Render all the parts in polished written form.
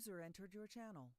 User entered your channel.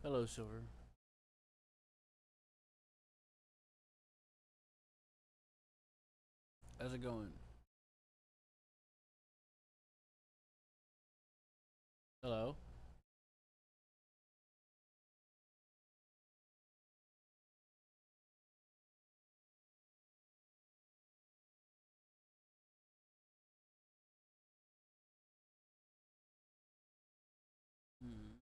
Hello, Silver. How's it going? Hello. Hmm.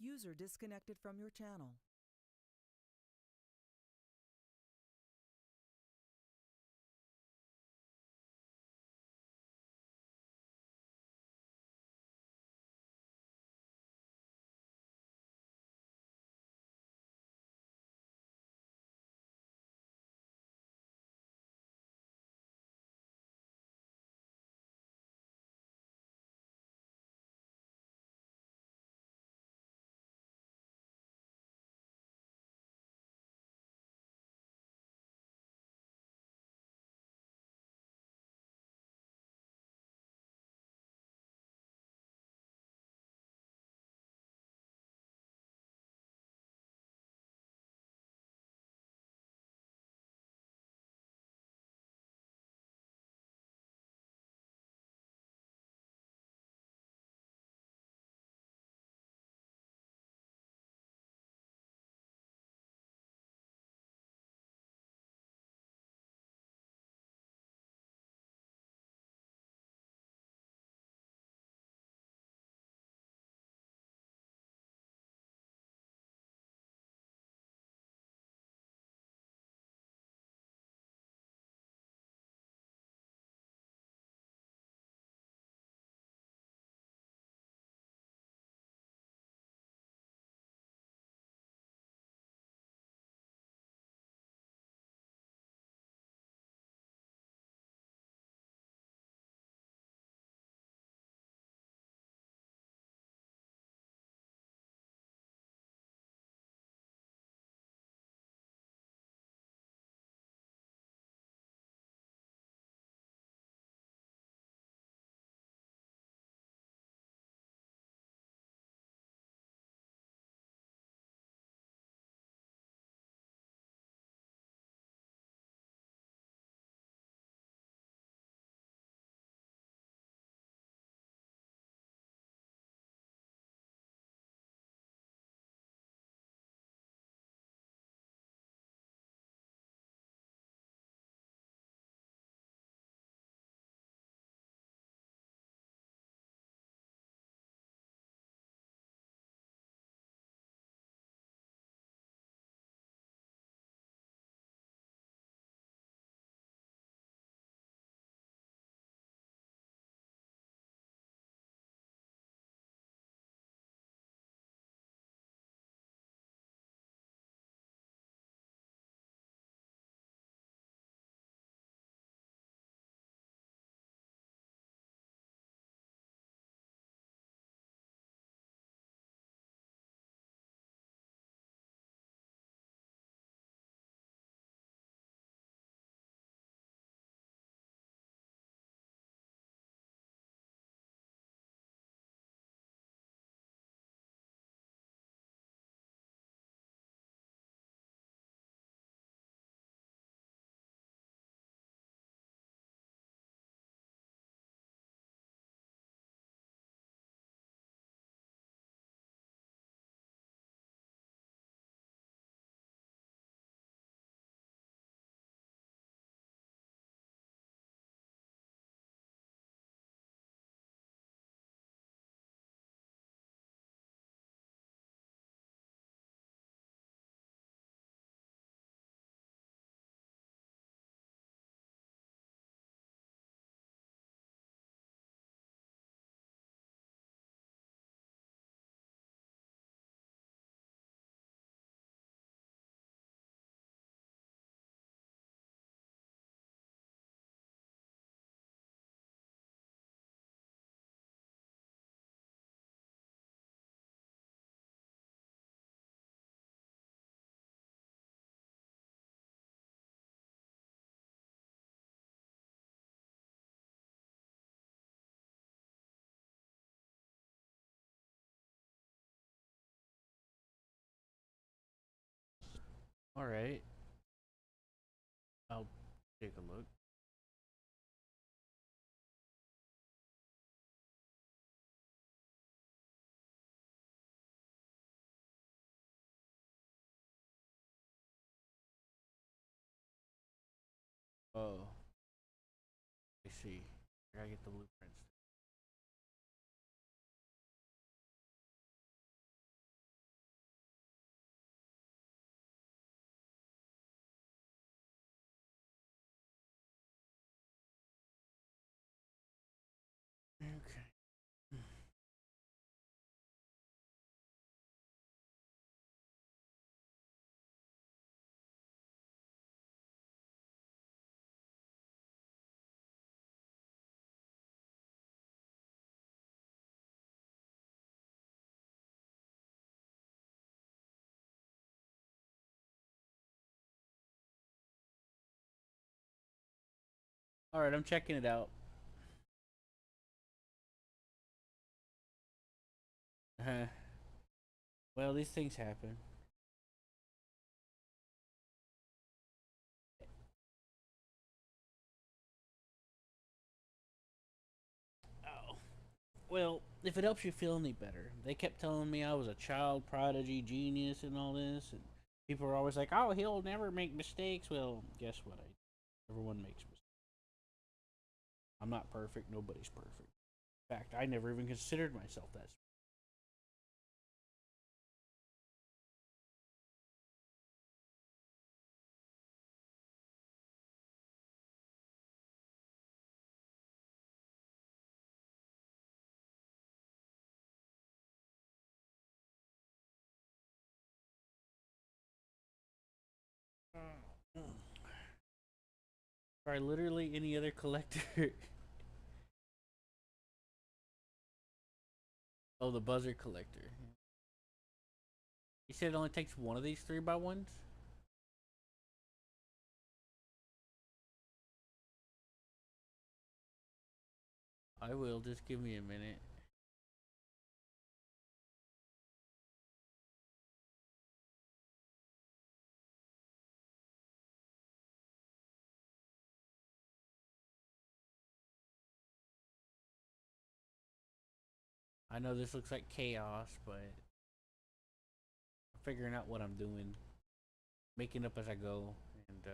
User disconnected from your channel. All right. I'll take a look. Oh, I see. I gotta get the blueprints. Okay. All right, I'm checking it out. Well, these things happen. Oh. Well, if it helps you feel any better, they kept telling me I was a child prodigy genius and all this, and people were always like, "Oh, he'll never make mistakes." Well, guess what? Everyone makes mistakes. I'm not perfect. Nobody's perfect. In fact, I never even considered myself that. Try literally any other collector. Oh, the buzzer collector. You said it only takes one of these 3x1s? I will. Just give me a minute. I know this looks like chaos, but I'm figuring out what I'm doing, making up as I go, and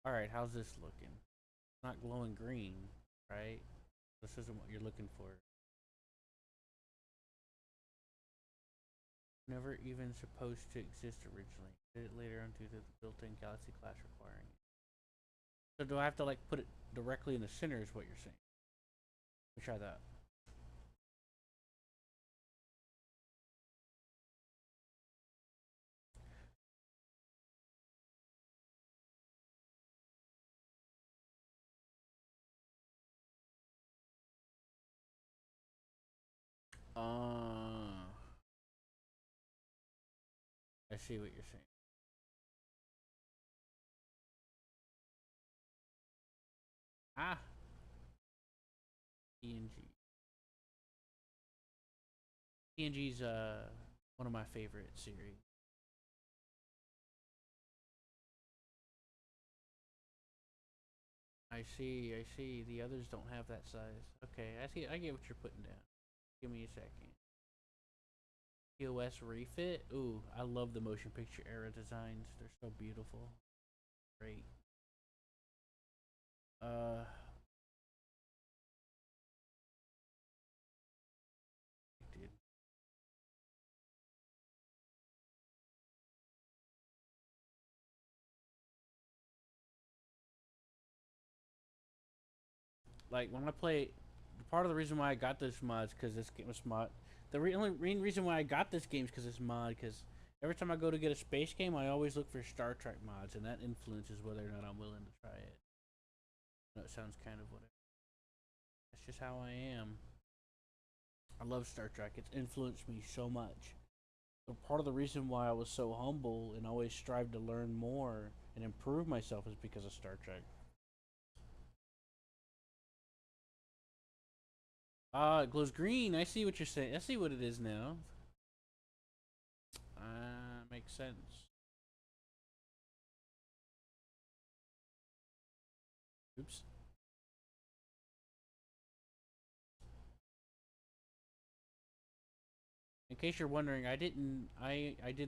all right, how's this looking? Not glowing green, right? This isn't what you're looking for. Never even supposed to exist originally. Did it later on due to the built-in Galaxy Clash requiring it. So do I have to like put it directly in the center? Is what you're saying? Let me try that. Uh, I see what you're saying. Ah, PNG. PNG's one of my favorite series. I see, I see. The others don't have that size. Okay, I see. I get what you're putting down. Give me a second. POS refit. Ooh, I love the motion picture era designs. They're so beautiful. Great. Uh, dude. Like when I play, part of the reason why I got this mod is because this game was mod. The only main reason why I got this game is because it's mod. Because every time I go to get a space game, I always look for Star Trek mods, and that influences whether or not I'm willing to try it. That sounds kind of whatever. That's just how I am. I love Star Trek. It's influenced me so much. So part of the reason why I was so humble and always strive to learn more and improve myself is because of Star Trek. Ah, it glows green. I see what you're saying. I see what it is now. Makes sense. Oops. In case you're wondering, I did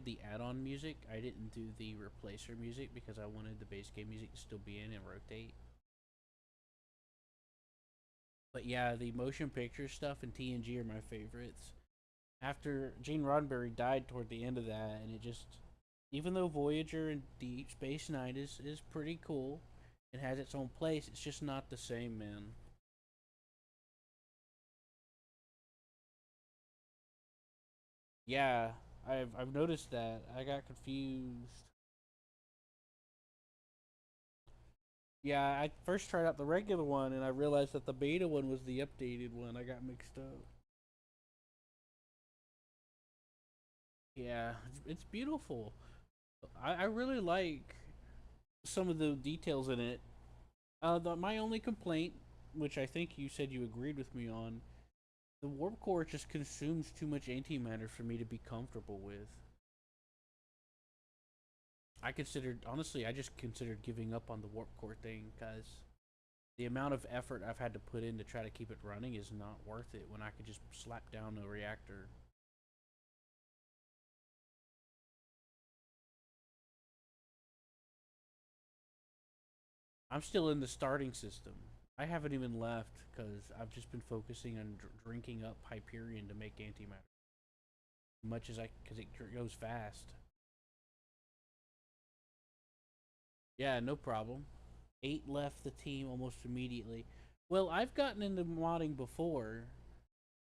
the add-on music. I didn't do the replacer music because I wanted the base game music to still be in and rotate. But yeah, the motion picture stuff and TNG are my favorites. After Gene Roddenberry died toward the end of that, and it just, even though Voyager and Deep Space Nine is pretty cool, it has its own place. It's just not the same, man. Yeah, I've noticed that. I got confused. Yeah, I first tried out the regular one and I realized that the beta one was the updated one. I got mixed up. Yeah, it's beautiful. I really like some of the details in it. My only complaint, which I think you said you agreed with me on, the warp core just consumes too much antimatter for me to be comfortable with. I considered, honestly, I just considered giving up on the warp core thing because the amount of effort I've had to put in to try to keep it running is not worth it when I could just slap down a reactor. I'm still in the starting system. I haven't even left because I've just been focusing on drinking up Hyperion to make antimatter. Much as I, because it goes fast. Yeah, no problem. 8 left the team almost immediately. Well, I've gotten into modding before.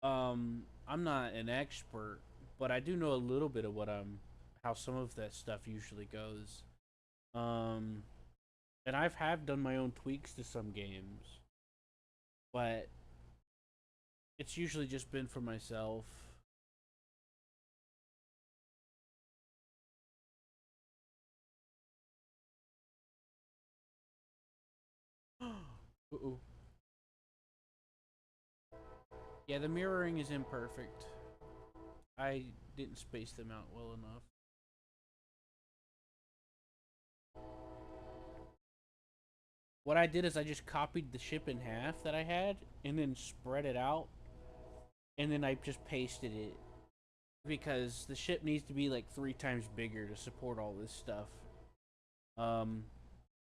I'm not an expert, but I do know a little bit of how some of that stuff usually goes. Um, and have done my own tweaks to some games, but it's usually just been for myself. Uh-oh. Yeah, the mirroring is imperfect. I didn't space them out well enough. What I did is I just copied the ship in half that I had and then spread it out and then I just pasted it because the ship needs to be like 3 times bigger to support all this stuff. Um,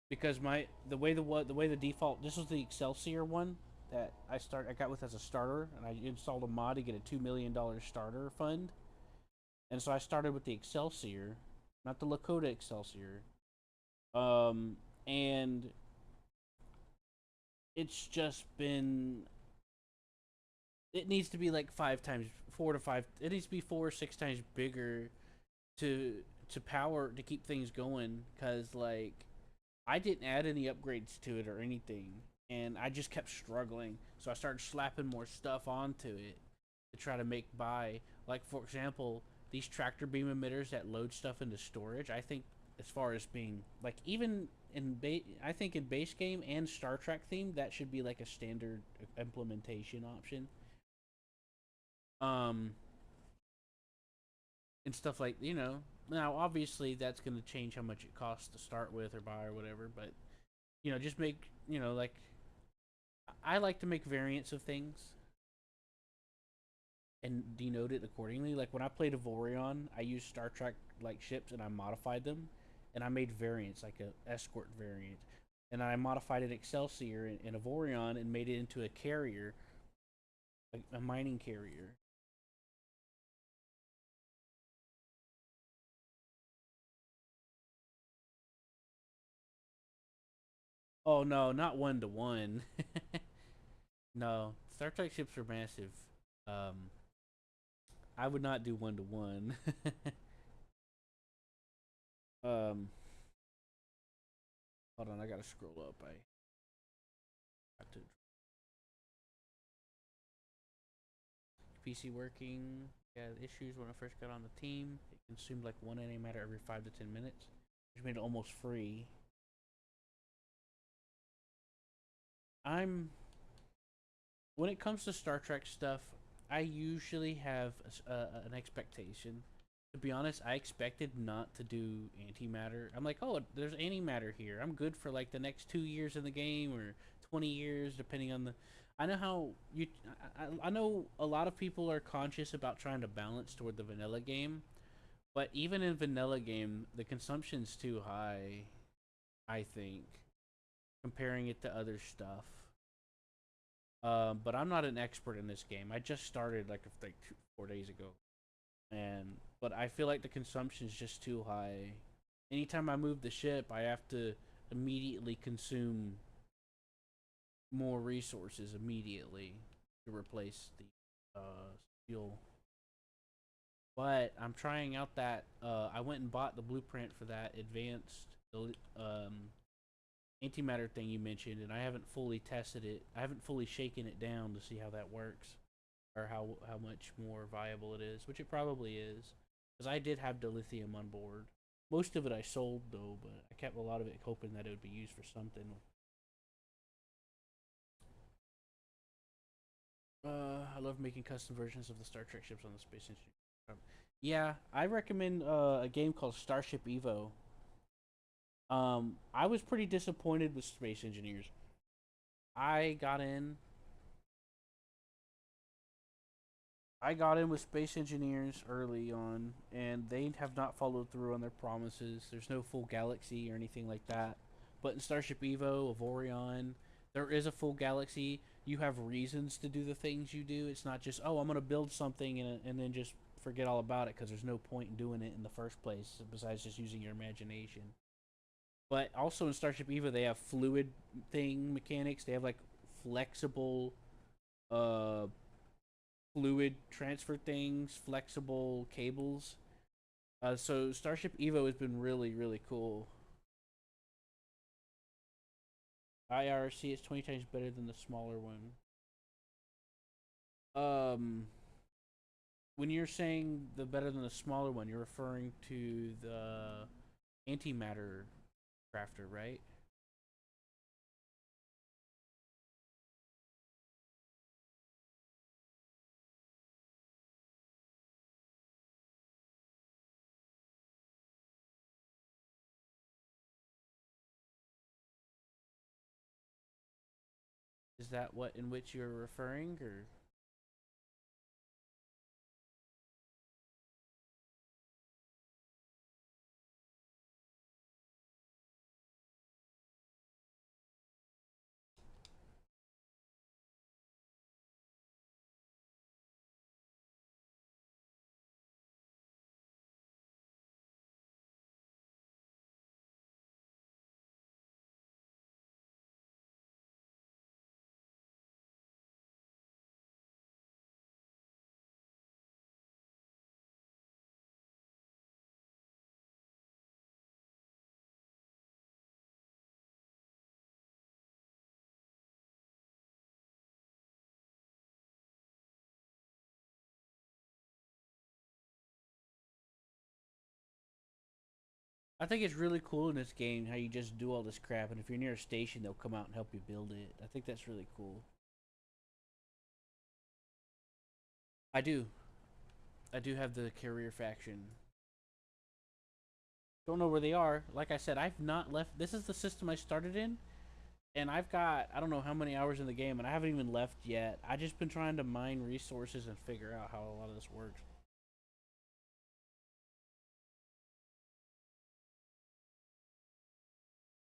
because the way the default, this was the Excelsior one that I got with as a starter, and I installed a mod to get a $2 million starter fund, and so I started with the Excelsior, not the Lakota Excelsior, and it's just been, it needs to be like 5 times, 4 to 5, it needs to be 4 or 6 times bigger to power to keep things going, because like I didn't add any upgrades to it or anything, and I just kept struggling. So I started slapping more stuff onto it to try to make buy. Like for example, these tractor beam emitters that load stuff into storage. I think as far as being like even I think in base game and Star Trek theme that should be like a standard implementation option. Um, and stuff like now obviously that's going to change how much it costs to start with or buy or whatever, but just make like I like to make variants of things and denote it accordingly. Like when I played Avorion, I used Star Trek like ships and I modified them, and I made variants like a escort variant, and I modified an Excelsior in Avorion and made it into a carrier, a mining carrier. Oh no, not 1 to 1. No, Star Trek ships are massive. Um, I would not do 1 to 1. um, hold on, I gotta scroll up. I got to PC working. Yeah, issues when I first got on the team. It consumed like 1 antimatter every 5 to 10 minutes, which made it almost free. I'm when it comes to Star Trek stuff, I usually have an expectation. To be honest, I expected not to do antimatter. I'm like, oh, there's antimatter here. I'm good for like the next 2 years in the game or 20 years, depending on the. I know how you. I know a lot of people are conscious about trying to balance toward the vanilla game, but even in vanilla game, the consumption's too high. I think comparing it to other stuff. But I'm not an expert in this game. I just started like 4 days ago, and but I feel like the consumption is just too high. Anytime I move the ship, I have to immediately consume more resources immediately to replace the fuel. But I'm trying out that I went and bought the blueprint for that advanced antimatter thing you mentioned, and I haven't fully tested it. I haven't fully shaken it down to see how that works or how much more viable it is, which it probably is, because I did have dilithium on board. Most of it I sold though, but I kept a lot of it hoping that it would be used for something. I love making custom versions of the Star Trek ships on the Space Engineer. Yeah, I recommend a game called Starship Evo. I was pretty disappointed with Space Engineers. I got in. I got in with Space Engineers early on, and they have not followed through on their promises. There's no full galaxy or anything like that. But in Starship Evo of Orion, there is a full galaxy. You have reasons to do the things you do. It's not just, oh, I'm going to build something and then just forget all about it because there's no point in doing it in the first place besides just using your imagination. But also in Starship Evo, they have fluid thing mechanics. They have like flexible uh fluid transfer things, flexible cables. So Starship Evo has been really cool. IRC is 20 times better than the smaller one. Um, when you're saying the better than the smaller one, you're referring to the antimatter crafter, right? Is that what in which you're referring, or I think it's really cool in this game how you just do all this crap, and if you're near a station, they'll come out and help you build it. I think that's really cool. I do. I do have the carrier faction. Don't know where they are. Like I said, I've not left. This is the system I started in, and I've got I don't know how many hours in the game, and I haven't even left yet. I just been trying to mine resources and figure out how a lot of this works.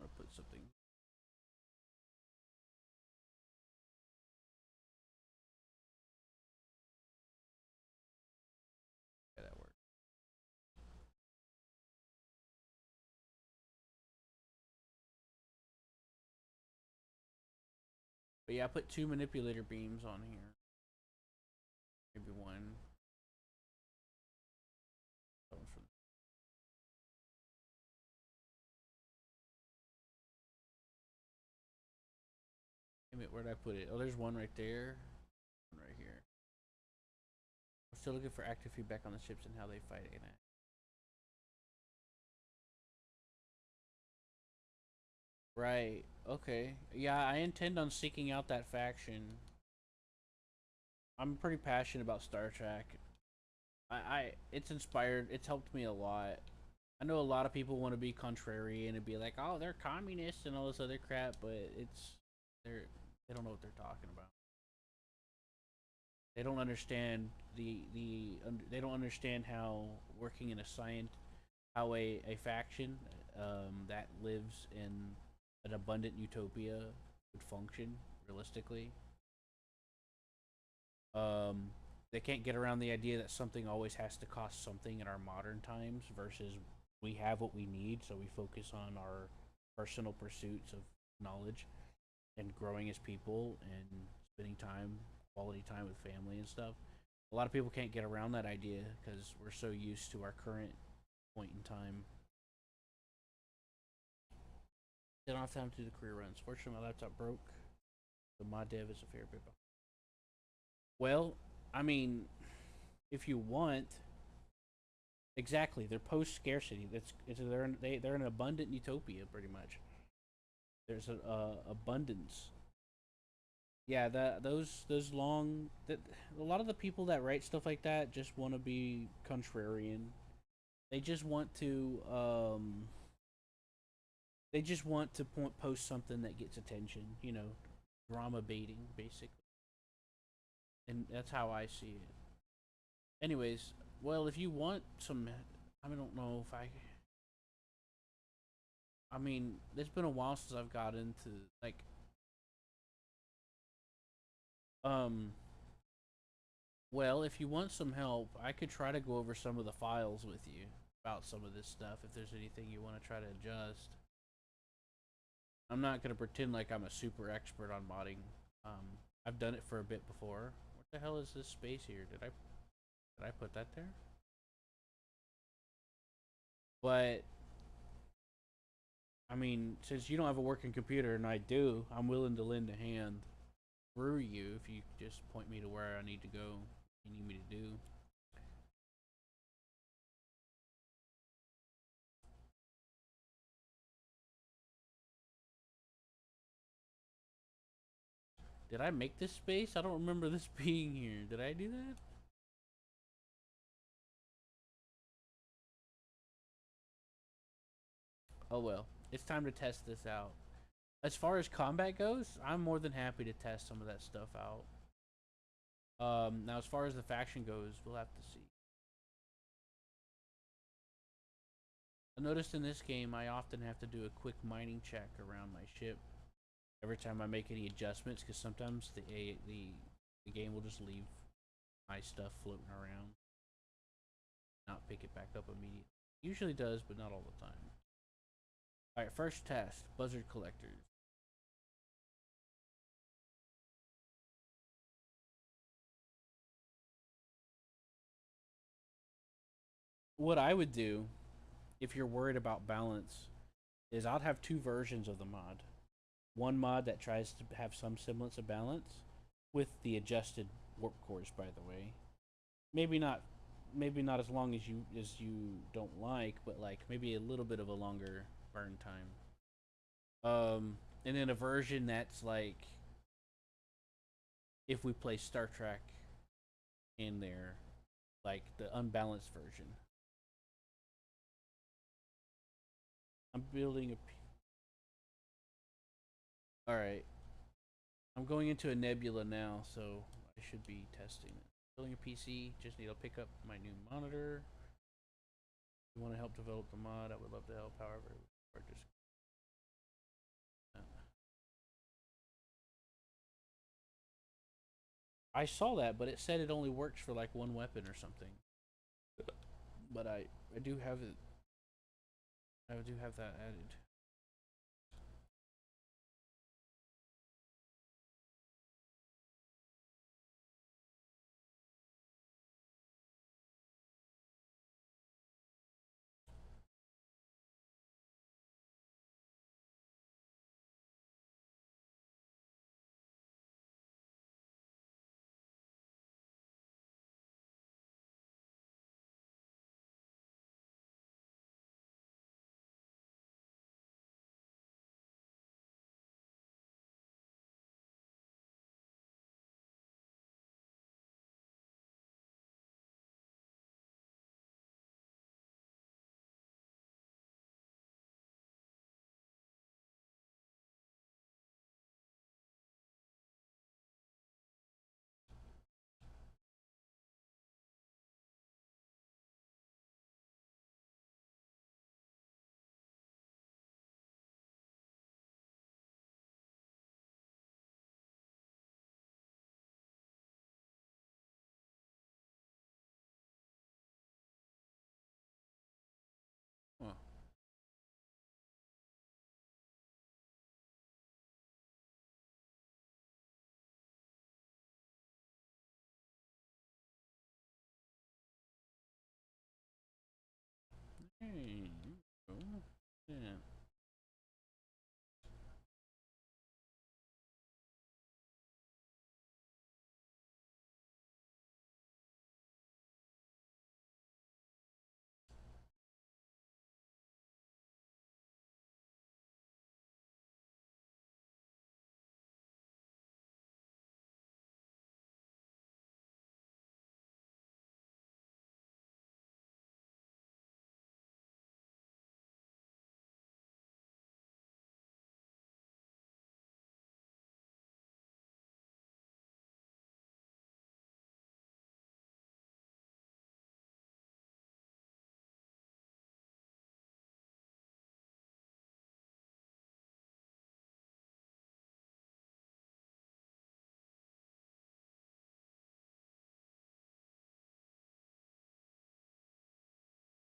I'm gonna put something. Yeah, that works. But yeah, I put two manipulator beams on here. Maybe one. Where'd I put it? Oh, there's one right there. One right here. I'm still looking for active feedback on the ships and how they fight it. Right. Okay. Yeah, I intend on seeking out that faction. I'm pretty passionate about Star Trek. it's inspired. It's helped me a lot. I know a lot of people want to be contrarian and be like, oh, they're communists and all this other crap, but they're they don't know what they're talking about. They don't understand they don't understand how working in a science how a faction that lives in an abundant utopia would function realistically. Um, they can't get around the idea that something always has to cost something in our modern times versus we have what we need, so we focus on our personal pursuits of knowledge and growing as people and spending time, quality time with family and stuff. A lot of people can't get around that idea because we're so used to our current point in time. They don't have time to do the career runs. Fortunately, my laptop broke. So my dev is a fair bit. Well, I mean, if you want, exactly, they're post scarcity. They're an abundant utopia, pretty much. There's a abundance. Yeah, those long that a lot of the people that write stuff like that just want to be contrarian. They just want to post something that gets attention. Drama baiting basically, and that's how I see it. Anyways, well, if you want some, I don't know if I. I mean, it's been a while since I've got into like um. Well, if you want some help, I could try to go over some of the files with you about some of this stuff. If there's anything you want to try to adjust, I'm not gonna pretend like I'm a super expert on modding. I've done it for a bit before. What the hell is this space here? Did I put that there? But I mean, since you don't have a working computer and I do, I'm willing to lend a hand through you if you just point me to where I need to go. You need me to do. Did I make this space? I don't remember this being here. Did I do that? Oh well. It's time to test this out. As far as combat goes, I'm more than happy to test some of that stuff out. Now as far as the faction goes, we'll have to see. I noticed in this game, I often have to do a quick mining check around my ship every time I make any adjustments, because sometimes the game will just leave my stuff floating around, not pick it back up immediately. Usually does, but not all the time. All right, first test: buzzard collectors. What I would do if you're worried about balance is I'd have two versions of the mod. One mod that tries to have some semblance of balance with the adjusted warp cores, by the way. Maybe not as long as you don't like, but like maybe a little bit of a longer burn time. And then a version that's like if we play Star Trek in there, like the unbalanced version. I'm building a. All right, I'm going into a nebula now, so I should be testing it. Building a PC. Just need to pick up my new monitor. If you want to help develop the mod, I would love to help. However, or just. I saw that, but it said it only works for like one weapon or something. But I do have it. I do have that added. Hey, oh, yeah.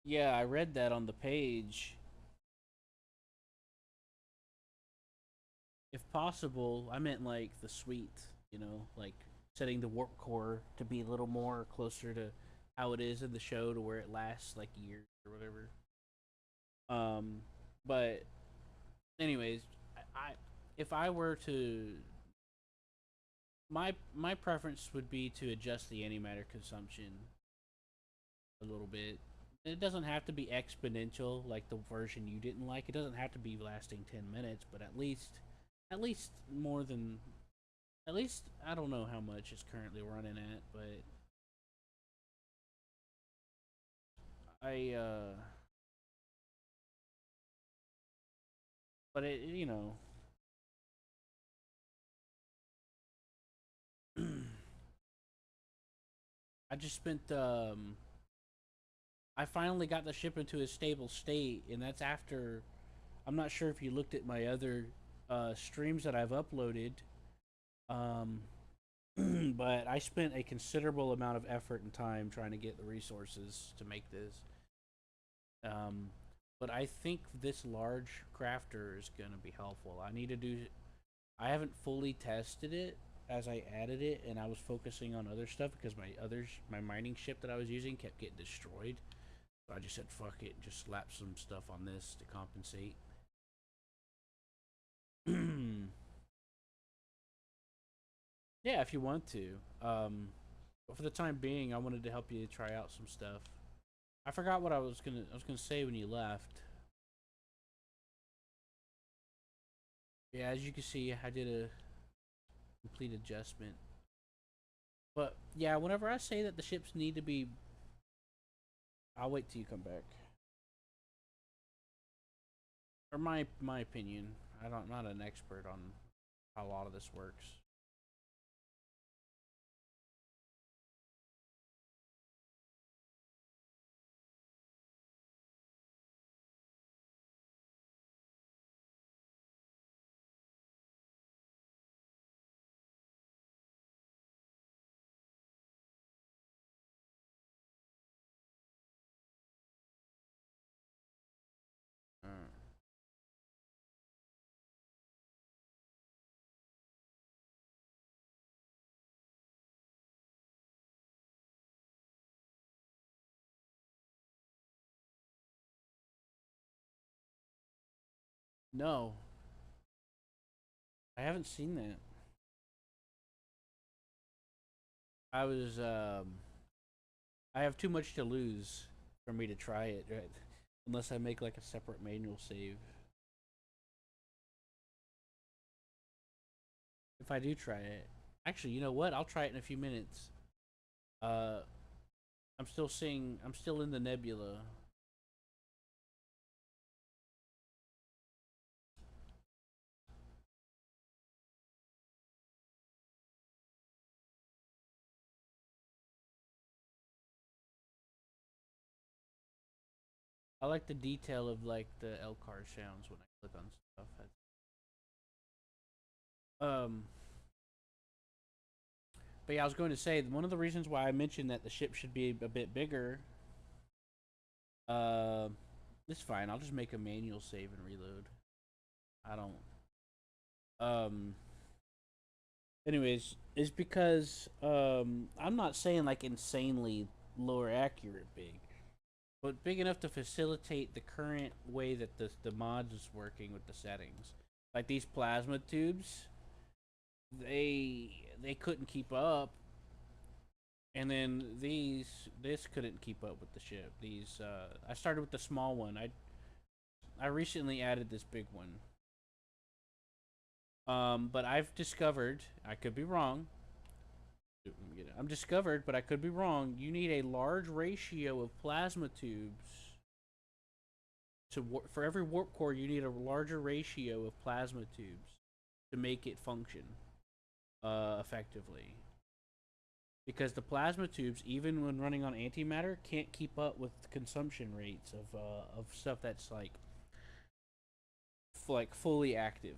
Yeah, I read that on the page. If possible, I meant like the suite, like setting the warp core to be a little more closer to how it is in the show to where it lasts like years or whatever. Um, but anyways, I if I were to my preference would be to adjust the antimatter consumption a little bit. It doesn't have to be exponential like the version you didn't like. It doesn't have to be lasting 10 minutes, but at least more than at least I don't know how much it's currently running at, but I but it. I just spent I finally got the ship into a stable state, and that's after I'm not sure if you looked at my other streams that I've uploaded, um, but I spent a considerable amount of effort and time trying to get the resources to make this. Um, but I think this large crafter is going to be helpful. I need to do. I haven't fully tested it as I added it, and I was focusing on other stuff because my mining ship that I was using kept getting destroyed. So I just said fuck it, and just slap some stuff on this to compensate. Yeah, if you want to. But for the time being, I wanted to help you try out some stuff. I forgot what I was gonna say when you left. Yeah, as you can see, I did a complete adjustment. But yeah, whenever I say that the ships need to be, I'll wait till you come back. Or my opinion. I'm not an expert on how a lot of this works. Uh, no, I haven't seen that. I was I have too much to lose for me to try it, right? Unless I make like a separate manual save. If I do try it, actually, you know what? I'll try it in a few minutes. Uh, I'm still in the nebula. I like the detail of like the Elcar sounds when I click on stuff. Um, but yeah, I was going to say one of the reasons why I mentioned that the ship should be a bit bigger. Uh, it's fine. I'll just make a manual save and reload. I don't. Um. Anyways, is because I'm not saying like insanely lower accurate big. but big enough to facilitate the current way that the mods is working with the settings. Like these plasma tubes, they couldn't keep up, and then this couldn't keep up with the ship. These I started with the small one. I recently added this big one. But I've discovered, I could be wrong. I'm discovered, but I could be wrong. You need a large ratio of plasma tubes for every warp core. You need a larger ratio of plasma tubes to make it function effectively. Because the plasma tubes, even when running on antimatter, can't keep up with the consumption rates of stuff that's like fully active.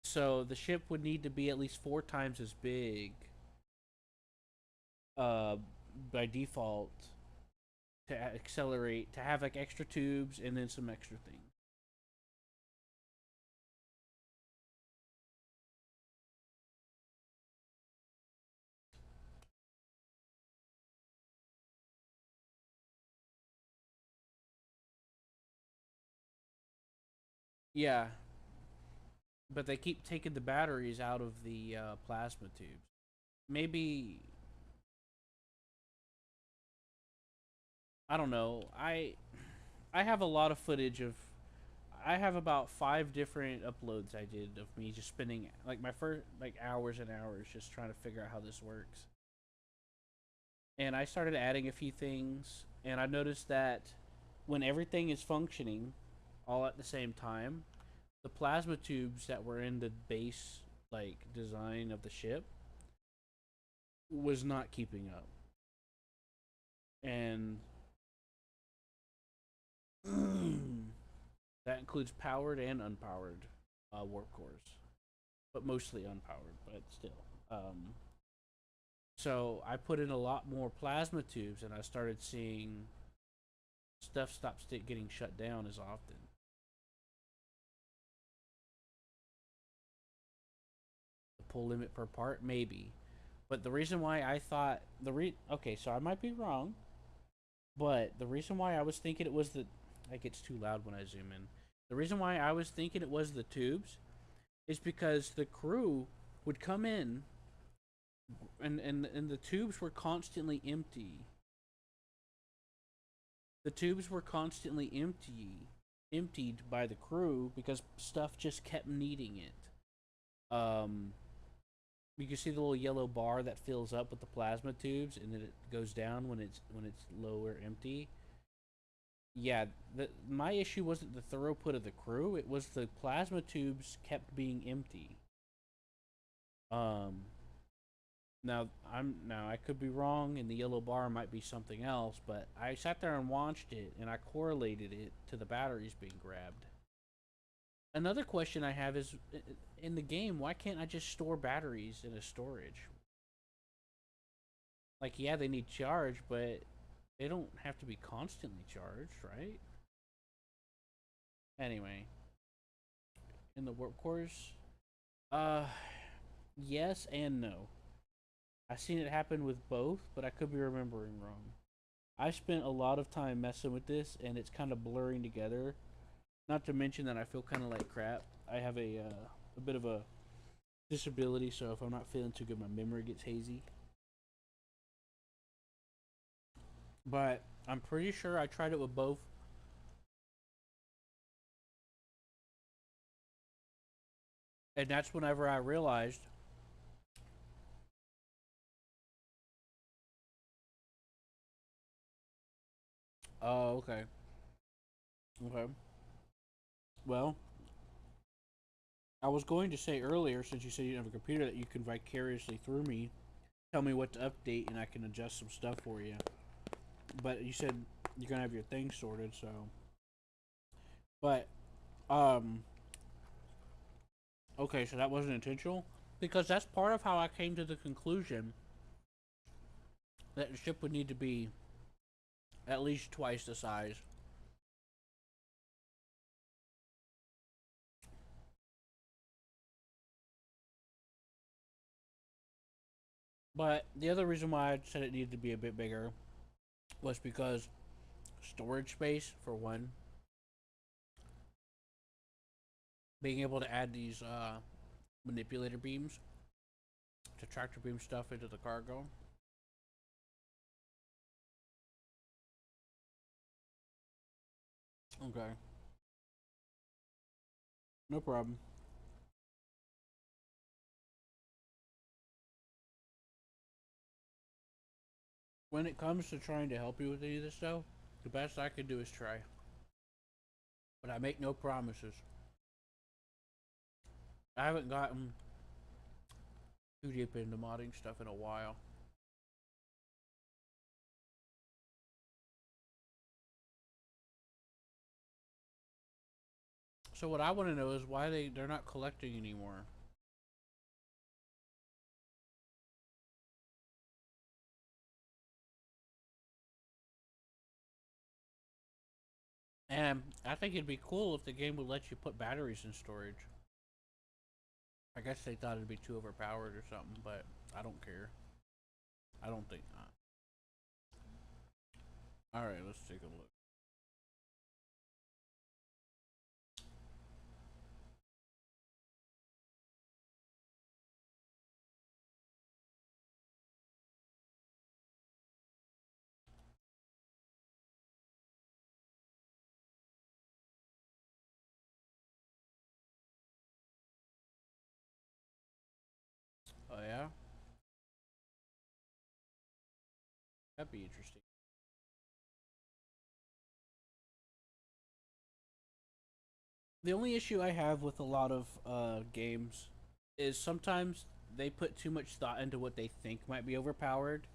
So the ship would need to be at least 4 times as big uh, by default to accelerate, to have like extra tubes and then some extra things. Yeah, but they keep taking the batteries out of the plasma tubes. Maybe I don't know. I have a lot of footage of. I have about 5 different uploads I did of me just spending like my first like hours and hours just trying to figure out how this works. And I started adding a few things, and I noticed that when everything is functioning all at the same time, the plasma tubes that were in the base like design of the ship was not keeping up. And that includes powered and unpowered warp cores, but mostly unpowered, but still. So I put in a lot more plasma tubes, and I started seeing stuff stop getting shut down as often. The pull limit per part, maybe, but the reason why I thought okay, so I might be wrong, but the reason why I was thinking it was the like it's too loud when I zoom in. The reason why I was thinking it was the tubes is because the crew would come in and the tubes were constantly empty. The tubes were constantly emptied by the crew because stuff just kept needing it. You can see the little yellow bar that fills up with the plasma tubes, and then it goes down when it's low or empty. Yeah, my issue wasn't the throughput of the crew; it was the plasma tubes kept being empty. Um, now I could be wrong, and the yellow bar might be something else, but I sat there and watched it, and I correlated it to the batteries being grabbed. Another question I have is, in the game, why can't I just store batteries in a storage? Like, yeah, they need charge, but they don't have to be constantly charged, right? Anyway, in the warp cores, uh, yes and no. I've seen it happen with both, but I could be remembering wrong. I spent a lot of time messing with this, and it's kind of blurring together. Not to mention that I feel kind of like crap. I have a bit of a disability, so if I'm not feeling too good, my memory gets hazy. But I'm pretty sure I tried it with both, and that's whenever I realized. Oh, okay, okay. Well, I was going to say earlier, since you said you didn't have a computer, that you can vicariously through me tell me what to update, and I can adjust some stuff for you. But you said you're gonna have your things sorted, so. But um, okay, so that wasn't intentional because that's part of how I came to the conclusion that the ship would need to be at least twice the size. But the other reason why I said it needed to be a bit bigger was because storage space for one, being able to add these manipulator beams to tractor beam stuff into the cargo. Okay, no problem. When it comes to trying to help you with any of this stuff, the best I can do is try. But I make no promises. I haven't gotten too deep into modding stuff in a while. So what I want to know is why they're not collecting anymore. And I think it'd be cool if the game would let you put batteries in storage. I guess they thought it'd be too overpowered or something, but I don't care. I don't think not. Alright, let's take a look. Oh yeah? That'd be interesting. The only issue I have with a lot of games is sometimes they put too much thought into what they think might be overpowered.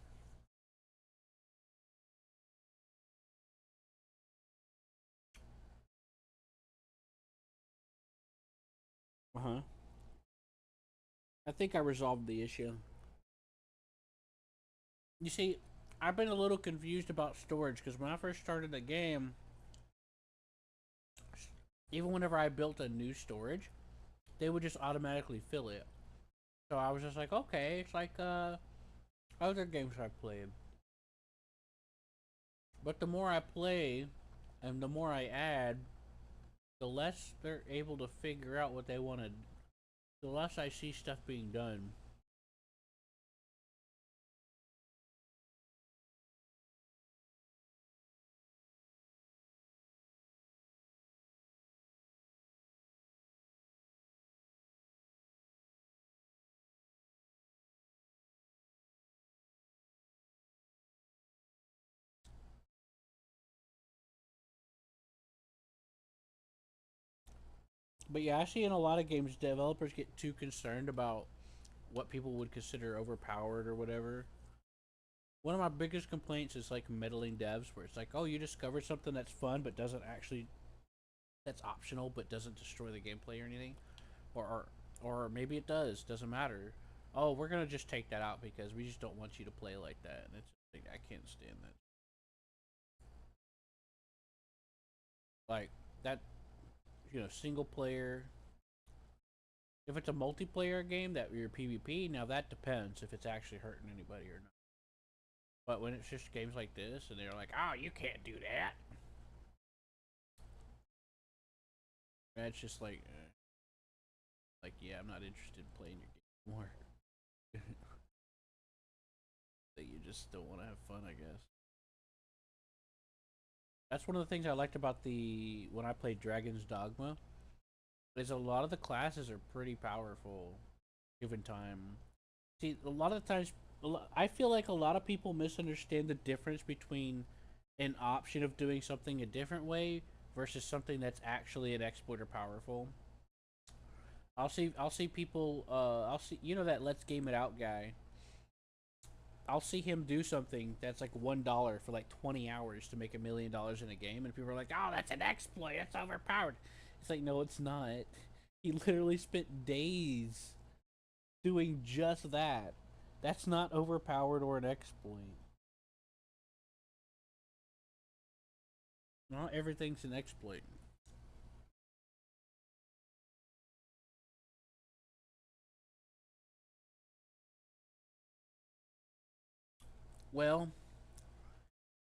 Uh huh. I think I resolved the issue. You see, I've been a little confused about storage because when I first started the game, even whenever I built a new storage, they would just automatically fill it. So I was just like, okay, it's like other games I've played. But the more I play and the more I add, the less they're able to figure out what they want to. The less I see stuff being done. But yeah, I see in a lot of games developers get too concerned about what people would consider overpowered or whatever. One of my biggest complaints is like meddling devs, where it's like, oh, you discovered something that's fun but doesn't actually that's optional but doesn't destroy the gameplay or anything, or maybe it does, doesn't matter. Oh, we're gonna just take that out because we just don't want you to play like that, and it's like, I can't stand that. Like that, single player. If it's a multiplayer game that you're PvP, now that depends if it's actually hurting anybody or not. But when it's just games like this, and they're like, "Oh, you can't do that," that's just like, yeah, I'm not interested in playing your game more. That you just don't want to have fun, I guess. That's one of the things I liked about the when I played Dragon's Dogma. Is a lot of the classes are pretty powerful, given time. See, a lot of the times, I feel like a lot of people misunderstand the difference between an option of doing something a different way versus something that's actually an exploit or powerful. I'll see people I'll see that Let's Game It Out guy. I'll see him do something that's like $1 for like 20 hours to make $1 million in a game, and people are like, "Oh, that's an exploit. That's overpowered." It's like, no, it's not. He literally spent days doing just that. That's not overpowered or an exploit. Not everything's an exploit. Well,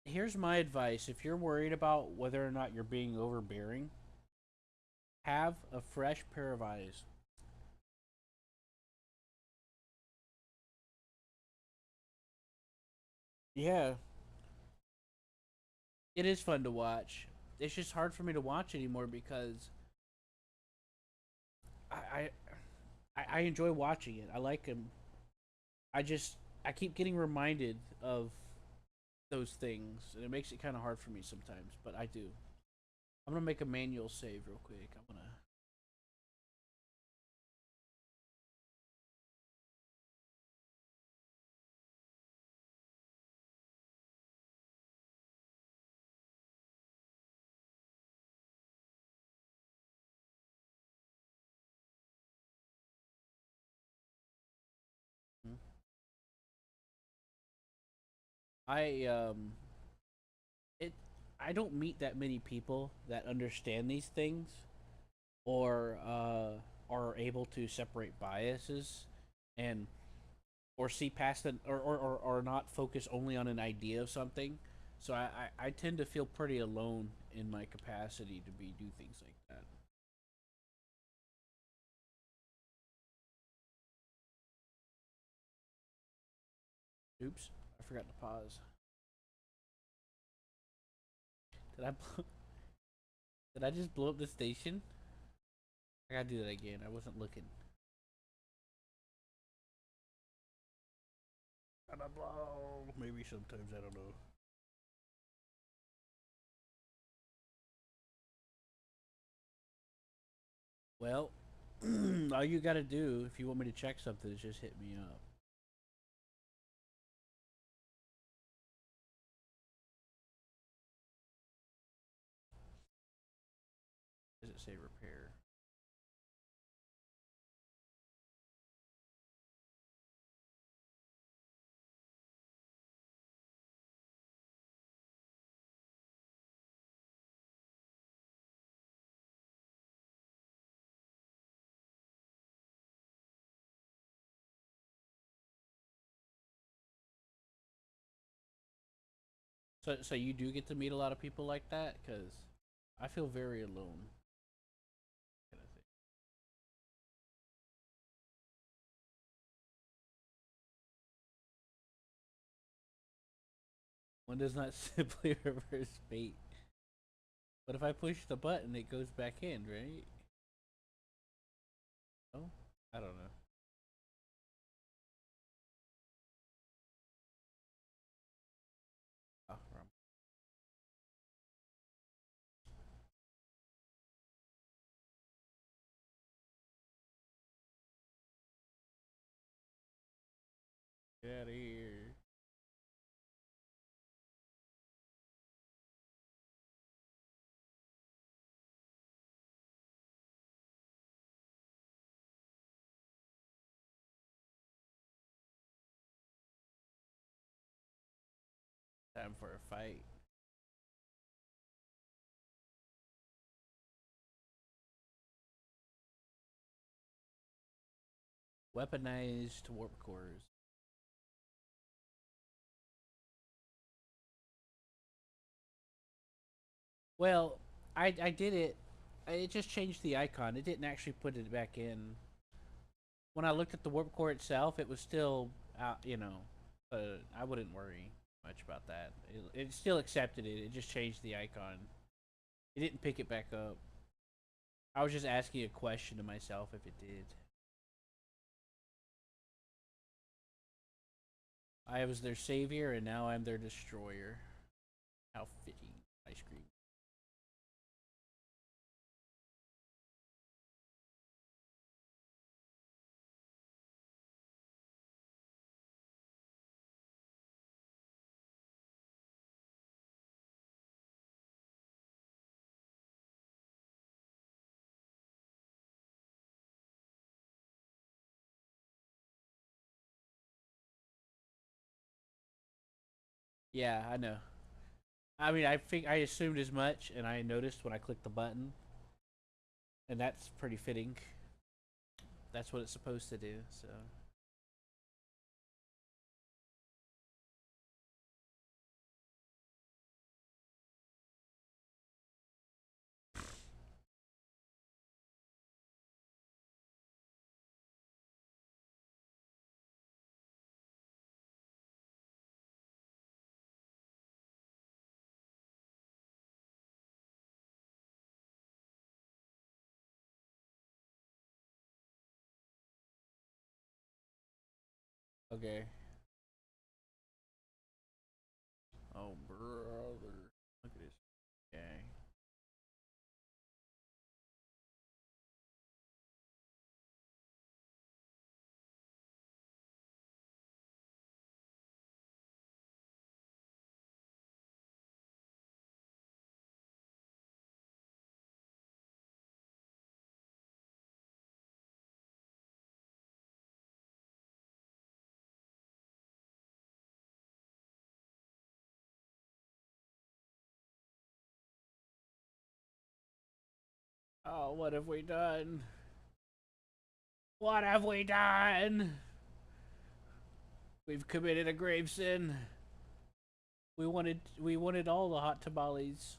Here's my advice: if you're worried about whether or not you're being overbearing, have a fresh pair of eyes. Yeah, it is fun to watch. It's just hard for me to watch anymore because I I enjoy watching it. I like him. I just I keep getting reminded of those things, and it makes it kind of hard for me sometimes. But I do. I'm gonna make a manual save real quick. I'm gonna. I it I don't meet that many people that understand these things or are able to separate biases and or see past it or not focus only on an idea of something. So I tend to feel pretty alone in my capacity to be do things like that. Oops, I forgot to pause. Did I did I just blow up the station? I gotta do that again. I wasn't looking. Blah, blah, blah. Maybe sometimes I don't know. Well, all you gotta do if you want me to check something is just hit me up. Does it say repair? So you do get to meet a lot of people like that? Cause I feel very alone. Kind of thing. One does not simply reverse fate. But if I push the button, it goes back in, right? Oh, I don't know. Oh, wrong. Get out of here. Time for a fight. Weaponized warp cores. Well, I did it. It just changed the icon. It didn't actually put it back in. When I looked at the warp core itself, it was still out. I wouldn't worry much about that. It still accepted it. It just changed the icon. It didn't pick it back up. I was just asking a question to myself if it did. I was their savior, and now I'm their destroyer. How fitting. Ice cream. Yeah, I know. I mean, I think I assumed as much, and I noticed when I clicked the button, and that's pretty fitting. That's what it's supposed to do. So Okay. Oh, brother. Look at this. Okay. Oh, what have we done? What have we done? We've committed a grave sin. We wanted all the hot tamales.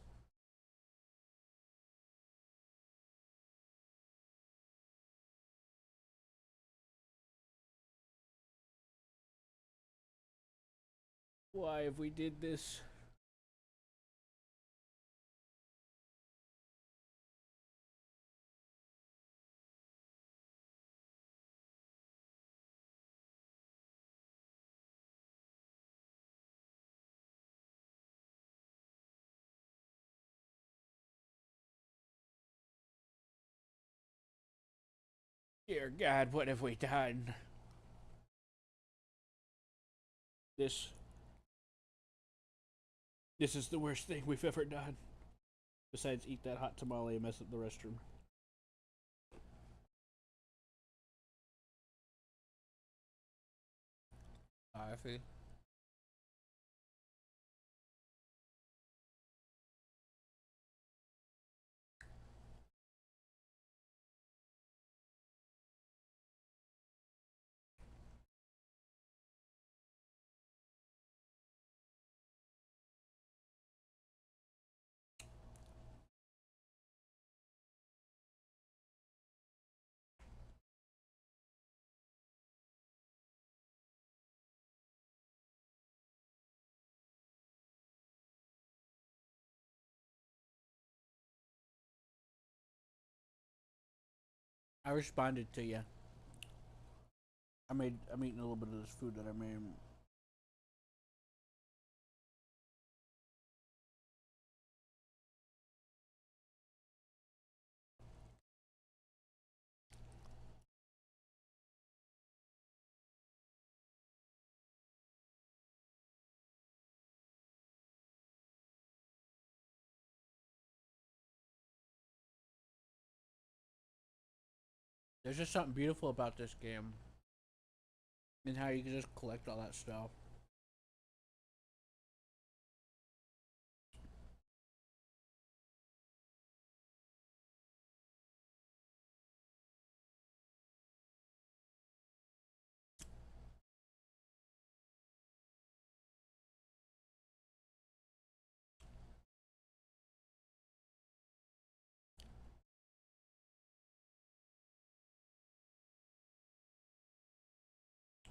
Why have we did this? Dear God, what have we done? This this is the worst thing we've ever done. Besides eat that hot tamale and mess up the restroom. I see. I responded to you. I'm eating a little bit of this food that I made. There's just something beautiful about this game. And how you can just collect all that stuff.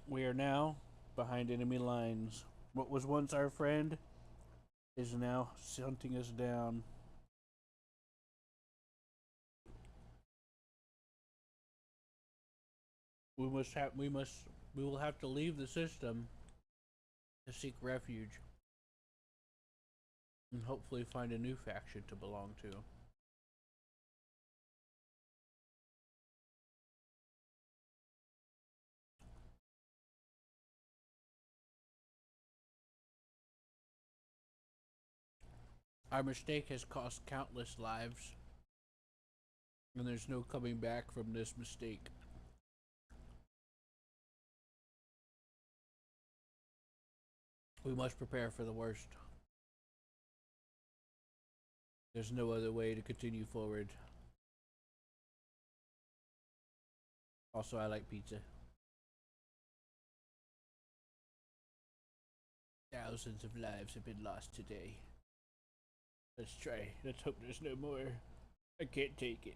We are now behind enemy lines. What was once our friend is now hunting us down. We will have to leave the system to seek refuge and hopefully find a new faction to belong to. Our mistake has cost countless lives, and there's no coming back from this mistake. We must prepare for the worst. There's no other way to continue forward. Also, I like pizza. Thousands of lives have been lost today. Let's try. Let's hope there's no more. I can't take it.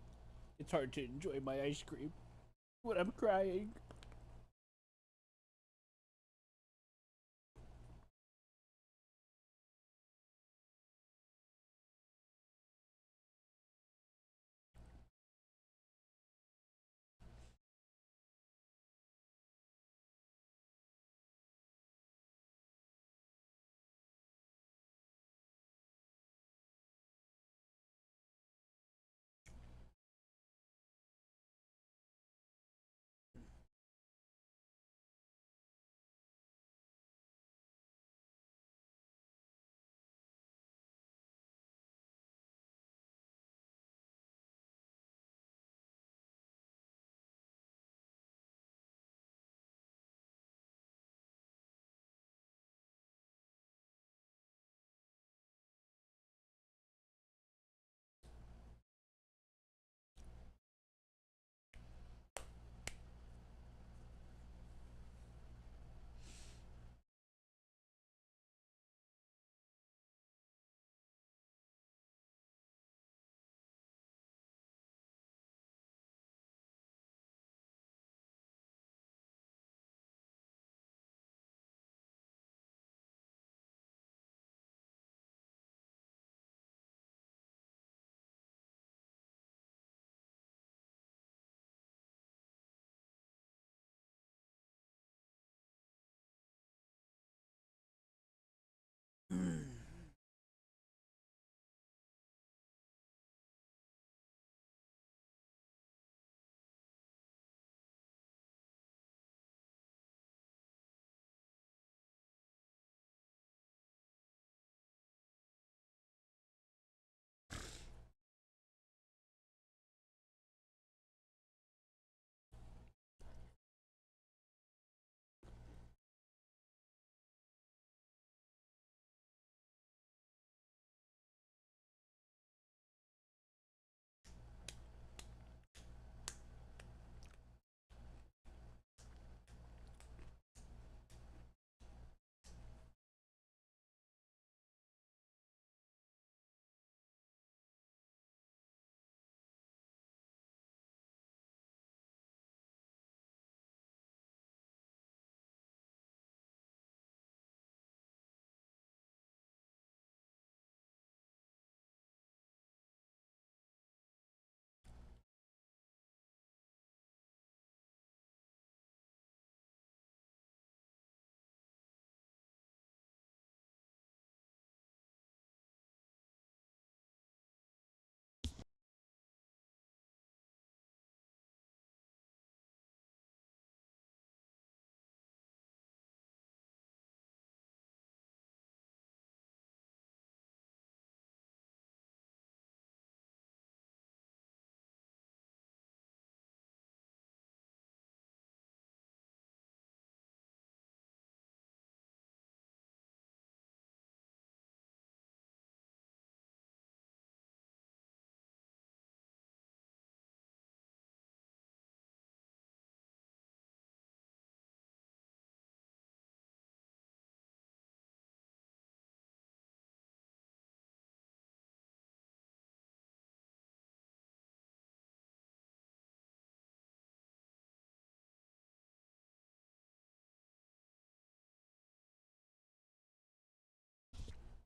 It's hard to enjoy my ice cream when I'm crying.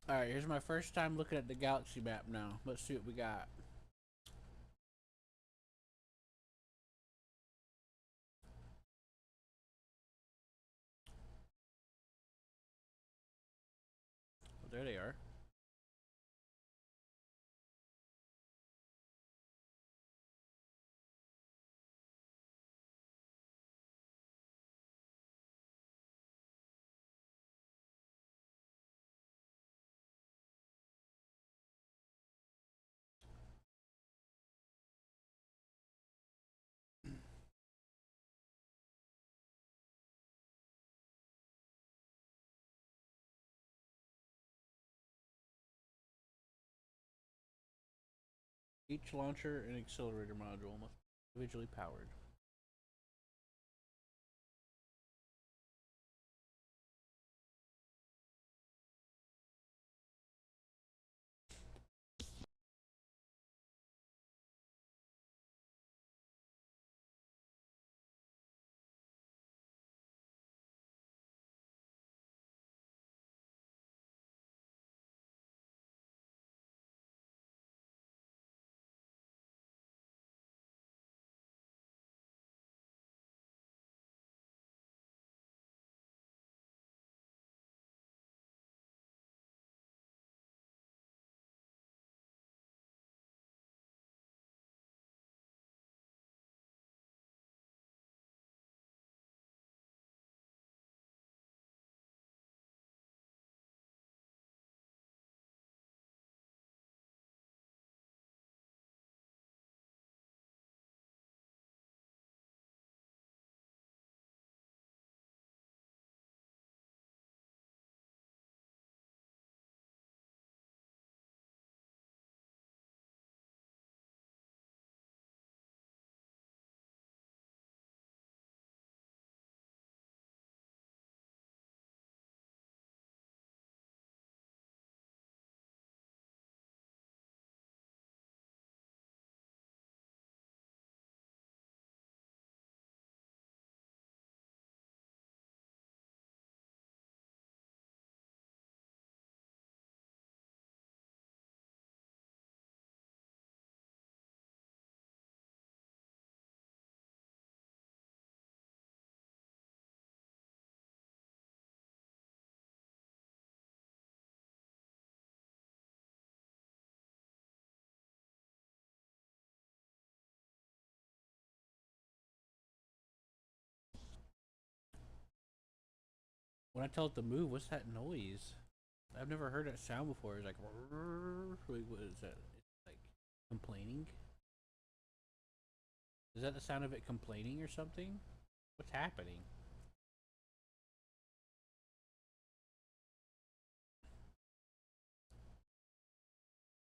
Alright, here's my first time looking at the galaxy map now. Let's see what we got. Oh, there they are. Each launcher and accelerator module must be individually powered. When I tell it to move, what's that noise? I've never heard that sound before. It's like, what is that? It's like complaining. Is that the sound of it complaining or something? What's happening?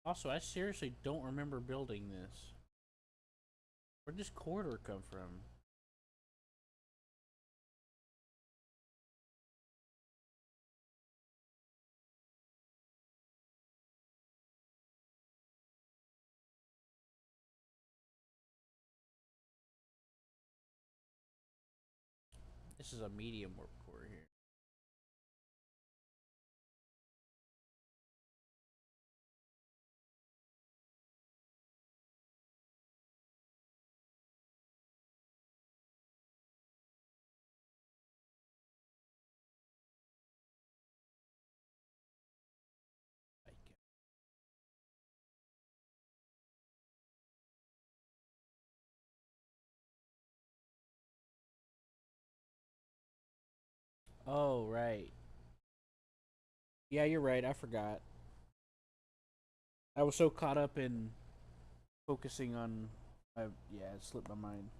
Also, I seriously don't remember building this. Where'd this corridor come from? This is a medium warp core here. Oh, right. Yeah, you're right. I forgot. I was so caught up in focusing on. Yeah, it slipped my mind.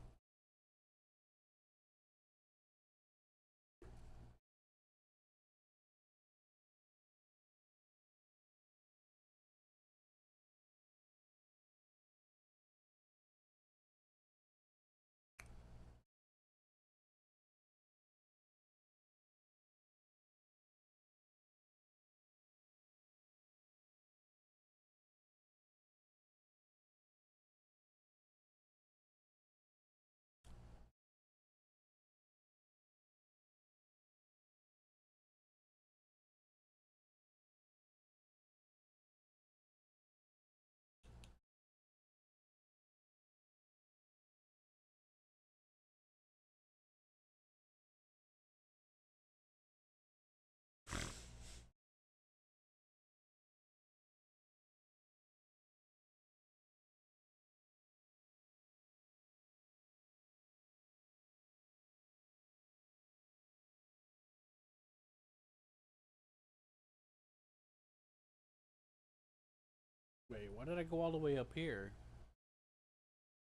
Wait, why did I go all the way up here?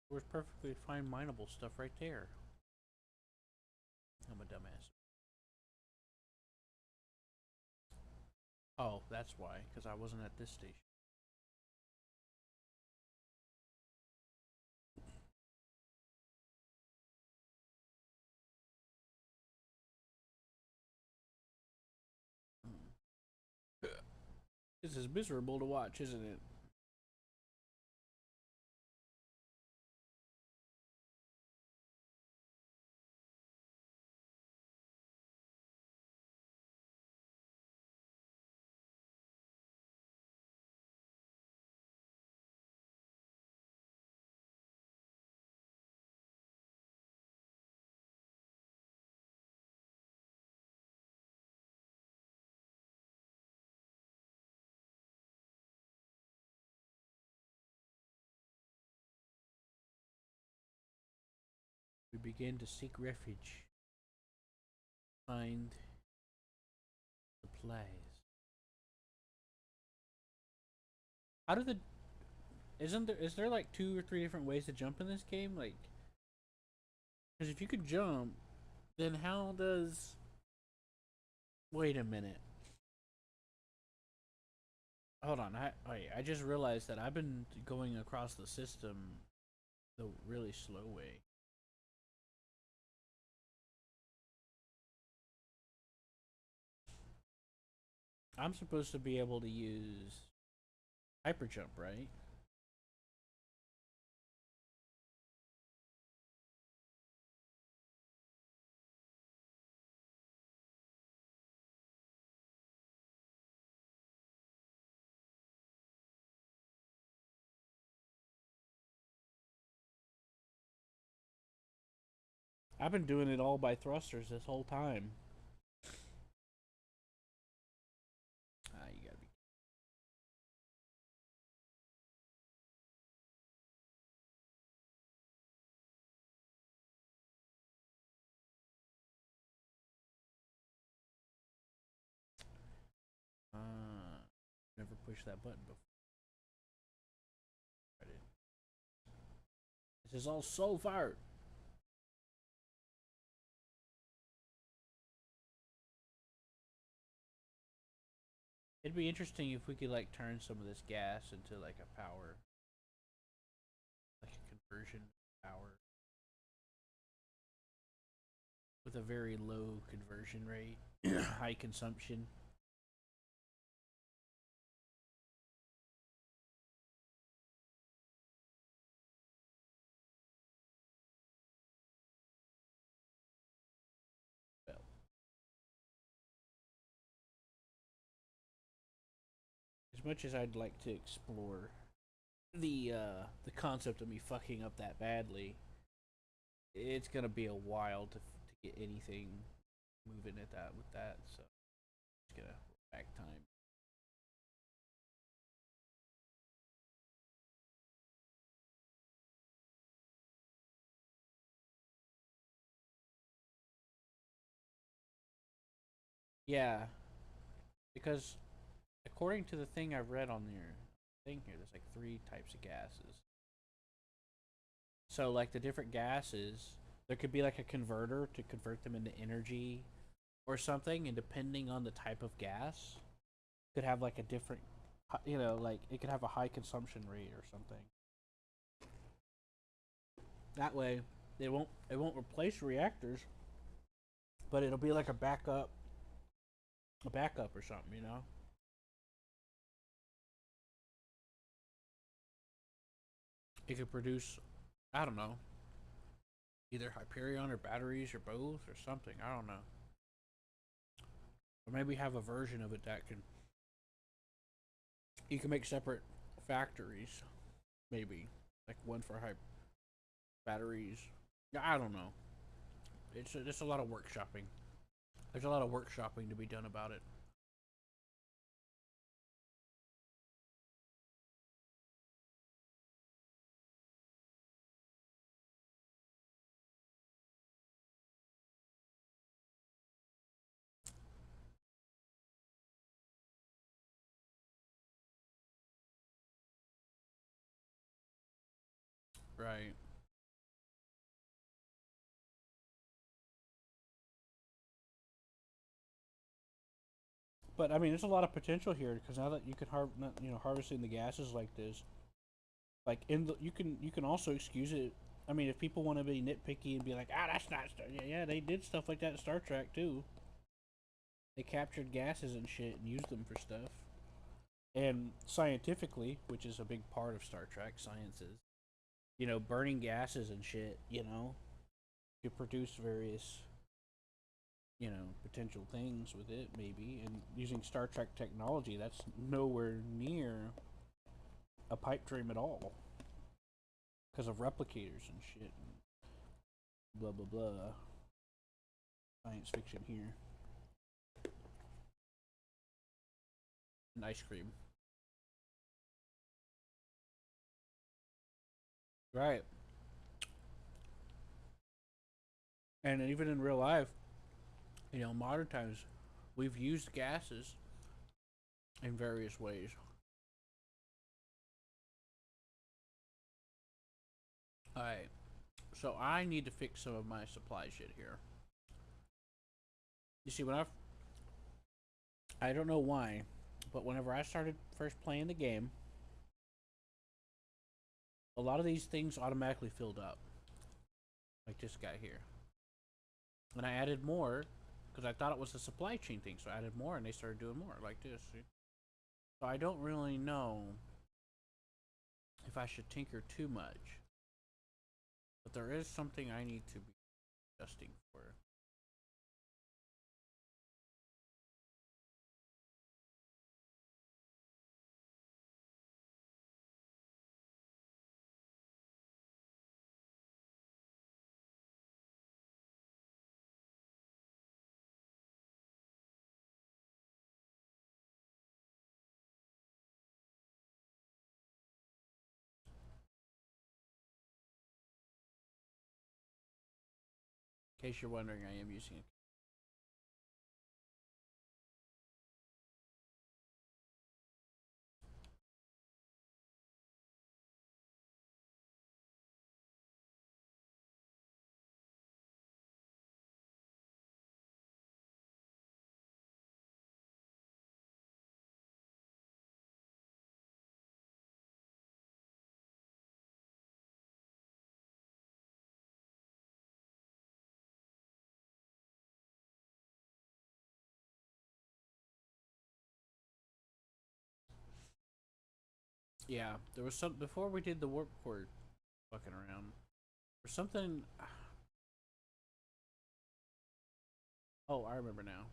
There was perfectly fine mineable stuff right there. I'm a dumbass. Oh, that's why, because I wasn't at this station. This is miserable to watch, isn't it? We begin to seek refuge. Find supplies. How do the is there like 2 or 3 different ways to jump in this game? Like, because if you could jump, then how does? Wait a minute. Hold on. I just realized that I've been going across the system the really slow way. I'm supposed to be able to use hyper jump, right? I've been doing it all by thrusters this whole time. Ah, you gotta be. Never pushed that button before. This is all so fired. It'd be interesting if we could like turn some of this gas into like a power, like a conversion power with a very low conversion rate, high consumption. Well, as much as I'd like to explore the concept of me fucking up that badly, it's gonna be a while to get anything moving at that with that. So it's gonna back time. Yeah, because according to the thing I've read on your thing here, there's like 3 types of gases. So like the different gases, there could be like a converter to convert them into energy or something, and depending on the type of gas, could have like a different, like it could have a high consumption rate or something. That way, it won't replace reactors, but it'll be like a backup or something, you know. It could produce, I don't know, either Hyperion or batteries or both or something. I don't know. Or maybe have a version of it that can you can make separate factories, maybe like one for batteries. I don't know. It's a lot of workshopping. There's a lot of workshopping to be done about it. Right. But I mean, there's a lot of potential here because now that you can harvesting the gases like this, like you can also excuse it. I mean, if people want to be nitpicky and be like, ah, that's not yeah, yeah, they did stuff like that in Star Trek too. They captured gases and shit and used them for stuff. And scientifically, which is a big part of Star Trek, sciences, burning gases and shit, could produce various, potential things with it, maybe. And using Star Trek technology, that's nowhere near a pipe dream at all because of replicators and shit. And blah, blah, blah. Science fiction here. And ice cream. Right. And even in real life, modern times, we've used gases in various ways. Alright, so I need to fix some of my supply shit here. You see, I don't know why, but whenever I started first playing the game, a lot of these things automatically filled up. Like this guy here. And I added more because I thought it was a supply chain thing, so I added more and they started doing more like this. See? So I don't really know if I should tinker too much. But there is something I need to be adjusting for. In case you're wondering, I am using it. Yeah, there was some before we did the warp core fucking around. There's something. Oh, I remember now.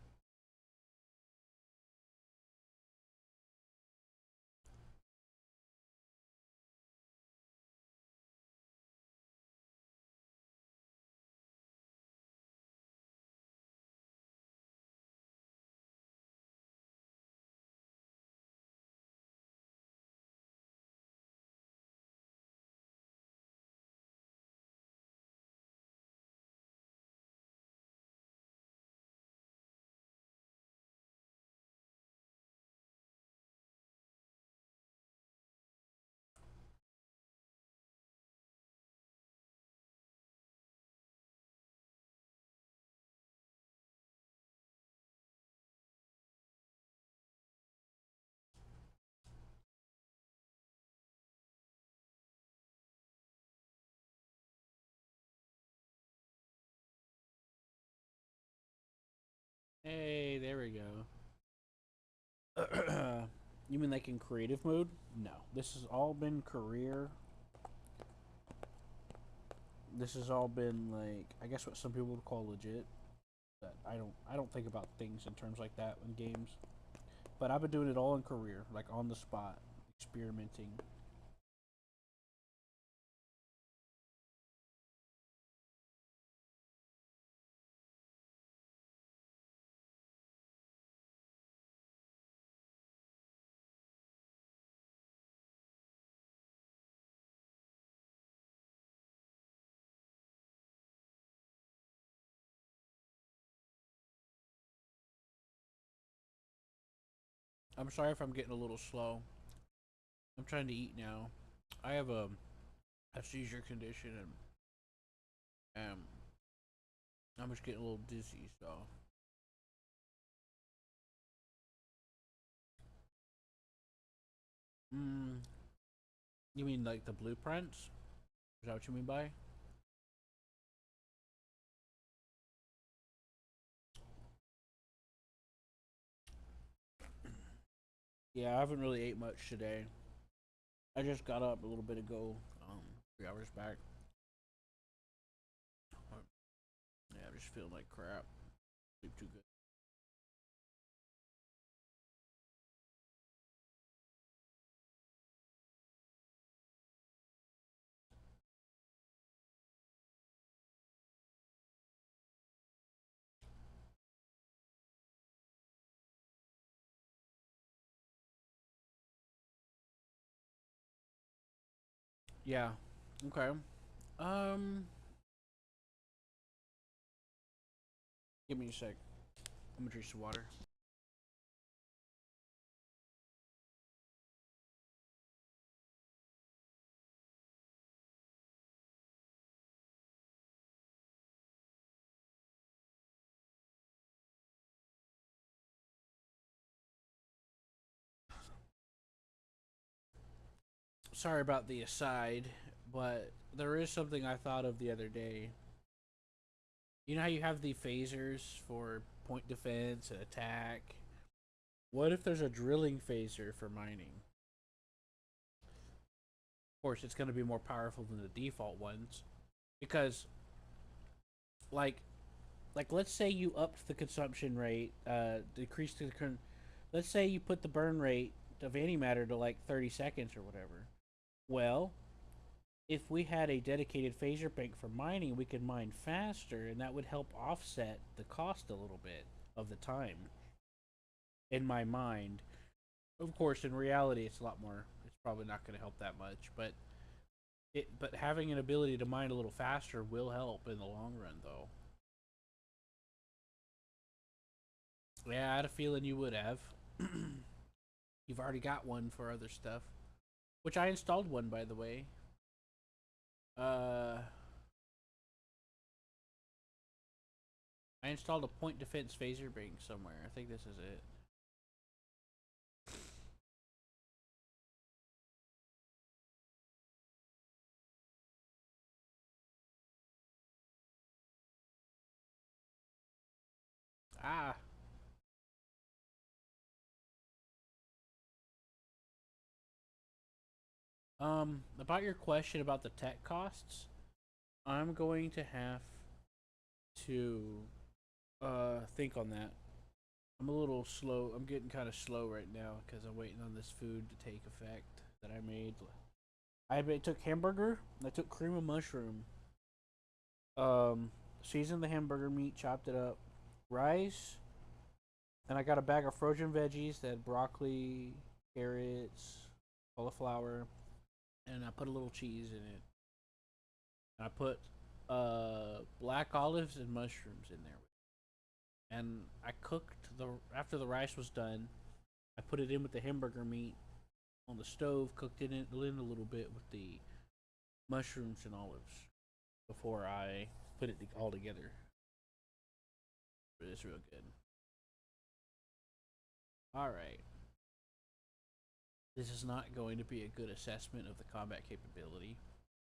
Hey, there we go. You mean like in creative mode? No, this has all been career. This has all been like I guess what some people would call legit. But I don't think about things in terms like that in games. But I've been doing it all in career, like on the spot, experimenting. I'm sorry if I'm getting a little slow. I'm trying to eat now. I have a seizure condition, and I'm just getting a little dizzy. So, mm, you mean like the blueprints? Is that what you mean by? Yeah, I haven't really ate much today. I just got up a little bit ago, 3 hours back. Yeah, I'm just feeling like crap. Sleep too good. Yeah. Okay. Um, Give me a sec. I'm gonna drink some water. Sorry about the aside, but there is something I thought of the other day. You know how you have the phasers for point defense and attack? What if there's a drilling phaser for mining? Of course, it's going to be more powerful than the default ones because, like, let's say you upped the consumption rate, decreased the let's say you put the burn rate of antimatter to like 30 seconds or whatever. Well, if we had a dedicated phaser bank for mining, we could mine faster, and that would help offset the cost a little bit of the time. In my mind, of course, in reality, it's a lot more. It's probably not going to help that much, but having an ability to mine a little faster will help in the long run, though. Yeah, I had a feeling you would have. You've already got one for other stuff, which I installed one, by the way. Uh, I installed a point defense phaser bank somewhere. I think this is it. Ah, about your question about the tech costs, I'm going to have to think on that. I'm a little slow. I'm getting kind of slow right now because I'm waiting on this food to take effect that I made. Took hamburger. I took cream of mushroom. Seasoned the hamburger meat, chopped it up, rice, and I got a bag of frozen veggies that had broccoli, carrots, cauliflower, and I put a little cheese in it. I put black olives and mushrooms in there, and I cooked the after the rice was done. I put it in with the hamburger meat on the stove, cooked it in a little bit with the mushrooms and olives before I put it all together. It's real good. All right. This is not going to be a good assessment of the combat capability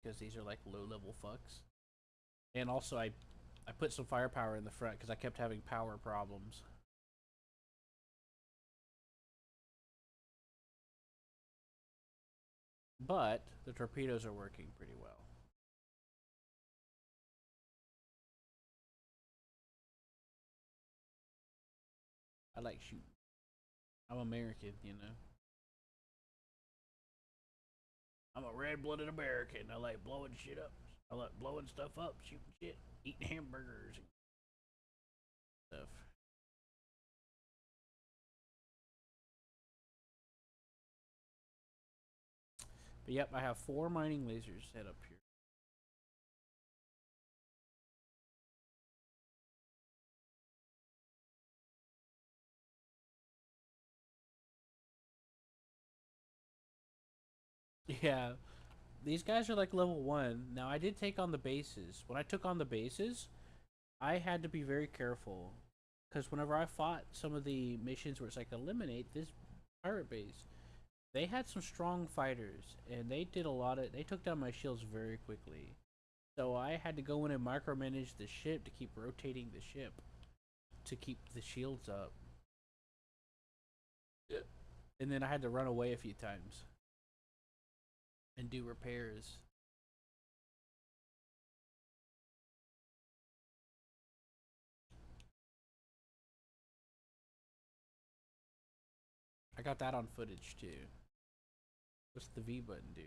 because these are like low level fucks. And also, I put some firepower in the front because I kept having power problems. But the torpedoes are working pretty well. I like shooting. I'm American, you know. I'm a red blooded American. I like blowing shit up. I like blowing stuff up, shooting shit, eating hamburgers and stuff. But yep, I have 4 mining lasers set up here. Yeah, these guys are like level 1. Now, I did take on the bases. When I took on the bases, I had to be very careful. Because whenever I fought some of the missions where it's like eliminate this pirate base, they had some strong fighters. And they did a lot of. They took down my shields very quickly. So I had to go in and micromanage the ship to keep rotating the ship to keep the shields up. Yeah. And then I had to run away a few times and do repairs. I got that on footage too. What's the V button do?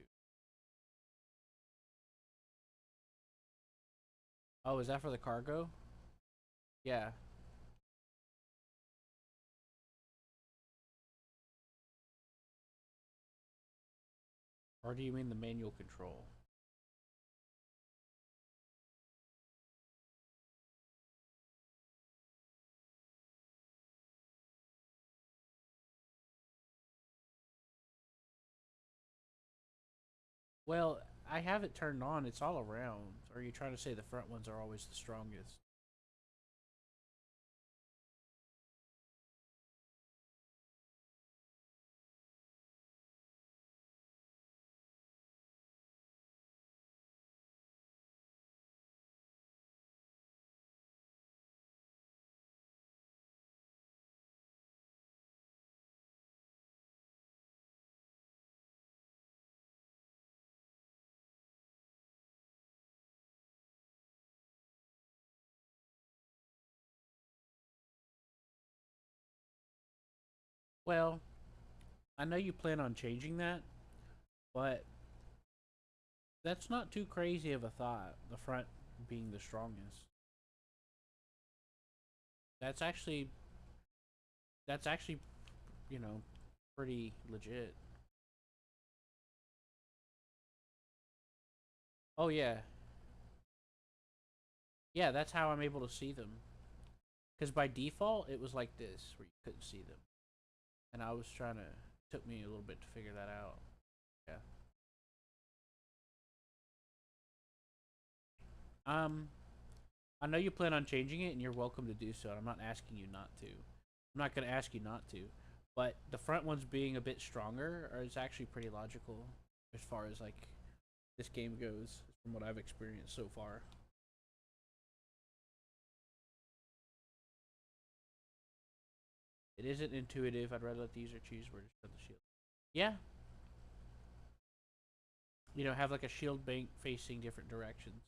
Oh, is that for the cargo? Yeah. Or do you mean the manual control? Well, I have it turned on. It's all around. Or are you trying to say the front ones are always the strongest? Well, I know you plan on changing that, but that's not too crazy of a thought. The front being the strongest. That's actually that's actually, you know, pretty legit. Oh yeah. Yeah, that's how I'm able to see them. Cuz by default it was like this where you couldn't see them. And I was trying to took me a little bit to figure that out. Yeah. Um I know you plan on changing it and you're welcome to do so. I'm not asking you not to. I'm not going to ask you not to. But the front ones being a bit stronger is actually pretty logical as far as like this game goes from what I've experienced so far. It isn't intuitive. I'd rather let the user choose where to set the shield. Yeah, have like a shield bank facing different directions.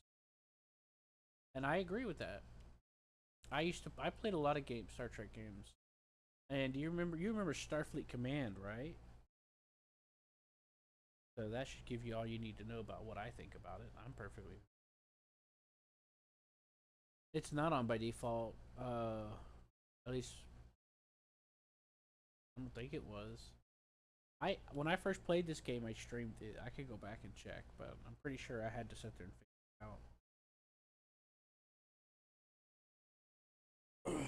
And I agree with that. I played a lot of games, Star Trek games. And you remember Starfleet Command, right? So that should give you all you need to know about what I think about it. I'm perfectly. It's not on by default. At least I don't think it was. I when I first played this game, I streamed it. I could go back and check, but I'm pretty sure I had to sit there and figure it out.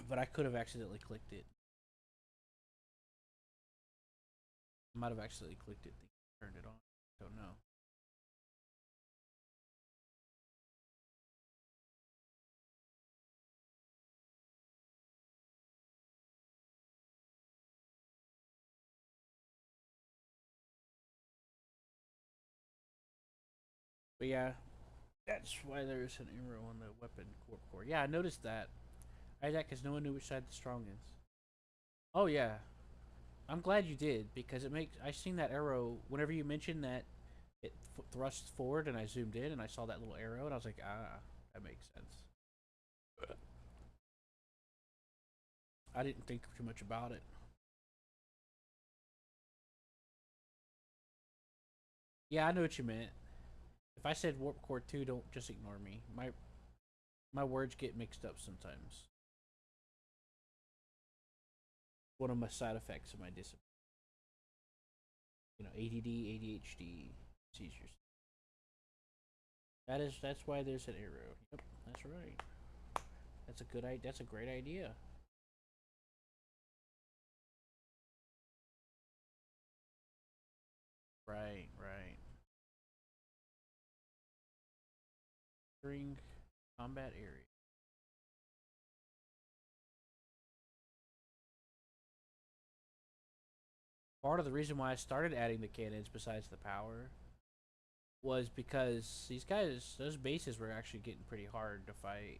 But I could have accidentally clicked it. I might have accidentally clicked it, turned it on. Don't know. But yeah, that's why there's an arrow on the weapon core. Yeah, I noticed that. I did that because no one knew which side the strong is. Oh yeah, I'm glad you did because it makes. I seen that arrow whenever you mentioned that it thrusts forward, and I zoomed in and I saw that little arrow, and I was like, that makes sense. I didn't think too much about it. Yeah, I know what you meant. If I said warp core 2, don't just ignore me. My words get mixed up sometimes. One of my side effects of my disability. ADD, ADHD, seizures. That's why there's an arrow. Yep, that's right. That's a good idea. That's a great idea. Right, right. Entering combat area. Part of the reason why I started adding the cannons besides the power was because these guys, those bases were actually getting pretty hard to fight.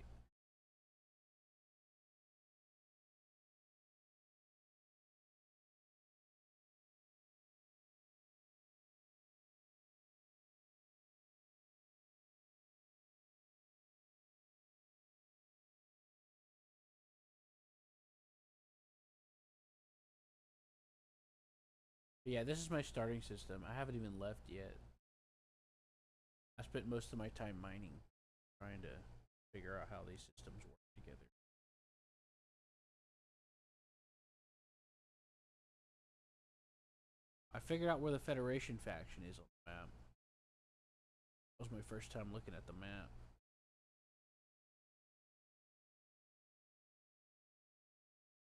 But yeah, this is my starting system. I haven't even left yet. I spent most of my time mining, trying to figure out how these systems work together. I figured out where the Federation faction is on the map. That was my first time looking at the map.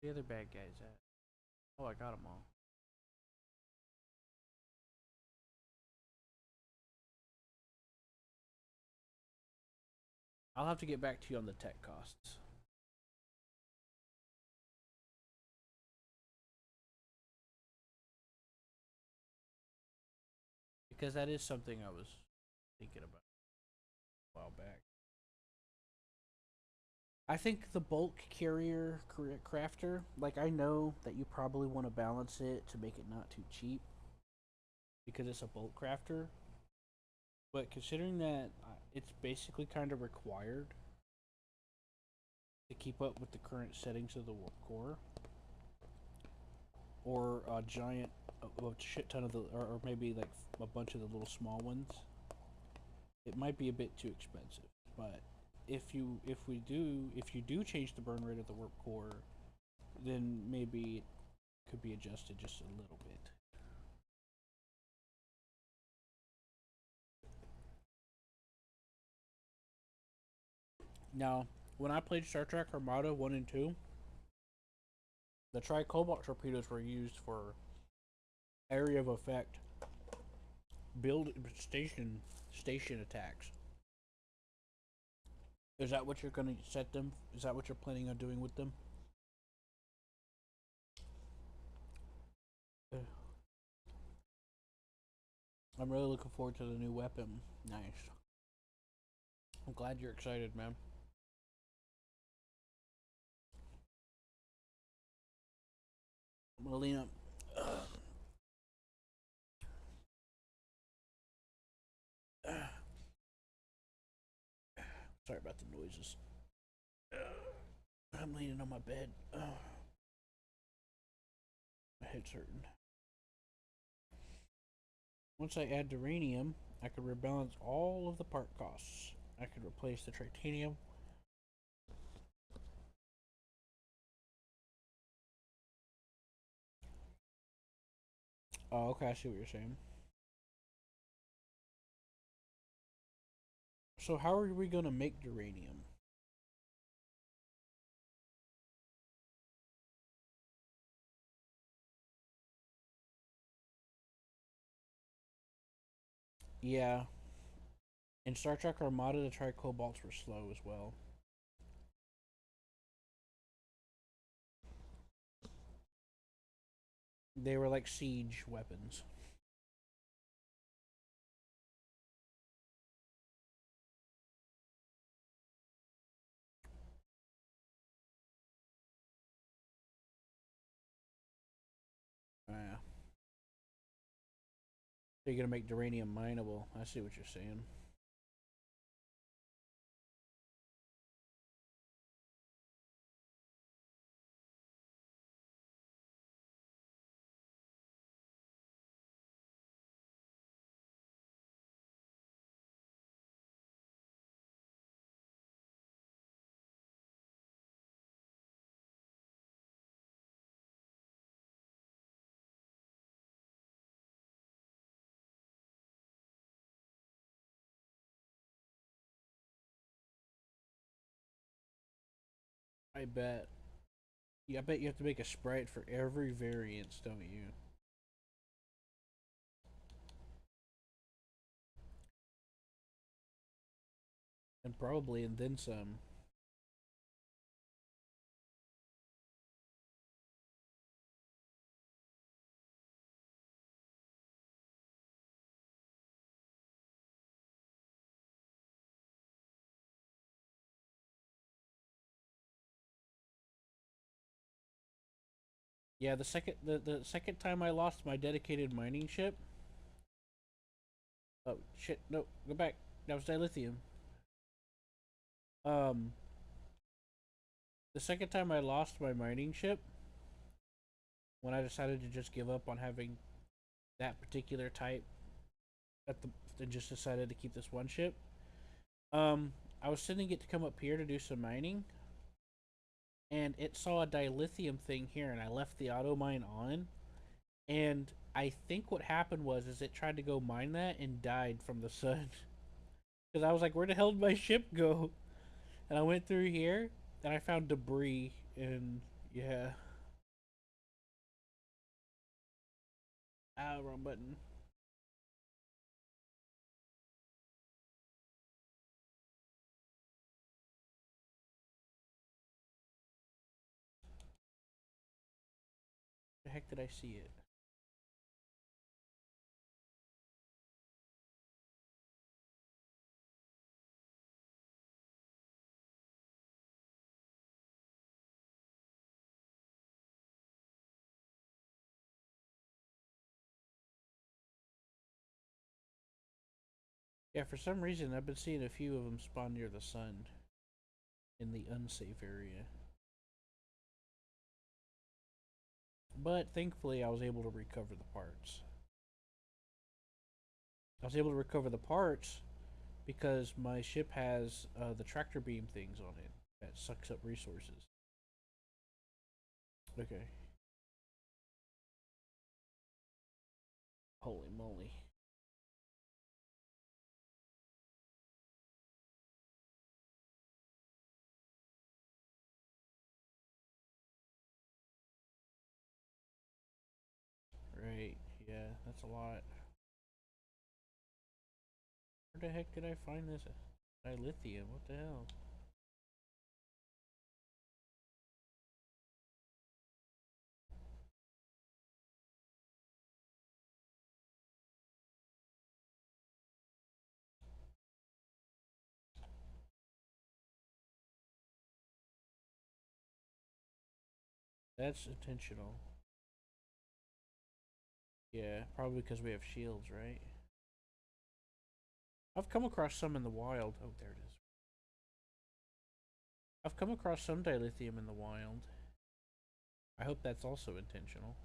Where the other bad guys at? Oh, I got them all. I'll have to get back to you on the tech costs. Because that is something I was thinking about a while back. I think the bulk carrier crafter, like I know that you probably want to balance it to make it not too cheap because it's a bulk crafter. But considering that it's basically kind of required to keep up with the current settings of the core, or a giant, a shit ton of the, or maybe like a bunch of the little small ones, it might be a bit too expensive. But if you do change the burn rate of the warp core, then maybe it could be adjusted just a little bit. Now, when I played Star Trek Armada 1 and 2, the tri-cobalt torpedoes were used for area of effect build station attacks. Is that what you're going to set them? Is that what you're planning on doing with them? I'm really looking forward to the new weapon. Nice. I'm glad you're excited, man. I'm gonna lean up. Sorry about the noises. I'm leaning on my bed. My head's hurting. Once I add uranium, I could rebalance all of the part costs. I could replace the titanium. Oh, okay, I see what you're saying. So how are we gonna make uranium? Yeah. In Star Trek Armada, the tri-cobalts were slow as well. They were like siege weapons. Yeah. So you're gonna make uranium mineable. I see what you're saying. I bet. Yeah, I bet you have to make a sprite for every variance, don't you? and probably and then some. Yeah, the second time I lost my dedicated mining ship. Oh shit! No, go back. That was dilithium. Um, the second time I lost my mining ship, when I decided to just give up on having that particular type, at the and just decided to keep this one ship. Um, I was sending it to come up here to do some mining, and it saw a dilithium thing here, and I left the auto mine on, and I think what happened was is it tried to go mine that and died from the sun. Because I was like, where the hell did my ship go? And I went through here and I found debris and yeah. Ah, wrong button. The heck did I see it? Yeah, for some reason I've been seeing a few of them spawn near the sun in the unsafe area. But thankfully I was able to recover the parts. I was able to recover the parts because my ship has the tractor beam things on it that sucks up resources. Okay. Holy moly. Right. Yeah, that's a lot. Where the heck did I find this dilithium? What the hell? That's intentional. Yeah, probably because we have shields, right? I've come across some in the wild. Oh, there it is. I've come across some dilithium in the wild. I hope that's also intentional.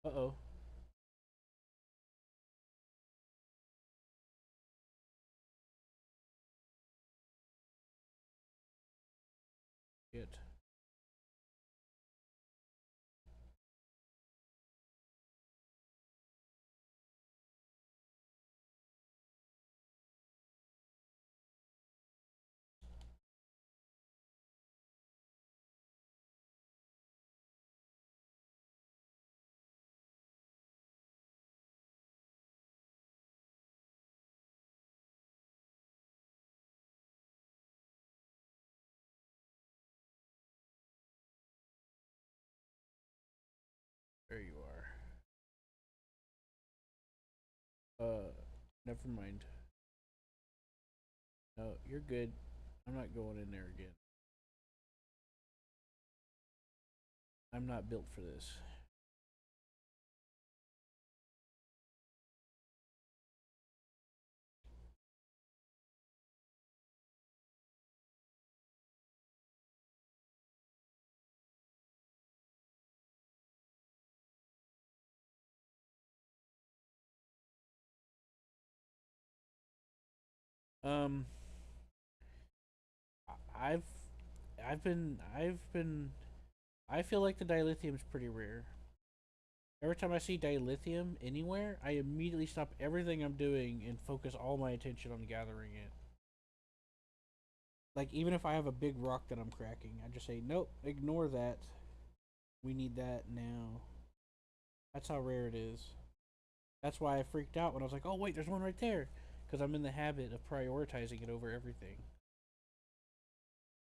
Uh-oh. Shit. There you are. Never mind. No, you're good. I'm not going in there again. I'm not built for this. Um, I've, I feel like the dilithium is pretty rare. Every time I see dilithium anywhere, I immediately stop everything I'm doing and focus all my attention on gathering it. Like, even if I have a big rock that I'm cracking, I just say, nope, ignore that. We need that now. That's how rare it is. That's why I freaked out when I was like, "Oh wait, there's one right there," because I'm in the habit of prioritizing it over everything.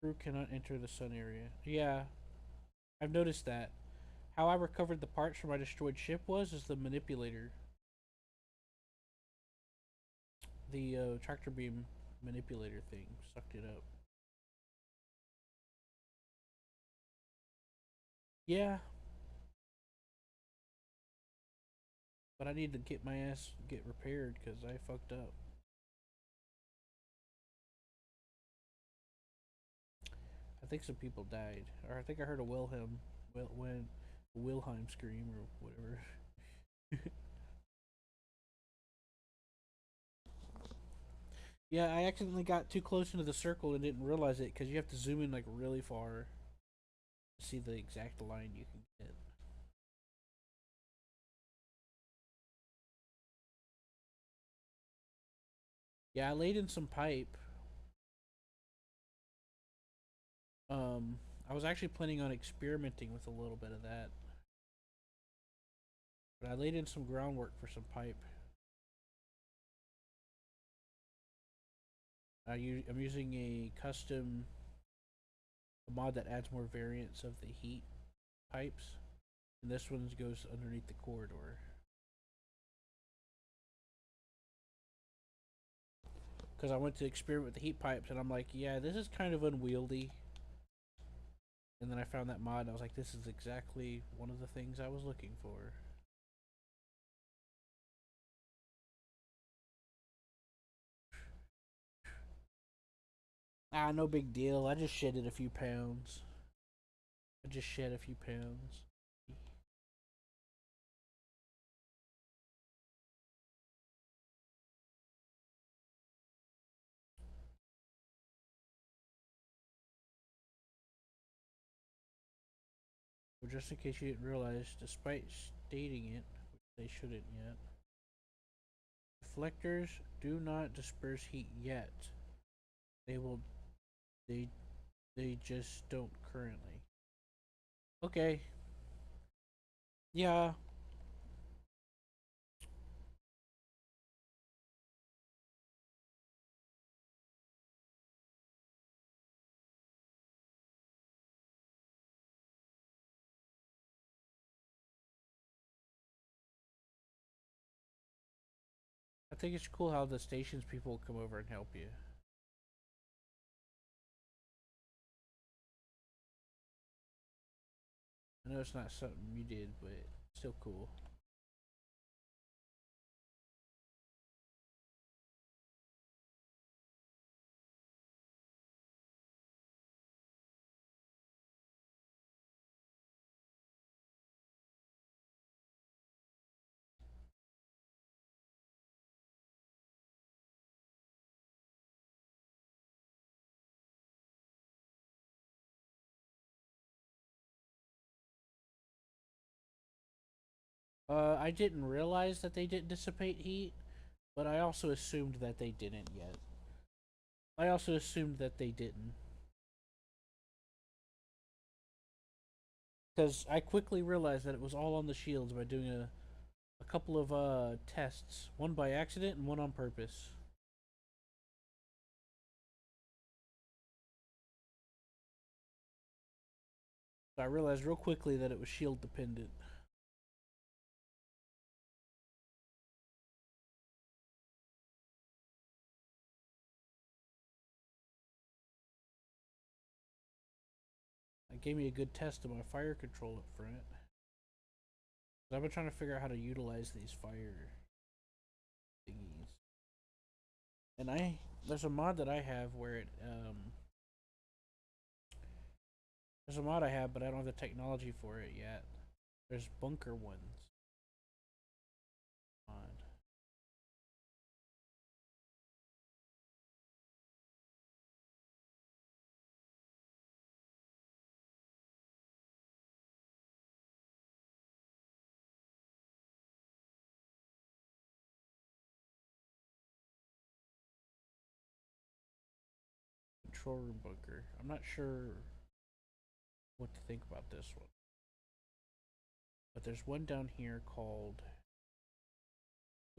Crew cannot enter the sun area. Yeah, I've noticed that. How I recovered the parts from my destroyed ship was is the manipulator, the tractor beam manipulator thing sucked it up. Yeah, but I need to get my ass get repaired because I fucked up. I think some people died, or I think I heard a Wilhelm scream or whatever. Yeah, I accidentally got too close into the circle and didn't realize it because you have to zoom in like really far to see the exact line you can get. Yeah, I laid in some pipe. Um, I was actually planning on experimenting with a little bit of that, but I laid in some groundwork for some pipe. I'm using a custom mod that adds more variants of the heat pipes, and this one goes underneath the corridor. Because I went to experiment with the heat pipes, and I'm like, yeah, this is kind of unwieldy. And then I found that mod, and I was like, this is exactly one of the things I was looking for. Ah, no big deal. I just shedded a few pounds. I just shed a few pounds. Well, just in case you didn't realize, despite stating it, which they shouldn't yet, reflectors do not disperse heat yet. They will. They they just don't currently. Okay. Yeah. I think it's cool how the stations people come over and help you. I know it's not something you did, but still cool. I didn't realize that they didn't dissipate heat, but I also assumed that they didn't yet. I also assumed that they didn't. Because I quickly realized that it was all on the shields by doing a couple of tests, one by accident and one on purpose. So I realized real quickly that it was shield dependent. It gave me a good test of my fire control up front. I've been trying to figure out how to utilize these fire thingies. And there's a mod that I have where it there's a mod I have, but I don't have the technology for it yet. There's bunker ones mod. Control room bunker. I'm not sure what to think about this one. But there's one down here called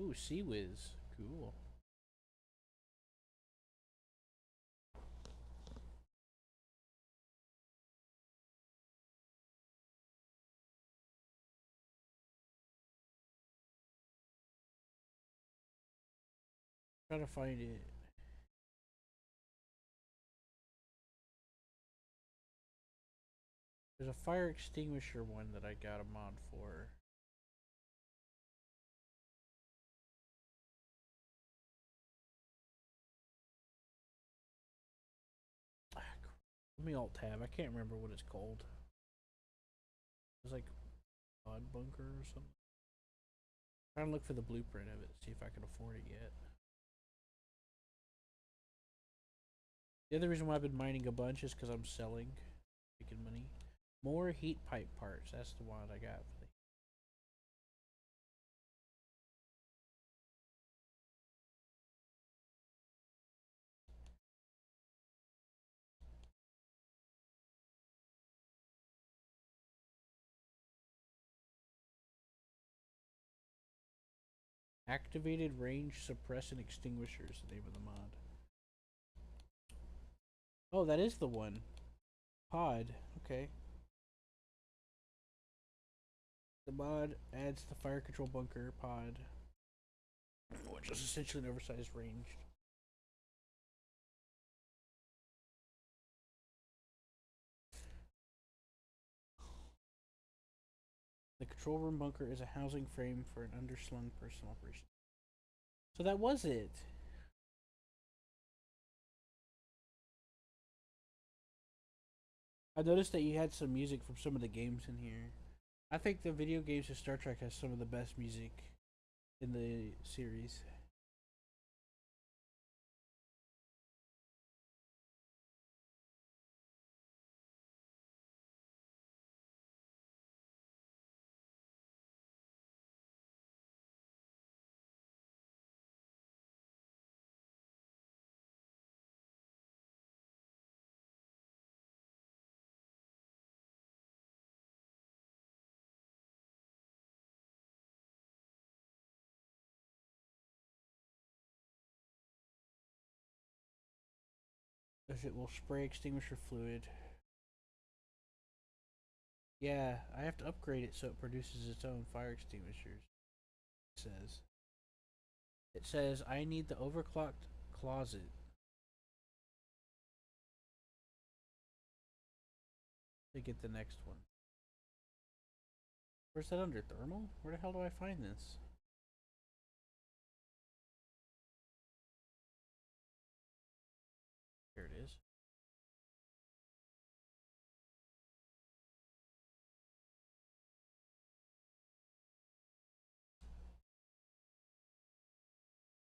ooh, Sea Whiz. Cool. Trying to find it. There's a fire extinguisher one that I got a mod for. Let me alt tab. I can't remember what it's called. It's like Odd Bunker or something. I'm trying to look for the blueprint of it, see if I can afford it yet. The other reason why I've been mining a bunch is because I'm selling, making money. More heat pipe parts. That's the one I got. Activated range suppressant extinguisher is the name of the mod. Oh, that is the one. Pod. Okay. The mod adds the fire control bunker pod, which is essentially an oversized range. The control room bunker is a housing frame for an underslung personal operation. So that was it. I noticed that you had some music from some of the games in here. I think the video games of Star Trek has some of the best music in the series. As it will spray extinguisher fluid. Yeah, I have to upgrade it so it produces its own fire extinguishers. It says. It says I need the overclocked closet. To get the next one. Where's that under thermal? Where the hell do I find this? Here it is.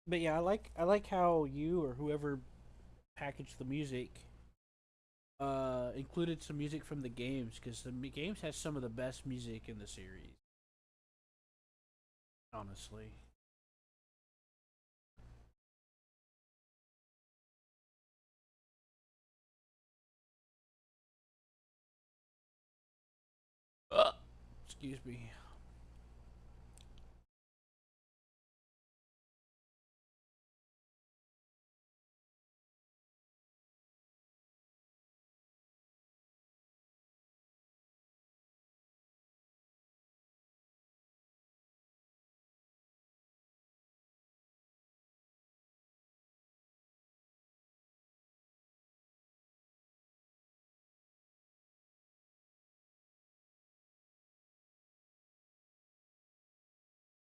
But yeah, I like how you or whoever packaged the music included some music from the games because the games has some of the best music in the series. Honestly. Excuse me.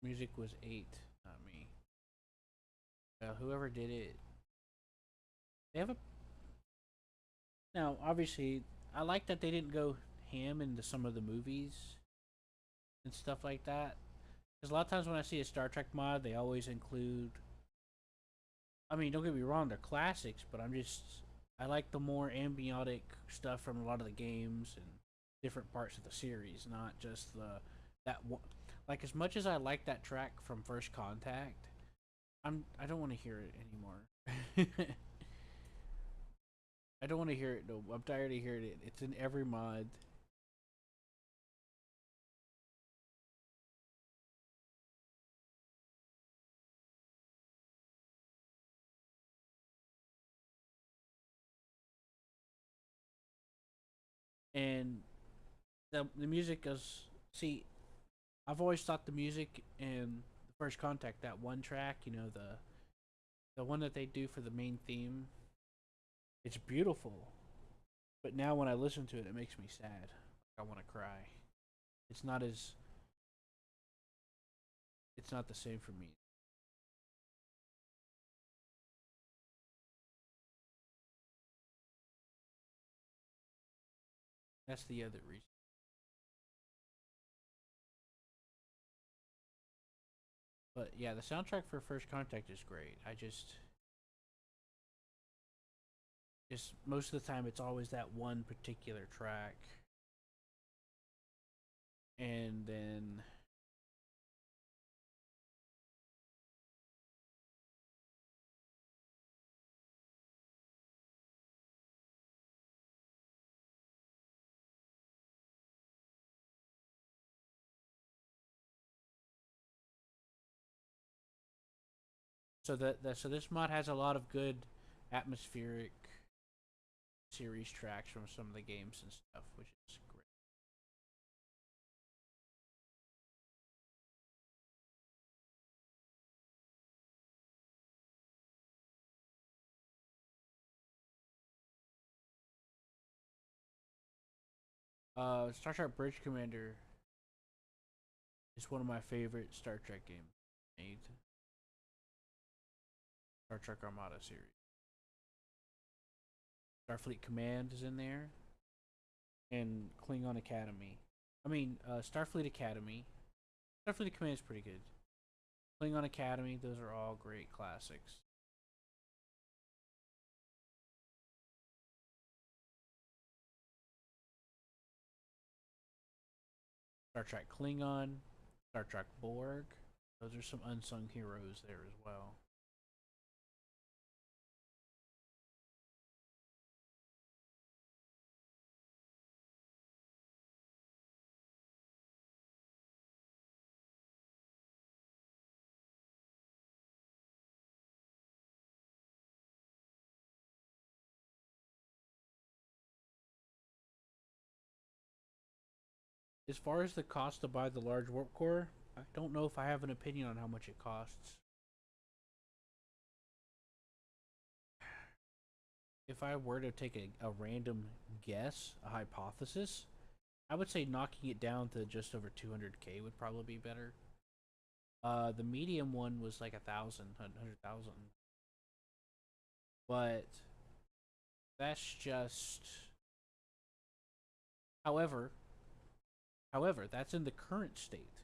Music was 8, not me. Whoever did it, they have a. Now, obviously, I like that they didn't go ham into some of the movies and stuff like that. Because a lot of times when I see a Star Trek mod, they always include. I mean, don't get me wrong, they're classics, but I like the more ambiotic stuff from a lot of the games and different parts of the series, not just that one. Like as much as I like that track from First Contact, I don't want to hear it anymore. I don't want to hear it. No, I'm tired of hearing it. It's in every mod. and the music is, see, I've always thought the music in the First Contact, that one track, you know, the one that they do for the main theme, it's beautiful. But now when I listen to it, it makes me sad. I want to cry. It's not as it's not the same for me. That's the other reason. But yeah, the soundtrack for First Contact is great. Just most of the time it's always that one particular track, and then so this mod has a lot of good atmospheric series tracks from some of the games and stuff, which is great. Star Trek Bridge Commander is one of my favorite Star Trek games made. Star Trek Armada series. Starfleet Command is in there, and Klingon Academy. Starfleet Academy. Starfleet Command is pretty good. Klingon Academy, those are all great classics. Star Trek Klingon, Star Trek Borg. Those are some unsung heroes there as well. As far as the cost to buy the large warp core, I don't know if I have an opinion on how much it costs. If I were to take a random guess, a hypothesis, I would say knocking it down to just over 200K would probably be better. The medium one was like 100,000, but that's just. However, that's in the current state.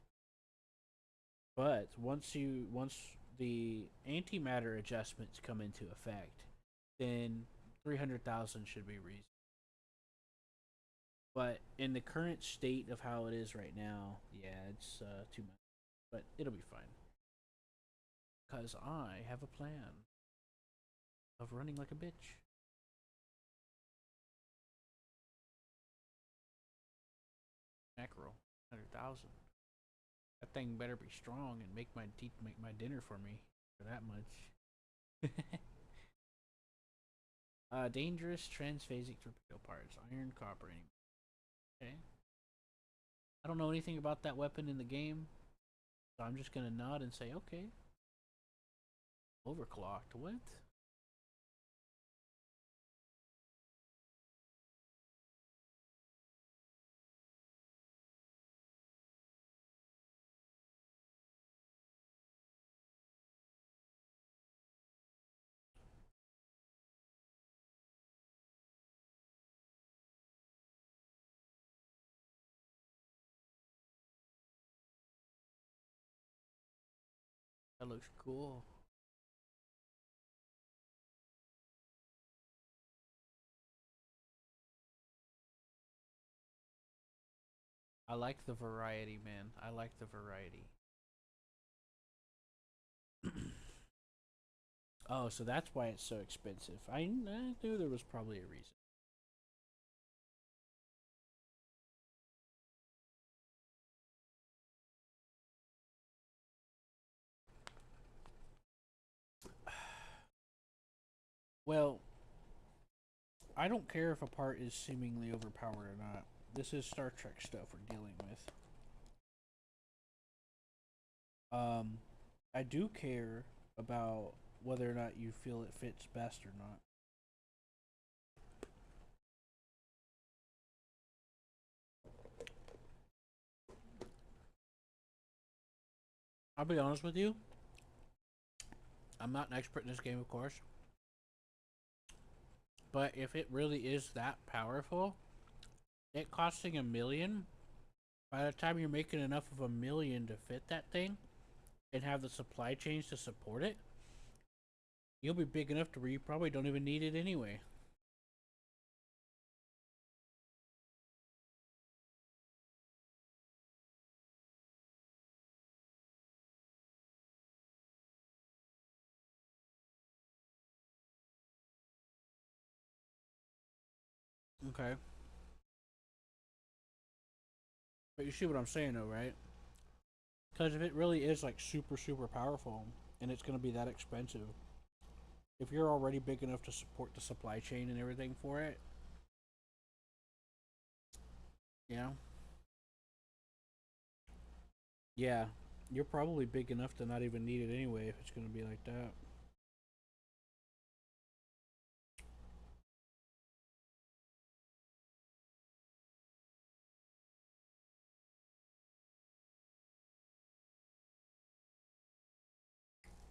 But once the antimatter adjustments come into effect, then 300,000 should be reasonable. But in the current state of how it is right now, yeah, it's too much. But it'll be fine. Because I have a plan of running like a bitch. Mackerel, 100,000. That thing better be strong and make my dinner for me for that much. Dangerous transphasic torpedo parts, iron, copper. Okay. I don't know anything about that weapon in the game, so I'm just gonna nod and say okay. Overclocked. What? That looks cool. I like the variety, man. I like the variety. Oh, so that's why it's so expensive. I knew there was probably a reason. Well, I don't care if a part is seemingly overpowered or not. This is Star Trek stuff we're dealing with. Um, I do care about whether or not you feel it fits best or not. I'll be honest with you. I'm not an expert in this game, of course. But if it really is that powerful, it costing $1 million, by the time you're making enough of $1 million to fit that thing and have the supply chains to support it, you'll be big enough to where you probably don't even need it anyway. Okay. But you see what I'm saying though, right? Because if it really is like super, super powerful and it's going to be that expensive, if you're already big enough to support the supply chain and everything for it, yeah, yeah, you're probably big enough to not even need it anyway if it's going to be like that.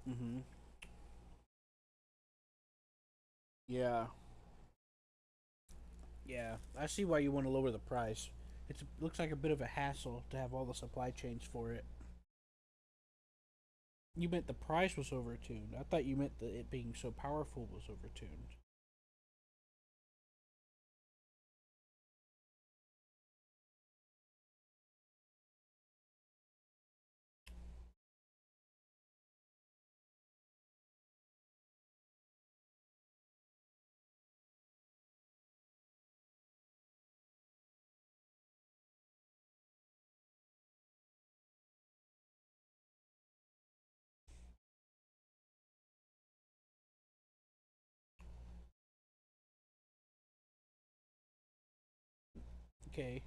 Mm-hmm. Yeah, yeah, I see why you want to lower the price. It looks like a bit of a hassle to have all the supply chains for it. You meant the price was overtuned. I thought you meant that it being so powerful was overtuned. Okay.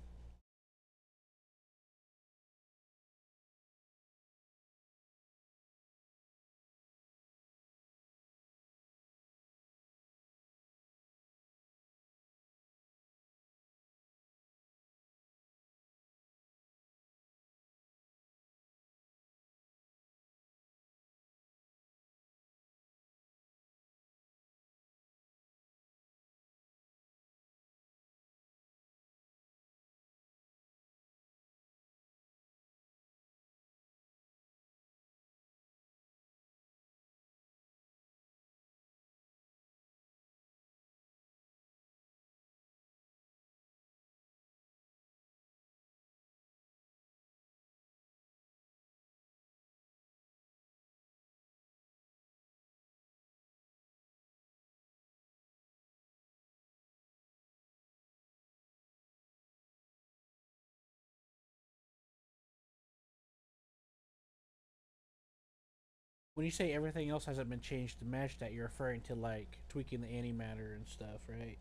When you say everything else hasn't been changed to match that, you're referring to like tweaking the antimatter and stuff, right?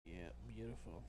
Yeah, beautiful.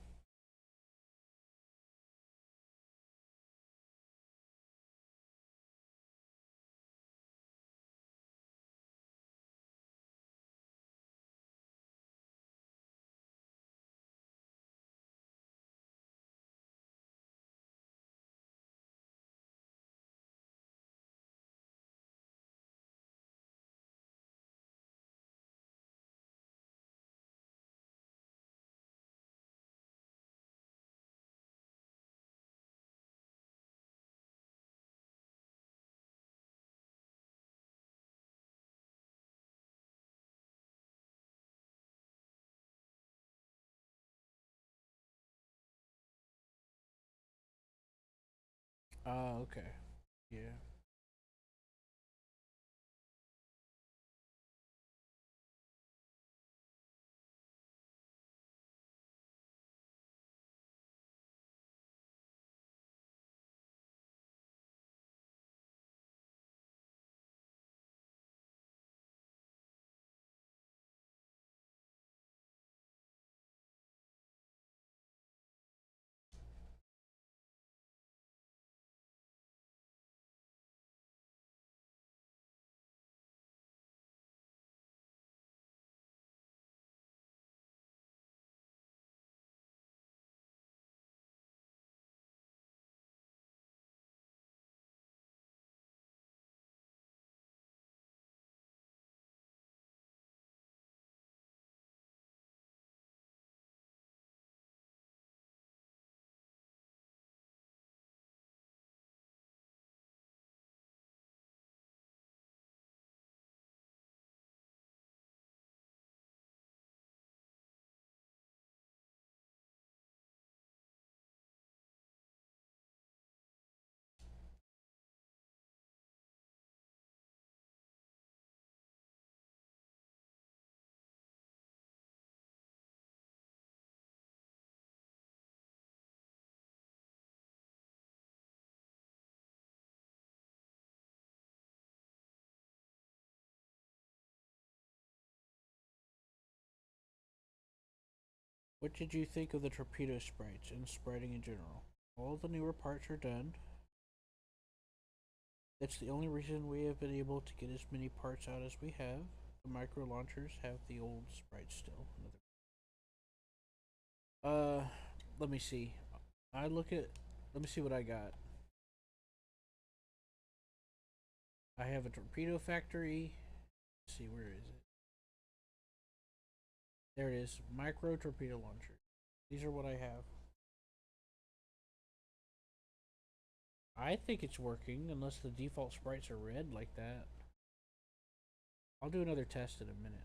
Oh, okay. Yeah. What did you think of the torpedo sprites and spriting in general? All the newer parts are done. That's the only reason we have been able to get as many parts out as we have. The micro launchers have the old sprites still. Uh, let me see. I look at. Let me see what I got. I have a torpedo factory. Let's see, where is it? There it is. Micro torpedo launcher. These are what I have. I think it's working unless the default sprites are red like that. I'll do another test in a minute.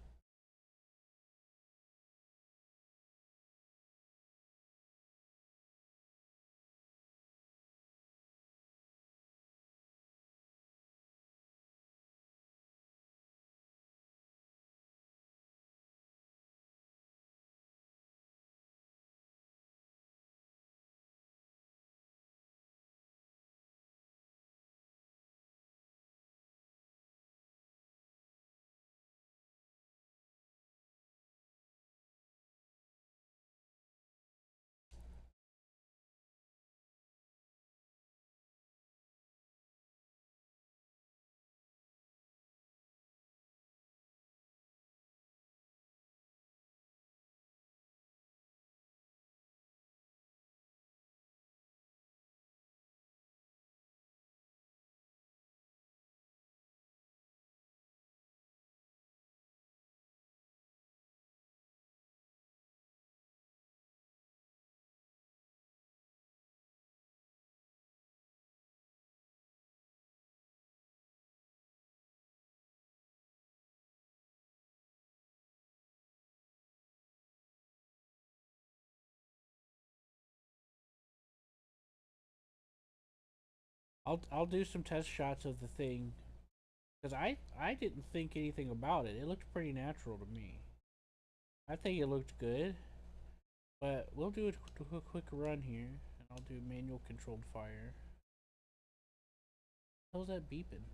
I'll do some test shots of the thing because I didn't think anything about it. It looked pretty natural to me. I think it looked good, but we'll do a quick run here, and I'll do manual controlled fire. How's that beeping?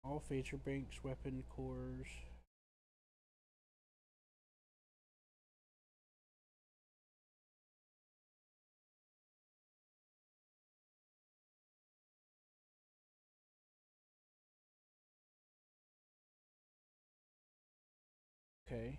All phaser banks, weapon cores. Okay.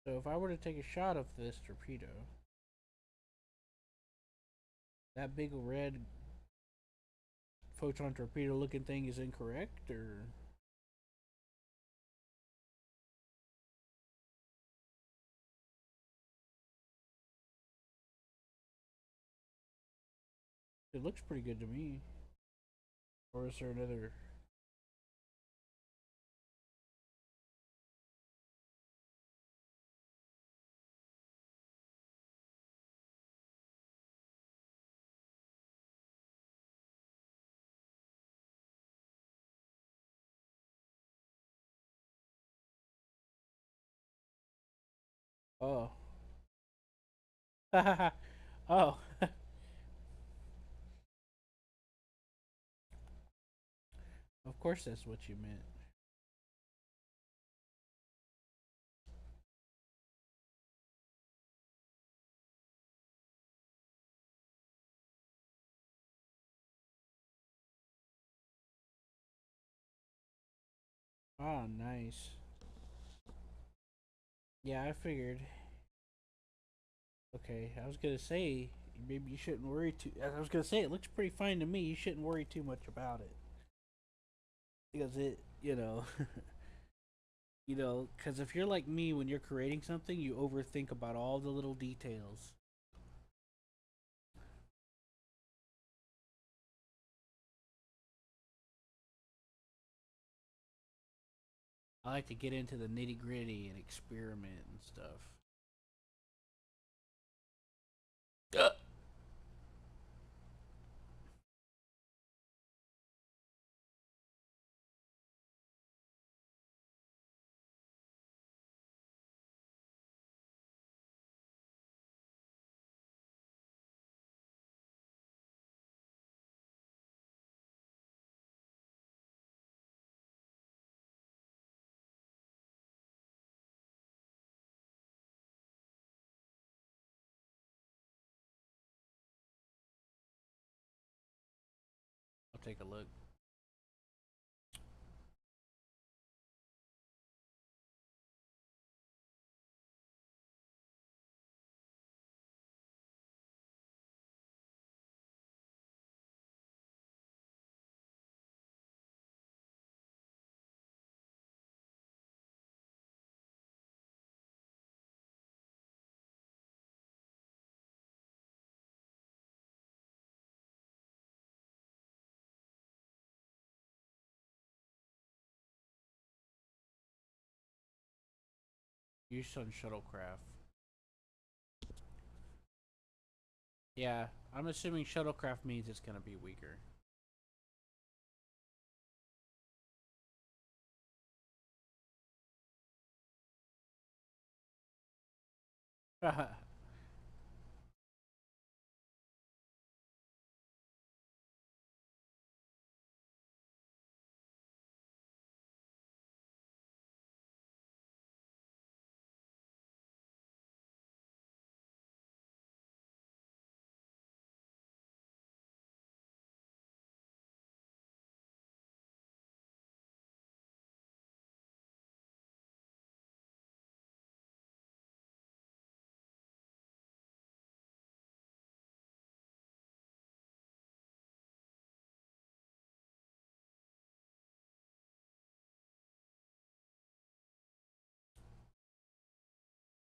So if I were to take a shot of this torpedo, that big red photon torpedo looking thing is incorrect, or it looks pretty good to me. Or is there another? Oh. Oh. Of course that's what you meant. Ah, nice. Yeah, I figured. Okay, I was gonna say maybe you shouldn't worry too. I was gonna say it looks pretty fine to me. You shouldn't worry too much about it because it, You know, because if you're like me, when you're creating something, you overthink about all the little details. I like to get into the nitty gritty and experiment and stuff. I'll take a look. Use on shuttlecraft. Yeah, I'm assuming shuttlecraft means it's gonna be weaker.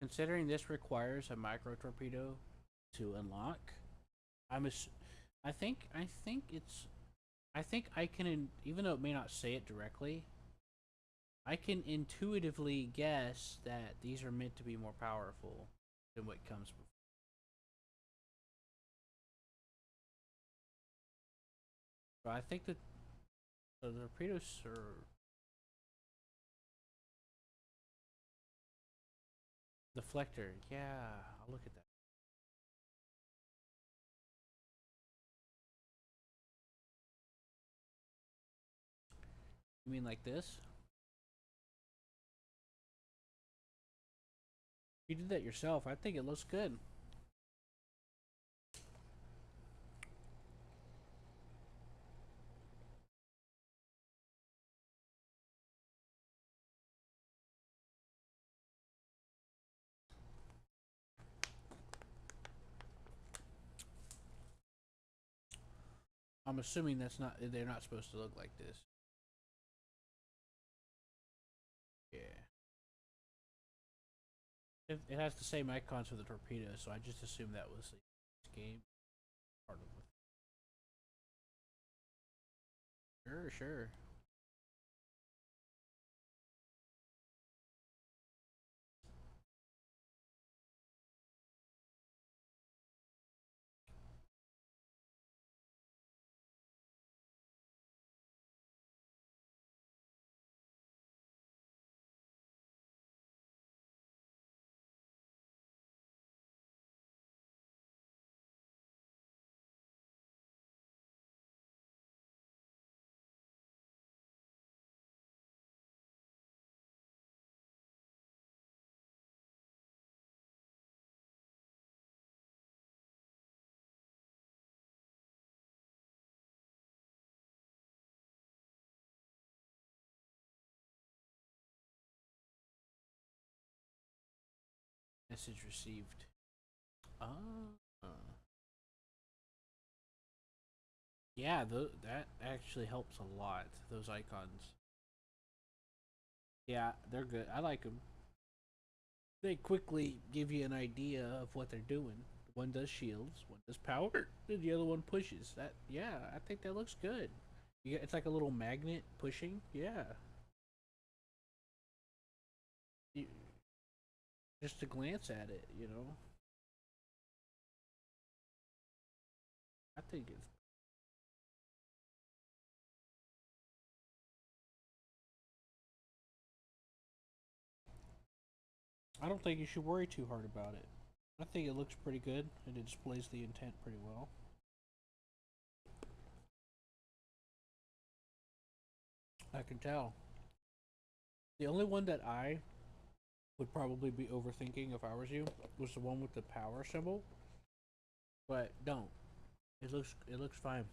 Considering this requires a micro torpedo to unlock, I'm ass- I think I can even though it may not say it directly, I can intuitively guess that these are meant to be more powerful than what comes before. So I think that the torpedoes are deflector. Yeah, I'll look at that. You mean like this? You did that yourself. I think it looks good. I'm assuming that's not they're not supposed to look like this. Yeah. It has the same icons for the torpedo, so I just assumed that was the game part of it. Sure, sure. Message received. Uh, yeah, that actually helps a lot. Those icons. Yeah, they're good. I like them. They quickly give you an idea of what they're doing. One does shields, one does power, and the other one pushes. That yeah, I think that looks good. It's like a little magnet pushing. Yeah, you, just to glance at it, you know. I think it's. I don't think you should worry too hard about it. I think it looks pretty good and it displays the intent pretty well. I can tell. The only one that I would probably be overthinking if I was you was the one with the power symbol, but don't. It looks fine.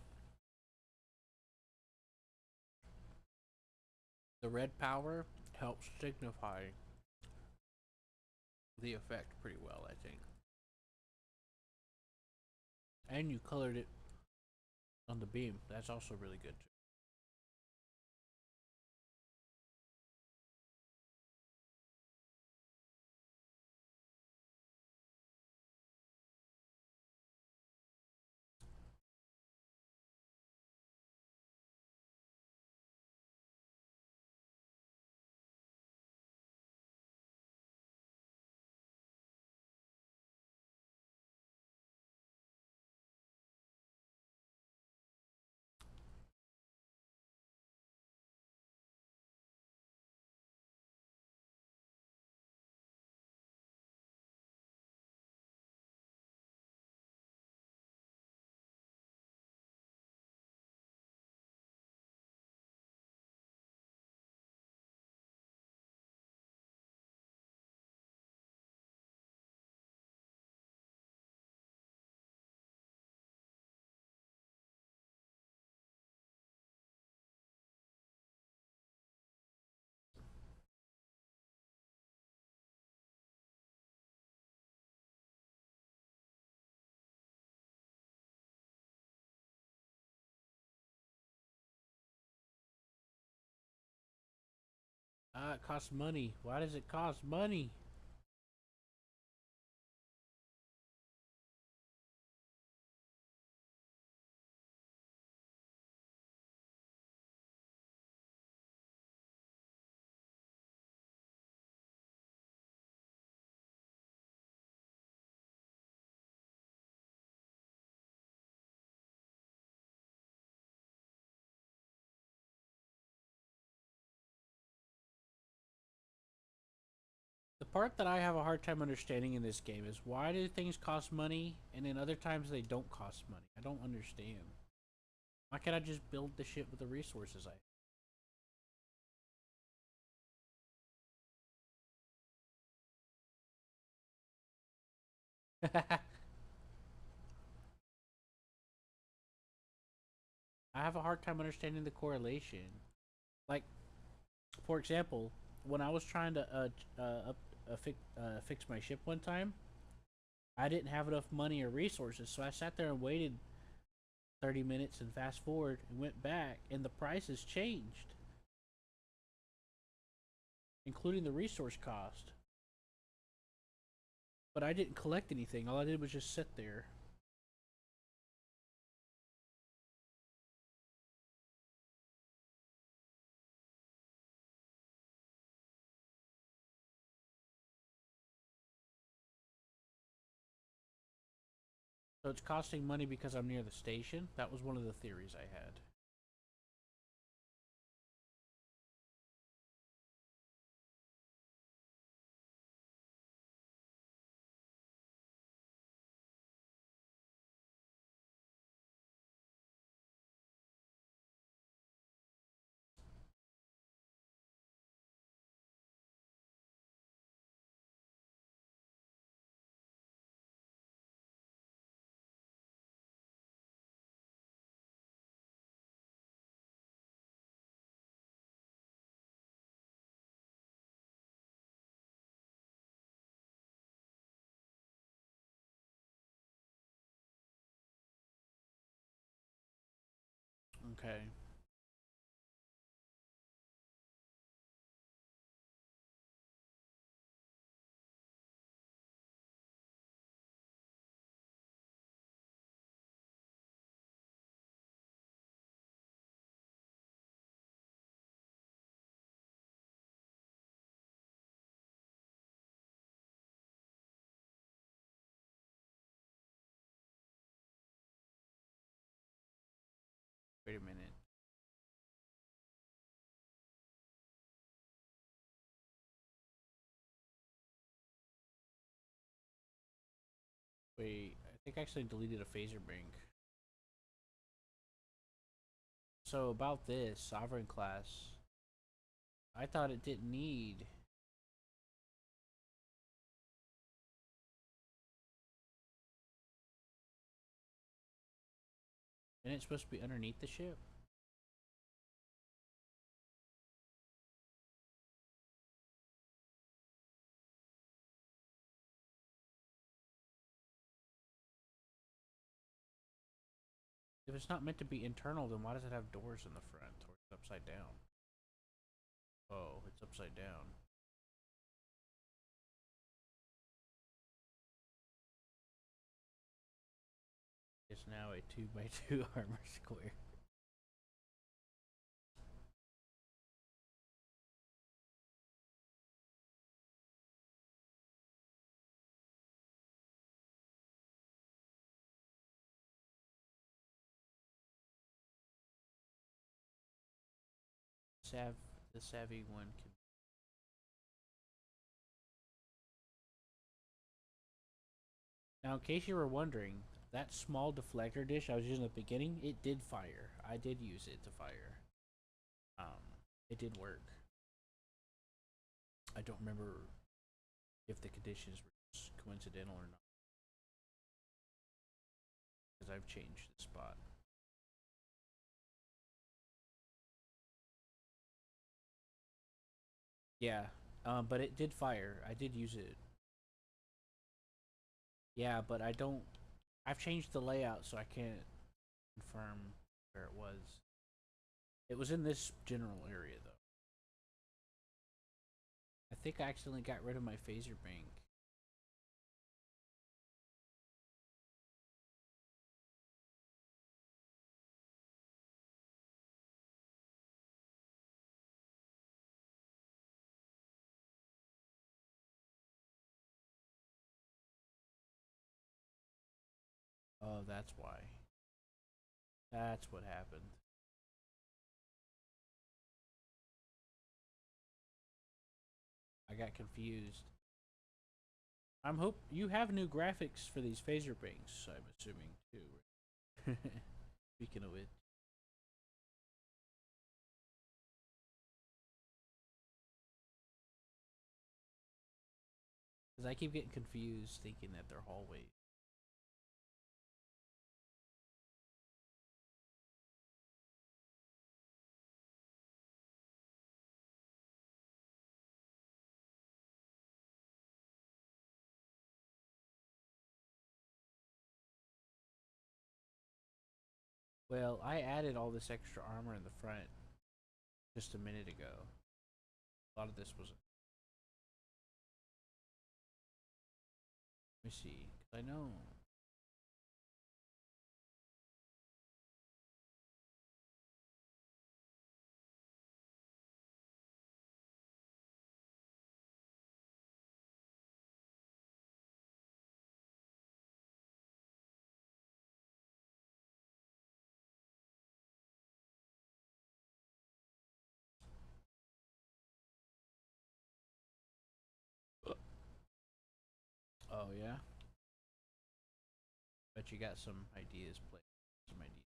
The red power helps signify the effect pretty well, I think. And you colored it on the beam. That's also really good too. It costs money. Why does it cost money? The part that I have a hard time understanding in this game is why do things cost money and then other times they don't cost money? I don't understand. Why can't I just build the shit with the resources I I have a hard time understanding the correlation. Like, for example, when I was trying to fix my ship one time, I didn't have enough money or resources, so I sat there and waited 30 minutes and fast forward and went back, and the prices changed, including the resource cost. But I didn't collect anything. All I did was just sit there. So it's costing money because I'm near the station. That was one of the theories I had. Okay. Wait, I think I actually deleted a phaser bank. So about this sovereign class, I thought it didn't need. And it's supposed to be underneath the ship. If it's not meant to be internal, then why does it have doors in the front? Or it's upside down? Oh, it's upside down. It's now a 2x2 armor square. The savvy one can. Now, in case you were wondering, that small deflector dish I was using at the beginning, it did fire. I did use it to fire. It did work. I don't remember if the conditions were coincidental or not, because I've changed the spot. Yeah, but it did fire. I did use it. Yeah, but I don't. I've changed the layout, so I can't confirm where it was. It was in this general area, though. I think I accidentally got rid of my phaser bank. Oh, that's why. That's what happened. I got confused. I'm hope you have new graphics for these phaser banks. I'm assuming too. Speaking of it, because I keep getting confused, thinking that they're hallways. Well, I added all this extra armor in the front just a minute ago. A lot of this was. Let me see. I know. Oh yeah. Bet you got some ideas. Play some ideas.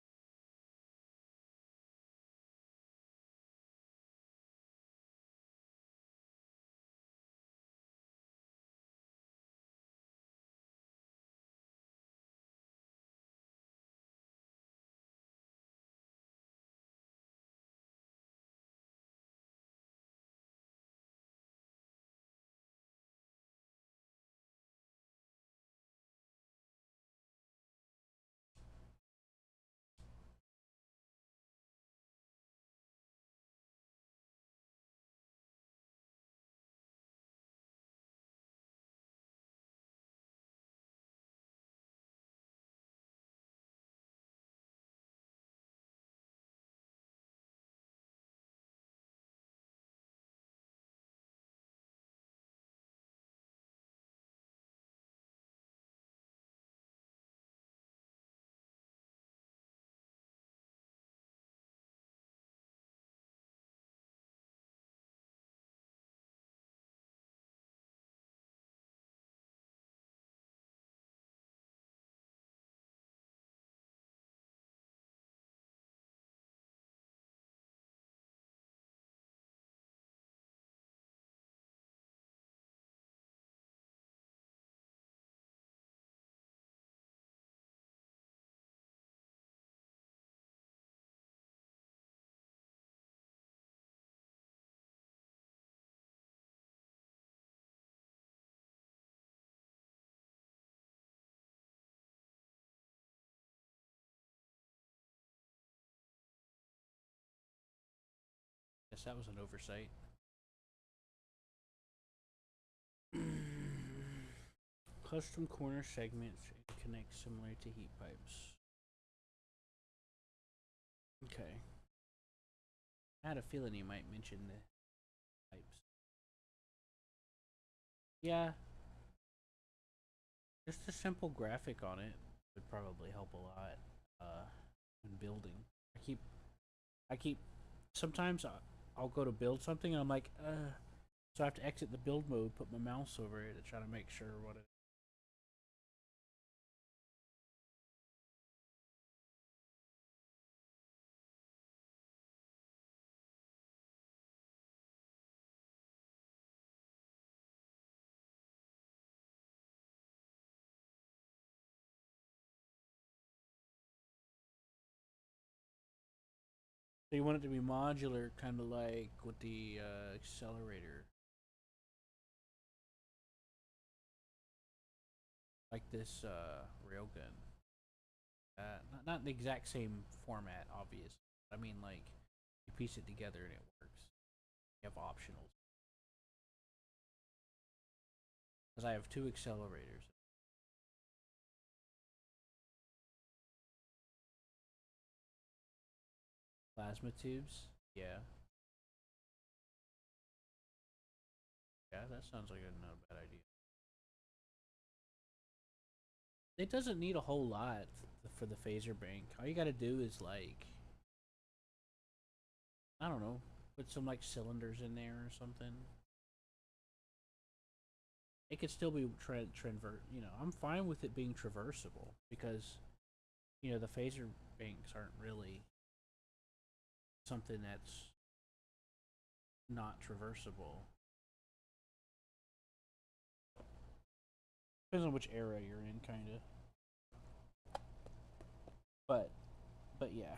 guess that was an oversight. Custom corner segments connect similar to heat pipes. Okay. I had a feeling you might mention the pipes. Yeah, just a simple graphic on it would probably help a lot in building. I keep, I keep. Sometimes I'll go to build something and I'm like, so I have to exit the build mode, put my mouse over it to try to make sure what it. So you want it to be modular, kind of like with the accelerator, like this railgun. Not the exact same format, obviously. I mean, like you piece it together and it works. You have optionals. Because I have two accelerators. Plasma tubes. Yeah. Yeah, that sounds like not a bad idea. It doesn't need a whole lot for the phaser bank. All you gotta do is like, I don't know, put some like cylinders in there or something. It could still be I'm fine with it being traversable because the phaser banks aren't really something that's not traversable. Depends on which era you're in, kind of. But yeah.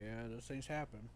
Yeah, those things happen.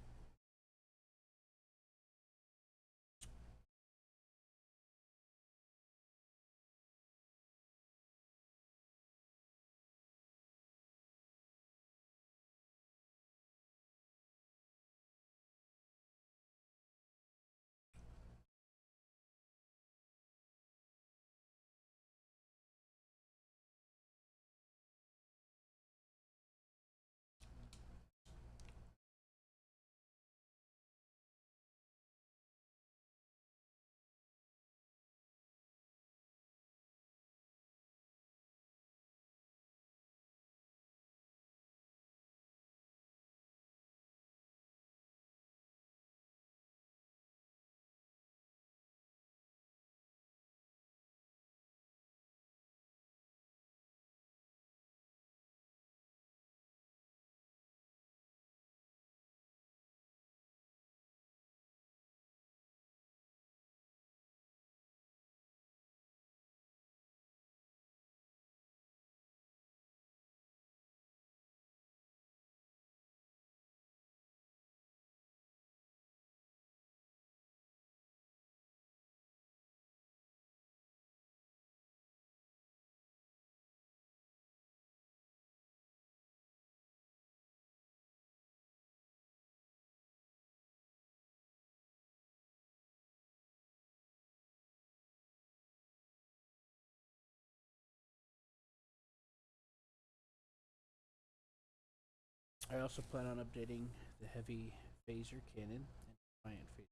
I also plan on updating the heavy phaser cannon and giant phaser.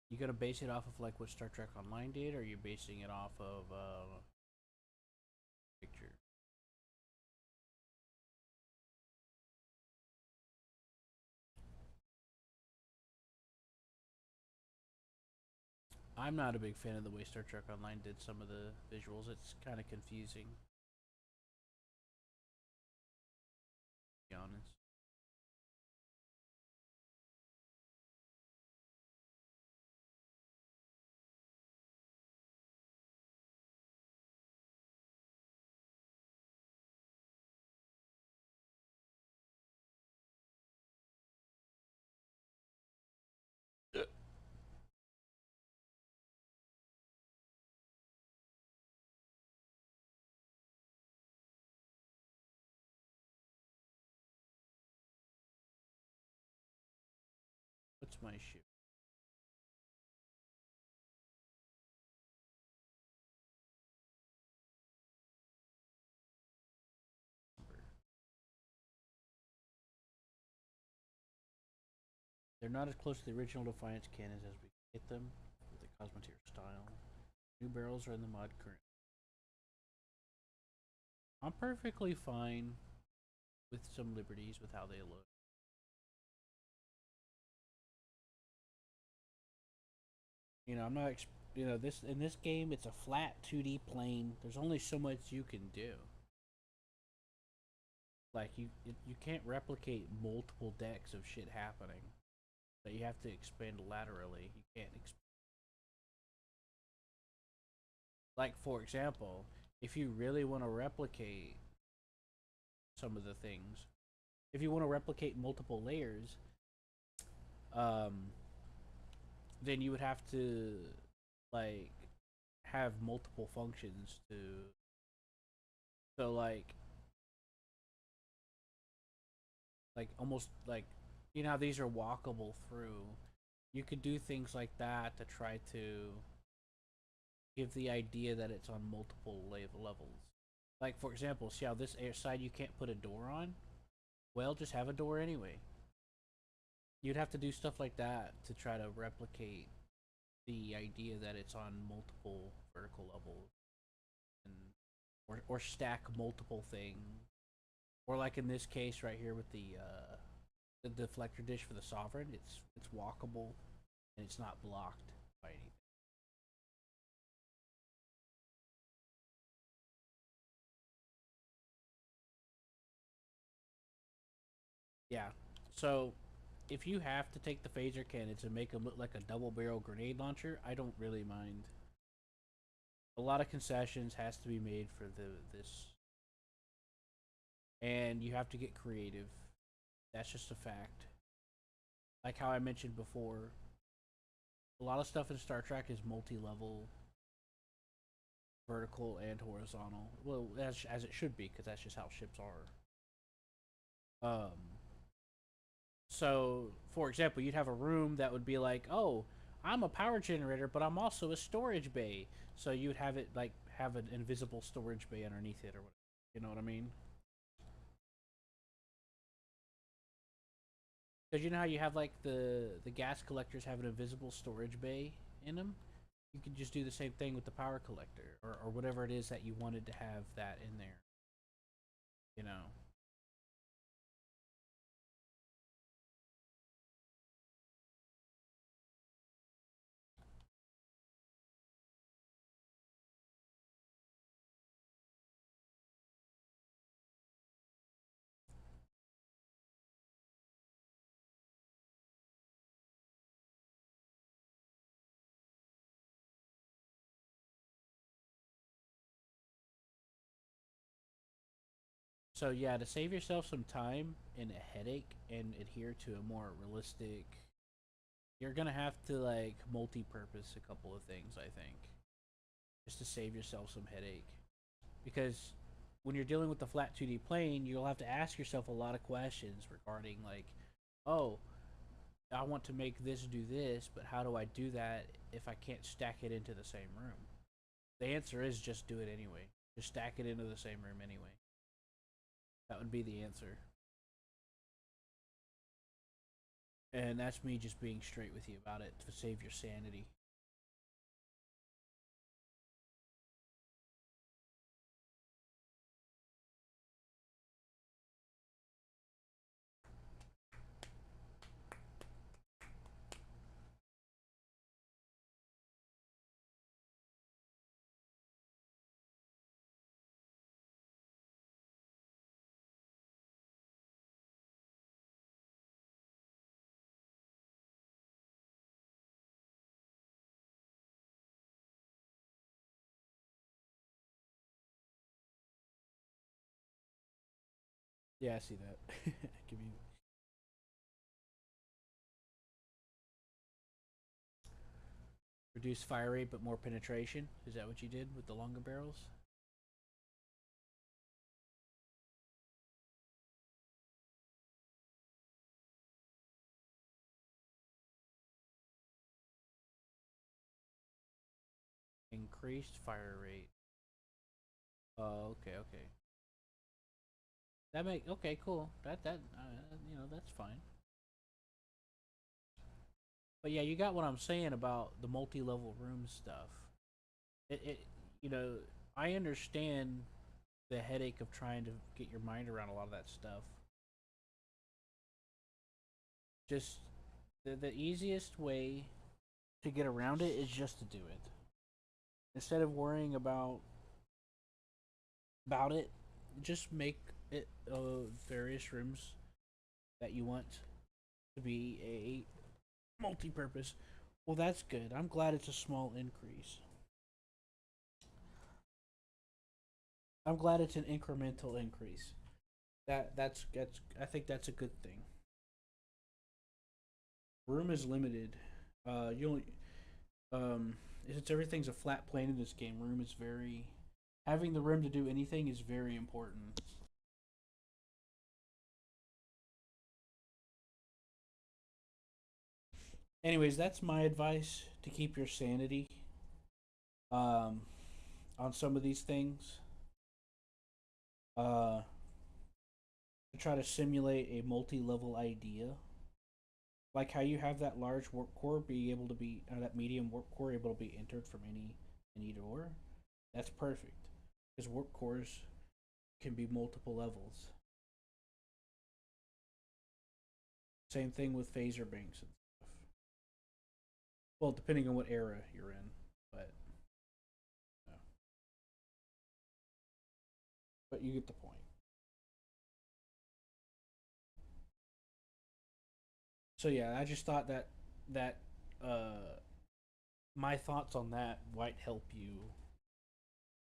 You gonna base it off of like what Star Trek Online did, or are you basing it off of picture? I'm not a big fan of the way Star Trek Online did some of the visuals. It's kind of confusing, to be honest. What's my shoe? They're not as close to the original Defiance cannons as we get them with the Cosmoteer style. New barrels are in the mod currently. I'm perfectly fine with some liberties with how they look. You know, I'm not. You know, this in this game, it's a flat 2D plane. There's only so much you can do. Like you can't replicate multiple decks of shit happening. But you have to expand laterally. You can't. Like for example, if you really want to replicate some of the things, if you want to replicate multiple layers, um, then you would have to like have multiple functions to. So like almost like you know how these are walkable through. You could do things like that to try to give the idea that it's on multiple levels. Like for example, see how this air side you can't put a door on? Well, just have a door anyway. You'd have to do stuff like that to try to replicate the idea that it's on multiple vertical levels, and or stack multiple things, or like in this case right here with the deflector dish for the sovereign, it's walkable and it's not blocked by anything. Yeah. So if you have to take the phaser cannons and make them look like a double barrel grenade launcher, I don't really mind. A lot of concessions has to be made for this, and you have to get creative. That's just a fact. Like how I mentioned before, a lot of stuff in Star Trek is multi-level, vertical and horizontal. Well, as it should be, because that's just how ships are. So, for example, you'd have a room that would be like, oh, I'm a power generator, but I'm also a storage bay. So you'd have it like have an invisible storage bay underneath it, or whatever. You know what I mean? Because you know how you have like the gas collectors have an invisible storage bay in them. You could just do the same thing with the power collector, or whatever it is that you wanted to have that in there. You know. So yeah, to save yourself some time and a headache and adhere to a more realistic, you're gonna have to like multi-purpose a couple of things. I think just to save yourself some headache, because when you're dealing with the flat 2D plane, you'll have to ask yourself a lot of questions regarding like, oh, I want to make this do this, but how do I do that if I can't stack it into the same room? The answer is just do it anyway. Just stack it into the same room anyway. That would be the answer. And that's me just being straight with you about it to save your sanity. Yeah, I see that. Give me reduce fire rate but more penetration. Is that what you did with the longer barrels? increased fire rate. Oh, okay, okay. That make okay, cool. That's fine. But yeah, you got what I'm saying about the multi-level room stuff. It you know, I understand the headache of trying to get your mind around a lot of that stuff. Just the easiest way to get around it is just to do it. Instead of worrying about it, just make it various rooms that you want to be a multi-purpose. Well, that's good. I'm glad it's a small increase. I'm glad it's an incremental increase. That's I think that's a good thing. Room is limited. You only since everything's a flat plane in this game, room is very having the room to do anything is very important. Anyways, that's my advice to keep your sanity um, on some of these things. Uh, to try to simulate a multi-level idea, like how you have that large warp core be able to be, or that medium warp core able to be entered from any door. That's perfect because warp cores can be multiple levels. Same thing with phaser banks and stuff. Well, depending on what era you're in, but uh, but you get the point. So yeah, I just thought that uh, my thoughts on that might help you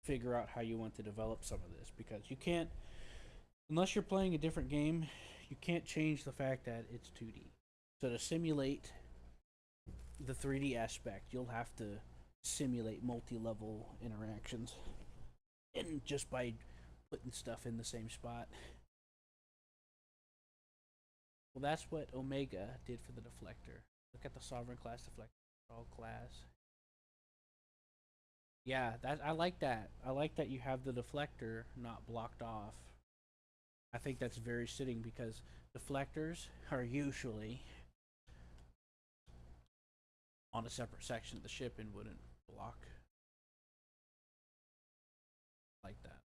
figure out how you want to develop some of this because you can't unless you're playing a different game, you can't change the fact that it's 2D. So to simulate the 3D aspect, you'll have to simulate multi-level interactions and just by putting stuff in the same spot. Well, that's what Omega did for the deflector. Look at the Sovereign class deflector, all class. Yeah, that I like that. I like that you have the deflector not blocked off. I think that's very sitting because deflectors are usually on a separate section of the ship and wouldn't block like that.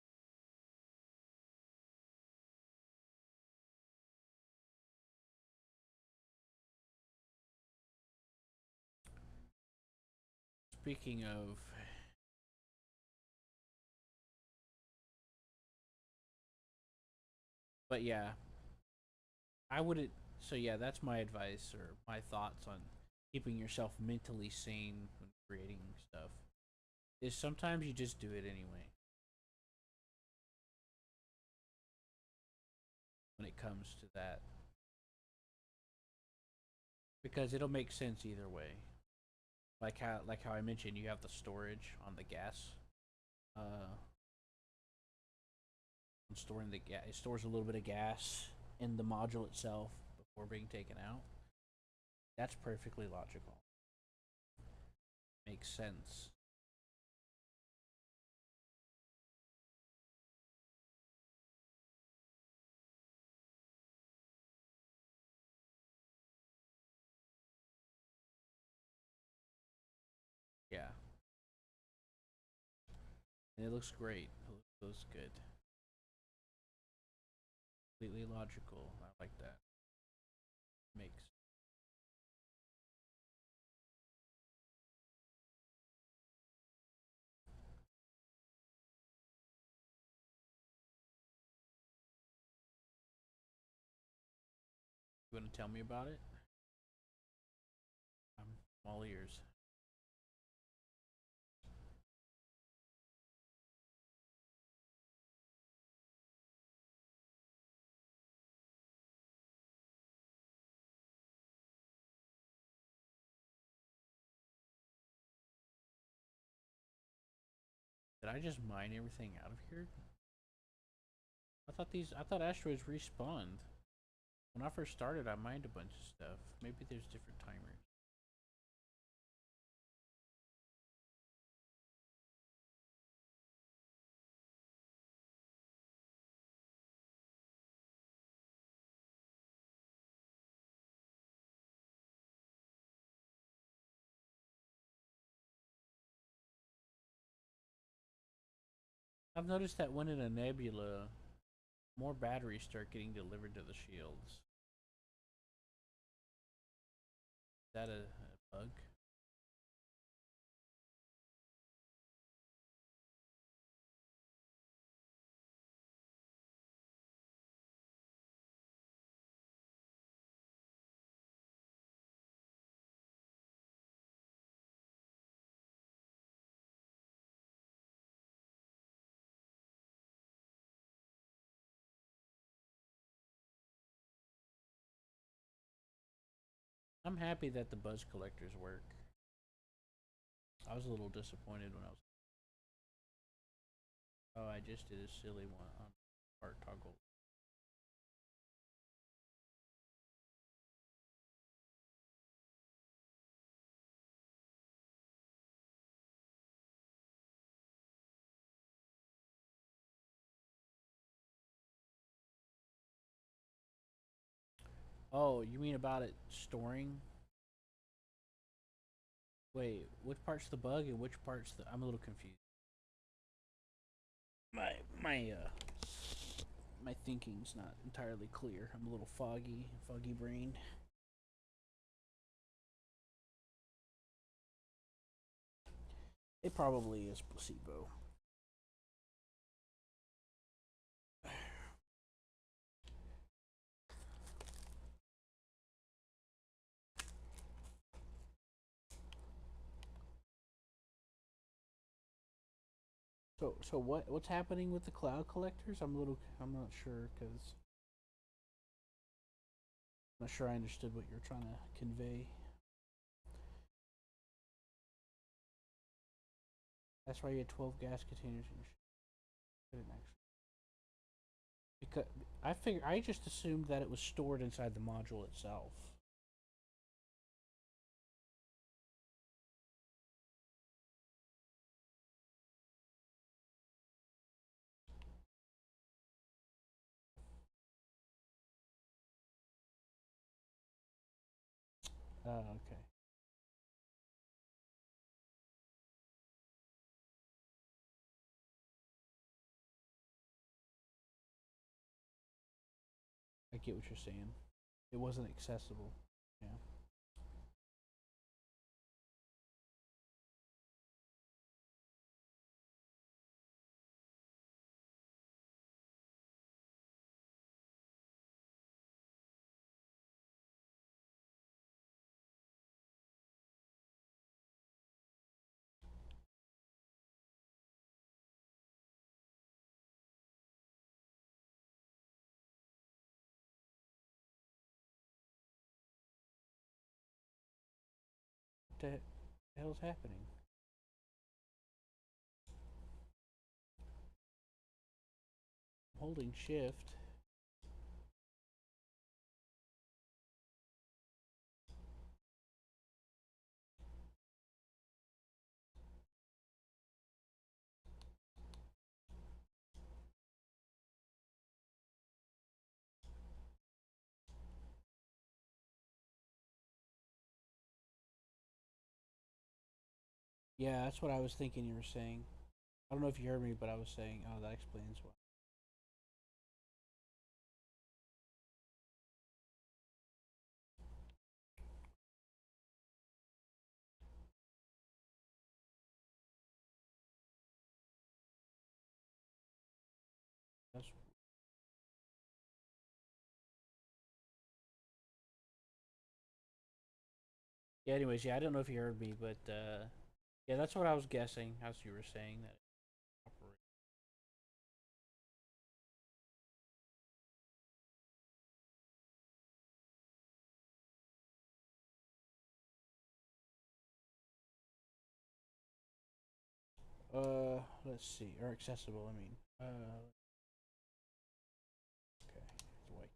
Speaking of, but yeah, I wouldn't. So yeah, that's my advice or my thoughts on keeping yourself mentally sane when creating stuff. Is sometimes you just do it anyway when it comes to that because it'll make sense either way. Like how I mentioned, you have the storage on the gas. Uh, storing the gas, it stores a little bit of gas in the module itself before being taken out. That's perfectly logical. Makes sense. Yeah, and it looks great. It looks good. Completely logical. I like that. Makes. You want to tell me about it? I'm all ears. Did I just mine everything out of here? I thought asteroids respawned. When I first started, I mined a bunch of stuff. Maybe there's different timers. I've noticed that when in a nebula, more batteries start getting delivered to the shields. Is that a bug? I'm happy that the buzz collectors work. I was a little disappointed when I was. Oh, I just did a silly one on part toggle. Oh, you mean about it storing? Wait, which part's the bug and which part's the? I'm a little confused. My my uh my thinking's not entirely clear. I'm a little foggy brained. It probably is placebo. So what's happening with the cloud collectors? I'm not sure because I'm not sure I understood what you're trying to convey. That's why you had 12 gas containers in your ship. I didn't actually. Because I just assumed that it was stored inside the module itself. Okay. I get what you're saying. It wasn't accessible. Yeah. What the hell's happening? I'm holding shift. Yeah, that's what I was thinking you were saying. I don't know if you heard me, but I was saying, oh, that explains why. That's yeah. Anyways, yeah, I don't know if you heard me, but yeah, that's what I was guessing. As you were saying that. Let's see, or accessible. I mean, okay, it's white.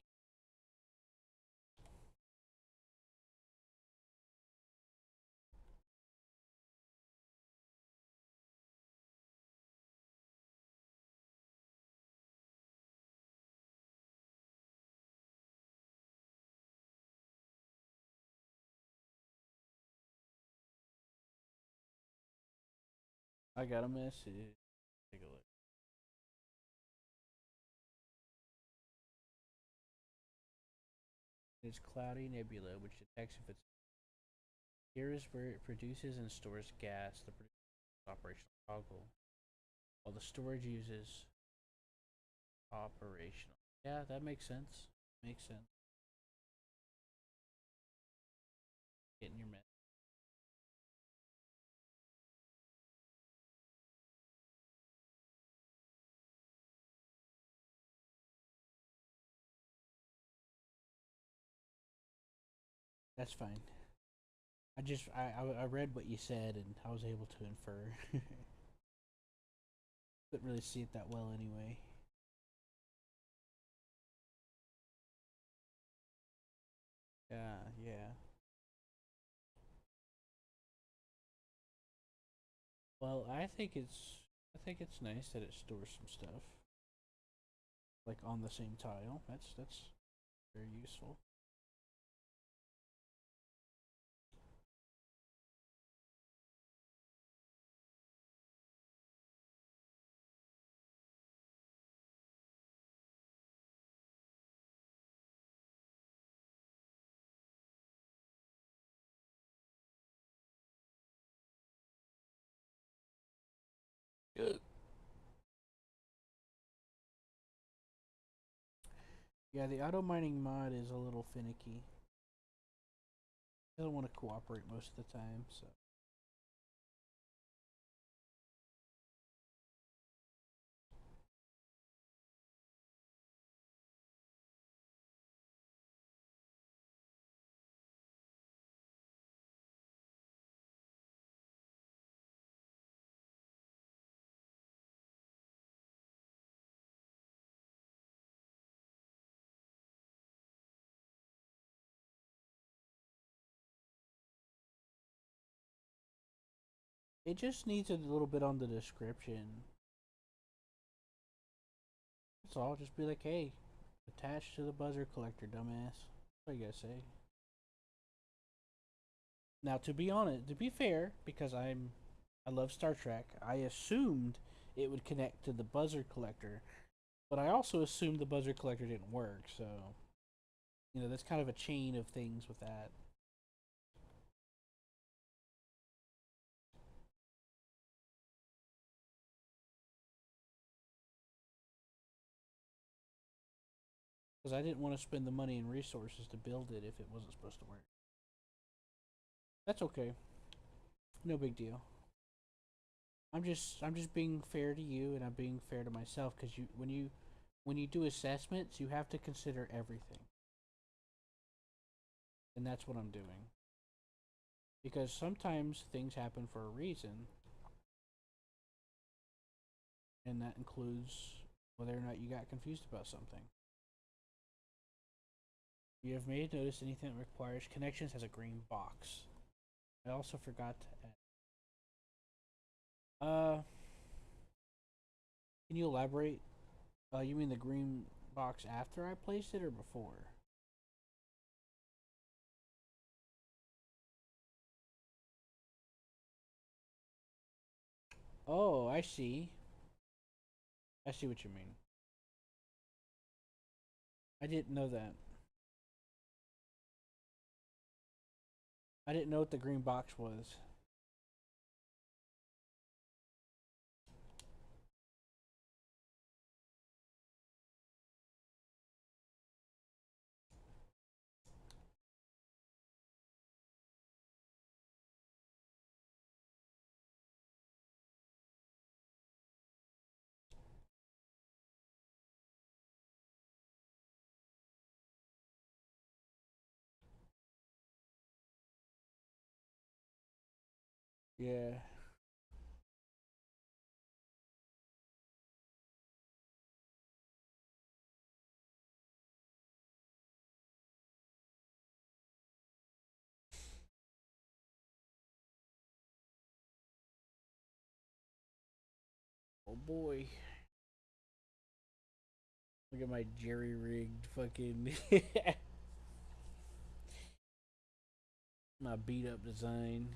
I got a message. Take a look. It's cloudy nebula, which detects if it's here is where it produces and stores gas. The operational toggle, while the storage uses operational. Yeah, that makes sense. Makes sense. Getting your mess. That's fine. I read what you said and I was able to infer. Couldn't really see it that well anyway. Yeah, yeah. Well, I think it's nice that it stores some stuff like on the same tile. That's very useful. Good. Yeah, the auto mining mod is a little finicky. It doesn't want to cooperate most of the time, so. It just needs a little bit on the description. That's all. Just be like, hey, attached to the buzzer collector, dumbass. That's all you gotta say. Now, to be honest, to be fair, because I love Star Trek, I assumed it would connect to the buzzer collector, but I also assumed the buzzer collector didn't work. So, that's kind of a chain of things with that. Because I didn't want to spend the money and resources to build it if it wasn't supposed to work. That's okay. No big deal. I'm just being fair to you, and I'm being fair to myself because when you do assessments, you have to consider everything, and that's what I'm doing. Because sometimes things happen for a reason, and that includes whether or not you got confused about something. You have made notice anything that requires connections has a green box. I also forgot to add. Can you elaborate? You mean the green box after I placed it or before? Oh, I see. I see what you mean. I didn't know that. I didn't know what the green box was. Yeah. Oh boy. Look at my jerry rigged fucking my beat up design.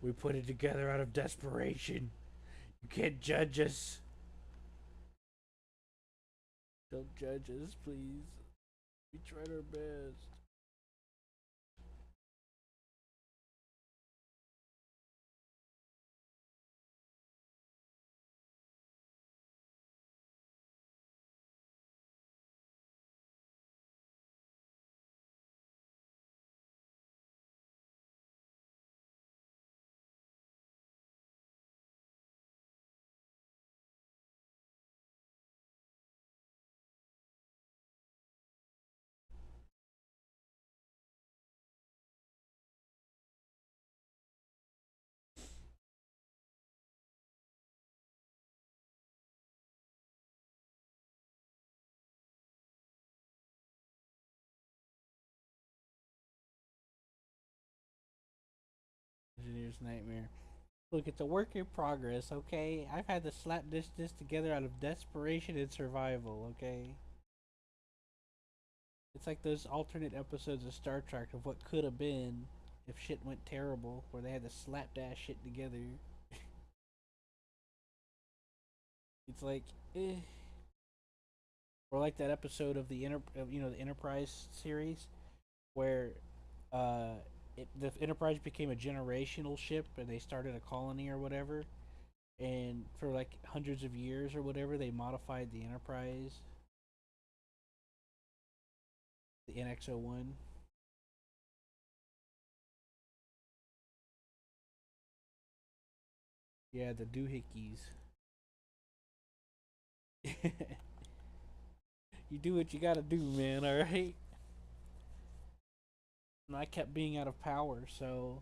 We put it together out of desperation. You can't judge us. Don't judge us, please. We tried our best. Engineer's nightmare. Look, it's a work in progress, okay? I've had to slap this together out of desperation and survival, okay? It's like those alternate episodes of Star Trek of what could have been if shit went terrible, where they had to slap that shit together. It's like, eh. Or like that episode of the Enterprise series, where uh, the Enterprise became a generational ship, and they started a colony or whatever, and for like hundreds of years or whatever, they modified the Enterprise, the NX-01. Yeah, the doohickeys. You do what you gotta do, man. All right. And I kept being out of power, so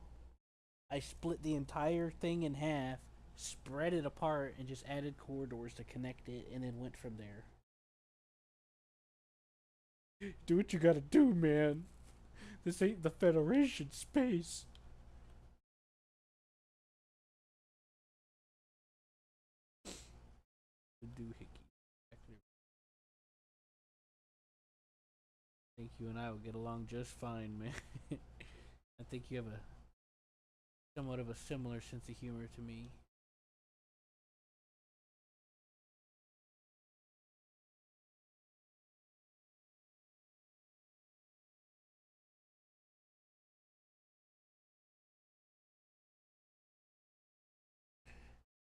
I split the entire thing in half, spread it apart, and just added corridors to connect it, and then went from there. Do what you gotta do, man. This ain't the Federation space. The doohickey. I think you and I will get along just fine, man. I think you have a somewhat of a similar sense of humor to me.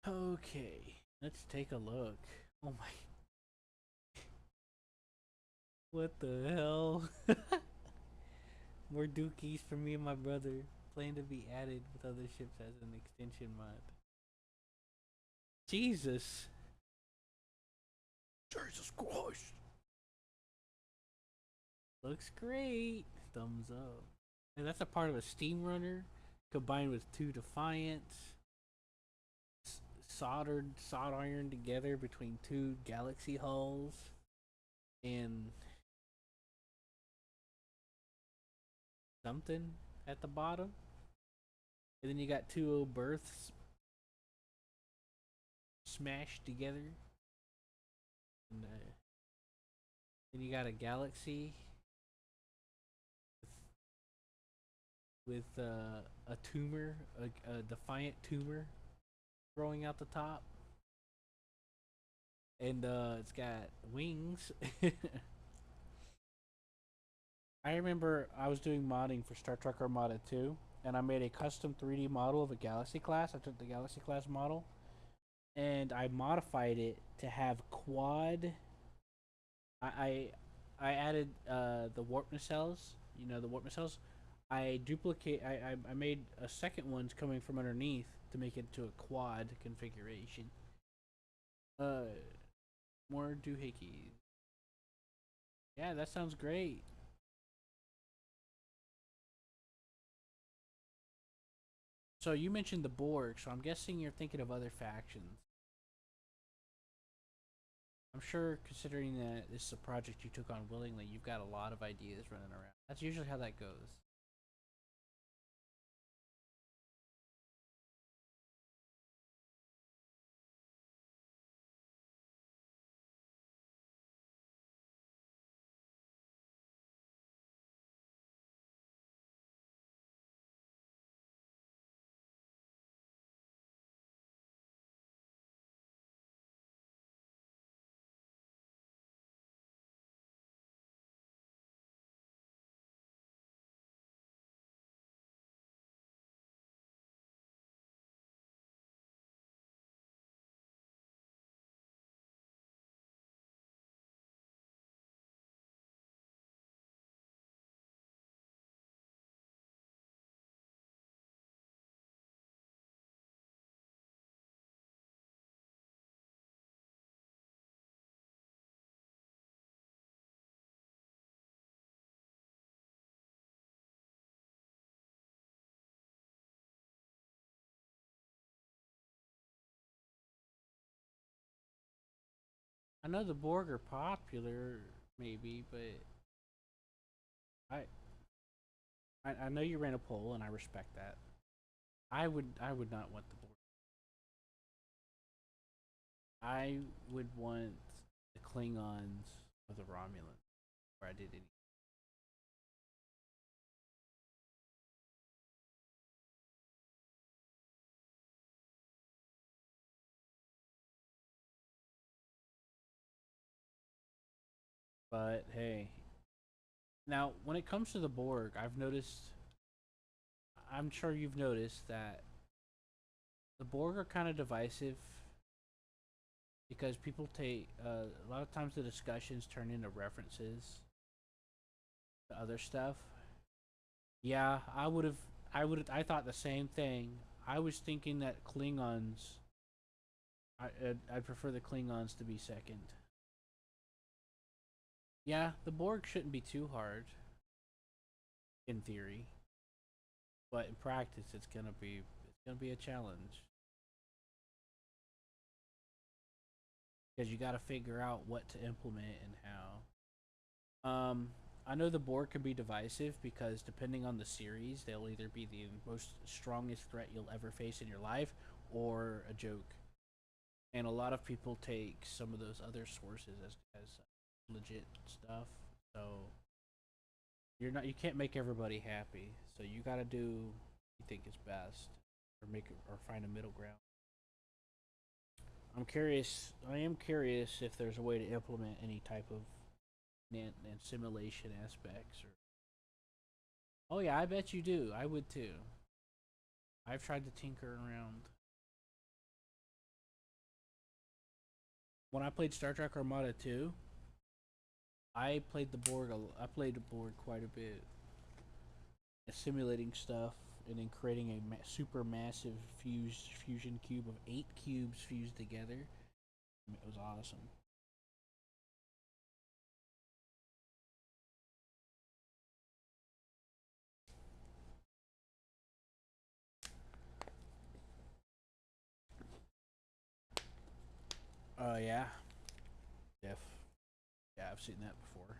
Okay, let's take a look. Oh my, what the hell? More dookies for me and my brother. Plan to be added with other ships as an extension mod. Jesus. Jesus Christ. Looks great. Thumbs up. And that's a part of a steam runner combined with two Defiants, sod iron together between two Galaxy hulls, and something at the bottom. And then you got two old berths smashed together. And then you got a Galaxy with a tumor, a Defiant tumor growing out the top. And it's got wings. I remember I was doing modding for Star Trek Armada 2, and I made a custom 3D model of a Galaxy class. I took the Galaxy class model, and I modified it to have quad. I I added the warp nacelles. You know the warp nacelles. I made a second one's coming from underneath to make it to a quad configuration. Uh, more doohickeys. Yeah, that sounds great. So you mentioned the Borg, so I'm guessing you're thinking of other factions. I'm sure, considering that this is a project you took on willingly, you've got a lot of ideas running around. That's usually how that goes. I know the Borg are popular, maybe, but I, I know you ran a poll, and I respect that. I would not want the Borg. I would want the Klingons or the Romulans, where I did any. But hey, now when it comes to the Borg, I've noticed. I'm sure you've noticed that the Borg are kind of divisive because people take a lot of times the discussions turn into references to other stuff. Yeah, I would have. I thought the same thing. I was thinking that Klingons. I'd prefer the Klingons to be second. Yeah, the Borg shouldn't be too hard in theory, but in practice, it's gonna be a challenge because you got to figure out what to implement and how. I know the Borg can be divisive because depending on the series, they'll either be the most strongest threat you'll ever face in your life or a joke. And a lot of people take some of those other sources as legit stuff. So you can't make everybody happy. So you got to do what you think is best or make it, or find a middle ground. I'm curious. I am curious if there's a way to implement any type of and simulation aspects. Or oh yeah, I bet you do. I would too. I've tried to tinker around. When I played Star Trek Armada 2, I played the Borg. I played the Borg quite a bit, simulating stuff and then creating a super massive fusion cube of 8 cubes fused together. It was awesome. Yeah, Def. Yeah, I've seen that before.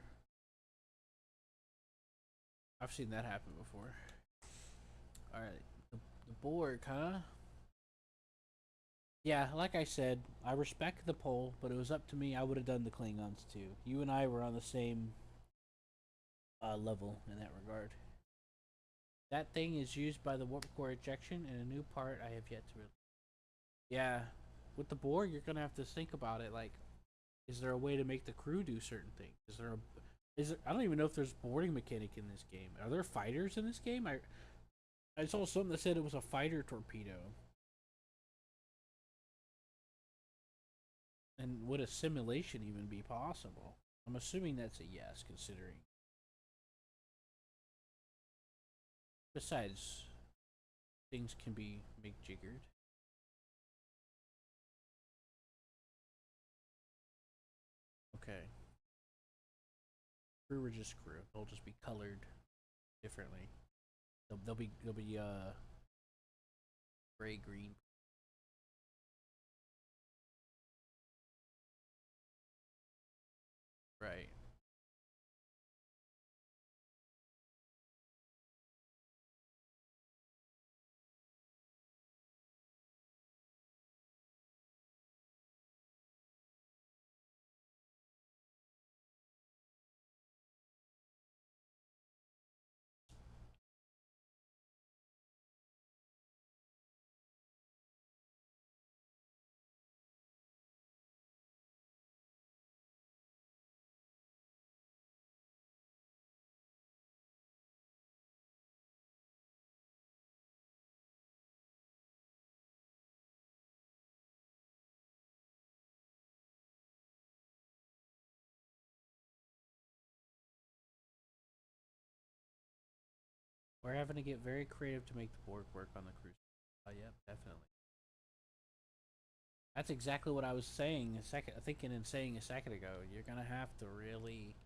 I've seen that happen before. All right, the Borg, huh? Yeah, like I said, I respect the poll, but it was up to me. I would have done the Klingons too. You and I were on the same level in that regard. That thing is used by the warp core ejection, and a new part I have yet to. Yeah, with the Borg, you're gonna have to think about it. Like, is there a way to make the crew do certain things? Is there a is there, I don't even know if there's boarding mechanic in this game. Are there fighters in this game? I saw something that said it was a fighter torpedo. And would a simulation even be possible? I'm assuming that's a yes, considering. Besides, things can be make jiggered. Okay, crew are just crew. They'll just be colored differently. They'll be gray green. Right. We're having to get very creative to make the board work on the cruise. Yep, definitely. That's exactly what I was saying thinking and saying a second ago. You're gonna have to really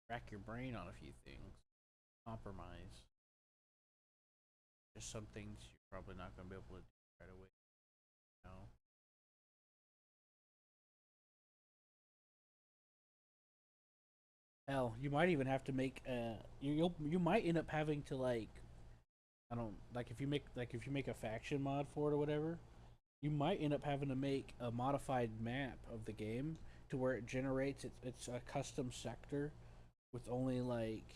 rack your brain on a few things, compromise. There's some things you're probably not gonna be able to do right away. You know? Hell, you might even have to make you might end up having to like I don't like if you make a faction mod for it or whatever, you might end up having to make a modified map of the game to where it generates it's a custom sector with only like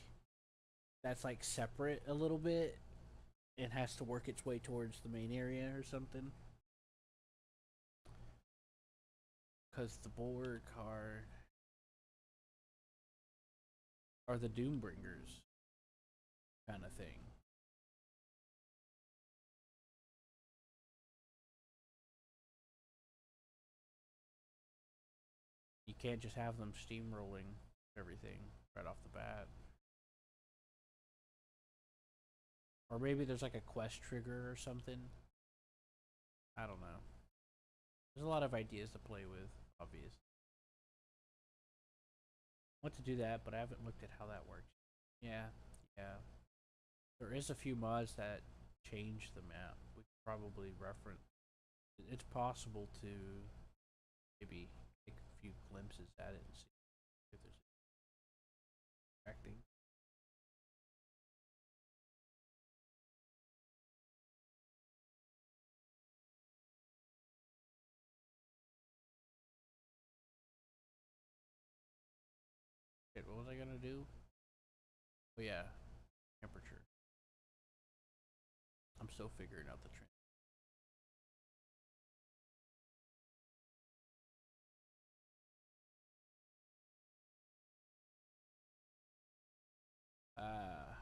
that's like separate a little bit and has to work its way towards the main area or something. Because the bulwark are the Doombringers kind of thing. You can't just have them steamrolling everything right off the bat. Or maybe there's like a quest trigger or something. I don't know. There's a lot of ideas to play with, obviously. I want to do that, but I haven't looked at how that works. Yeah, yeah. There is a few mods that change the map. We could probably reference. It's possible to maybe take a few glimpses at it and see if there's acting. Shit, what was I gonna do? Oh yeah, temperature. I'm still figuring out the trend. Uh,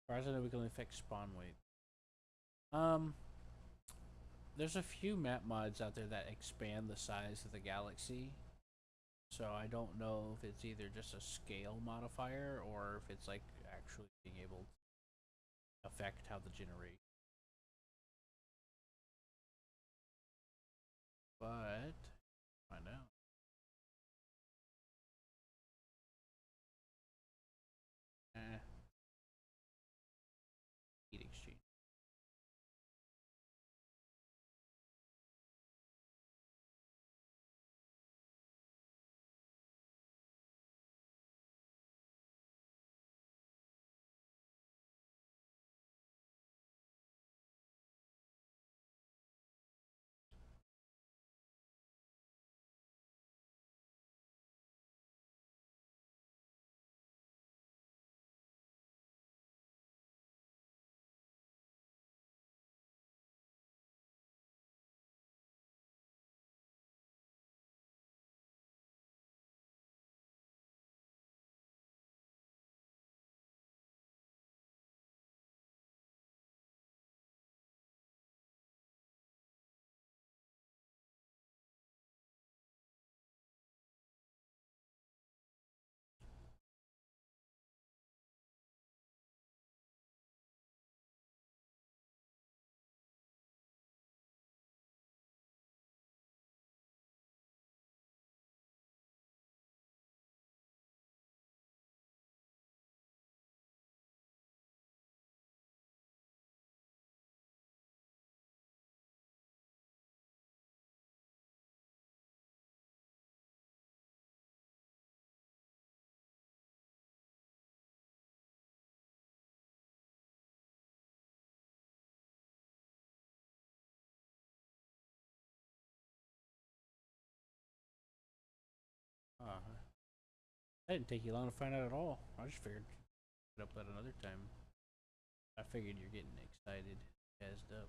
Surprisingly, we can only fix spawn weight. Um, there's a few map mods out there that expand the size of the galaxy. So I don't know if it's either just a scale modifier or if it's like actually being able to affect how the generation. But find out. Eh, heat exchange. That didn't take you long to find out at all. I just figured it up at another time. I figured you're getting excited, jazzed up.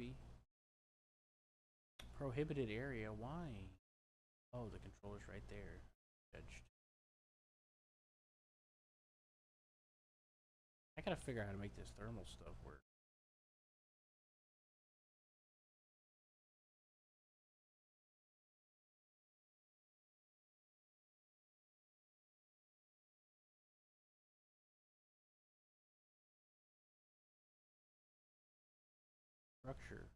maybe. Prohibited area. Why? Oh, the controller's right there. Judged. I gotta figure out how to make this thermal stuff work. Structure.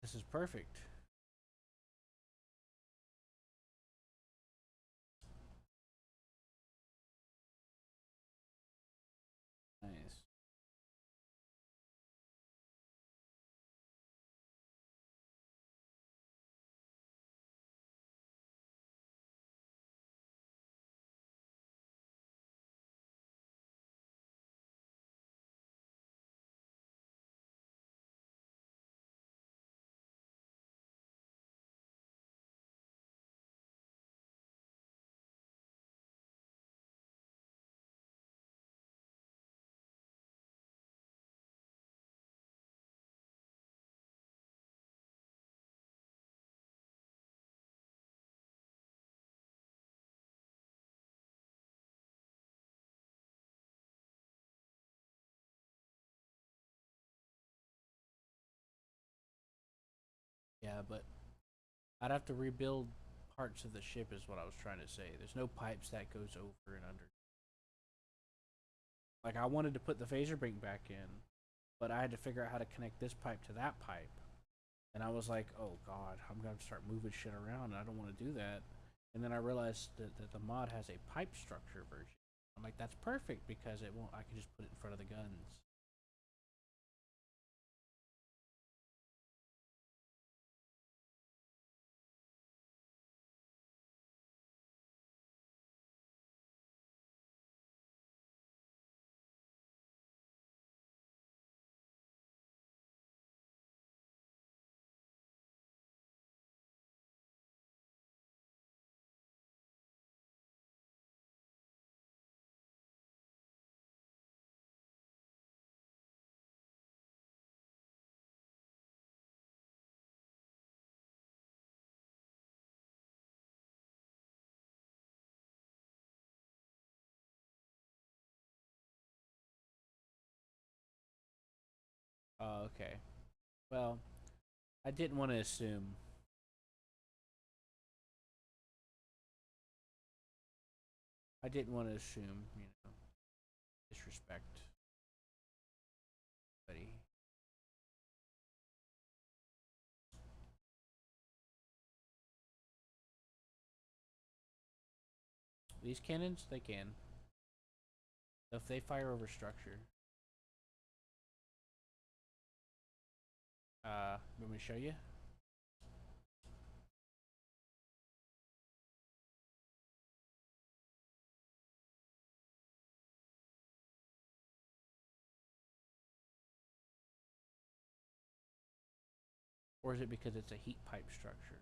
This is perfect. Nice. Yeah, but I'd have to rebuild parts of the ship is what I was trying to say. There's no pipes that goes over and under. Like I wanted to put the phaser brake back in, but I had to figure out how to connect this pipe to that pipe. And I was like, oh god, I'm gonna start moving shit around and I don't want to do that. And then I realized that the mod has a pipe structure version. I'm like, that's perfect because it won't I can just put it in front of the guns. Oh, okay. Well, I didn't want to assume. I didn't want to assume, disrespect, buddy. These cannons, they can. If they fire over structure. Want me to show you? Or is it because it's a heat pipe structure?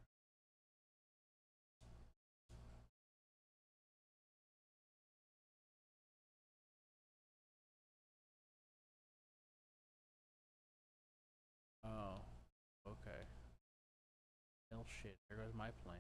Oh, okay. Hell shit, there goes my plan.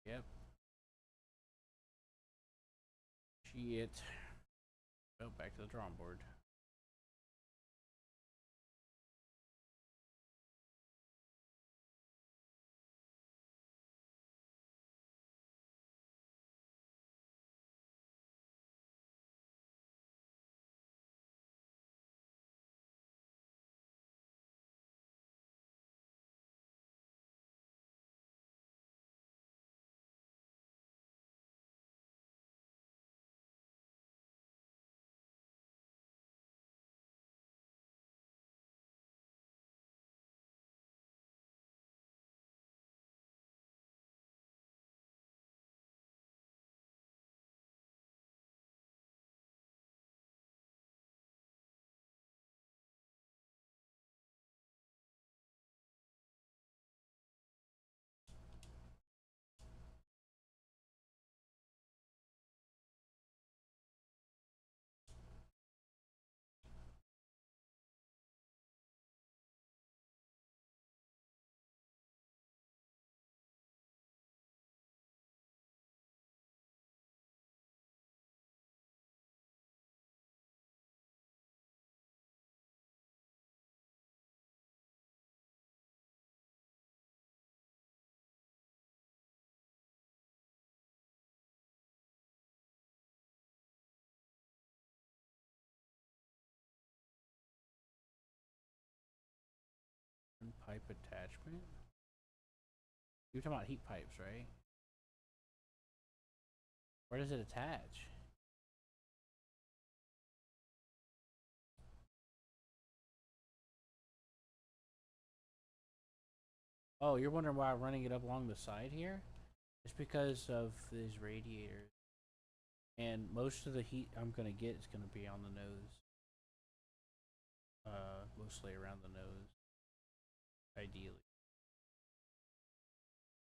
Yep. Shit. Well, back to the drawing board. attachment? You're talking about heat pipes, right? Where does it attach? Oh, you're wondering why I'm running it up along the side here? It's because of these radiators. And most of the heat I'm gonna get is gonna be on the nose. Mostly around the nose, ideally.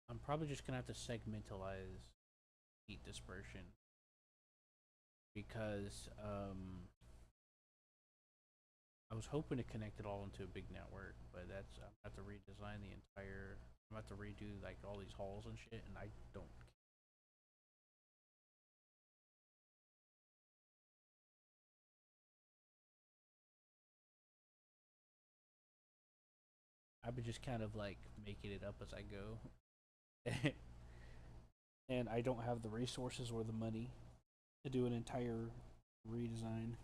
I'm probably just gonna have to segmentalize heat dispersion because I was hoping to connect it all into a big network, but that's I'm gonna have to redesign the entire. I'm gonna have to redo like all these halls and shit, and I don't. I've been just kind of like making it up as I go, and I don't have the resources or the money to do an entire redesign.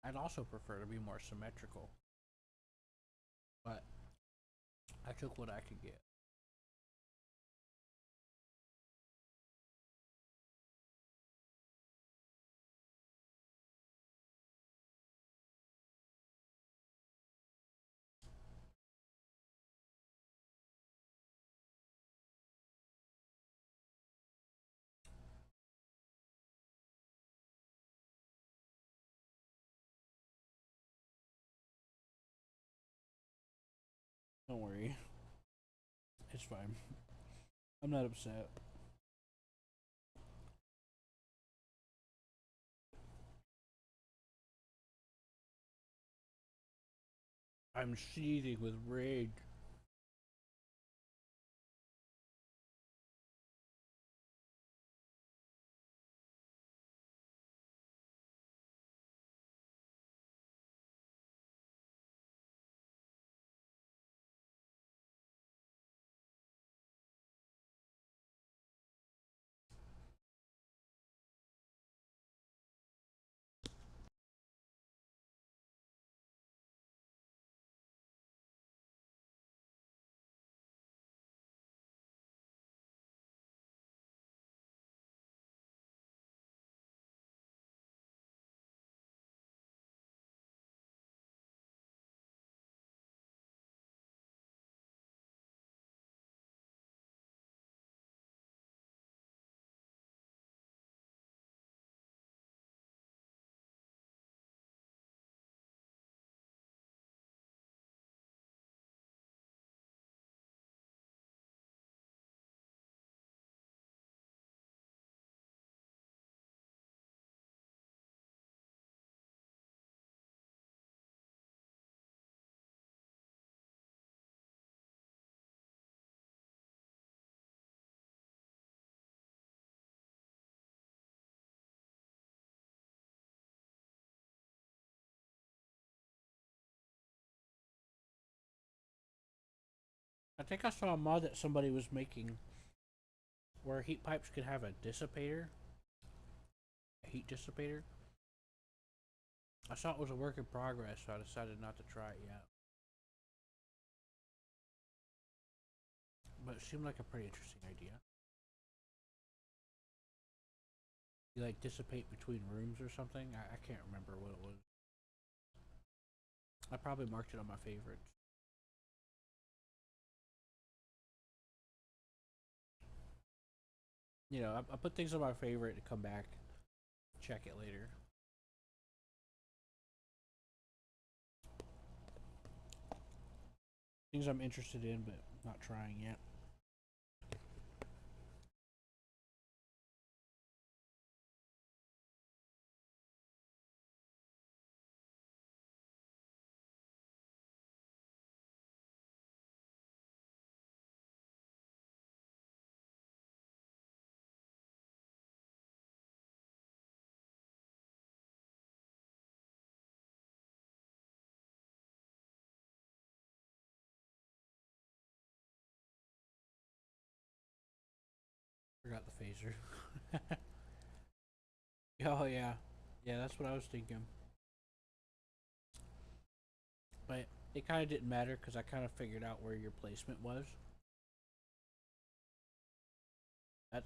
I'd also prefer to be more symmetrical, but I took what I could get. Don't worry, it's fine. I'm not upset. I'm seething with rage. I think I saw a mod that somebody was making where heat pipes could have a dissipator, a heat dissipator. I saw it was a work in progress, so I decided not to try it yet. But it seemed like a pretty interesting idea. You like dissipate between rooms or something? I can't remember what it was. I probably marked it on my favorites. You know, I put things on my favorite to come back, check it later. Things I'm interested in, but not trying yet. Forgot the phaser. Oh yeah, yeah. That's what I was thinking. But it kind of didn't matter because I kind of figured out where your placement was. That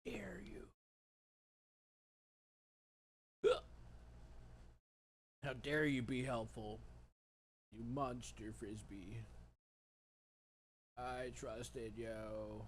dare you? How dare you be helpful? You monster frisbee. I trusted you.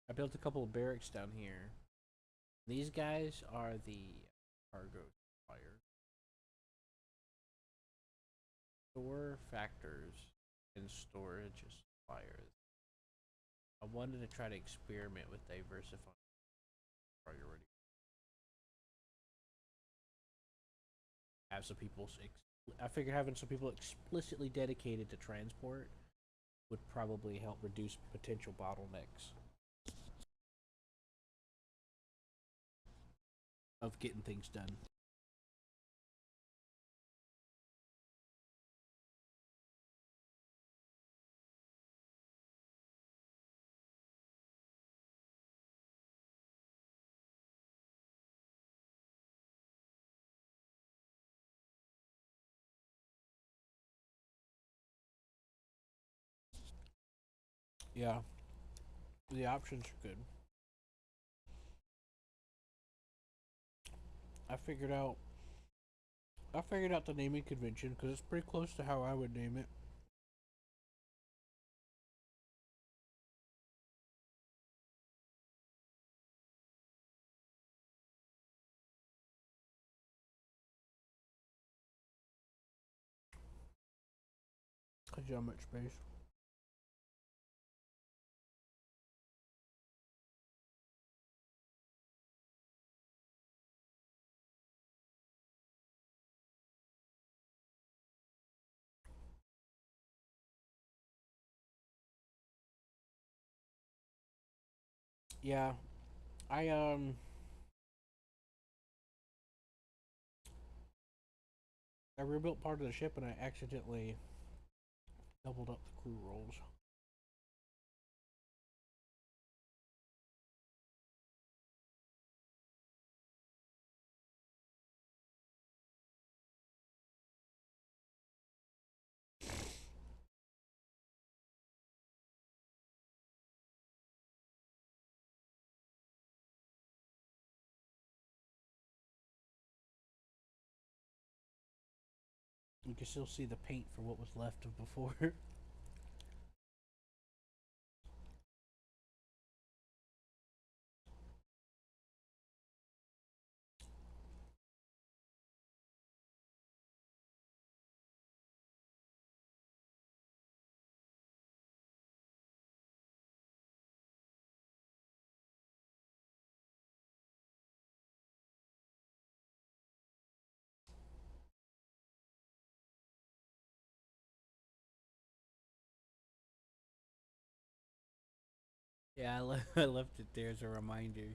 I built a couple of barracks down here. These guys are the cargo suppliers. Store factors and storage suppliers. I wanted to try to experiment with diversifying priority. Have some people. I figure having some people explicitly dedicated to transport would probably help reduce potential bottlenecks of getting things done. Yeah, the options are good. I figured out. I figured out the naming convention because it's pretty close to how I would name it. Cause you how much space. Yeah, I I rebuilt part of the ship and I accidentally doubled up the crew rolls. You can still see the paint for what was left of before. Yeah, I left it there as a reminder.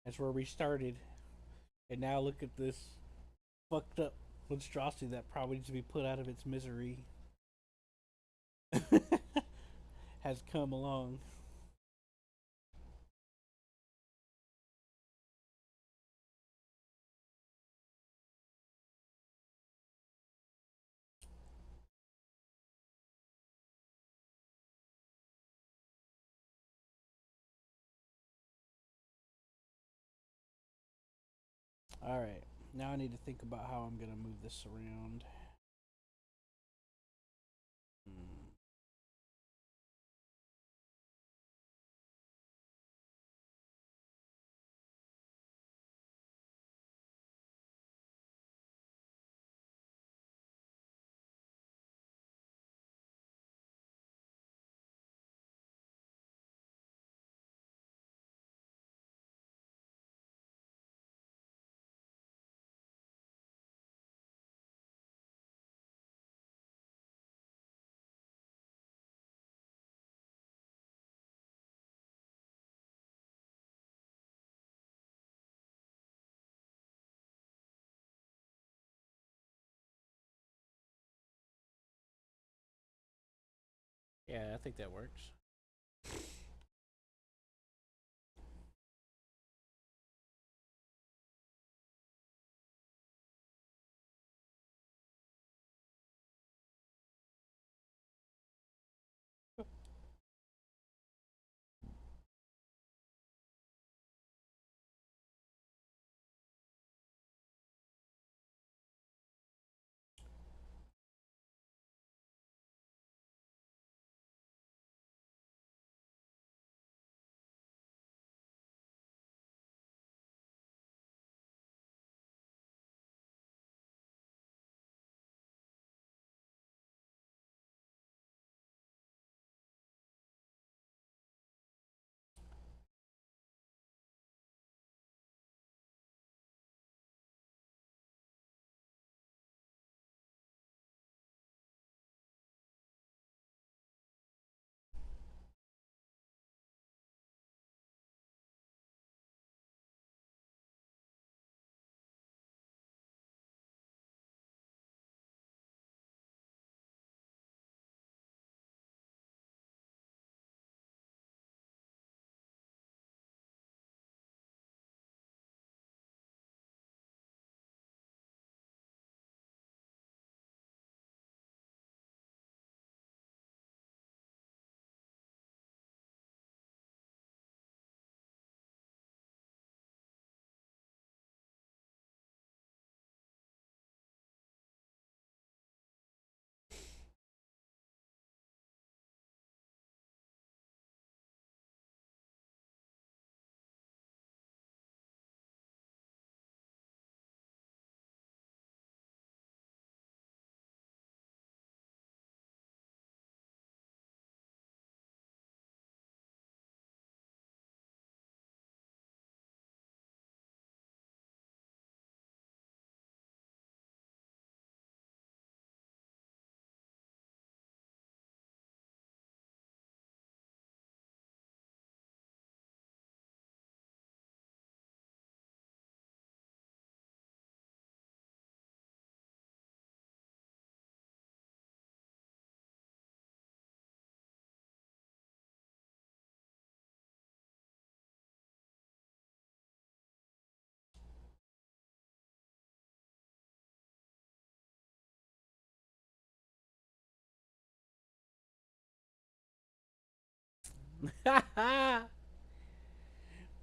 That's where we started. And now look at this fucked up monstrosity that probably needs to be put out of its misery has come along. Alright, now I need to think about how I'm gonna move this around. Hmm. Yeah, I think that works.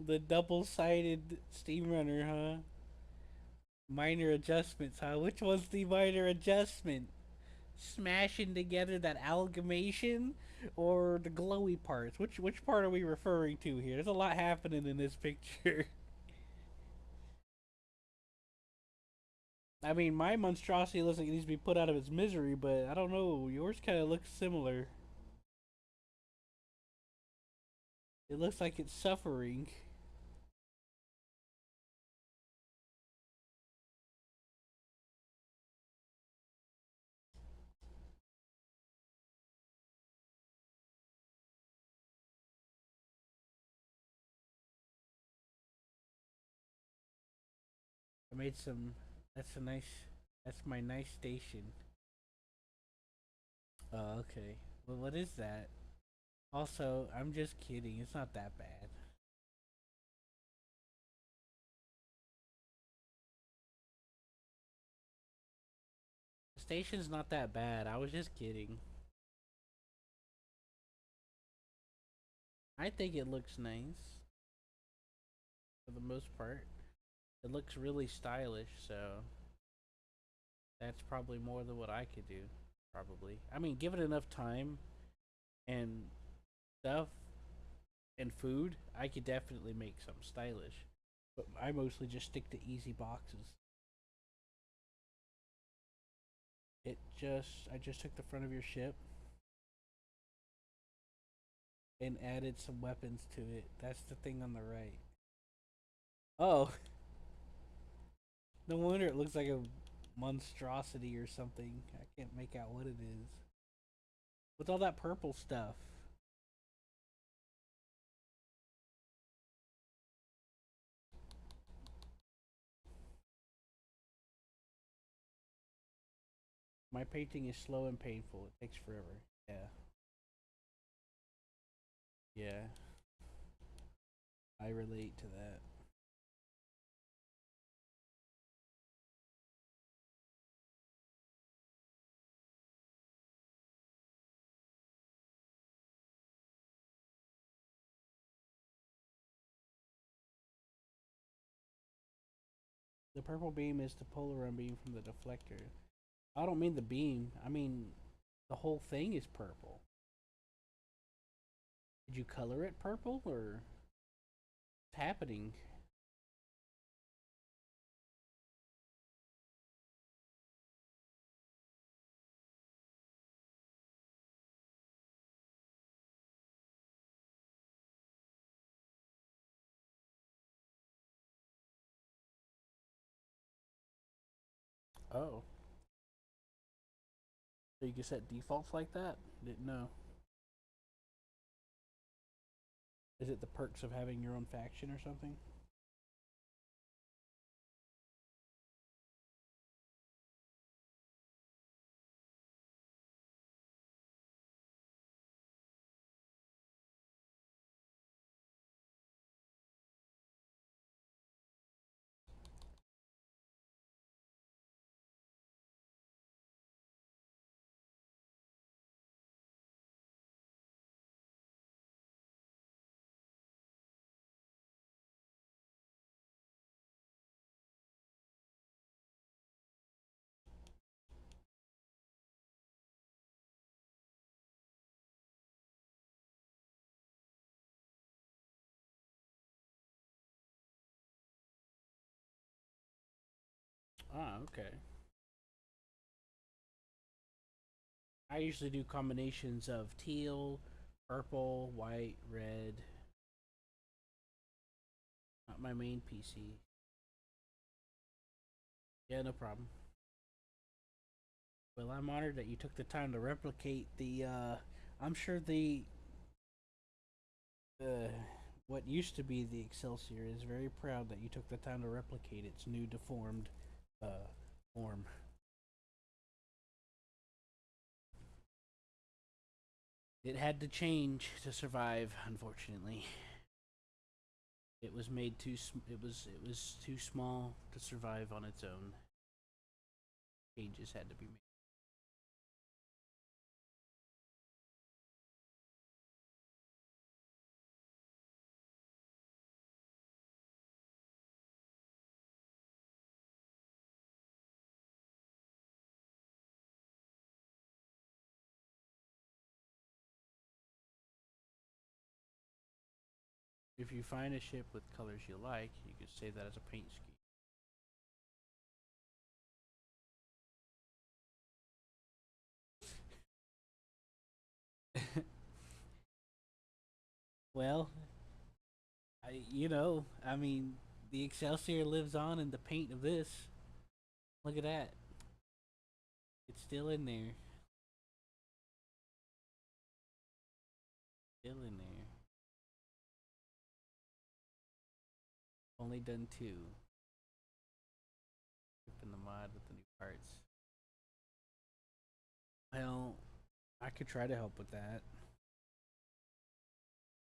The double-sided steam runner, huh? Minor adjustments, huh? Which was the minor adjustment? Smashing together that amalgamation or the glowy parts? Which part are we referring to here? There's a lot happening in this picture. I mean, my monstrosity looks like it needs to be put out of its misery, but I don't know. Yours kind of looks similar. It looks like it's suffering. I made some. That's a nice. That's my nice station. Oh, okay. Well, what is that? Also, I'm just kidding. It's not that bad. The station's not that bad. I was just kidding. I think it looks nice for the most part. It looks really stylish, so that's probably more than what I could do. Probably. I mean, give it enough time and stuff and food, I could definitely make something stylish. But I mostly just stick to easy boxes. I just took the front of your ship and added some weapons to it. That's the thing on the right. Oh, no wonder it looks like a monstrosity or something. I can't make out what it is. With all that purple stuff. My painting is slow and painful. It takes forever. Yeah. Yeah. I relate to that. The purple beam is the polaron beam from the deflector. I don't mean the beam. I mean the whole thing is purple. Did you color it purple or what's happening? Oh, so you can set defaults like that? Didn't know. Is it the perks of having your own faction or something? Ah, okay. I usually do combinations of teal, purple, white, red. Not my main PC. Yeah, no problem. Well, I'm honored that you took the time to replicate the. I'm sure the uh, what used to be the Excelsior is very proud that you took the time to replicate its new deformed form. It had to change to survive, unfortunately. It was made too. It was too small to survive on its own. Changes had to be made. If you find a ship with colors you like, you could save that as a paint scheme. Well, I mean, the Excelsior lives on in the paint of this. Look at that. It's still in there. Still in there. Only done two. In the mod with the new parts. Well, I could try to help with that.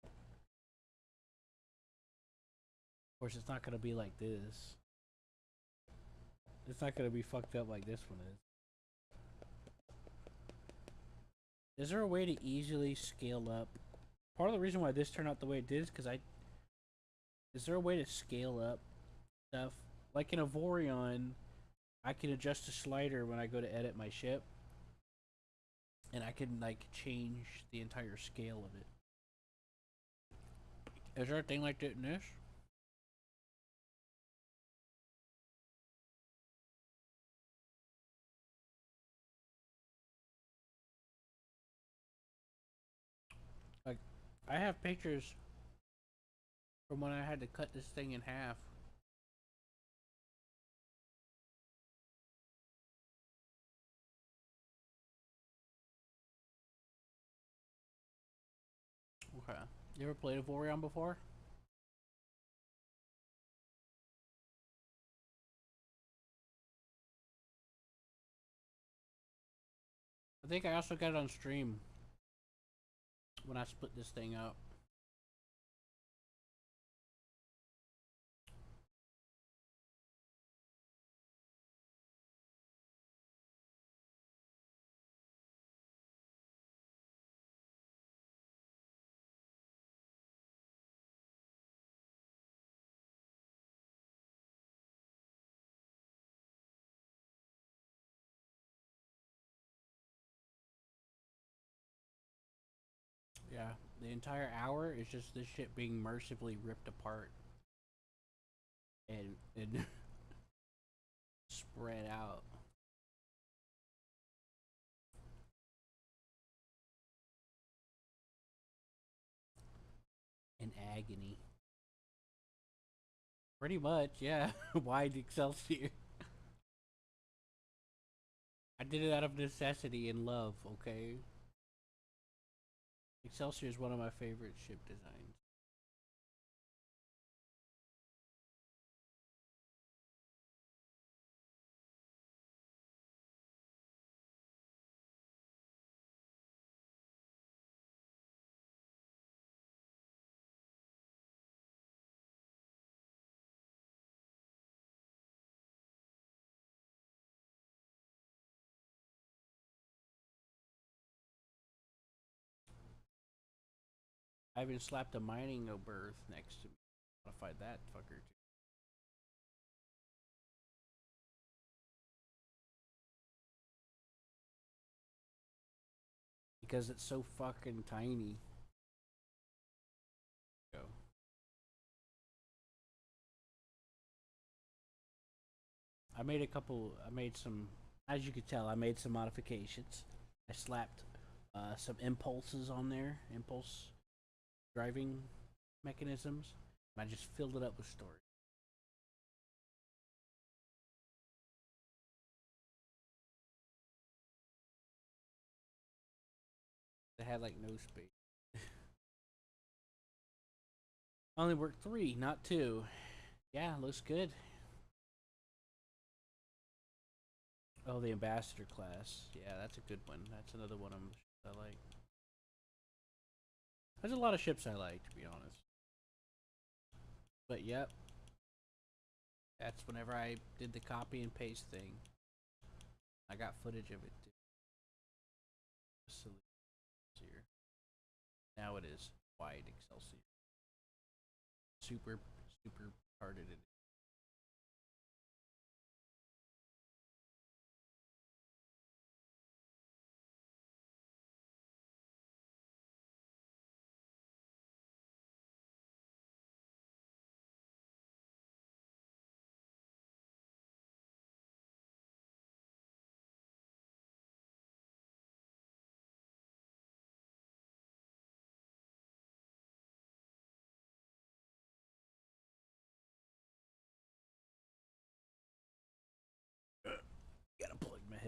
Of course, it's not gonna be like this. It's not gonna be fucked up like this one is. Is there a way to easily scale up? Part of the reason why this turned out the way it did is because I. Is there a way to scale up stuff? Like in a Vorion, I can adjust the slider when I go to edit my ship. And I can, like, change the entire scale of it. Is there a thing like that in this? Like, I have pictures from when I had to cut this thing in half. Okay. You ever played a Vorion before? I think I also got it on stream when I split this thing up. Yeah, the entire hour is just this shit being mercifully ripped apart and spread out. In agony. Pretty much, yeah. Wide Excelsior. I did it out of necessity and love, okay? Excelsior is one of my favorite ship designs. I even slapped a mining berth next to me. Modified that fucker too. Because it's so fucking tiny. Go. I made some, as you could tell, I made some modifications. I slapped some impulses on there, impulse driving mechanisms, and I just filled it up with storage. They had like no space. I only worked 3, not 2. Yeah, looks good. Oh, the ambassador class. Yeah, that's a good one. That's another one I like. There's a lot of ships I like, to be honest. But yep, that's whenever I did the copy and paste thing. I got footage of it too. Excelsior. Now it is wide Excelsior. Super, super parted.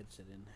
headset in.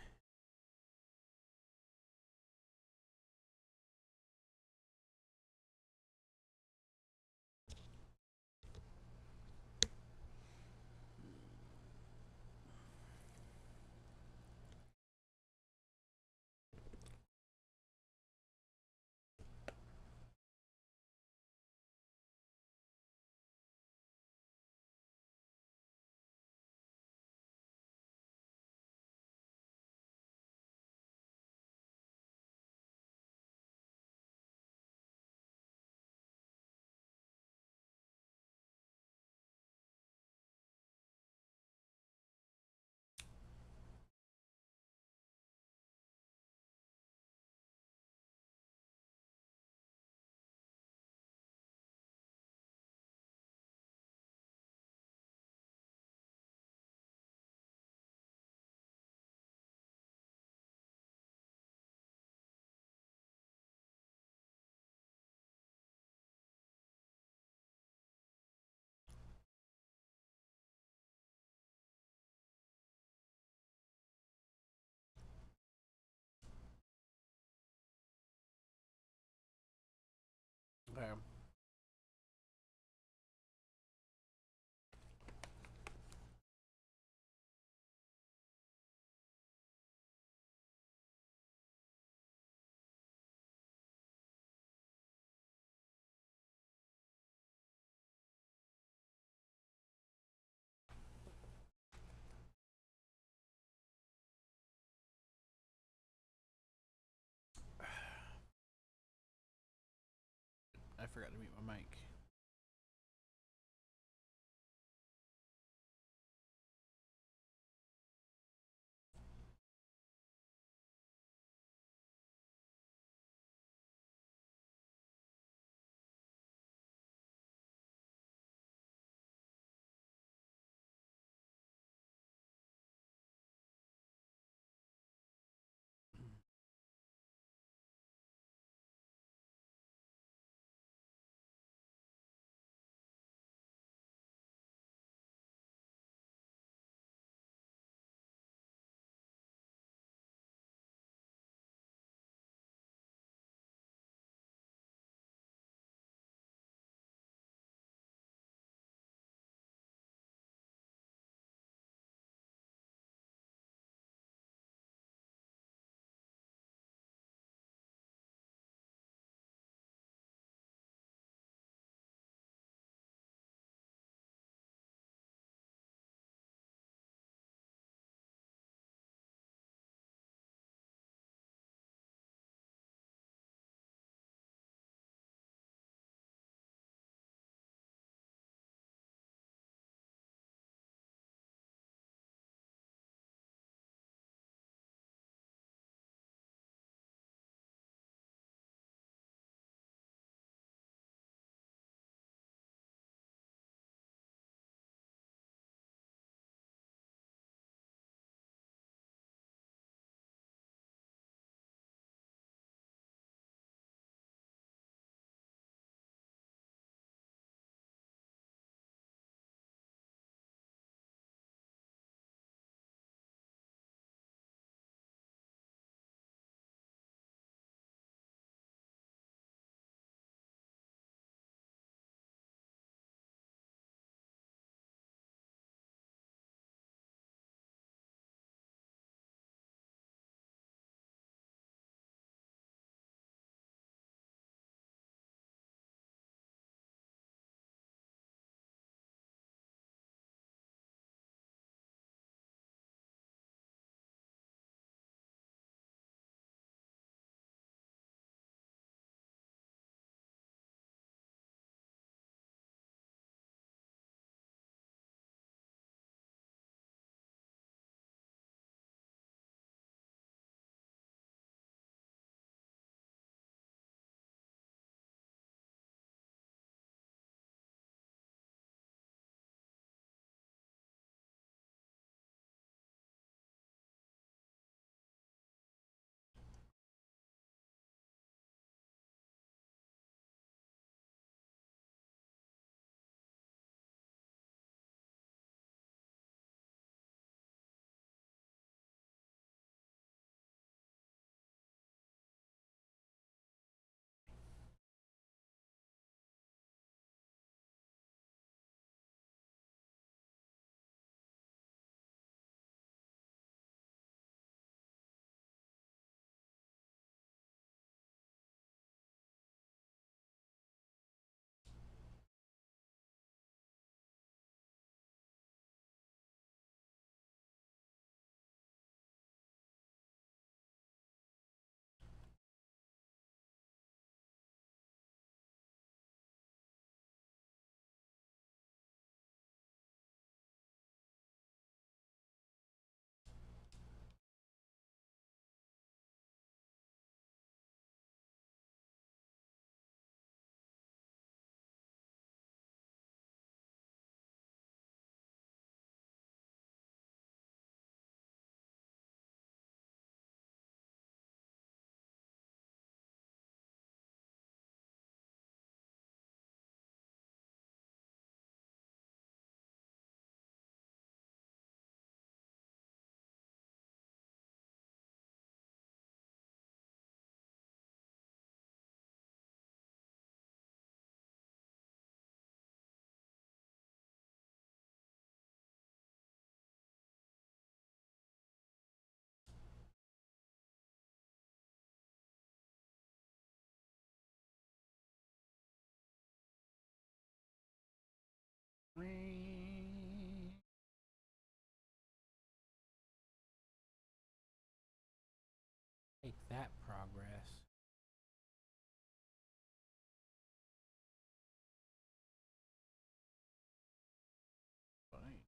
Okay. I forgot to mute my mic. Take that progress. Fine.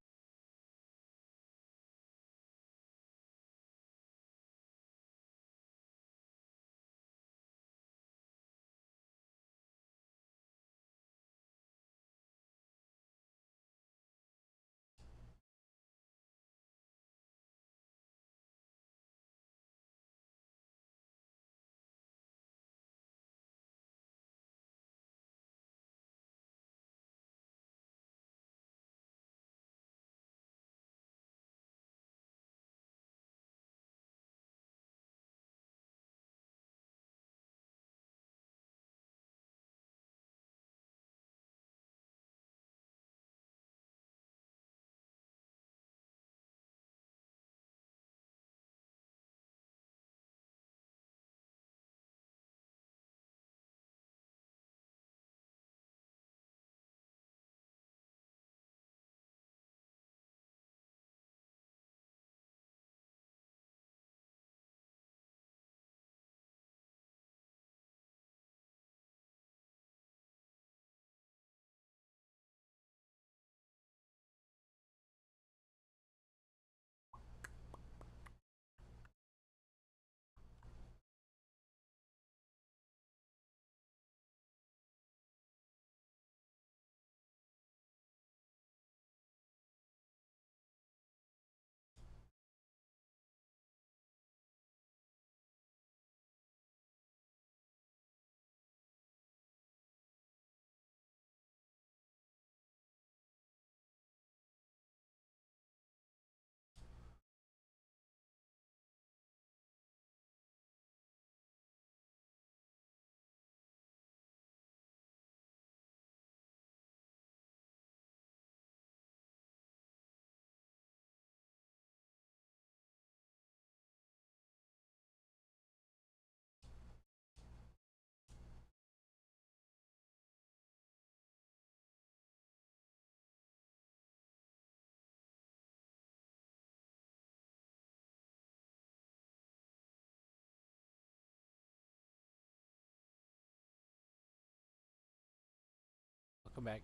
Welcome back.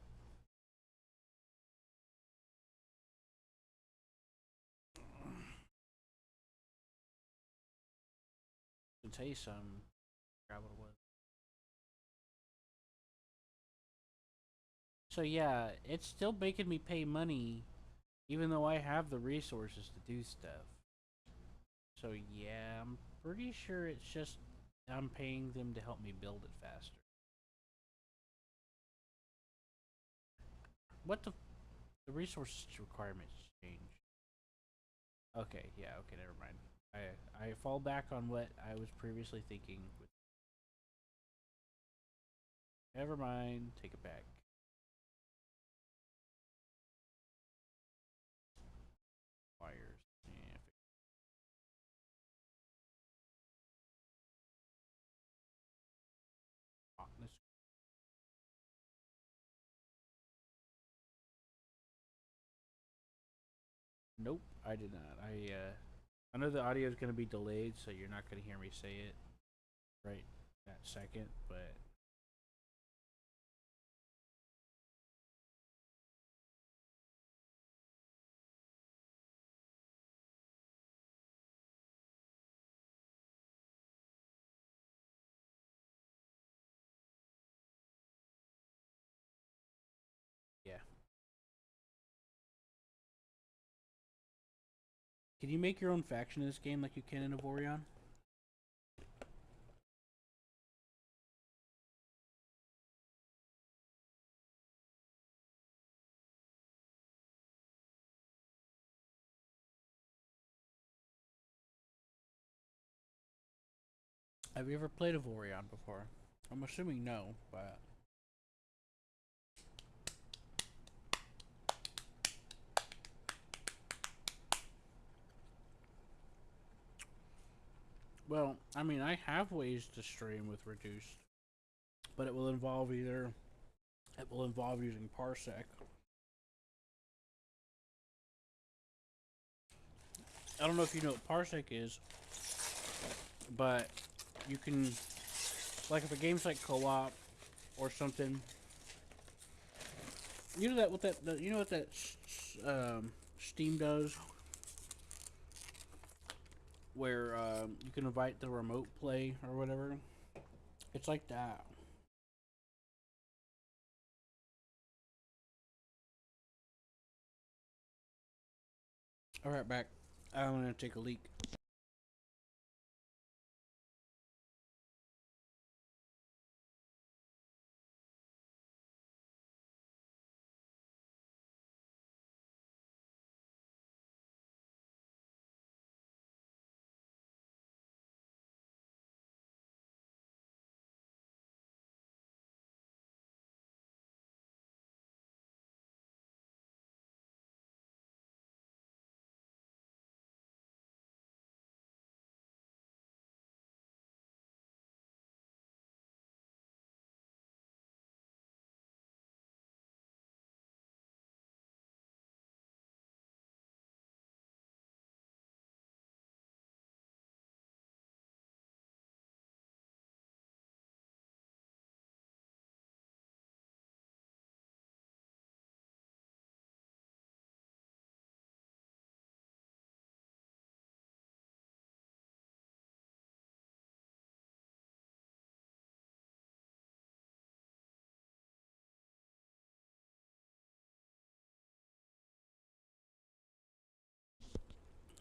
To tell you some, I forgot what it was. So yeah, it's still making me pay money, even though I have the resources to do stuff. So yeah, I'm pretty sure it's just I'm paying them to help me build it faster. What the resources requirements change? Okay, yeah, okay, never mind. I fall back on what I was previously thinking. Never mind, take it back. Wires. Yeah, nope, I did not. I know the audio is gonna be delayed, so you're not gonna hear me say it right that second, but yeah. Can you make your own faction in this game like you can in Avorion? Have you ever played Avorion before? I'm assuming no, but well, I mean, I have ways to stream with reduced, but it will involve using Parsec, I don't know if you know what parsec is, but you can, like, if a game's like co-op or something, you know that what that you know what that Steam does, where you can invite the remote play or whatever. It's like that. All right, back. I'm gonna take a leak.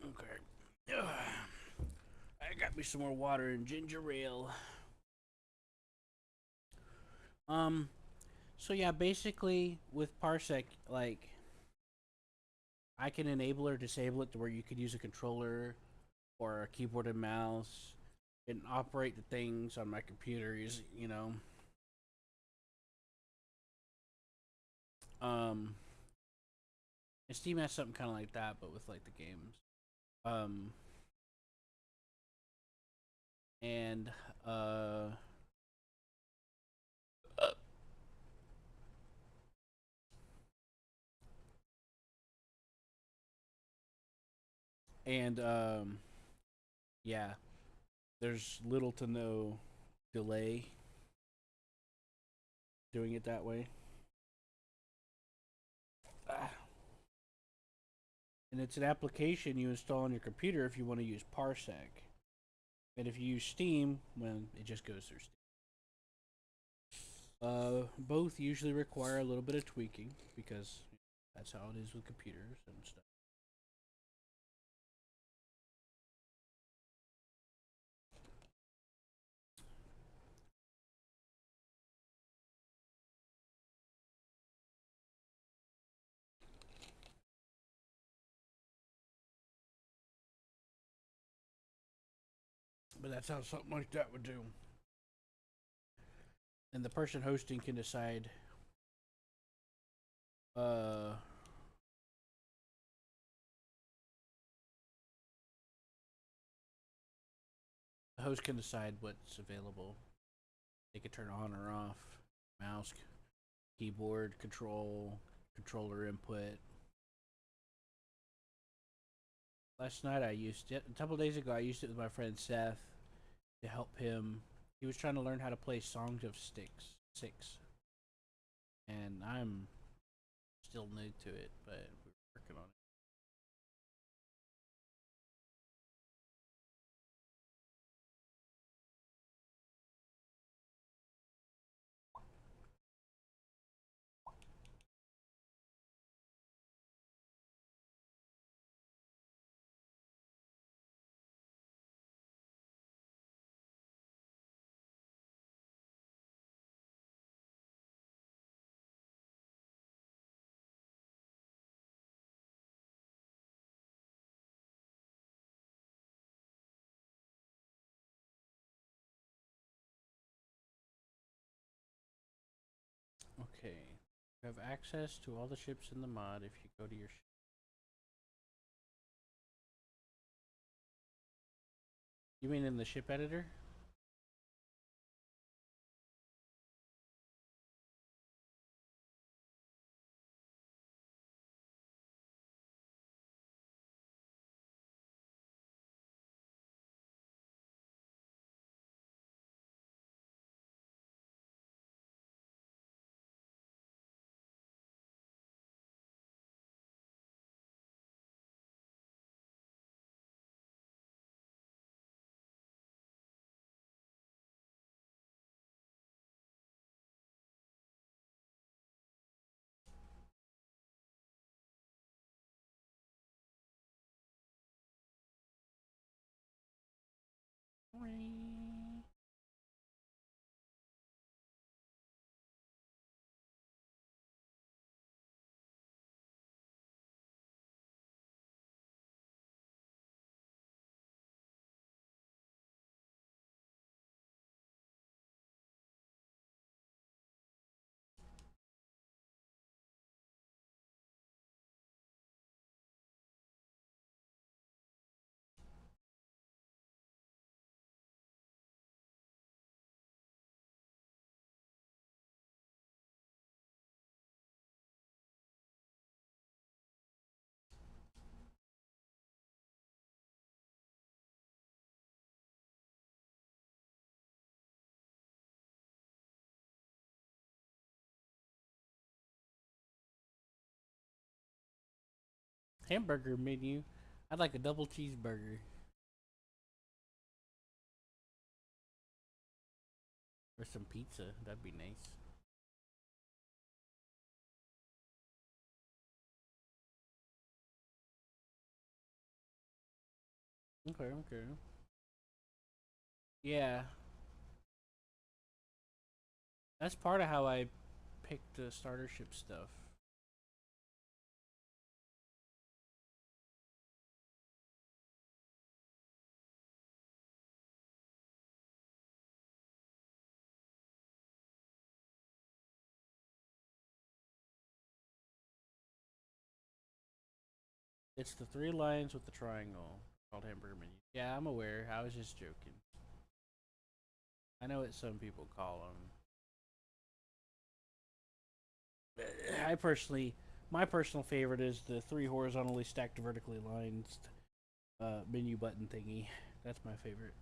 Okay. I got me some more water and ginger ale. Um. So yeah, basically with parsec, like I can enable or disable it to where you could use a controller or a keyboard and mouse and operate the things on my computer. Um, and Steam has something kind of like that, but with like the games. Um, and uh, and yeah, there's little to no delay doing it that way. Ah. And it's an application you install on your computer if you want to use parsec. And if you use Steam, well, it just goes through Steam. Both usually require a little bit of tweaking because that's how it is with computers and stuff. But that's how something like that would do. And the person hosting can decide. Uh, the host can decide what's available. They can turn on or off. Mouse, keyboard, controller input. Last night I used it. A couple days ago I used it with my friend Seth to help him. He was trying to learn how to play Songs of Six, and I'm still new to it, but we're working on it. Okay. You have access to all the ships in the mod if you go to your ship. You mean in the ship editor? Hamburger menu. I'd like a double cheeseburger or some pizza. That'd be nice. Okay, okay. Yeah, that's part of how I picked the starter ship stuff. It's the three lines with the triangle called hamburger menu. Yeah, I'm aware. I was just joking. I know what some people call them. I personally, my personal favorite is the three horizontally stacked vertically lined menu button thingy. That's my favorite.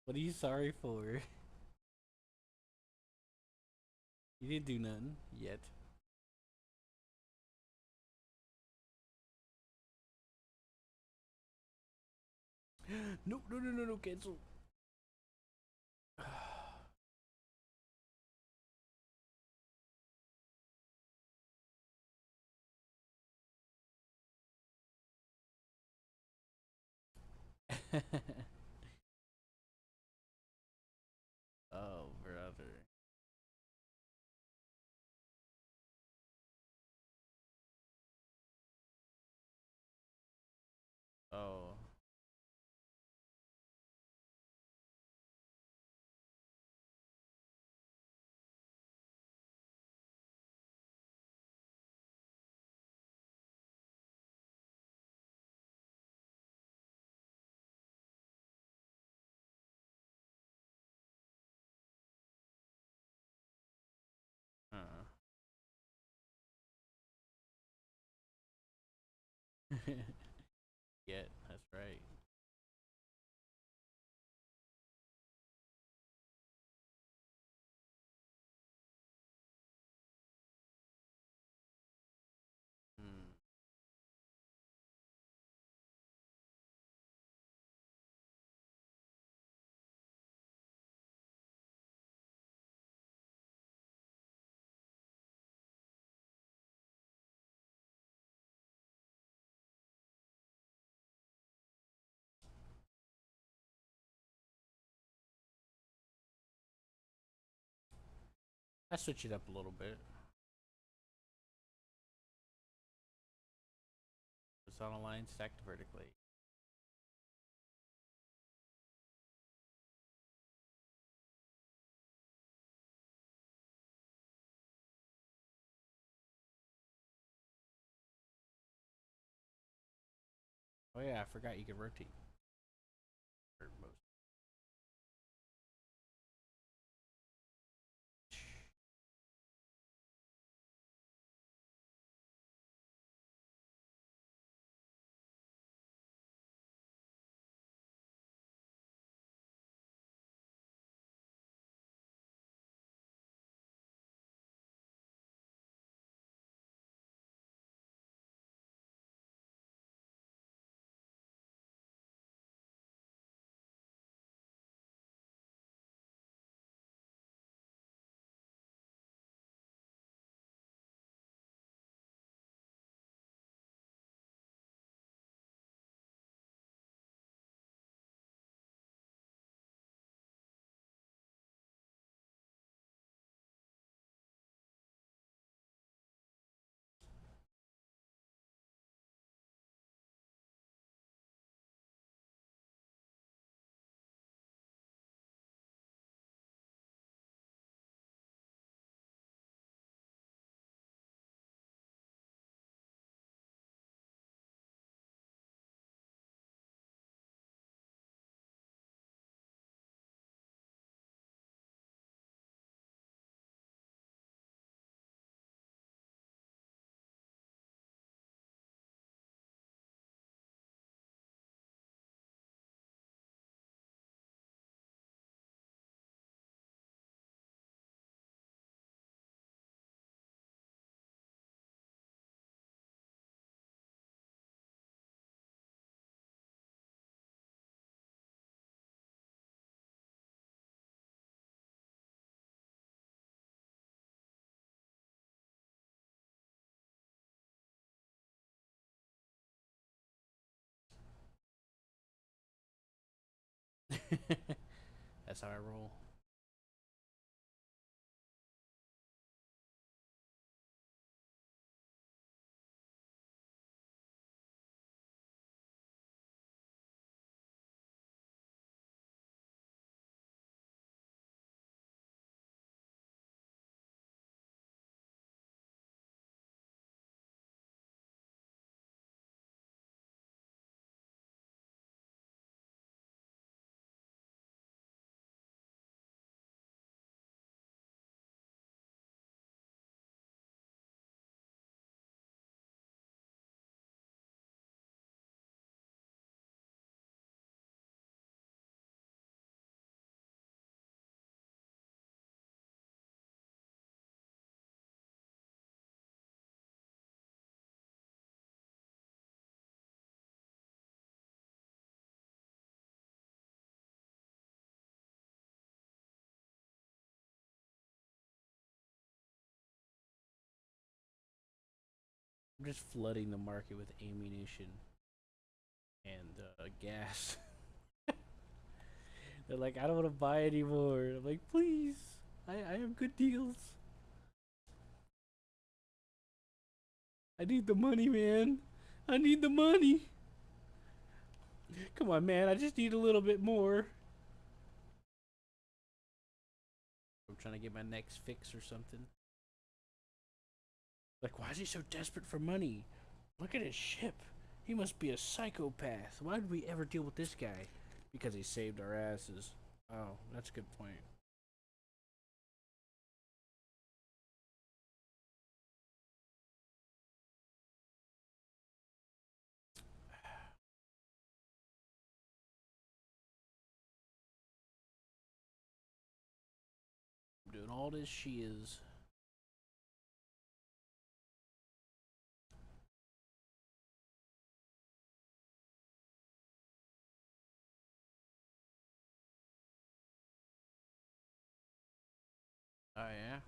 What are you sorry for? You didn't do nothing yet. No, no, no, no, no, cancel. Oh, brother. Oh. Yet, that's right. Hmm. I switch it up a little bit. It's on a line stacked vertically. Oh yeah, I forgot you could rotate. Or most. That's how I roll. I'm just flooding the market with ammunition and gas. They're like, I don't want to buy anymore. I'm like, please, I have good deals. I need the money, man. I need the money. Come on, man. I just need a little bit more. I'm trying to get my next fix or something. Like, why is he so desperate for money? Look at his ship. He must be a psychopath. Why did we ever deal with this guy? Because he saved our asses. Oh, that's a good point. I'm doing all this shiz. Oh, yeah?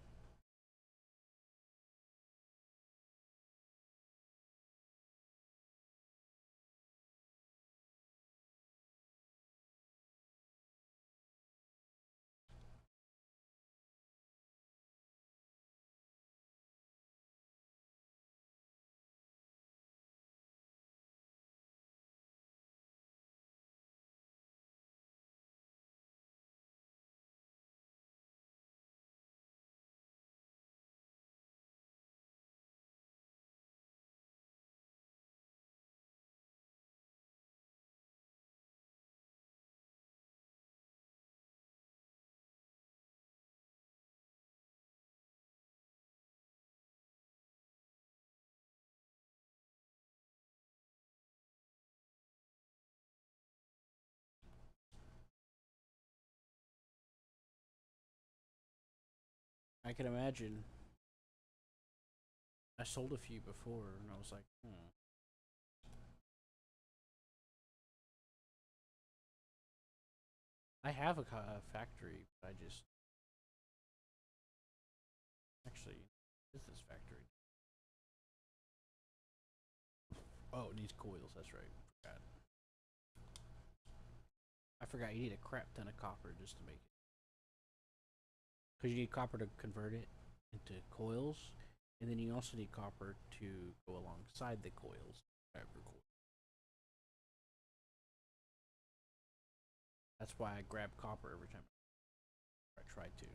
I can imagine. I sold a few before, and I was like, hmm. I have a factory, but I just actually is this factory? Oh, it needs coils. That's right. Forgot. I forgot. You need a crap ton of copper just to make it. Because you need copper to convert it into coils, and then you also need copper to go alongside the coils. That's why I grab copper every time I try to.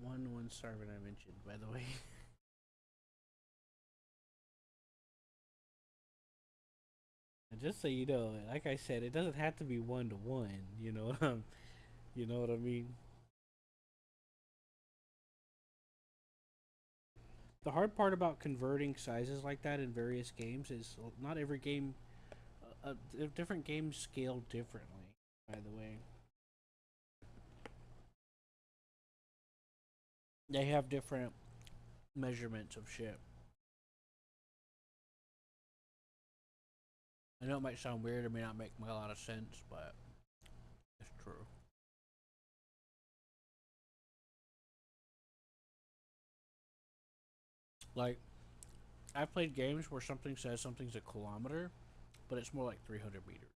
1-to-1 starving I mentioned, by the way. And just so you know, like I said, it doesn't have to be 1-to-1. You know what I mean. The hard part about converting sizes like that in various games is not every game, different games scale differently. By the way, they have different measurements of shit. I know it might sound weird or may not make a lot of sense, but it's true. Like, I've played games where something says something's a kilometer, but it's more like 300 meters.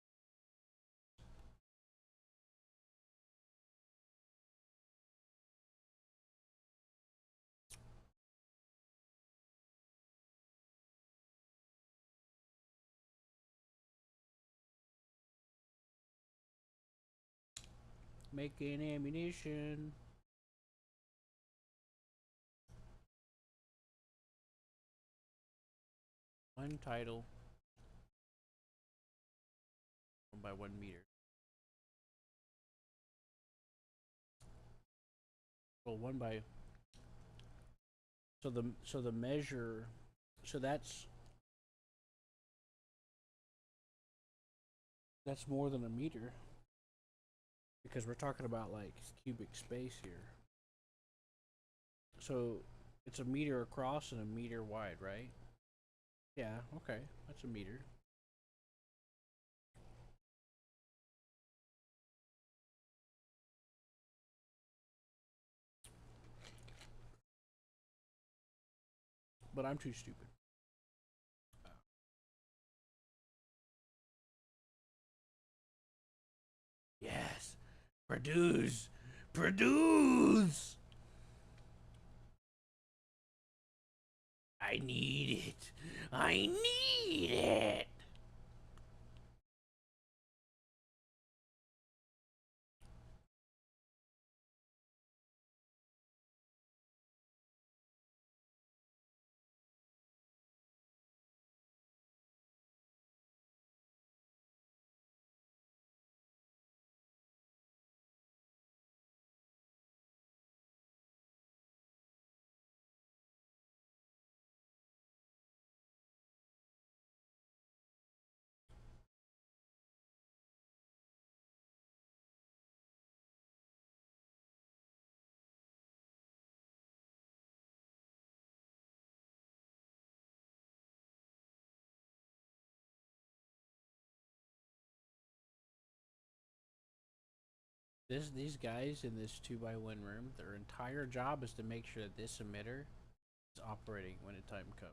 Making ammunition. One title. 1 by 1 meter. Well, one by. So the measure. So that's more than a meter because we're talking about like cubic space here. So it's a meter across and a meter wide, right? Yeah. Okay, that's a meter. But I'm too stupid. Yes. Produce. Produce. I need it. I need it. These guys in this 2 by 1 room, their entire job is to make sure that this emitter is operating when the time comes.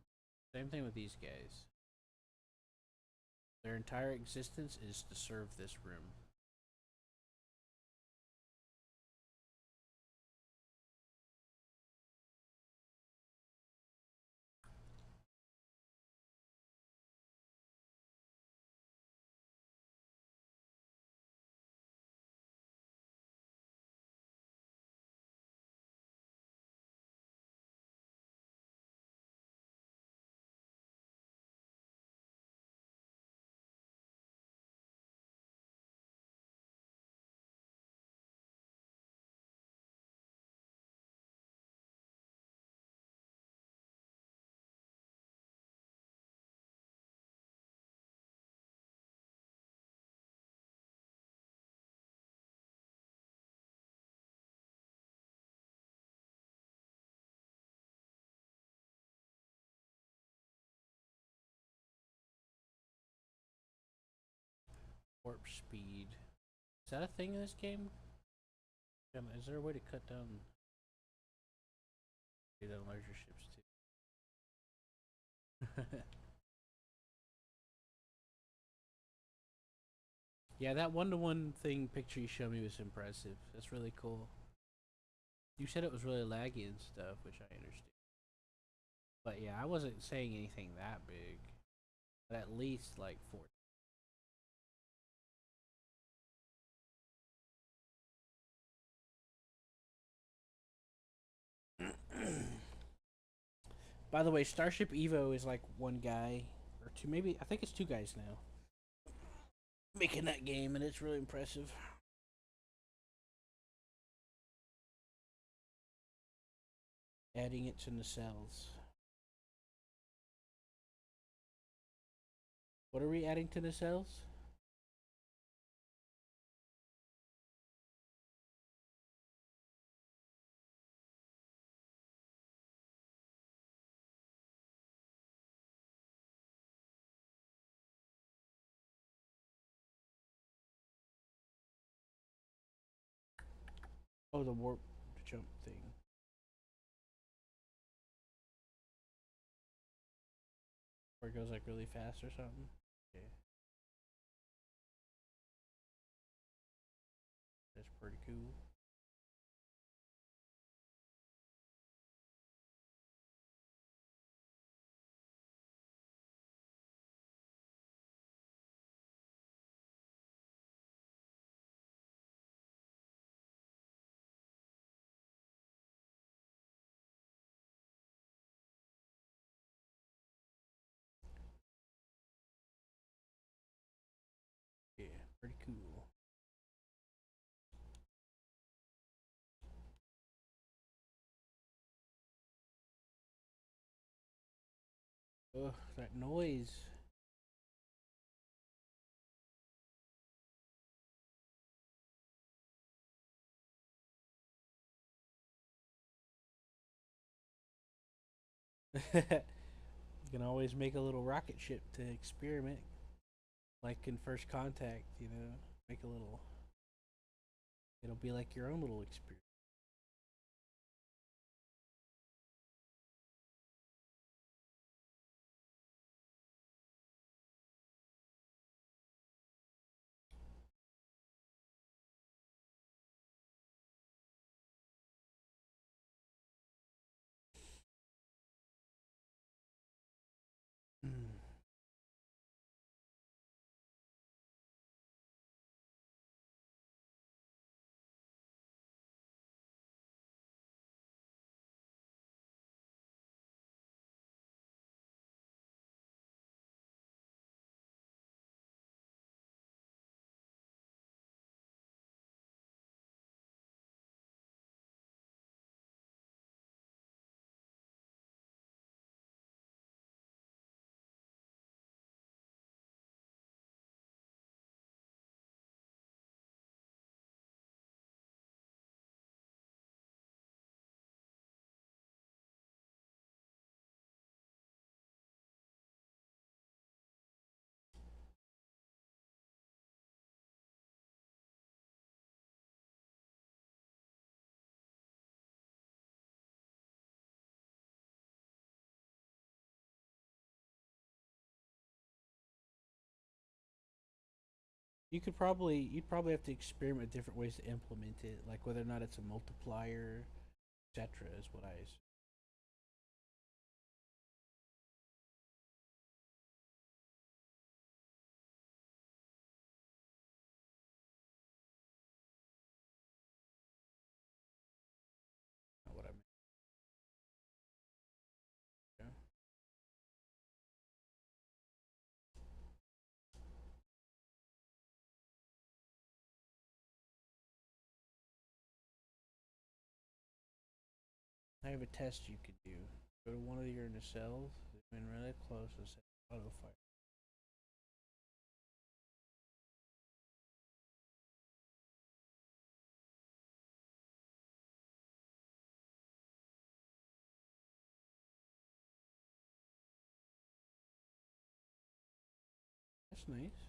Same thing with these guys. Their entire existence is to serve this room. Warp speed. Is that a thing in this game? Is there a way to cut down larger ships too? Yeah, that 1-to-1 thing picture you showed me was impressive. That's really cool. You said it was really laggy and stuff, which I understand. But yeah, I wasn't saying anything that big. But at least like 4. By the way, Starship Evo is like one guy or two, maybe I think it's two guys now making that game, and it's really impressive. Adding it to nacelles. What are we adding to nacelles? Oh, the warp jump thing. Where it goes like really fast or something. Yeah, that's pretty cool. Yeah, pretty cool. Ugh, that noise. You can always make a little rocket ship to experiment, like in First Contact. Make a little. It'll be like your own little experiment. You'd probably have to experiment with different ways to implement it, like whether or not it's a multiplier, etc. Is what I. What I mean. Yeah. I have a test you could do. Go to one of your nacelles, zoom in really close, and set auto fire. That's nice.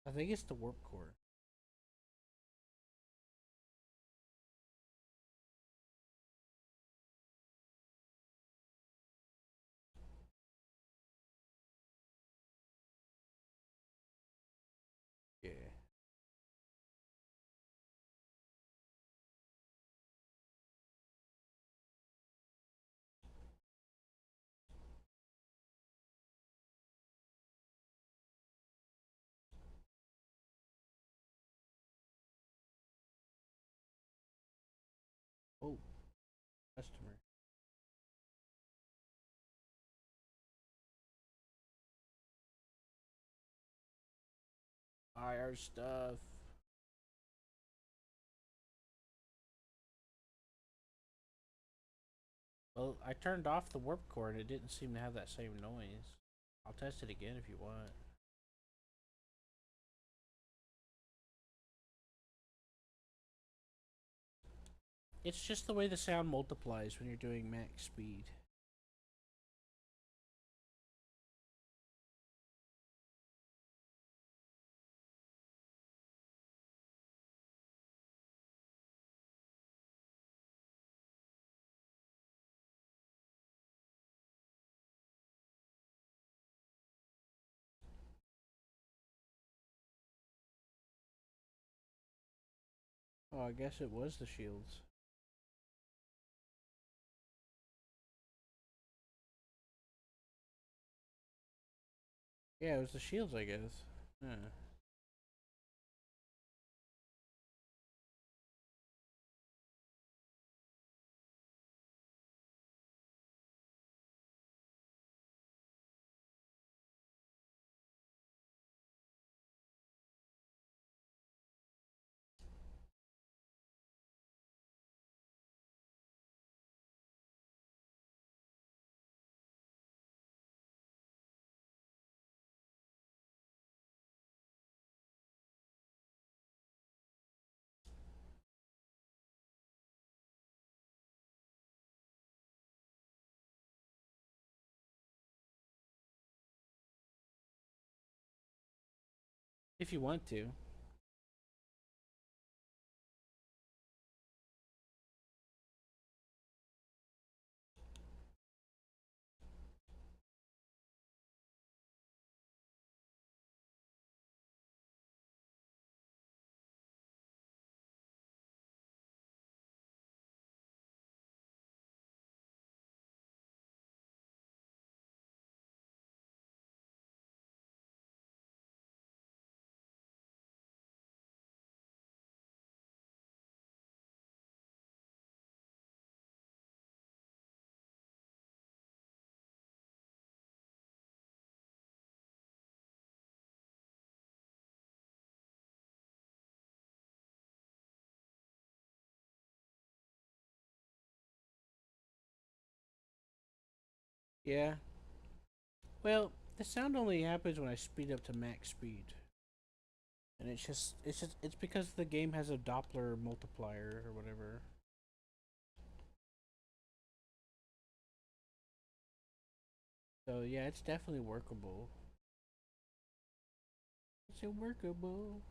I think it's the warp core. Yeah. Customer. Buy our stuff. Well, I turned off the warp core and it didn't seem to have that same noise. I'll test it again if you want. It's just the way the sound multiplies when you're doing max speed. Oh, I guess it was the shields. Yeah, it was the shields, I guess. Huh. If you want to. Yeah. Well, the sound only happens when I speed up to max speed. And it's because the game has a Doppler multiplier or whatever. So yeah, it's definitely workable. It's workable.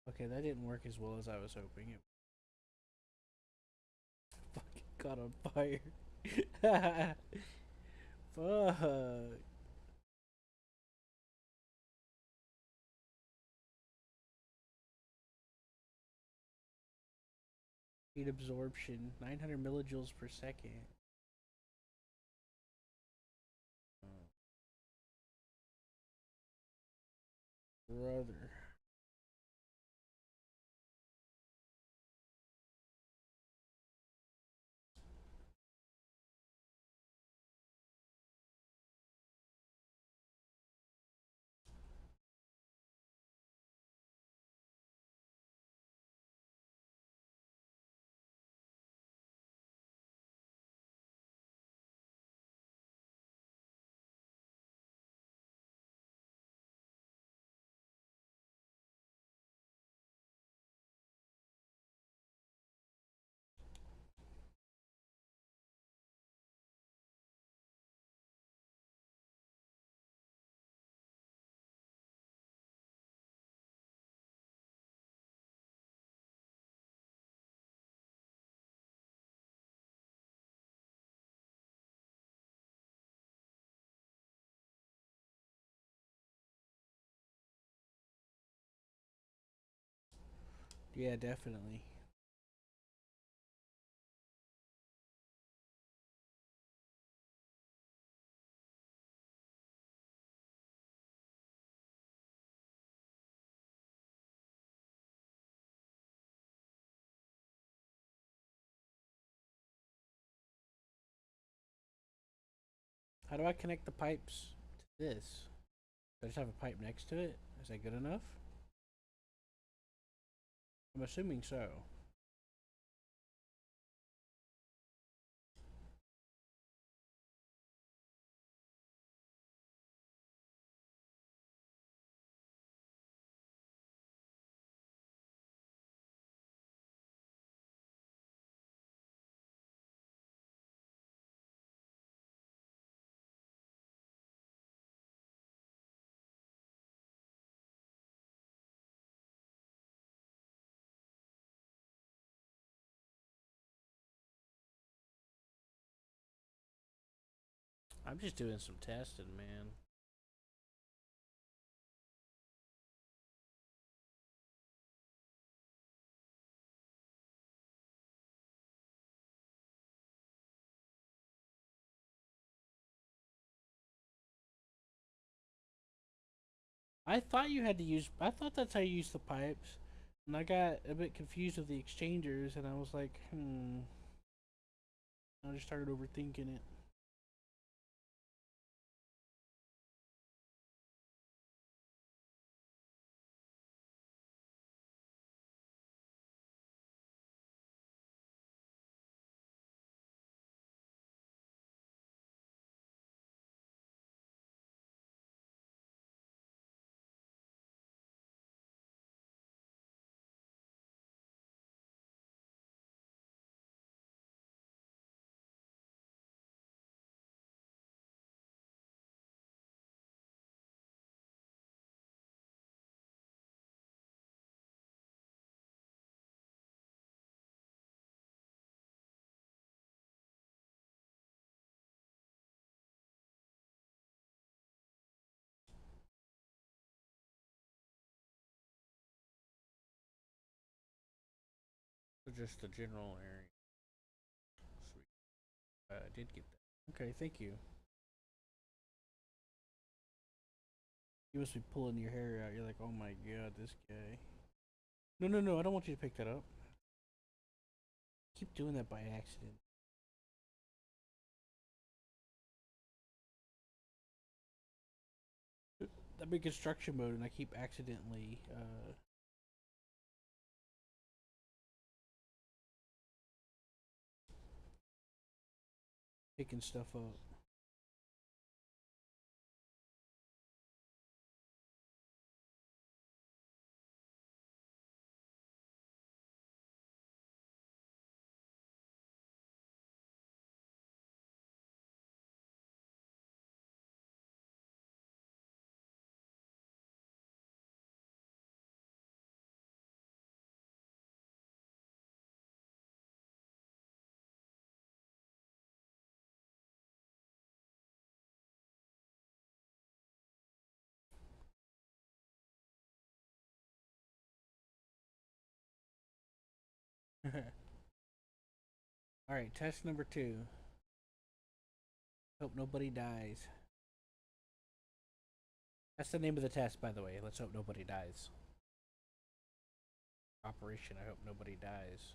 Okay, that didn't work as well as I was hoping. It fucking caught on fire. Fuck. Heat absorption, 900 millijoules per second. Oh, brother. Yeah, definitely. How do I connect the pipes to this? Do I just have a pipe next to it? Is that good enough? I'm assuming so. I'm just doing some testing, man. I thought you had to use. I thought that's how you use the pipes, and I got a bit confused with the exchangers, and I was like, hmm. I just started overthinking it. So just the general area. Sweet. I did get that. Okay, thank you. You must be pulling your hair out. You're like, oh my god, this guy. No, no, no. I don't want you to pick that up. Keep doing that by accident. I'm in construction mode, and I keep accidentally picking stuff up. All right, test number 2. Hope nobody dies. That's the name of the test, by the way. Let's hope nobody dies. Operation. I hope nobody dies.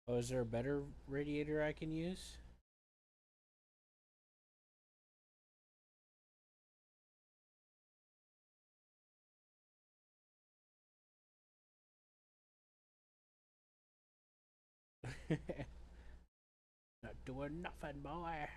Oh, is there a better radiator I can use? Not doing nothing, boy.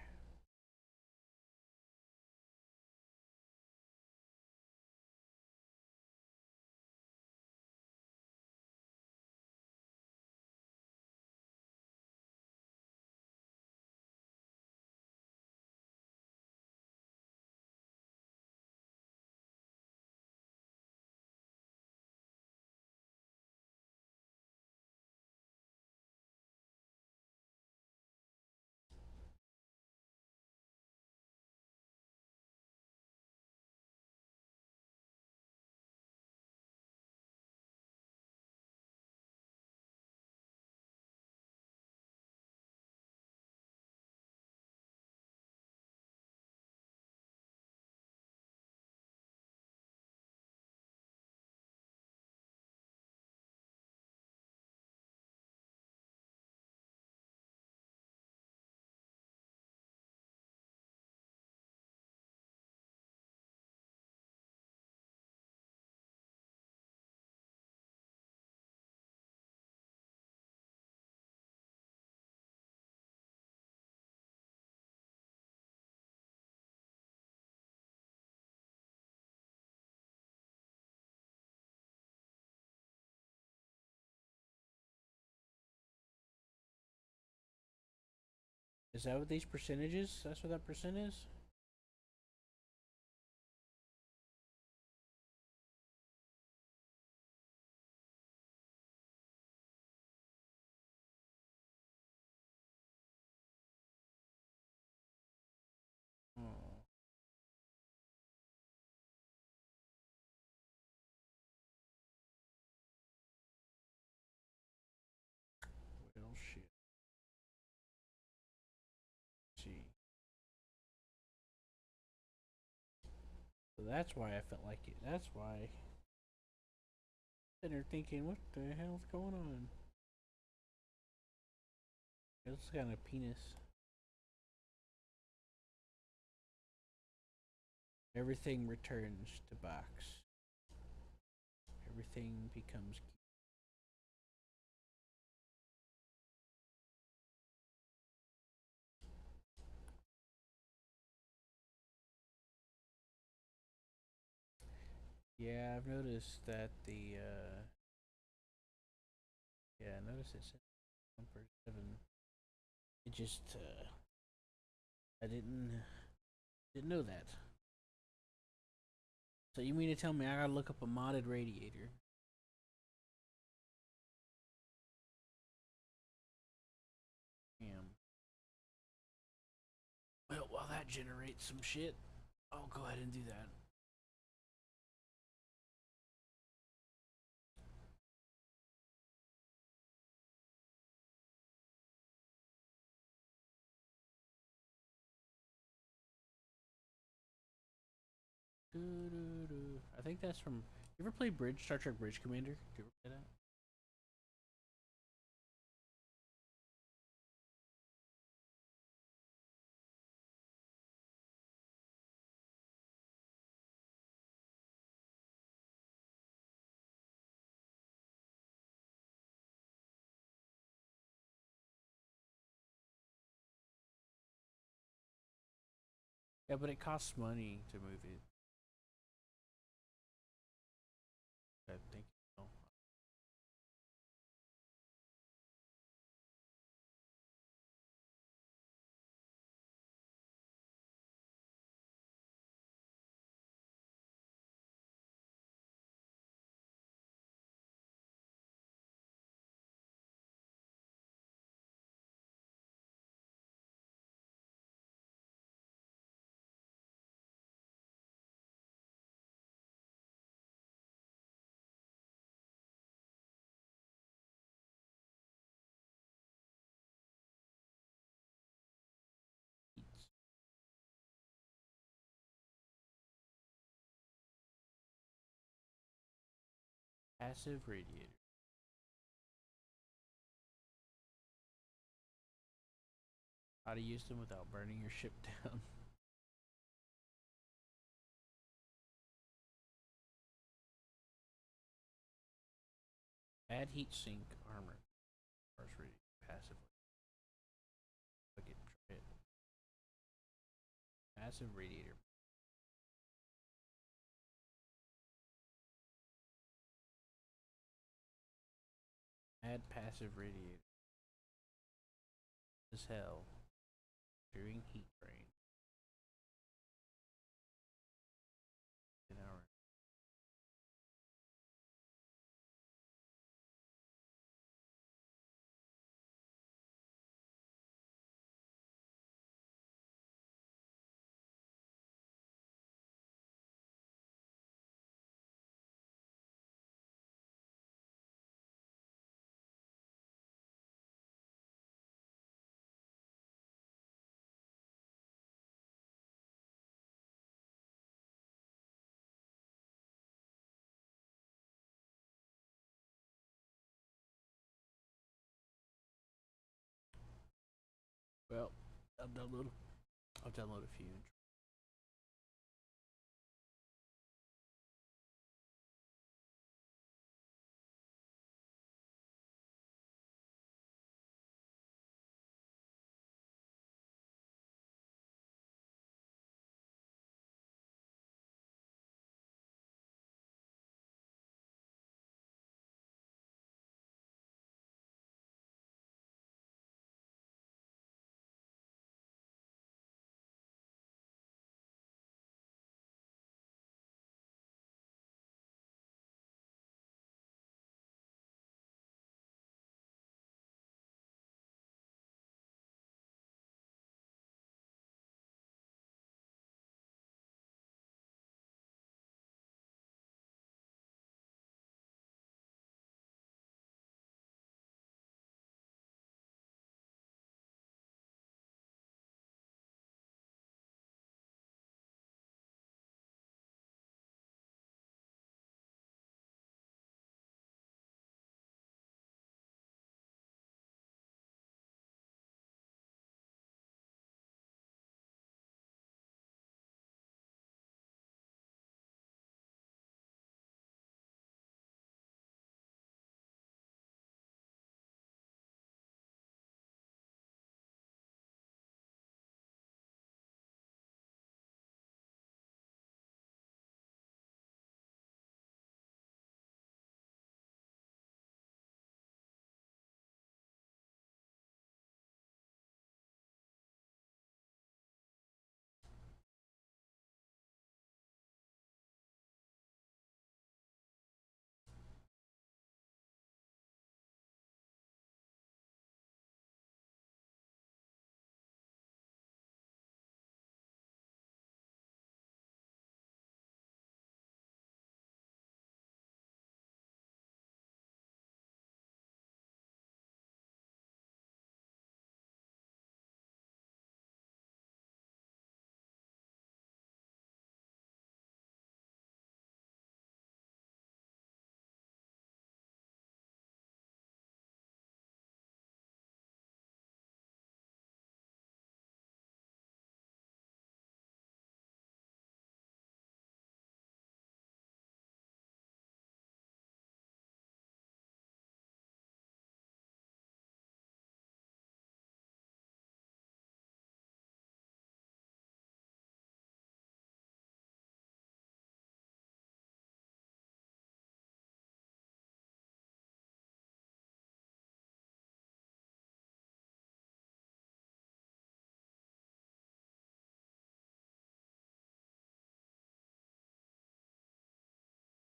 Is that what these percentages? That's what that percent is? Oh, well, shit. Let's see. So that's why I felt like it. That's why. Sitting there thinking, what the hell's going on? It's kind of penis. Everything returns to box. Everything becomes. Yeah, I've noticed that the. Yeah, I noticed it said 1/7. It just. I didn't know that. So you mean to tell me I gotta look up a modded radiator? Damn. Well, while that generates some shit, I'll go ahead and do that. I think that's from. You ever play Bridge, Star Trek Bridge Commander? Do you ever play that? Yeah, but it costs money to move it. I think so. Passive radiator. How to use them without burning your ship down. Add heat sink armor. Passively. Look at it. Passive radiator. Add passive radiator. As hell. During heat drain. An hour. Well, I'll download. I'll download a few.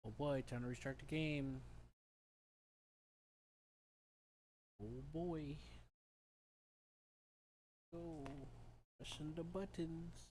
Oh boy, time to restart the game. Oh boy. Go. Pressing the buttons.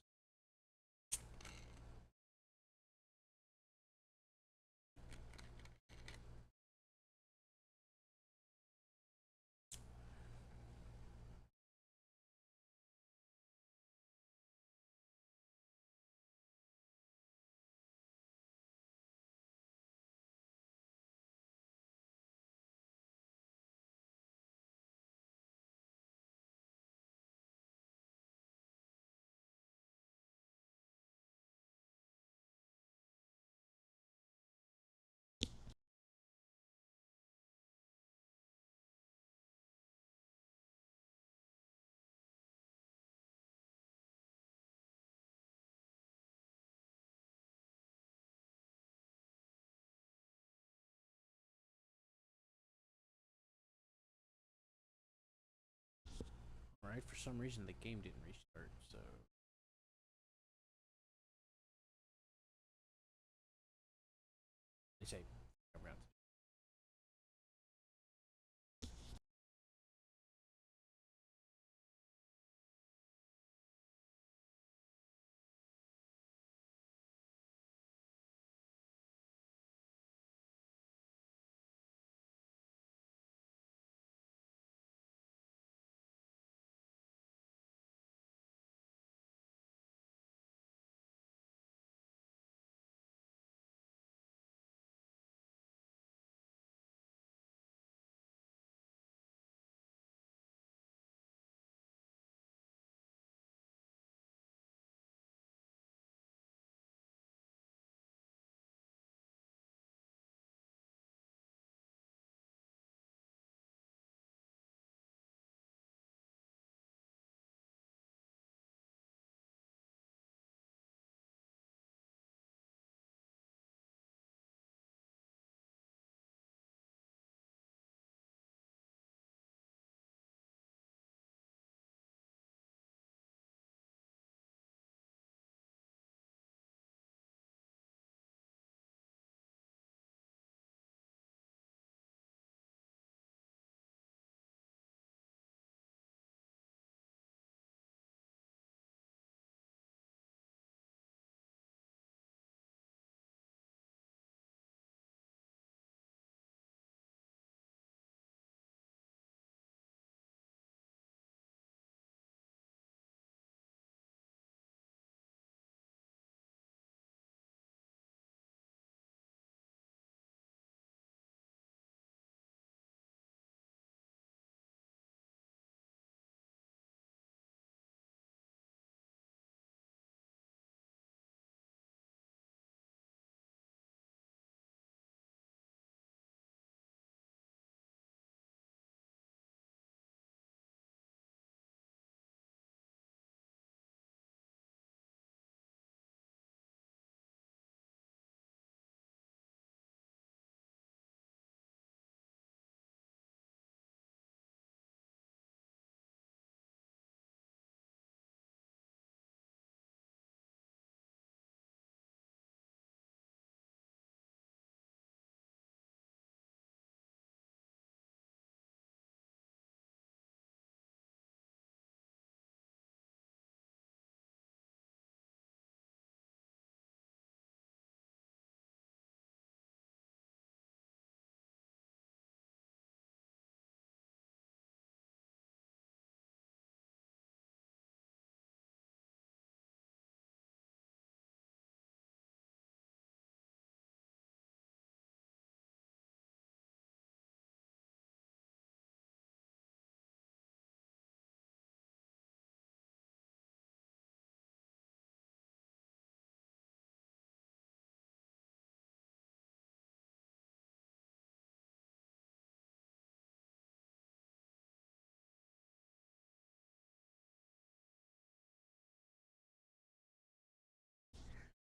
right? For some reason, the game didn't restart. So they say around.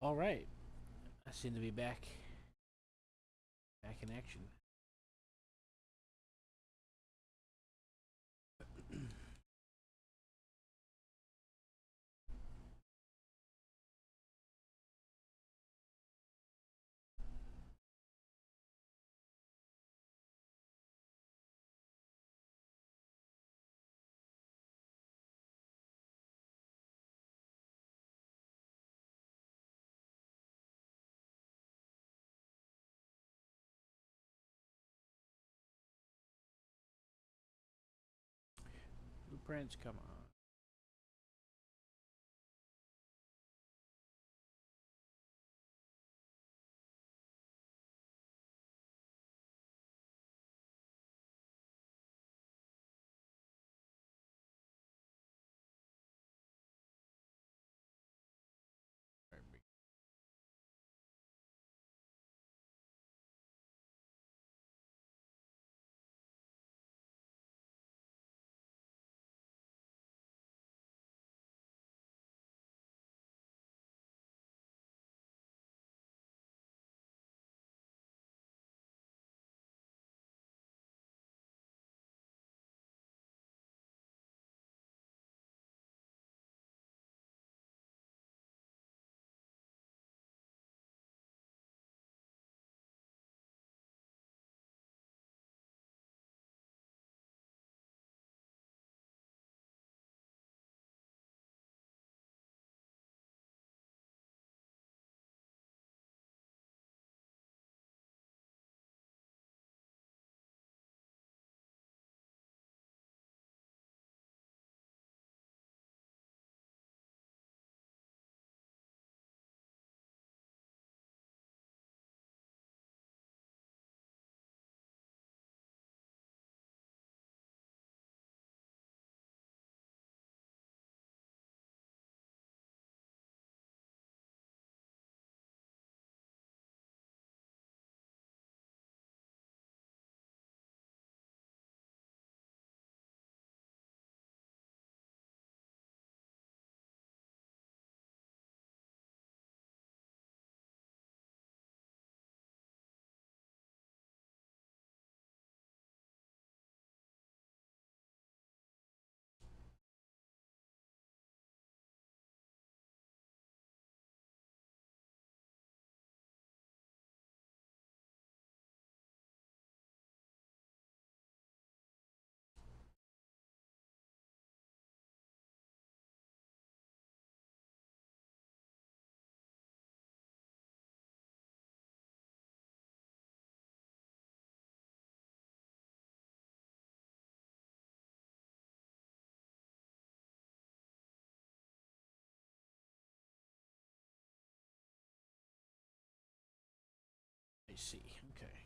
All right, I seem to be back in action. Blueprints, come on. I see. Okay.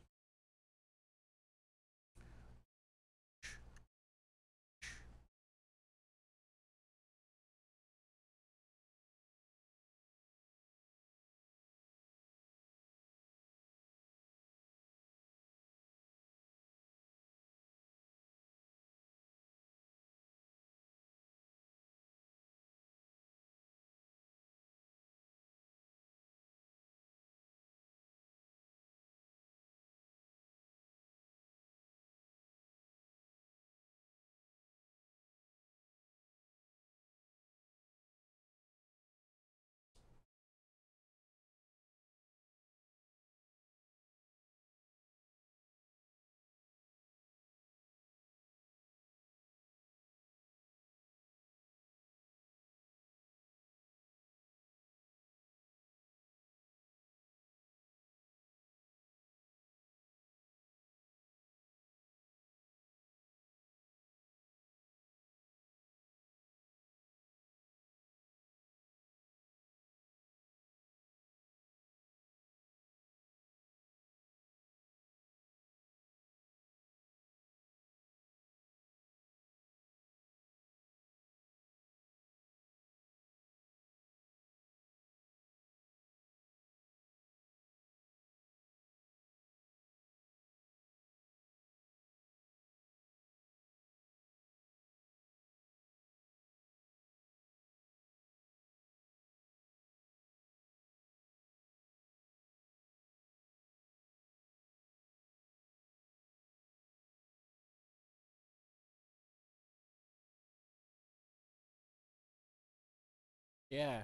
Yeah,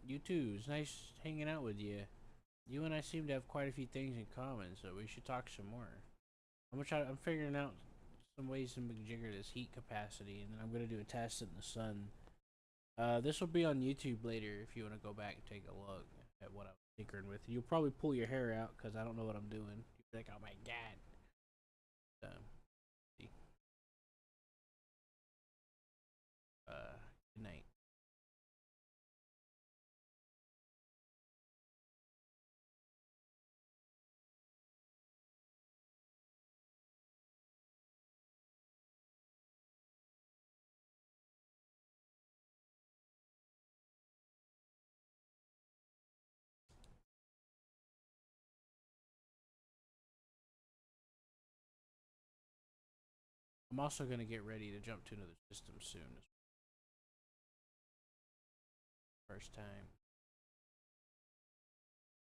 you too. It's nice hanging out with you. You and I seem to have quite a few things in common, so we should talk some more. I'm gonna try. I'm figuring out some ways to jigger this heat capacity, and then I'm gonna do a test in the sun. This will be on YouTube later if you want to go back and take a look at what I was tinkering with. You'll probably pull your hair out because I don't know what I'm doing. You'll be like, "Oh my god!" See. Good night. I'm also gonna get ready to jump to another system soon. First time.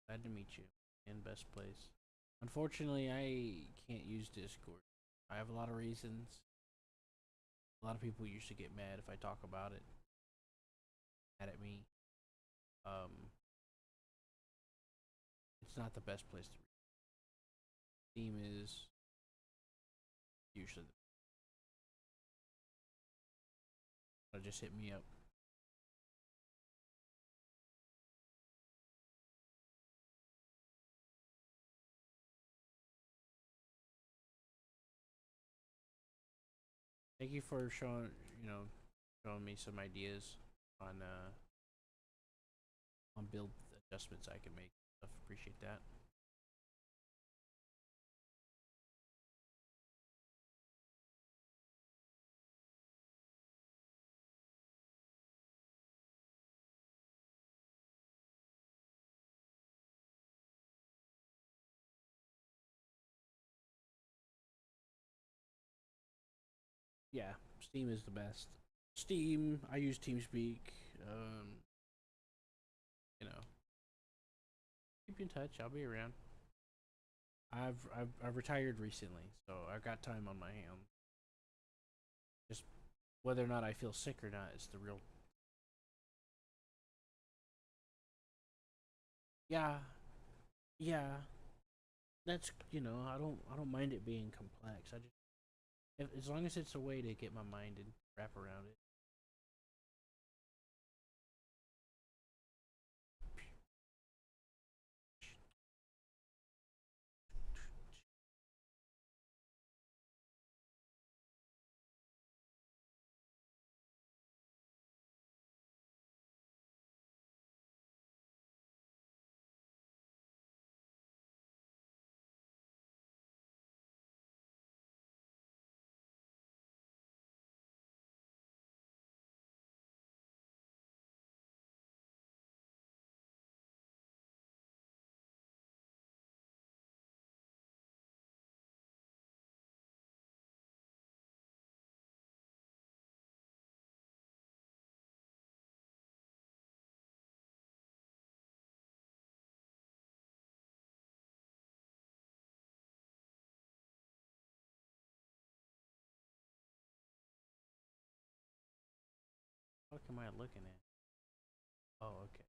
Glad to meet you. In best place. Unfortunately, I can't use Discord. I have a lot of reasons. A lot of people used to get mad if I talk about it. Mad at me. Um, it's not the best place to read. Steam is usually just hit me up. Thank you for showing me some ideas on build adjustments I can make. I appreciate that. Yeah, Steam is the best. Steam, I use TeamSpeak. Um, you know, keep in touch. I'll be around. I've retired recently, so I've got time on my hands. Just whether or not I feel sick or not is the real. Yeah, yeah. That's I don't mind it being complex. I just as long as it's a way to get my mind and wrap around it. am I looking at? Oh, okay.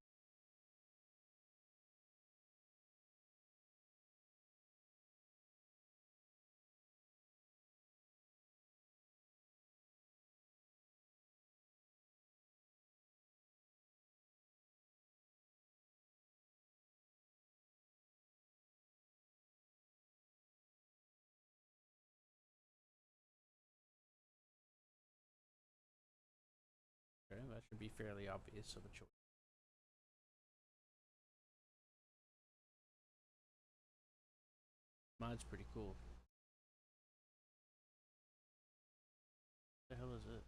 Okay, that should be fairly obvious of a choice. Mod's pretty cool. What the hell is this?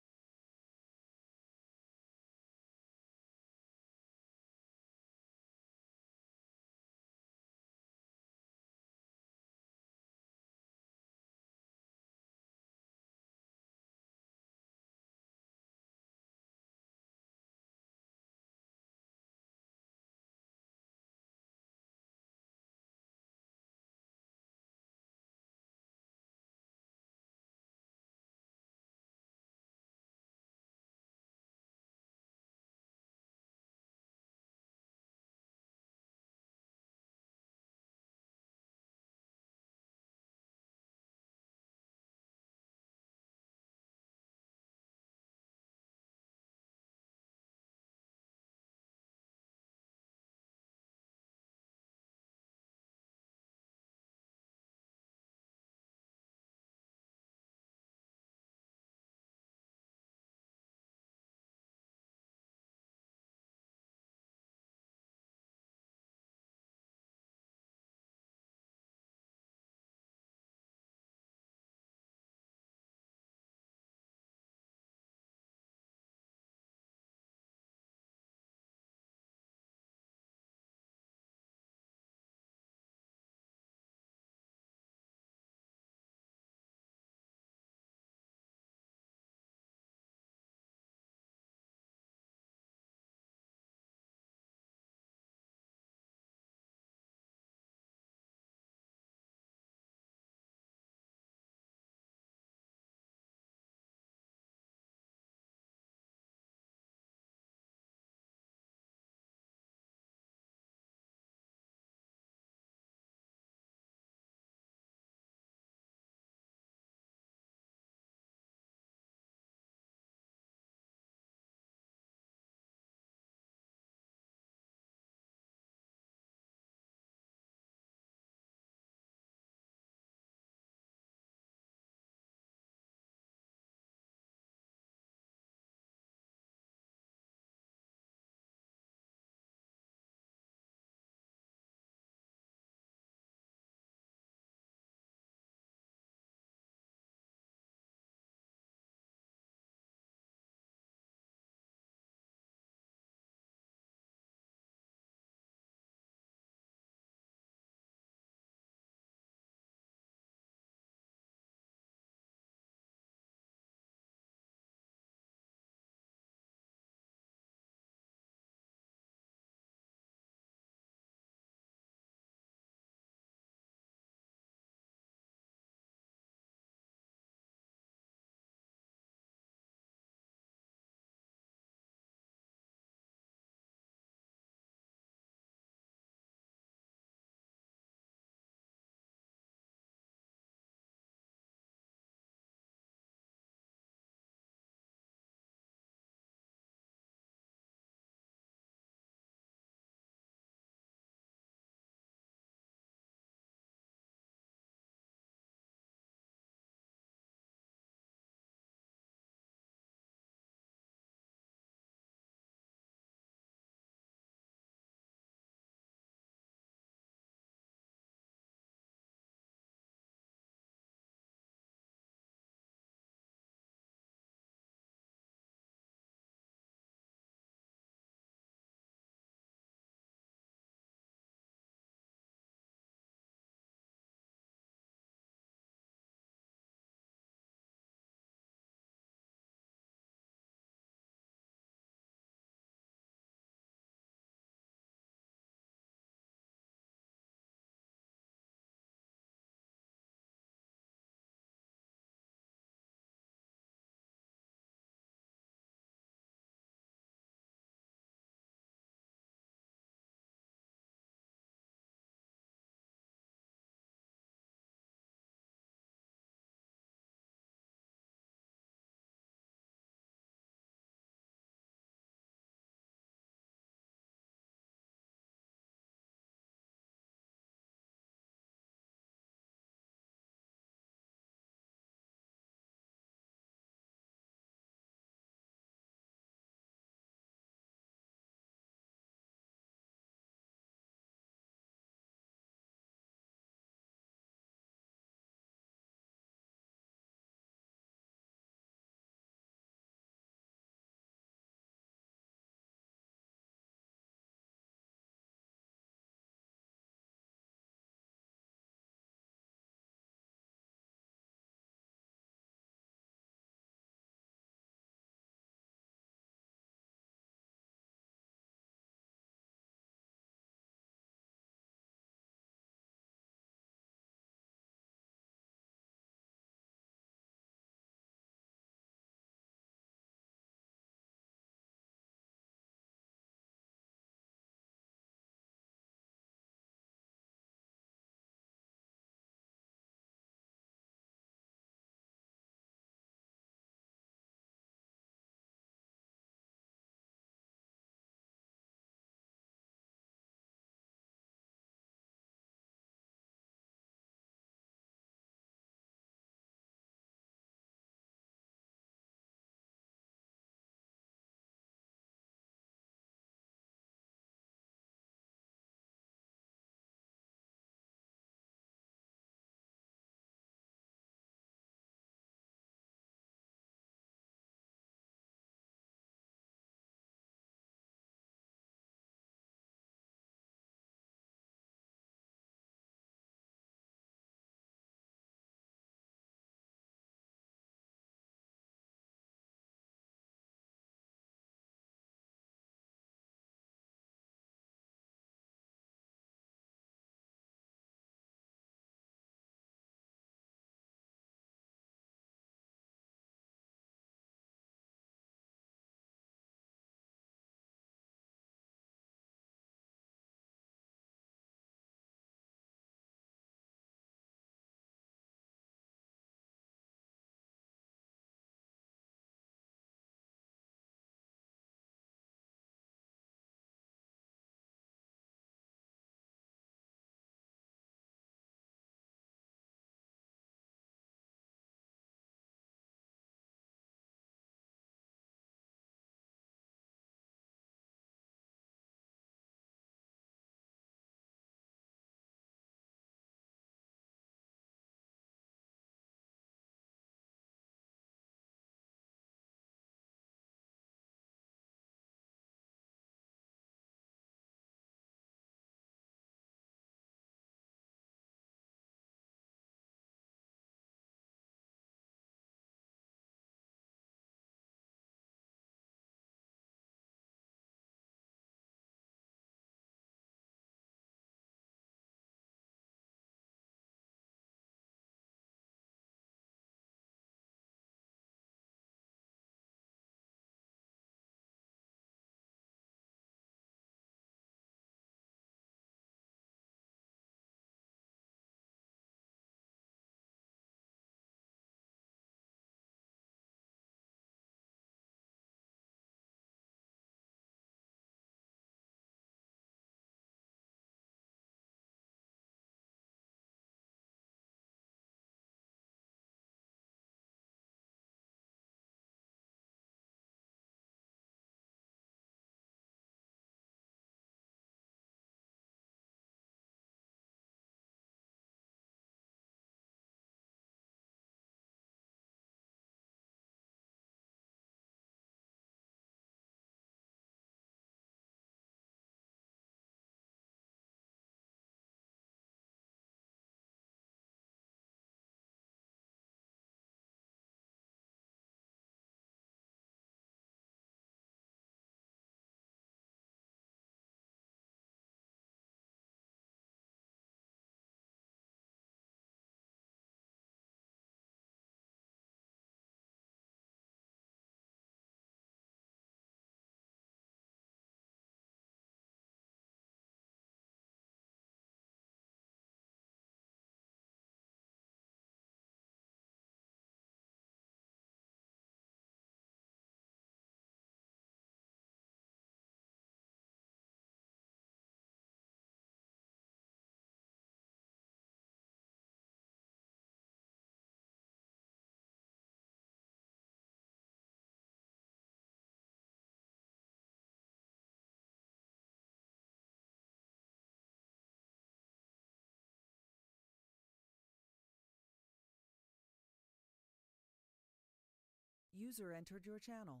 User entered your channel.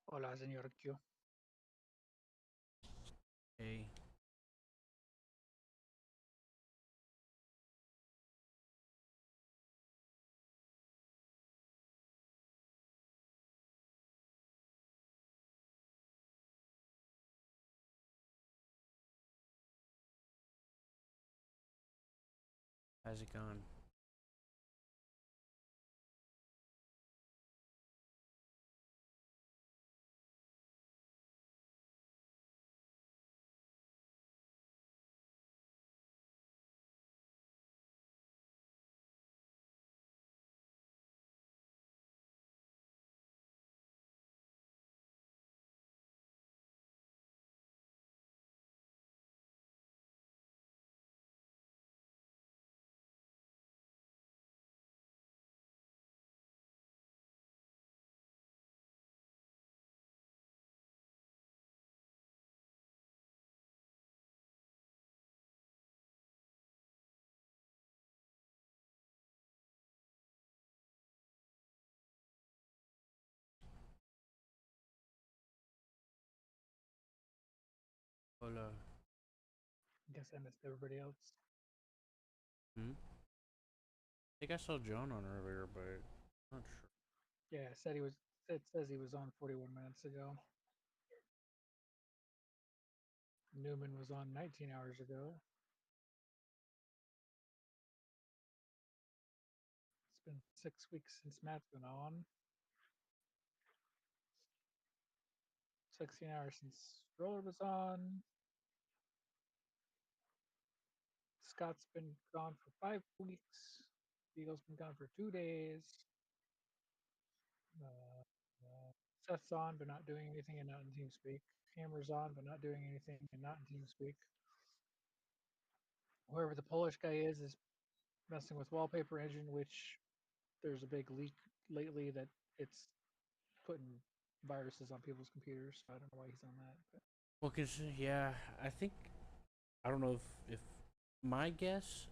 Hola, señor Q. Hey. How's it going? Hola. Guess I missed everybody else. Hmm? I think I saw John on earlier, but I'm not sure. Yeah, said he was. It says he was on 41 minutes ago. Newman was on 19 hours ago. It's been 6 weeks since Matt's been on. 16 hours since Stroller was on. Scott's been gone for 5 weeks. Beagle's been gone for 2 days. Seth's on, but not doing anything and not in TeamSpeak. Hammer's on, but not doing anything and not in TeamSpeak. Whoever the Polish guy is messing with Wallpaper Engine, which there's a big leak lately that it's putting viruses on people's computers. So I don't know why he's on that. But Well, cause yeah, I think I don't know if my guess,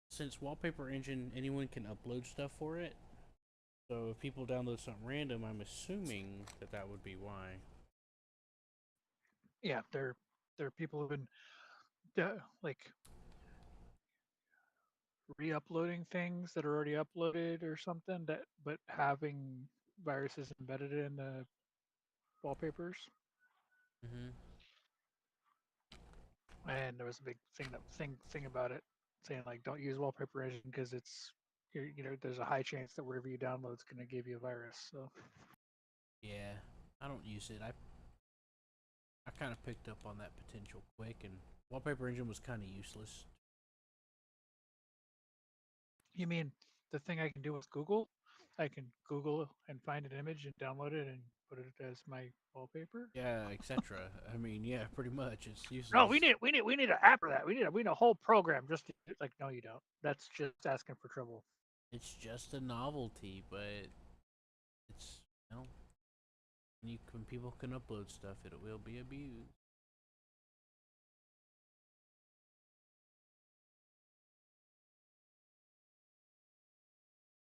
since Wallpaper Engine, anyone can upload stuff for it. So if people download something random, I'm assuming that that would be why. yeah, there are people who've been like re-uploading things that are already uploaded or something that, but having viruses embedded in the wallpapers. Mm-hmm. And there was a big thing about it saying like don't use Wallpaper Engine because it's there's a high chance that whatever you download is going to give you a virus. So Yeah, I don't use it. I kind of picked up on that potential quick, and Wallpaper Engine was kind of useless. you mean the thing I can do with Google? I can Google and find an image and download it and put it as my wallpaper. Yeah, etc. I mean, yeah, pretty much. It's No, useless. we need an app for that. We need a whole program just to, like no you don't. That's just asking for trouble. It's just a novelty, but it's when people can upload stuff, it will be abused.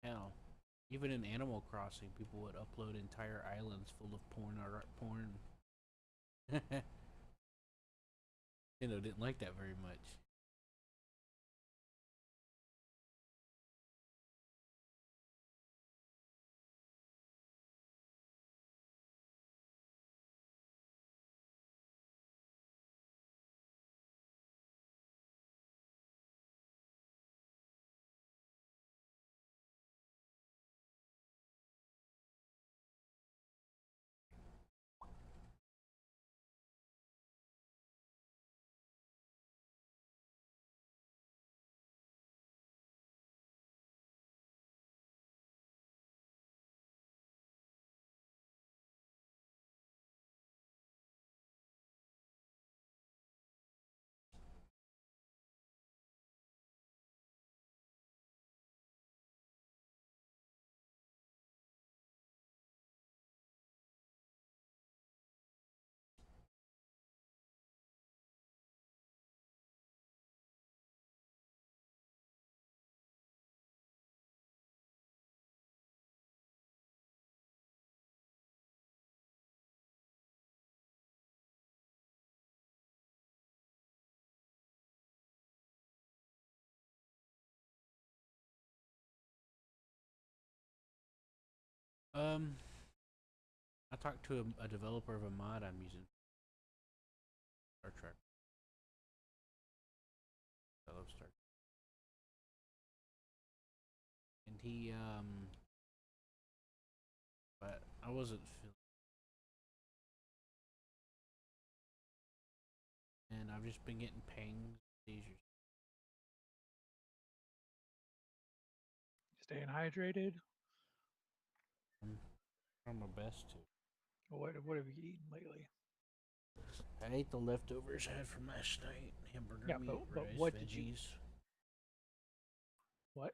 Hell, even in Animal Crossing, people would upload entire islands full of porn or porn. Didn't like that very much. Um, I talked to a developer of a mod I'm using. Star Trek. I love Star Trek. And but I wasn't feeling, and I've just been getting pangs, seizures. Staying hydrated. I'm trying my best to. What have you eaten lately? I ate the leftovers I had from last night: hamburger Yeah, meat, but rice, what did you veggies, what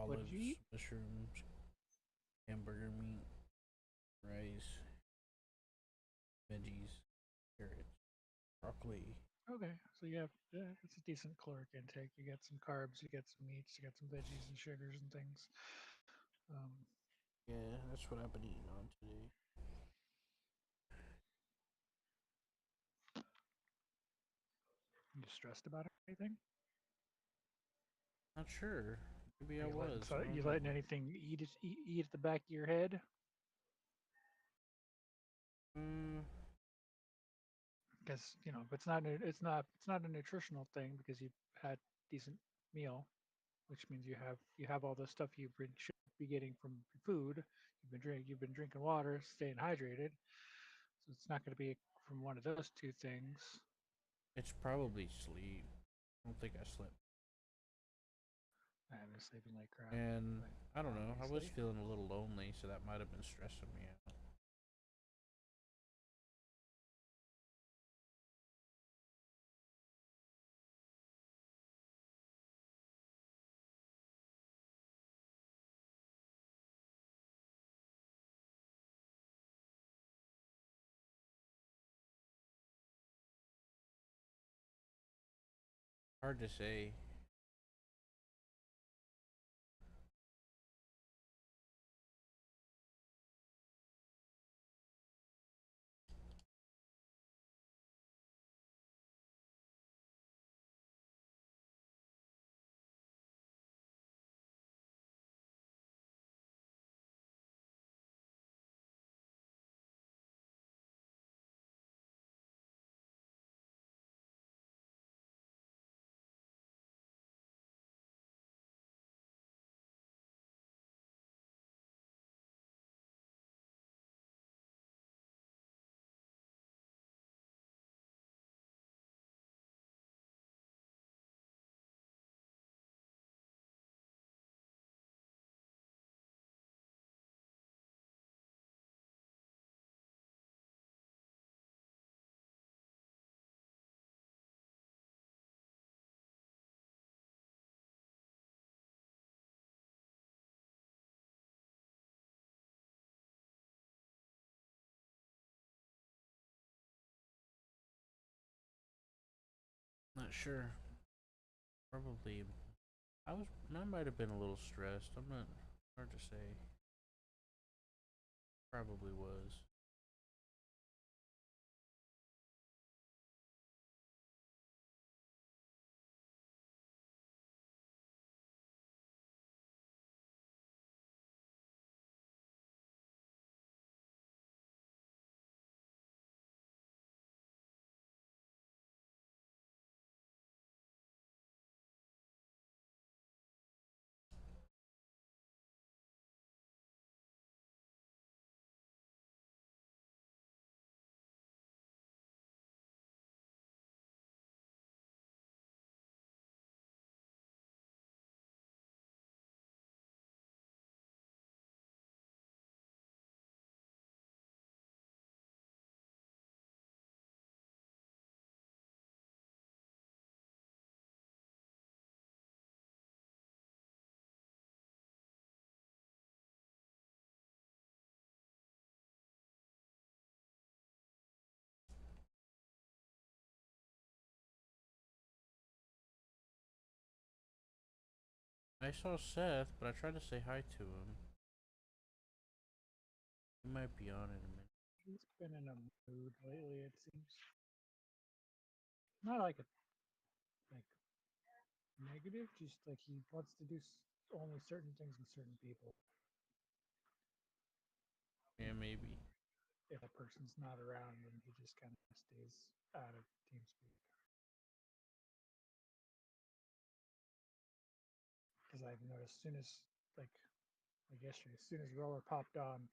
what did you olives, eat? mushrooms, hamburger meat, rice, veggies, carrots, broccoli. Okay, so you have it's a decent caloric intake. You get some carbs, you get some meats, you get some veggies and sugars and things. Um, Yeah, that's what I've been eating on today. you stressed about anything? Not sure. Maybe Are I you letting was. I don't you know. letting anything eat at the back of your head? Mm, Because if it's not a nutritional thing because you've had decent meal, which means you have all the stuff should be getting from food. You've been drinking water, staying hydrated. So it's not going to be from one of those two things. it's probably sleep. I don't think I slept. I've been sleeping like crap, And but I don't know. I was obviously, feeling a little lonely, so that might have been stressing me out. Hard to say. Not sure. Probably. I was. I might have been a little stressed. I'm not. Hard to say. Probably was. I saw Seth, but I tried to say hi to him. He might be on in a minute. he's been in a mood lately. It seems not like a like negative, just like he wants to do. only certain things and certain people. Yeah, maybe. If a person's not around, then he just kind of stays out of TeamSpeak. Because I've noticed, as soon as like yesterday, as soon as Roller popped on,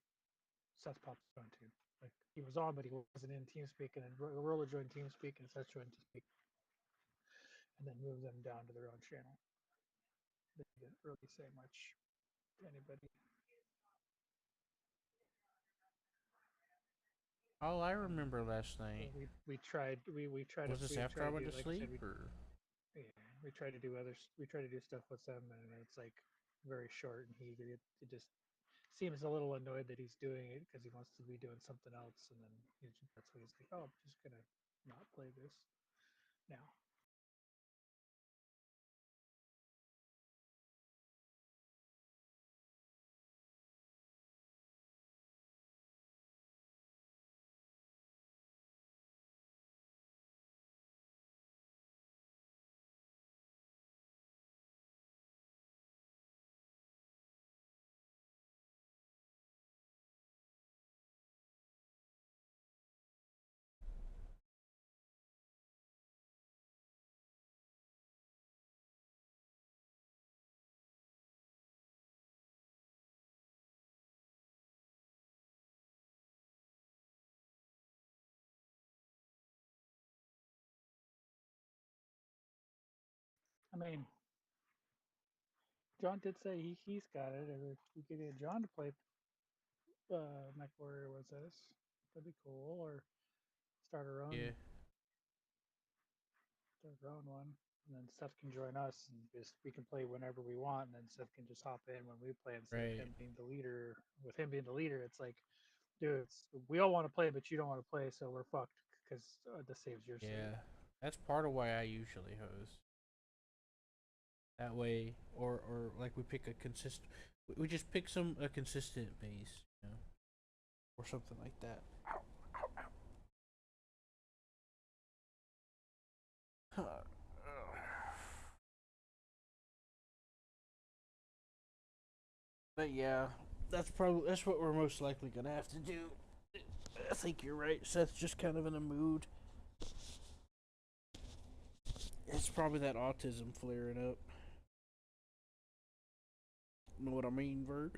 Seth popped on too. Like he was on, but he wasn't in TeamSpeak, and then Roller joined TeamSpeak, and Seth joined TeamSpeak, and then moved them down to their own channel. They didn't really say much to anybody. All I remember last So night we tried was this we after try I to went do, to like I said, sleep, or yeah, we try to do we try to do stuff with them, and it's like very short, and it just seems a little annoyed that he's doing it because he wants to be doing something else, and then that's when he's like, oh, I'm just gonna not play this now. I mean, John did say he's got it. If we could get John to play Mech Warrior with us, that'd be cool. Or start our yeah, own start our own one, and then Seth can join us, and just we can play whenever we want, and then Seth can just hop in when we play instead of right, him being the leader. With him being the leader, it's like, dude, we all want to play, but you don't want to play, so we're fucked because this saves your save. yeah. That's part of why I usually host. That way, or like we pick a consistent, we just pick a consistent base, or something like that. But yeah, that's what we're most likely gonna have to do. I think you're right. Seth's just kind of in a mood. It's probably that autism flaring up. Know what I mean, Vert?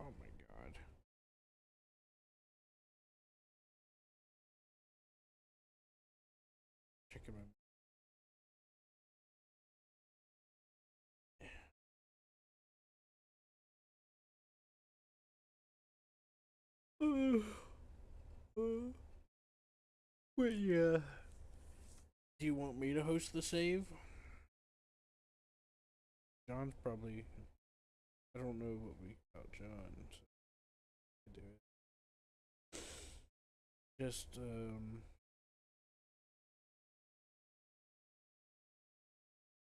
Oh my god. Checking my. But yeah. Do you want me to host the save? John's probably. I don't know what we got John. So do it. Just I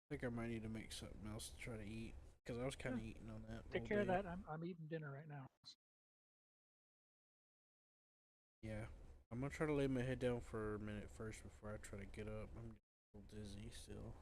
think I might need to make something else to try to eat because I was kind Yeah, of eating on that take all care of day. that. I'm eating dinner right now. Yeah, I'm gonna try to lay my head down for a minute first before I try to get up. I'm a little dizzy still.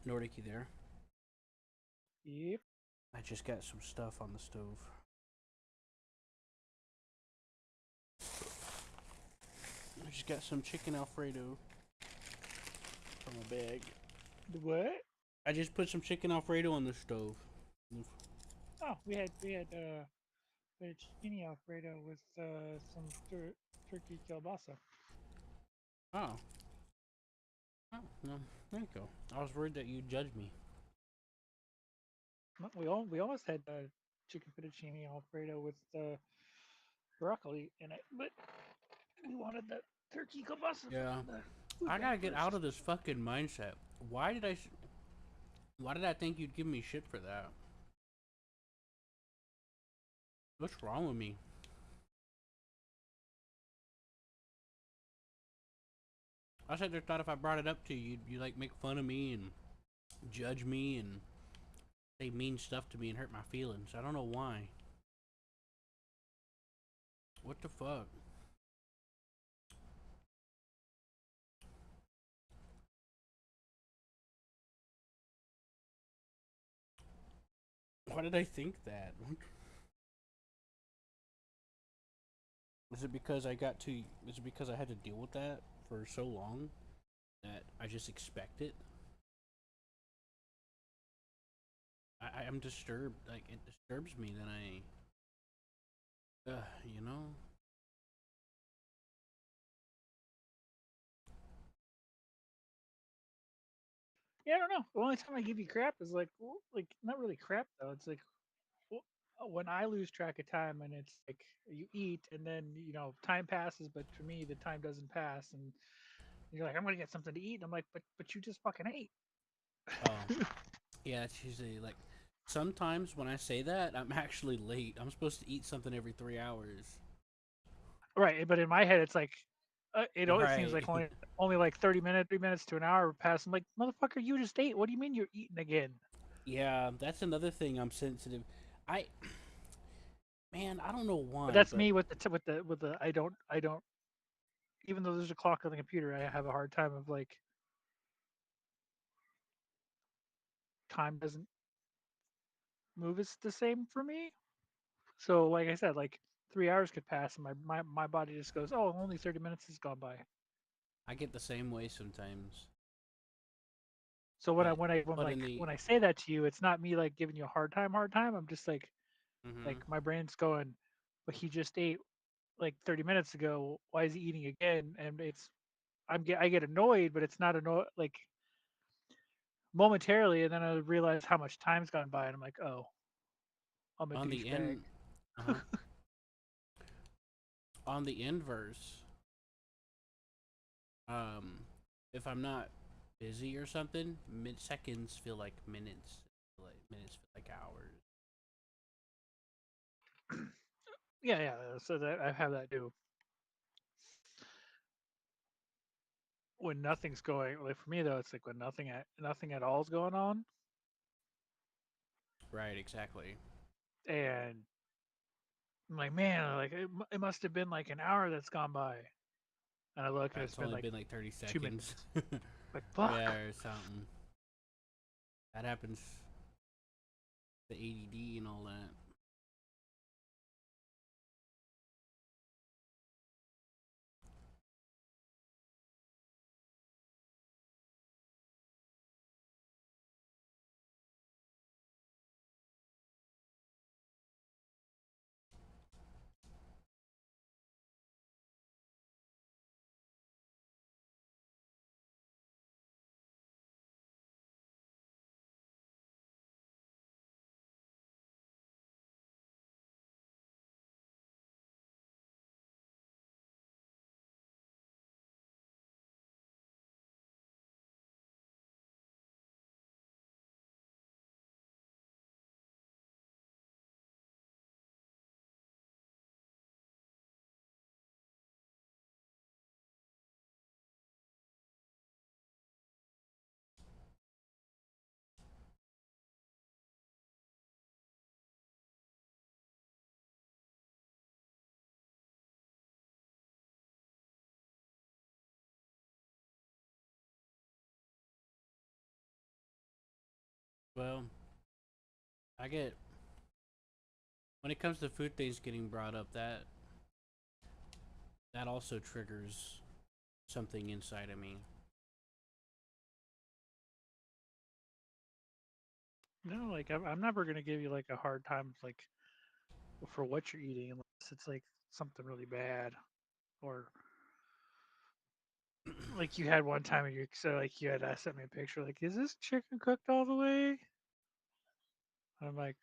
Nordic, you there? Yep. I just got some stuff on the stove. I just got some chicken Alfredo from a bag. The what? I just put some chicken Alfredo on the stove. Oh, we had fettuccine alfredo with some turkey kielbasa. Oh. Oh, no. There you go. I was worried that you'd judge me. We almost had chicken fettuccine alfredo with broccoli in it, but we wanted the turkey kielbasa Yeah. from the food I bank gotta get first. out of this fucking mindset. Why did why did I think you'd give me shit for that? What's wrong with me? I said, I thought if I brought it up to you, you'd like make fun of me and judge me and say mean stuff to me and hurt my feelings. I don't know why. What the fuck? Why did I think that? Is it because I got to? Is it because I had to deal with that for so long that I just expect it? I am disturbed. Like it disturbs me that you know. Yeah, I don't know. The only time I give you crap is like not really crap though. It's like when I lose track of time and it's like you eat and then time passes, but for me the time doesn't pass, and you're like I'm gonna get something to eat. And I'm like, but you just fucking ate. Oh, yeah. It's usually like sometimes when I say that, I'm actually late. I'm supposed to eat something every 3 hours. Right, but in my head it's like it seems Right. like only like 30 minutes, 3 minutes to an hour pass. I'm like, motherfucker, you just ate. What do you mean you're eating again? Yeah, that's another thing I'm sensitive. I man, I don't know But why, that's but me with the I don't even though there's a clock on the computer, I have a hard time of like time doesn't move as the same for me. So like I said, like 3 hours could pass and my body just goes, oh, only 30 minutes has gone by. I get the same way sometimes. So when I But when I when but like in the when I say that to you, it's not me like giving you a hard time. I'm just like mhm. my brain's going, but he just ate like 30 minutes ago. Why is he eating again? And I get annoyed, but it's not annoyed like momentarily, and then I realize how much time's gone by, and I'm like, oh, I'm a On the douchebag. uh-huh. On the inverse, um if I'm not busy or something, mid seconds feel like minutes. Like minutes feel like hours. Yeah, yeah. So that I have that too. When nothing's going, like for me though, it's like when nothing at all is going on, Right, exactly. and I'm like, man, like it must have been like an hour that's gone by, and I look and it's It's been only like been like 30 2 minutes. seconds. Like Yeah, fuck. or something. That happens. The ADD and all that. Well, I get when it comes to food things getting brought up, that also triggers something inside of me. No, like I'm never gonna give you like a hard time like for what you're eating unless it's like something really bad or like you had one time and you so like you had sent me a picture like is this chicken cooked all the way? And I'm like,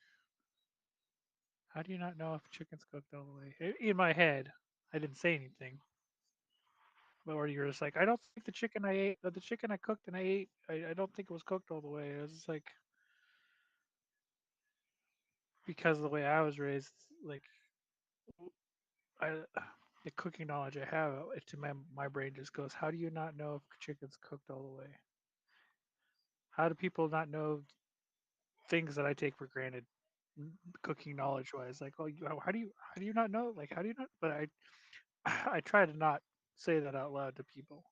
how do you not know if chicken's cooked all the way? In my head, I didn't say anything, but or you're just like, I don't think the chicken I ate, the chicken I cooked and I ate, I don't think it was cooked all the way. I was just like, because of the way I was raised, like I the cooking knowledge I have, to my brain just goes, how do you not know if chicken's cooked all the way? How do people not know things that I take for granted, cooking knowledge wise? Like, oh, how do you not know? Like, how do you not? But I I try to not say that out loud to people.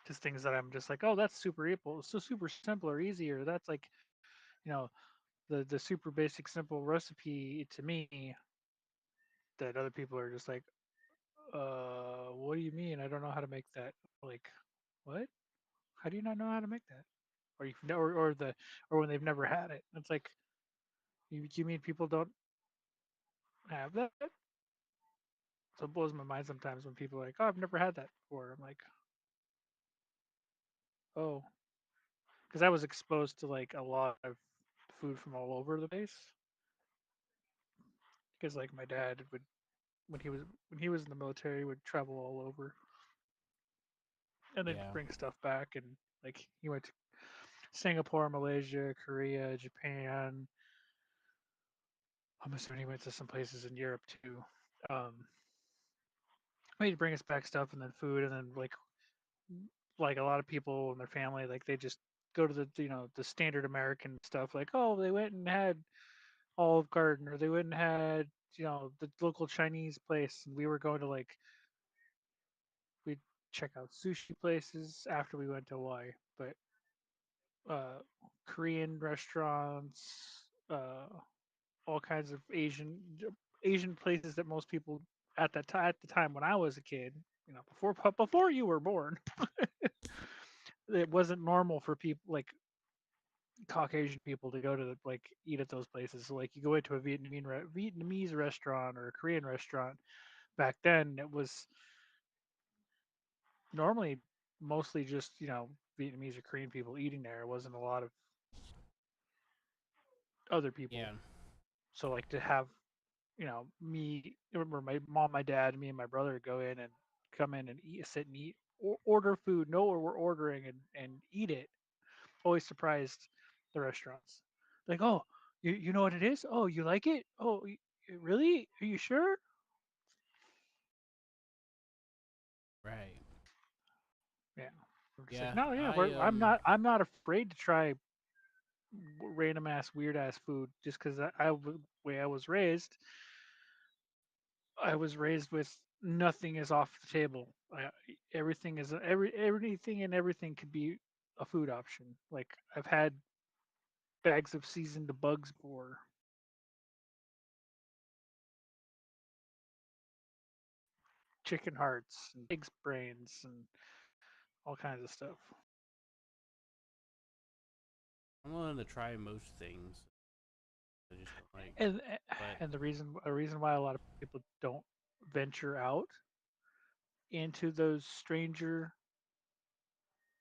Just things that I'm just like, oh, that's super simple, so super simple or easier. That's like, you know, the super basic simple recipe to me that other people are just like, what do you mean? I don't know how to make that. Like, what? How do you not know how to make that? Or you've never, or when they've never had it. It's like, you mean people don't have that? So it blows my mind sometimes when people are like, oh, I've never had that before. I'm like, oh, because I was exposed to like a lot of food from all over the place. Because like my dad would when he was in the military would travel all over and then Yeah, bring stuff back and like he went to Singapore, Malaysia, Korea, Japan. I'm assuming he went to some places in Europe too. Um, he'd bring us back stuff and then food and then like a lot of people and their family like they just go to the the standard American stuff like oh they went and had Olive Garden or they went and had the local Chinese place and we were going to like we'd check out sushi places after we went to Hawaii, but uh, Korean restaurants, all kinds of Asian places that most people at the time when I was a kid, before you were born, it wasn't normal for people like Caucasian people to go to like eat at those places. So like you go into a Vietnamese restaurant or a Korean restaurant back then, it was normally mostly just Vietnamese or Korean people eating there. It wasn't a lot of other people. yeah, So like to have me remember my mom, my dad, me and my brother go in and come in and sit and eat, order food, know what we're ordering and eat it. Always surprised the restaurants. Like, oh, you know what it is? Oh, you like it? Oh, really? Are you sure? right. Yeah. I'm just like, Yeah, no, yeah, I I'm not afraid to try random ass weird ass food just because way I was raised. I was raised with nothing is off the table. Everything is everything and everything could be a food option. Like I've had bags of seasoned bugs before, chicken hearts and pig's brains and all kinds of stuff. I'm willing to try most things. I just don't like. And But and the reason why a lot of people don't venture out into those stranger,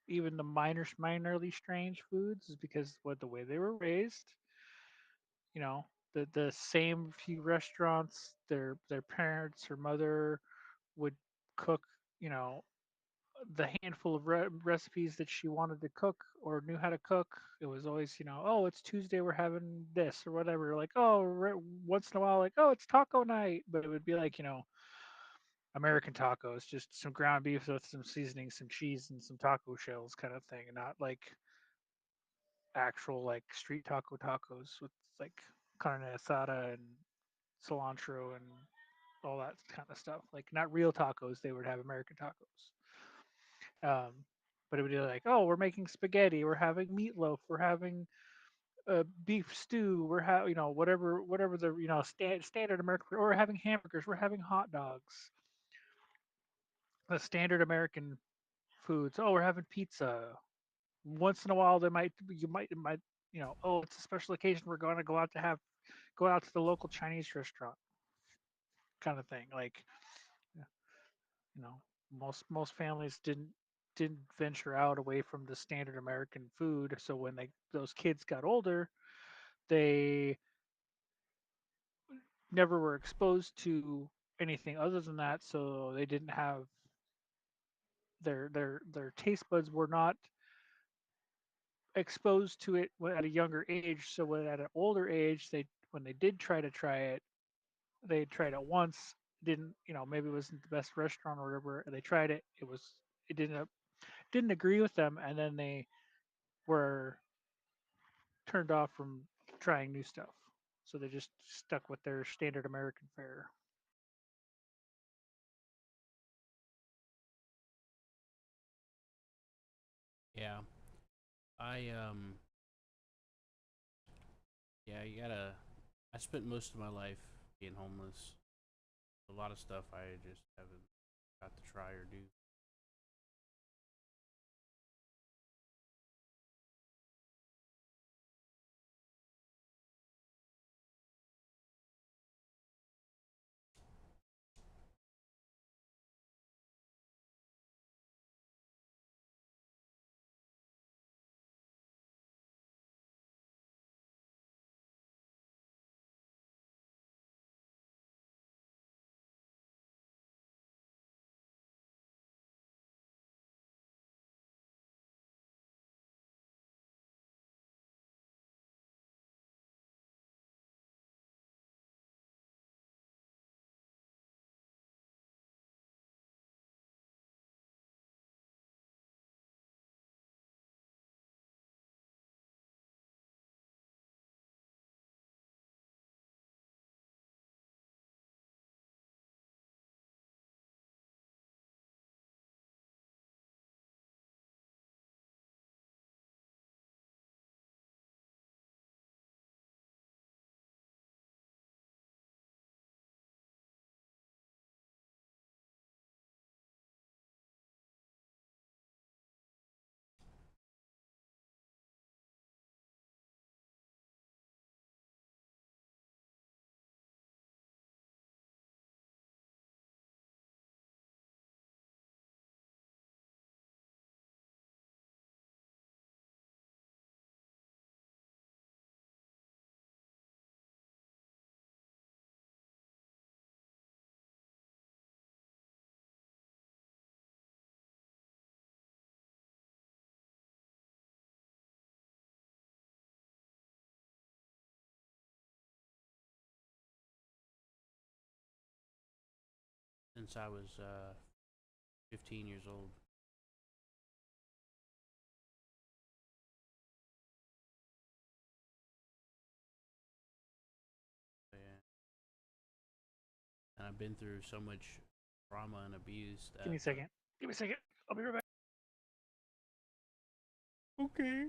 even the minorly strange foods is because what the way they were raised. You know, the same few restaurants their parents or mother would cook, you know, the handful of recipes that she wanted to cook or knew how to cook. It was always, oh, it's Tuesday, we're having this or whatever. Like, oh, once in a while, like, oh, it's taco night. But it would be like, American tacos, just some ground beef with some seasoning, some cheese, and some taco shells kind of thing, and not like actual like street tacos with like carne asada and cilantro and all that kind of stuff. Like not real tacos, they would have American tacos. Um, but it would be like, oh, we're making spaghetti, we're having meatloaf, we're having beef stew, we're having whatever the standard American, or we're having hamburgers, we're having hot dogs, the standard American foods. Oh, we're having pizza. Once in a while, they might you might oh, it's a special occasion, we're going to go out to the local Chinese restaurant kind of thing. Like you know most families didn't venture out away from the standard American food. So when those kids got older, they never were exposed to anything other than that. So they didn't have their taste buds were not exposed to it at a younger age. So when at an older age, they when they did try it, they tried it once, didn't maybe it wasn't the best restaurant or whatever. And they tried it, it didn't agree with them, and then they were turned off from trying new stuff. So they just stuck with their standard American fare. Yeah. I yeah, you gotta. I spent most of my life being homeless. A lot of stuff I just haven't got to try or do. Since I was 15 years old. So, yeah, and I've been through so much trauma and abuse Give me that. a second. Give me a second. I'll be right back. Okay.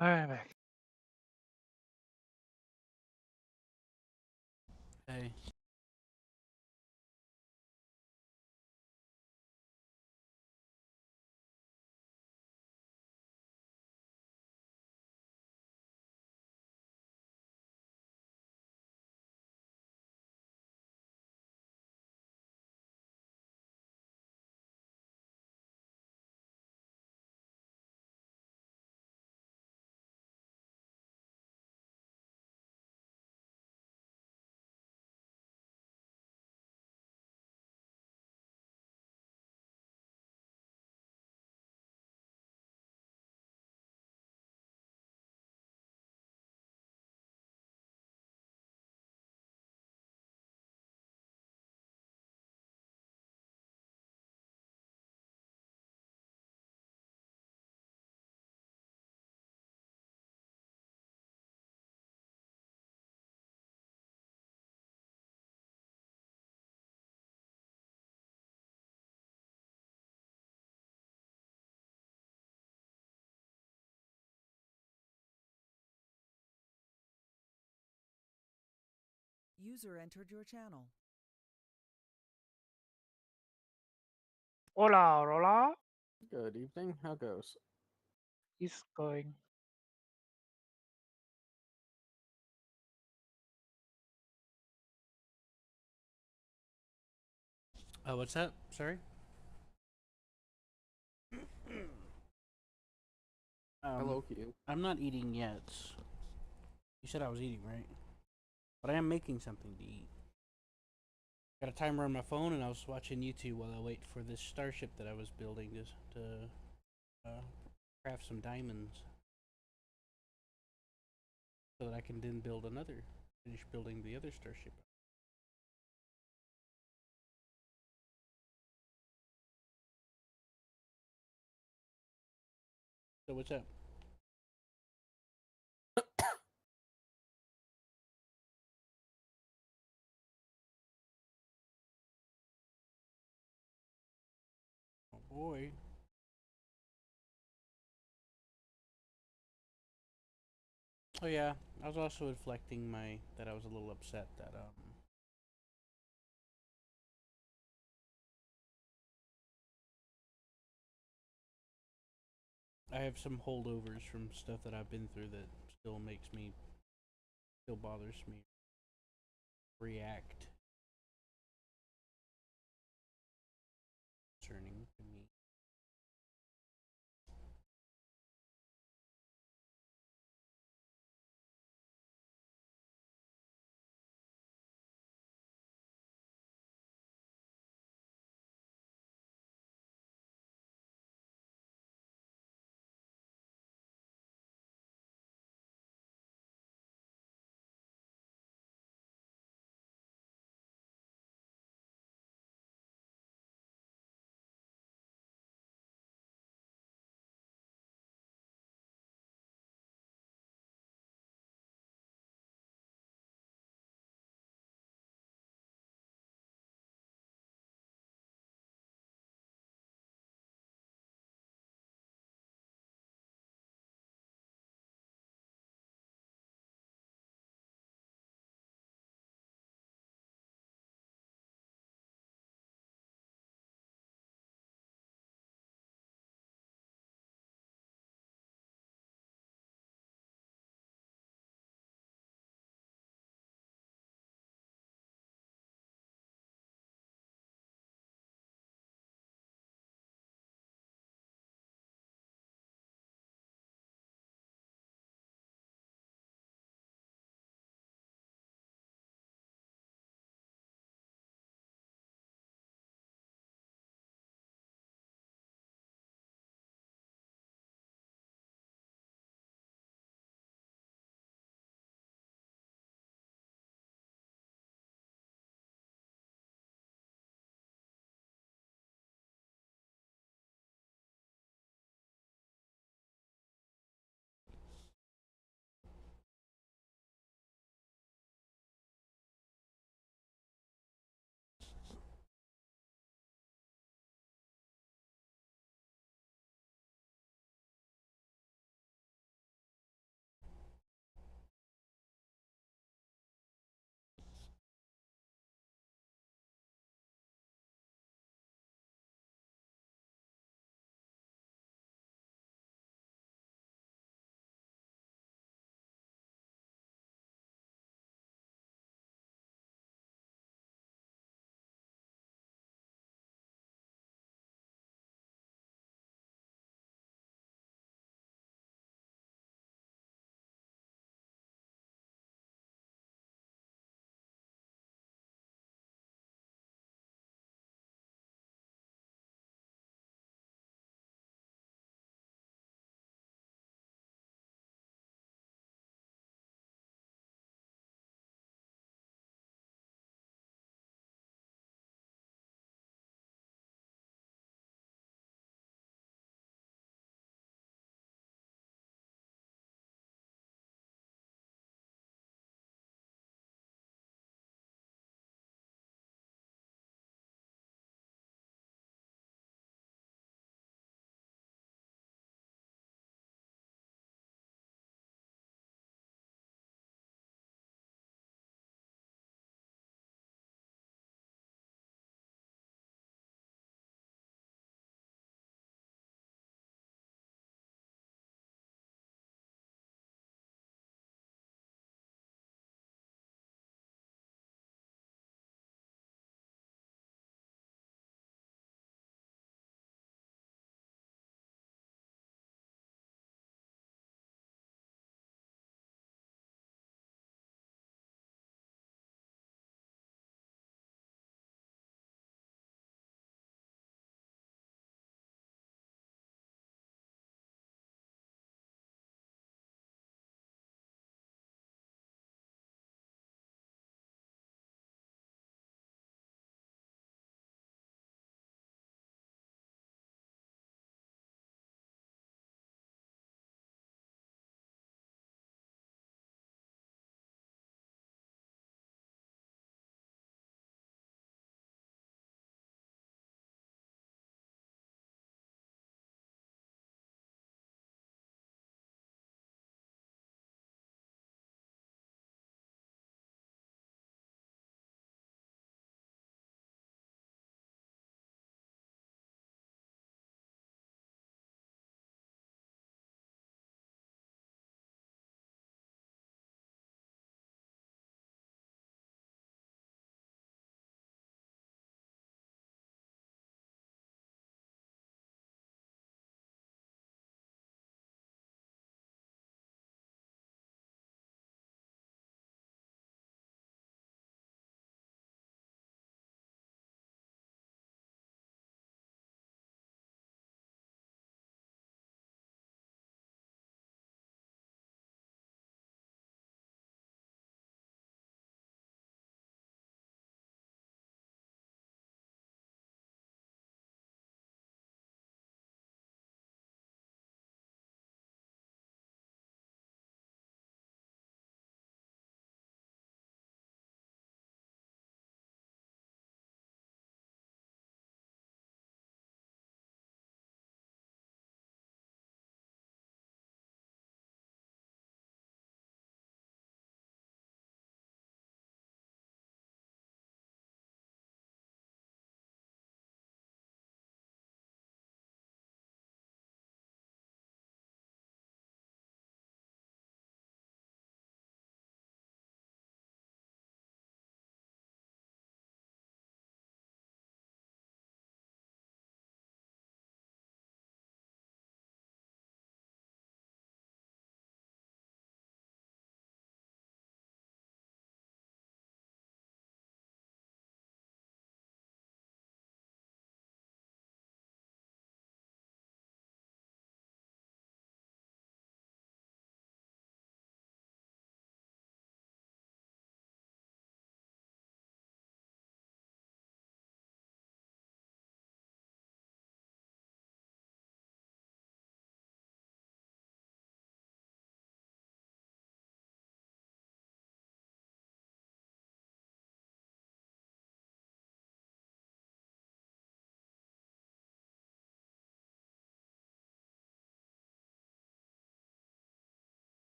All right, I'm back. Hey. User entered your channel. Hola, hola. Good evening. How goes? He's going. What's that? Sorry. Hello, Q. I'm not eating yet. You said I was eating, right? But I am making something to eat. Got a timer on my phone, and I was watching YouTube while I wait for this starship that I was building to craft some diamonds, so that I can then build another. Finish building the other starship. So what's up? Oh boy. Oh yeah, I was also reflecting that I was a little upset that I have some holdovers from stuff that I've been through that still bothers me. React concerning to me.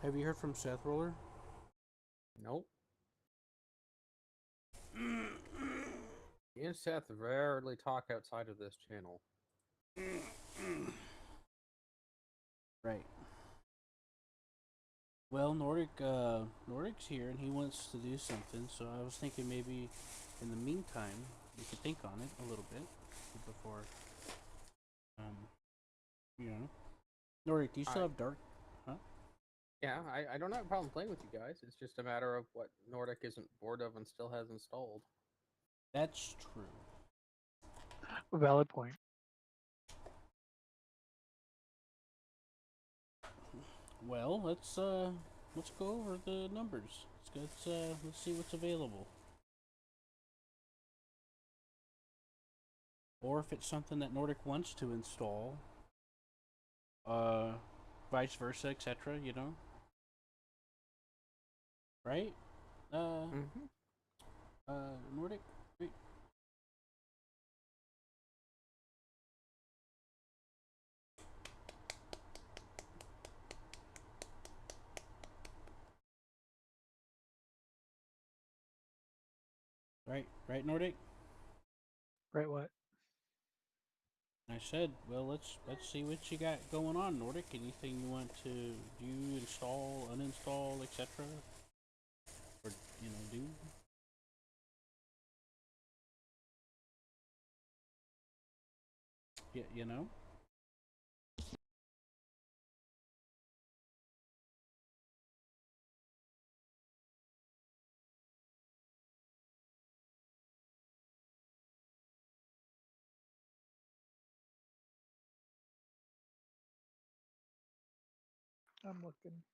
Have you heard from Seth Roller? Nope. Me and Seth rarely talk outside of this channel. Right. Well, Nordic's here and he wants to do something, so I was thinking maybe in the meantime we could think on it a little bit before, um, you know. Nordic, do you still have Dark? Huh? Yeah, I don't have a problem playing with you guys. It's just a matter of what Nordic isn't bored of and still has installed. That's true. Valid point. Well, let's go over the numbers. Let's see what's available. Or if it's something that Nordic wants to install, vice versa, etc. You know, right? Mm-hmm. Nordic. Wait. Right, Nordic. Right, what? I said, well, let's see what you got going on, Nordic. Anything you want to do, install, uninstall, etc. Or do. Yeah, you know. I'm looking.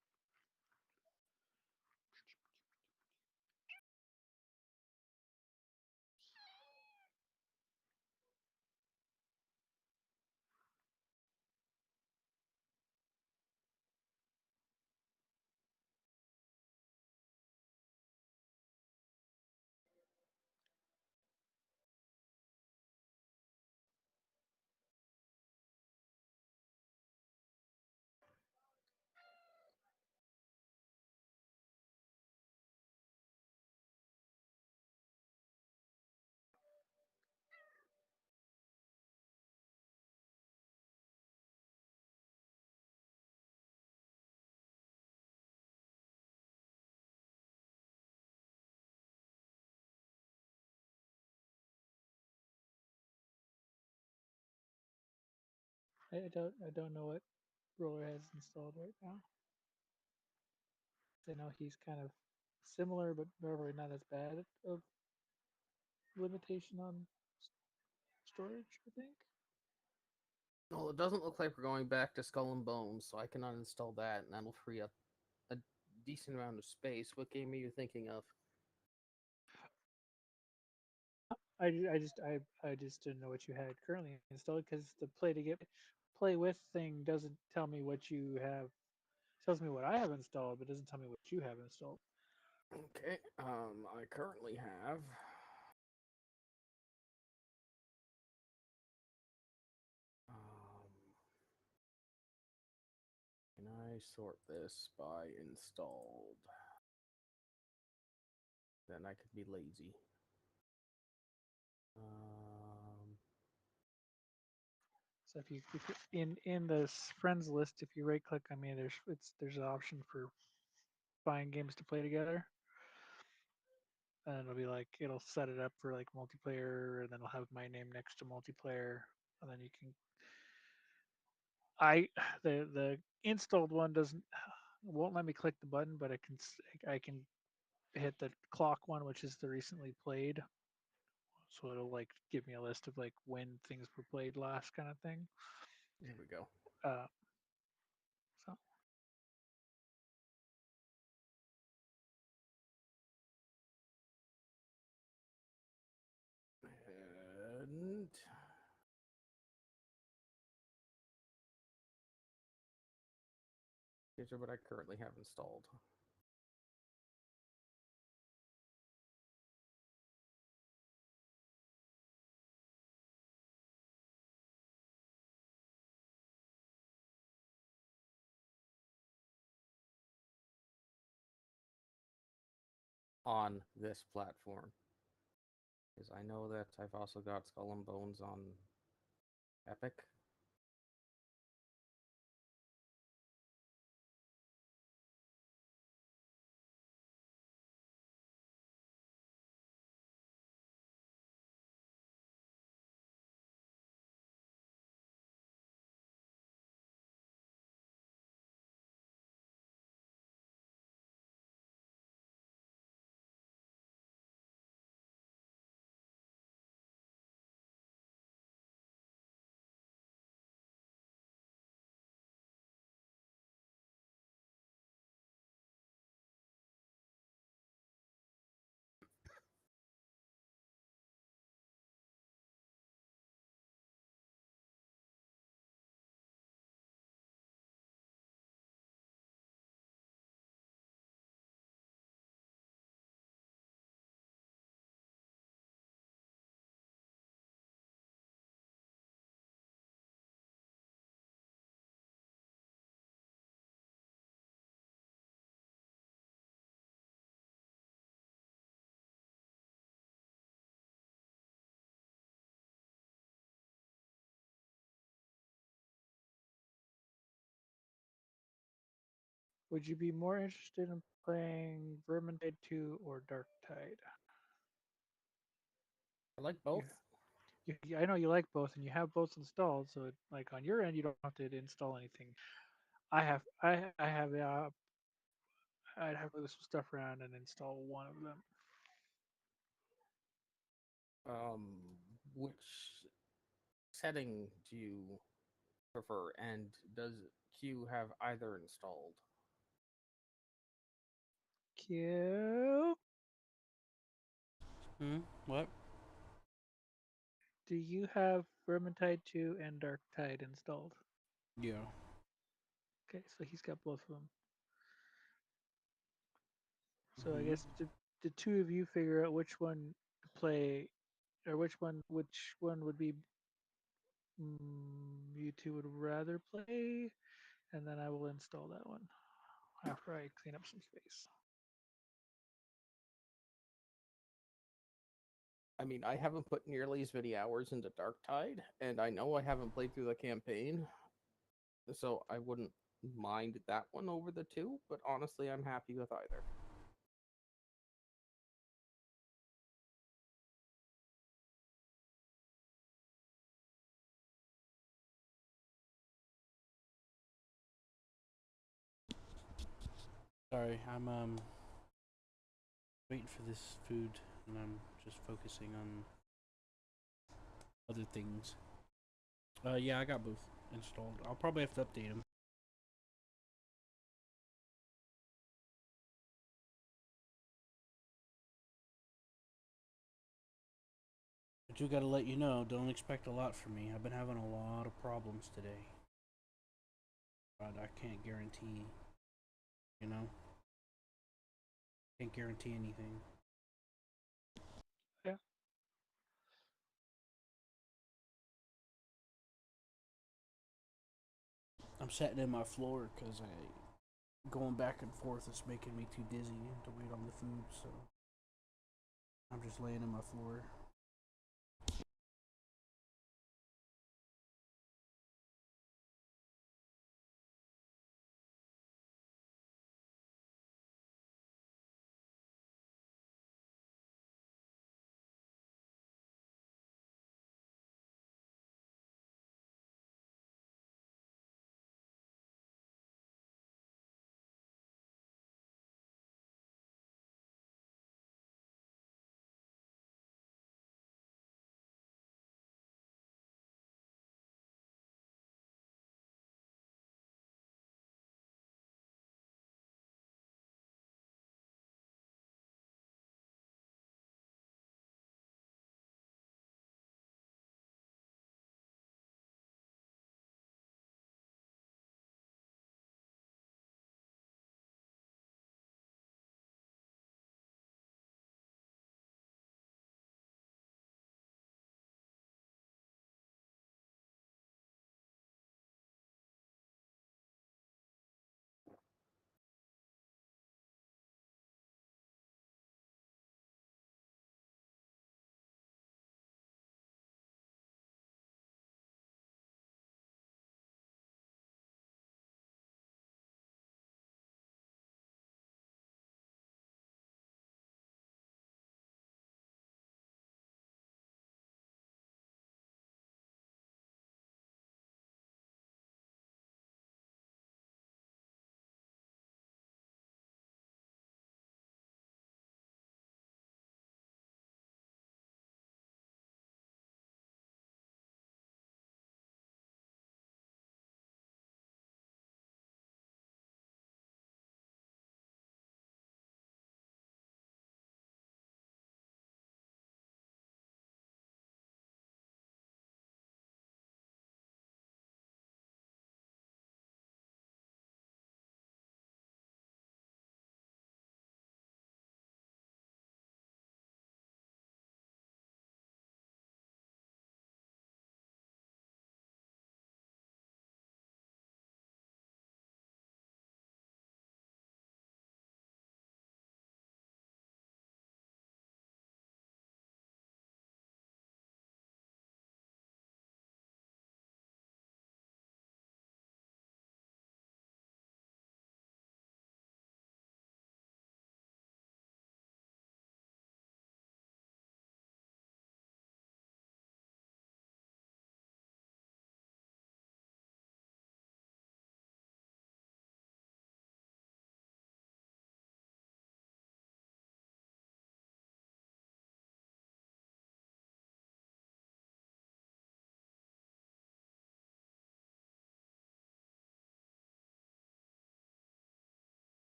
I don't know what Roller has installed right now. I know he's kind of similar, but probably not as bad of limitation on storage, I think. Well, it doesn't look like we're going back to Skull and Bones, so I can uninstall that, and that'll free up a decent amount of space. What game are you thinking of? I just didn't know what you had currently installed because the play with thing doesn't tell me what you have. It tells me what I have installed, but doesn't tell me what you have installed. Okay, I currently have. Can I sort this by installed? Then I could be lazy. So if you in the friends list, if you right click on me, there's an option for buying games to play together, and it'll be like it'll set it up for like multiplayer, and then it'll have my name next to multiplayer, and then you can. I the installed one doesn't won't let me click the button, but I can hit the clock one, which is the recently played. So it'll like give me a list of like when things were played last, kind of thing. Here we go. Uh, so And these are what I currently have installed. on this platform. Because I know that I've also got Skull and Bones on Epic. Would you be more interested in playing Vermintide 2 or Dark Tide? I like You, both. I know you like both, and you have both installed. So, like on your end, you don't have to install anything. I have. I'd have to move some stuff around and install one of them. Which setting do you prefer, and does Q have either installed? Q, What? do you have Vermintide 2 and Dark Tide installed? Yeah. Okay, so he's got both of them. So I Mhm. guess the two of you figure out which one to play, or which one would be you two would rather play, and then I will install that one after I clean up some space. I mean, I haven't put nearly as many hours into Dark Tide, and I know I haven't played through the campaign, so I wouldn't mind that one over the two, but honestly, I'm happy with either. Sorry, I'm waiting for this food, and I'm just focusing on other things. Yeah, I got both installed. I'll probably have to update them. I do gotta let you know, don't expect a lot from me. I've been having a lot of problems today. But I can't guarantee, you know? Can't guarantee anything. Yeah. I'm sitting in my floor because going back and forth is making me too dizzy to wait on the food, so I'm just laying in my floor.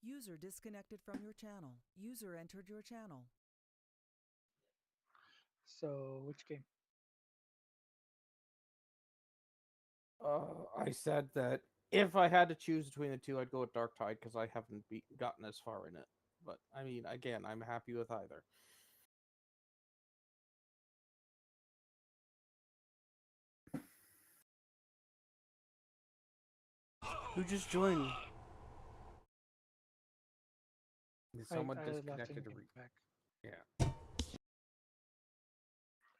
User disconnected from your channel. User entered your channel. So which game? I said that if I had to choose between the two, I'd go with Dark Tide because I haven't gotten as far in it. But I mean, again, I'm happy with either. Who just joined? Someone I left and disconnected to came re- back. Yeah.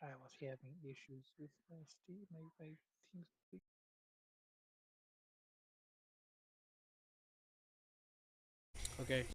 I was having issues with my Steam, my Teams. Okay.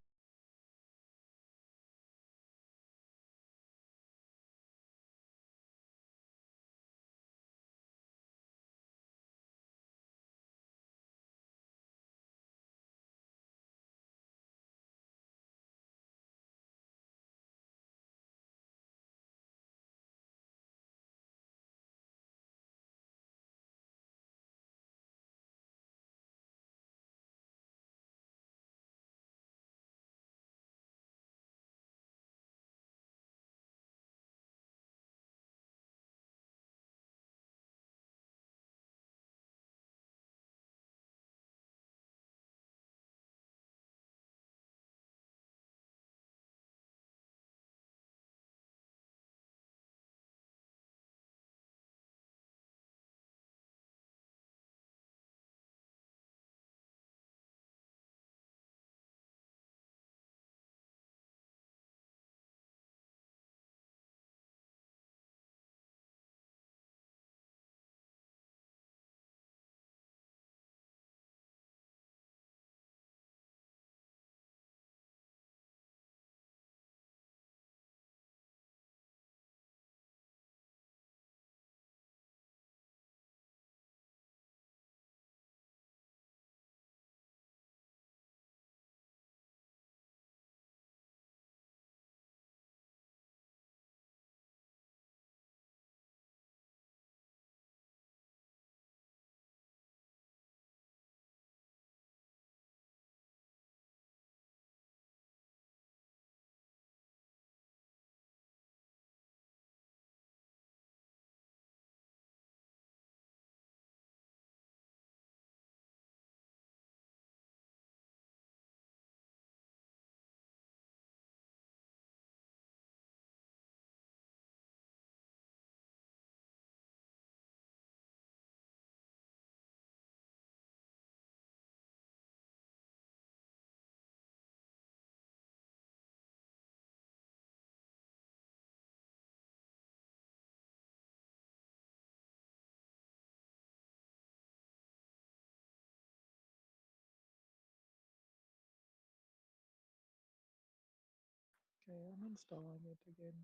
Okay, I'm installing it again.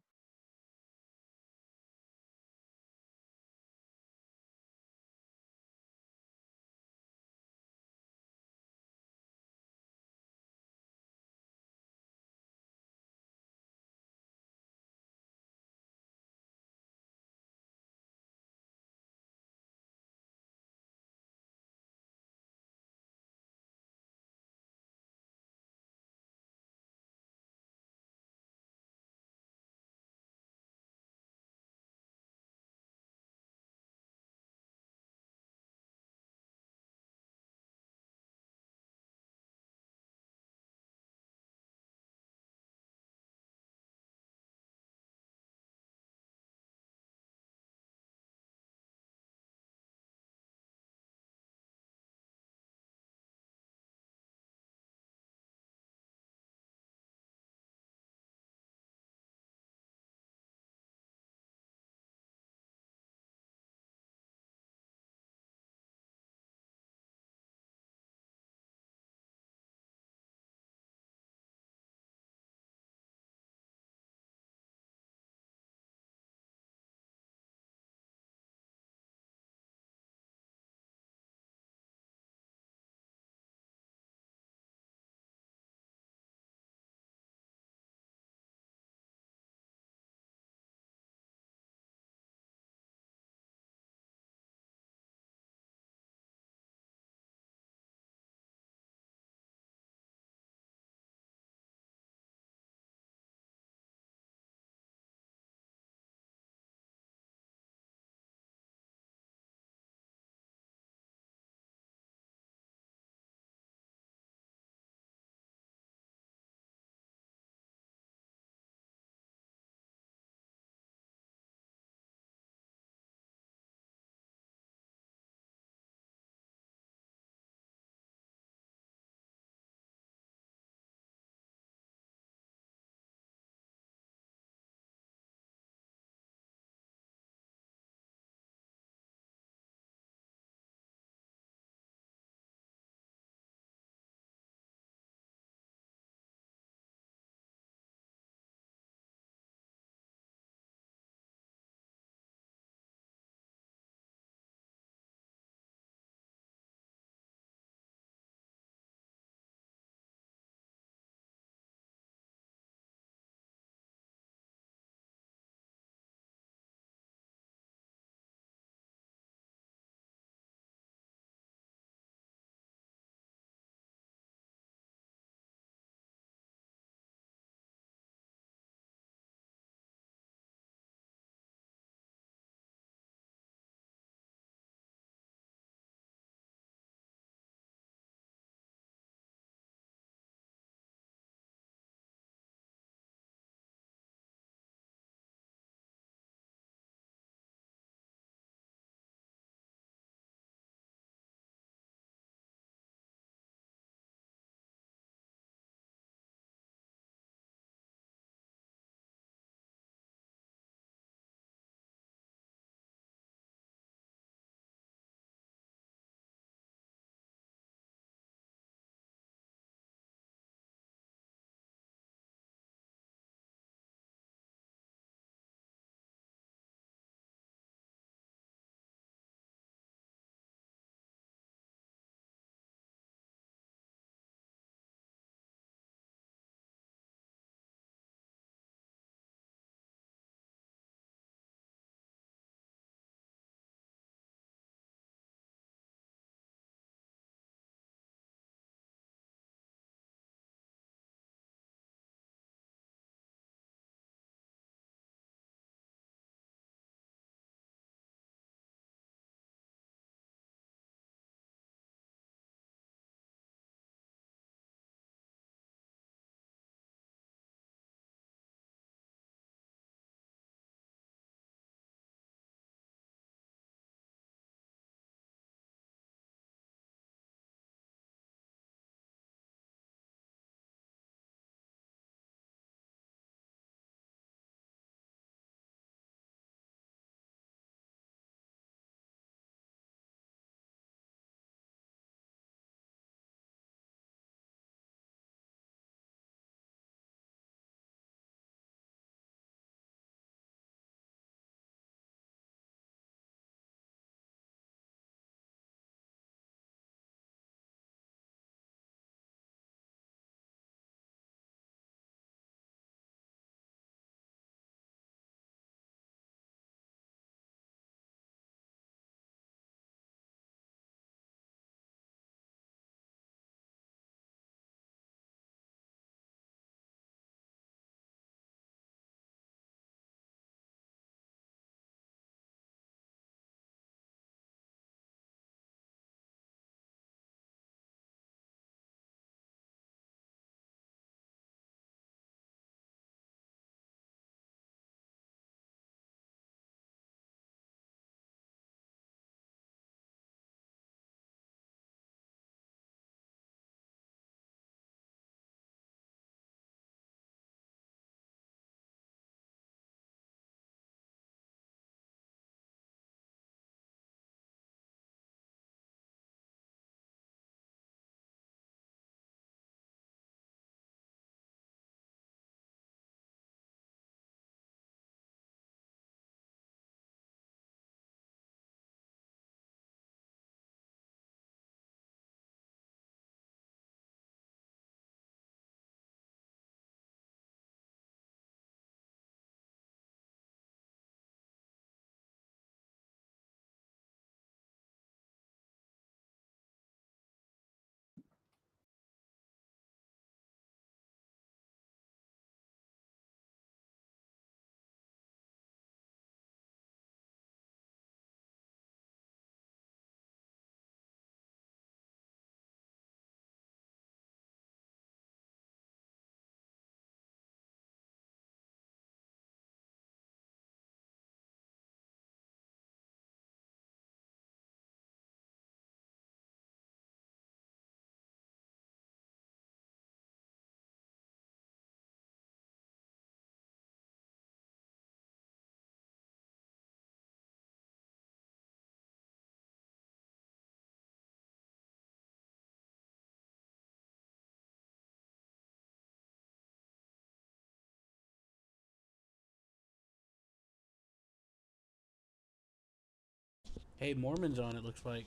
Hey, Mormon's on. It looks like.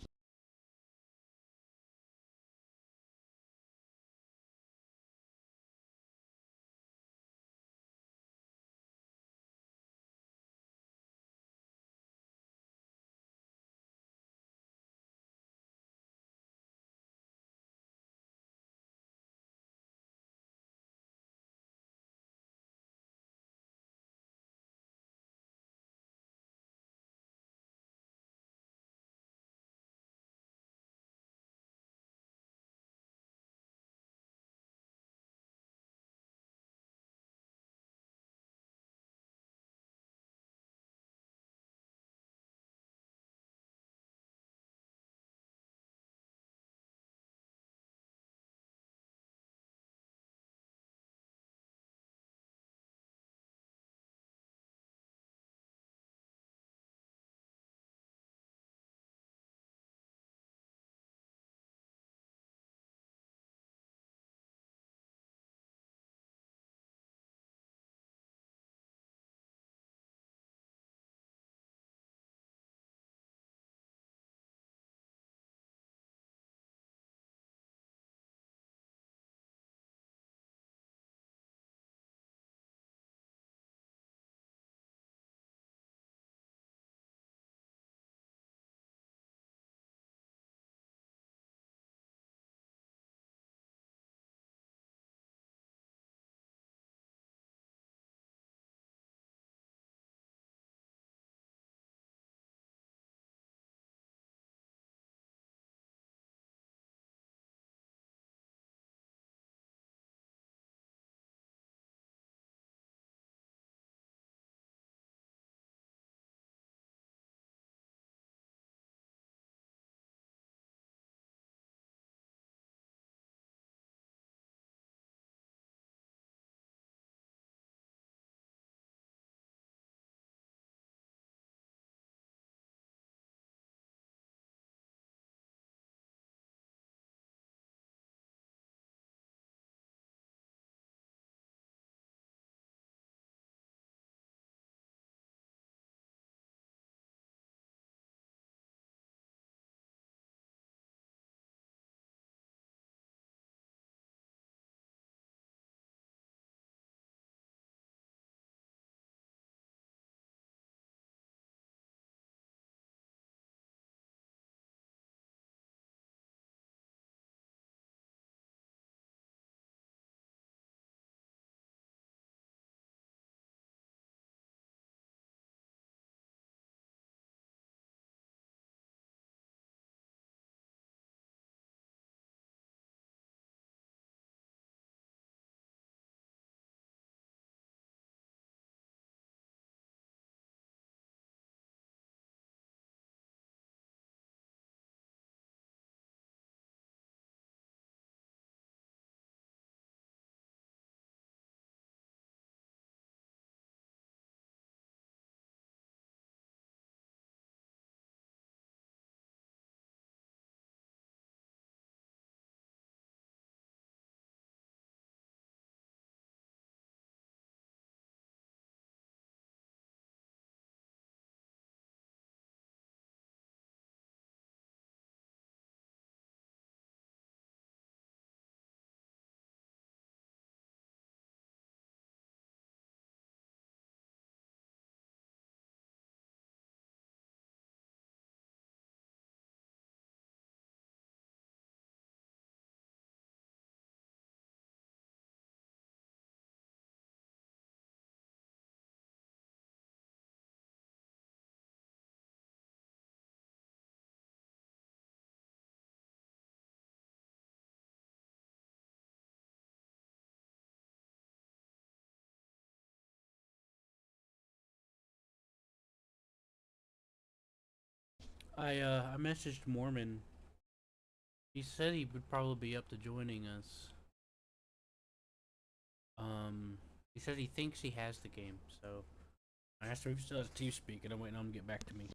I messaged Mormon. He said he would probably be up to joining us. He said he thinks he has the game, so I asked him if he still has TeamSpeak, and I'm waiting on him to get back to me.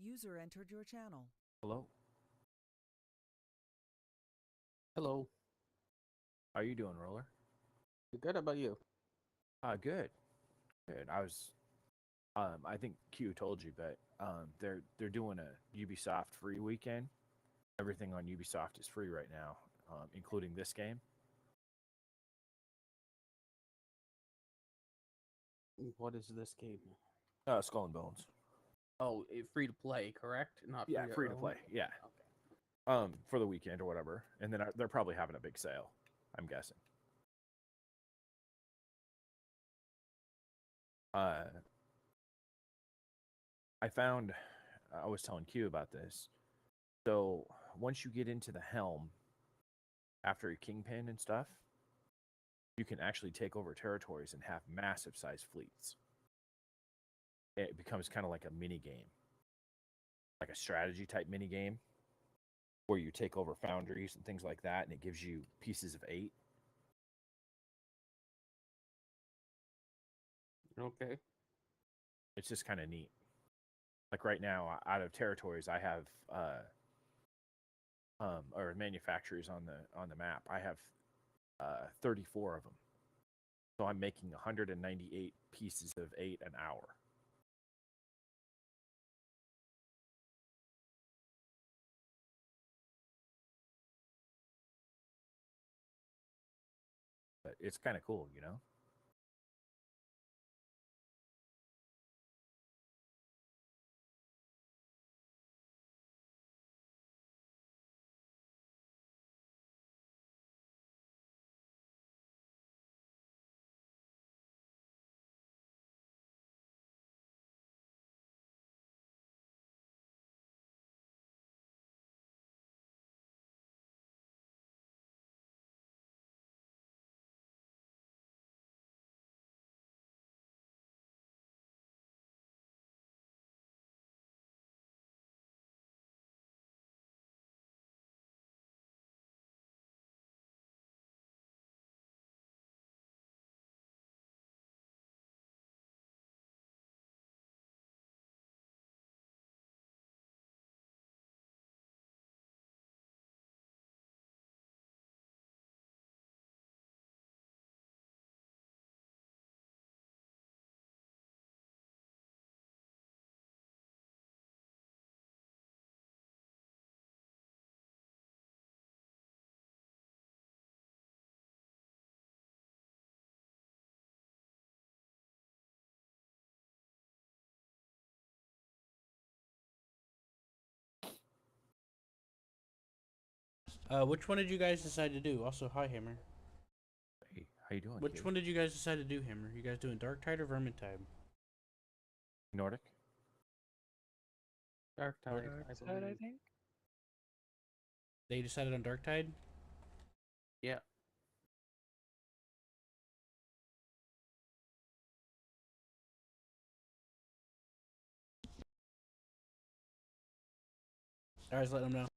User entered your channel. Hello. Hello. How are you doing, Roller? Good. How about you? Good. Good. I think Q told you, but they're doing a Ubisoft free weekend. Everything on Ubisoft is free right now, including this game. What is this game? Skull and Bones. Oh, free to play, correct? Not Yeah, free, free to play. Yeah. Okay. For the weekend or whatever, and then they're probably having a big sale. I'm guessing. I was telling Q about this. So once you get into the helm, after a kingpin and stuff, you can actually take over territories and have massive size fleets. It becomes kind of like a mini game, like a strategy type mini game, where you take over foundries and things like that, and it gives you pieces of 8. Okay. It's just kind of neat. Like right now, out of territories, I have or manufacturers on the map. I have 34 of them. So I'm making 198 pieces of 8 an hour. But it's kind of cool, you know? Which one did you guys decide to do? Also, hi Hammer. Hey, how you doing? Which Q? one did you guys decide to do, Hammer? You guys doing Dark Tide or Vermintide? Nordic? Dark Tide, Dark I side, I believe. think. They decided on Dark Tide. Yeah. I was letting them know.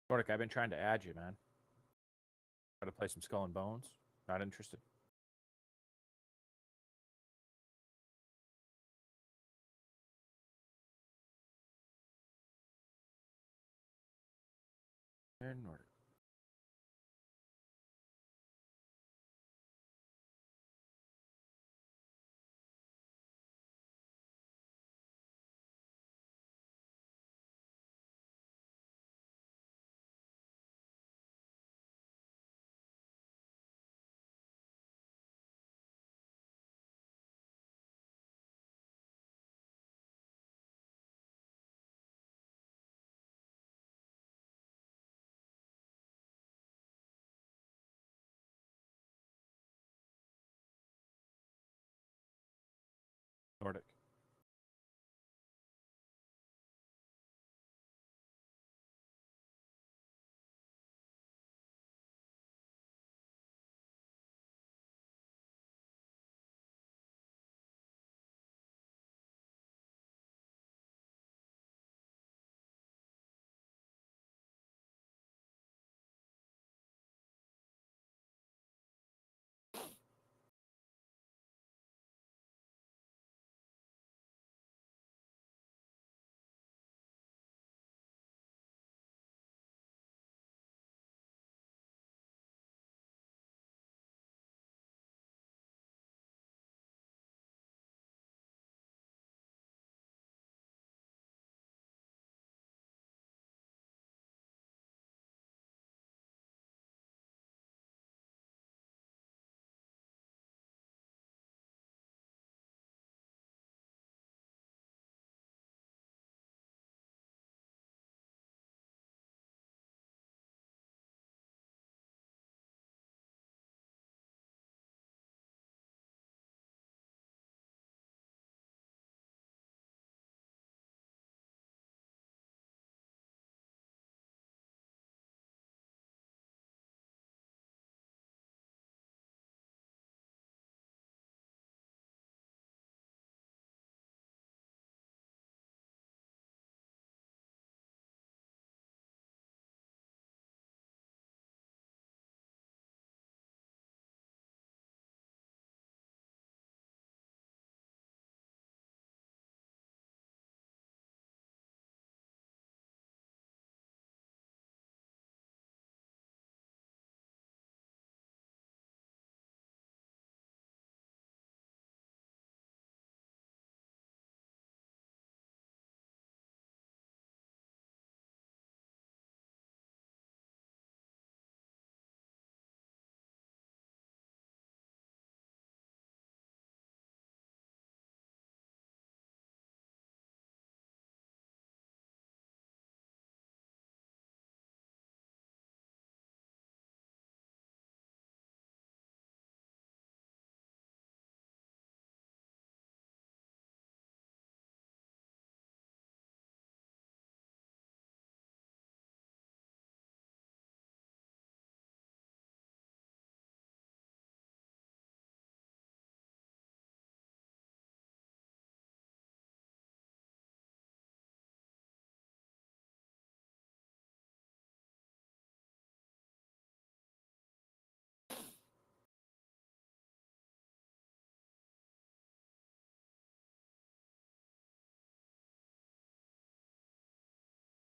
Nordic, I've been trying to add you, man. Try to play some Skull and Bones. Not interested. And Nordic. Nordic.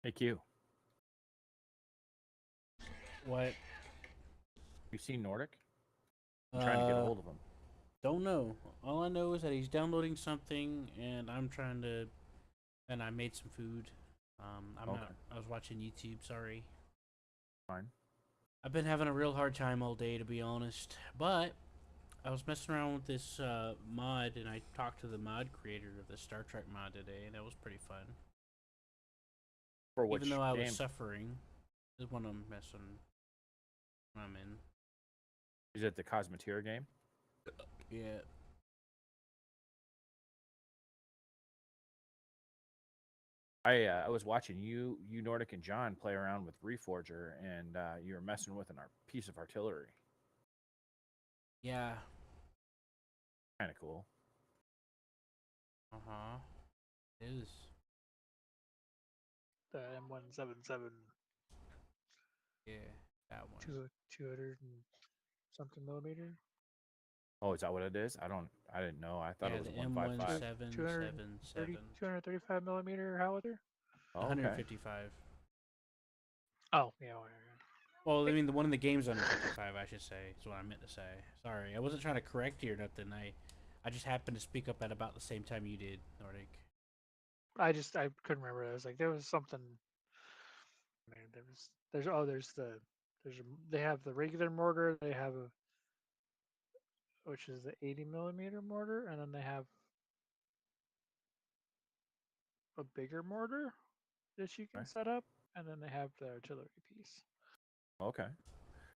Hey Q, What? you seen Nordic? I'm trying to get a hold of him. Don't know. All I know is that he's downloading something, and I'm trying to. And I made some food. I'm Okay. not. I was watching YouTube. Sorry. Fine. I've been having a real hard time all day, to be honest. But I was messing around with this mod, and I talked to the mod creator of the Star Trek mod today, and that was pretty fun. For which Even though I was game? suffering, is when I'm messing. When I'm in. Is it the Cosmeteer game? Yeah. I was watching you Nordic and John play around with Reforger, and you were messing with a piece of artillery. Yeah. Kind of cool. Uh huh. It is. The M177 Yeah. That one. 200 and something millimeter. Oh, is that what it is? I didn't know. I thought Yeah, it was the 155. 15777. 235 millimeter howitzer. Oh, okay. 155. Oh, yeah. Well, Well, I mean, the one in the game's 155, I should say. Is what I meant to say. Sorry, I wasn't trying to correct you or nothing. I just happened to speak up at about the same time you did, Nordic. I couldn't remember. I was like, there was something. Man, they have the regular mortar. They have which is the 80 millimeter mortar, and then they have a bigger mortar that you can Okay. set up, and then they have the artillery piece. Okay.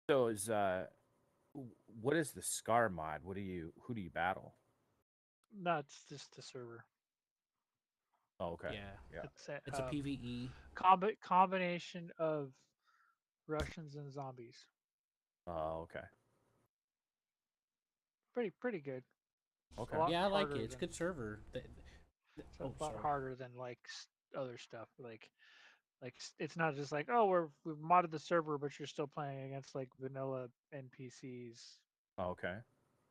So what is the Scar mod? Who do you battle? That's just the server. Oh, okay. Yeah, Yeah. It's it's a PVE. combination of Russians and zombies. Oh, okay. Pretty good. It's a Okay. lot Yeah, I like it. harder It's a than good server. it's a Oh, lot sorry. harder than like other stuff. It's not just like, oh, we've modded the server, but you're still playing against like vanilla NPCs. Oh, okay.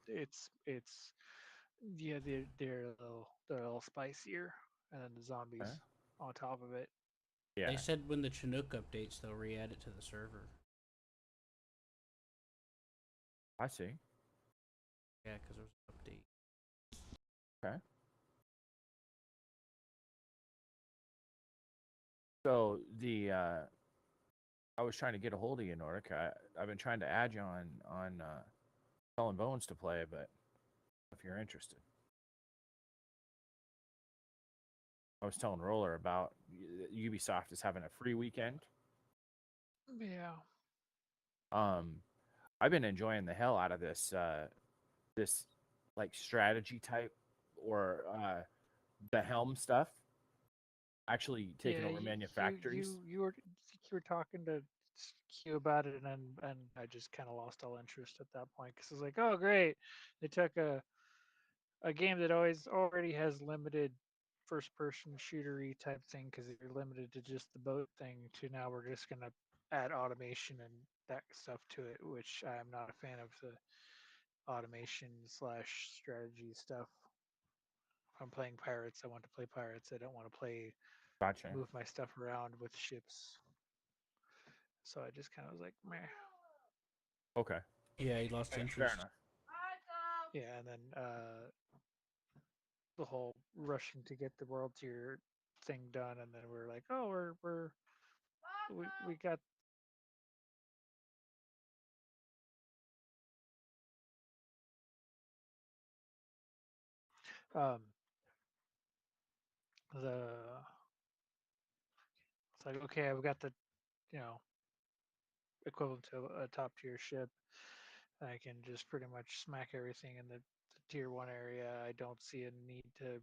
It's yeah, they're a little spicier, and then the Okay. zombies on top of it. They Yeah. said when the Chinook updates, they'll re-add it to the server. I see. Yeah, because there was an update. Okay. So I was trying to get a hold of you, Nordic. I've been trying to add you on Skull and Bones to play, but if you're interested, I was telling Roller about Ubisoft is having a free weekend. Yeah. I've been enjoying the hell out of this like strategy type or the helm stuff. Actually taking Yeah, over manufactories. you were talking to Q about it, and I just kind of lost all interest at that point because it's like, oh great, they took a game that always already has limited first person shootery type thing because you're limited to just the boat thing to now we're just gonna add automation and that stuff to it, which I'm not a fan of the automation slash strategy stuff. If I'm playing pirates, I want to play pirates. I don't want to play Gotcha. move my stuff around with ships. So I just kind of was like, meh. Okay. Yeah, he lost Fair interest. enough. Yeah, and then the whole rushing to get the world tier thing done, and then we're like, oh, we got um the it's like okay, I've got the you know equivalent to a top tier ship. I can just pretty much smack everything in the tier one area. I don't see a need to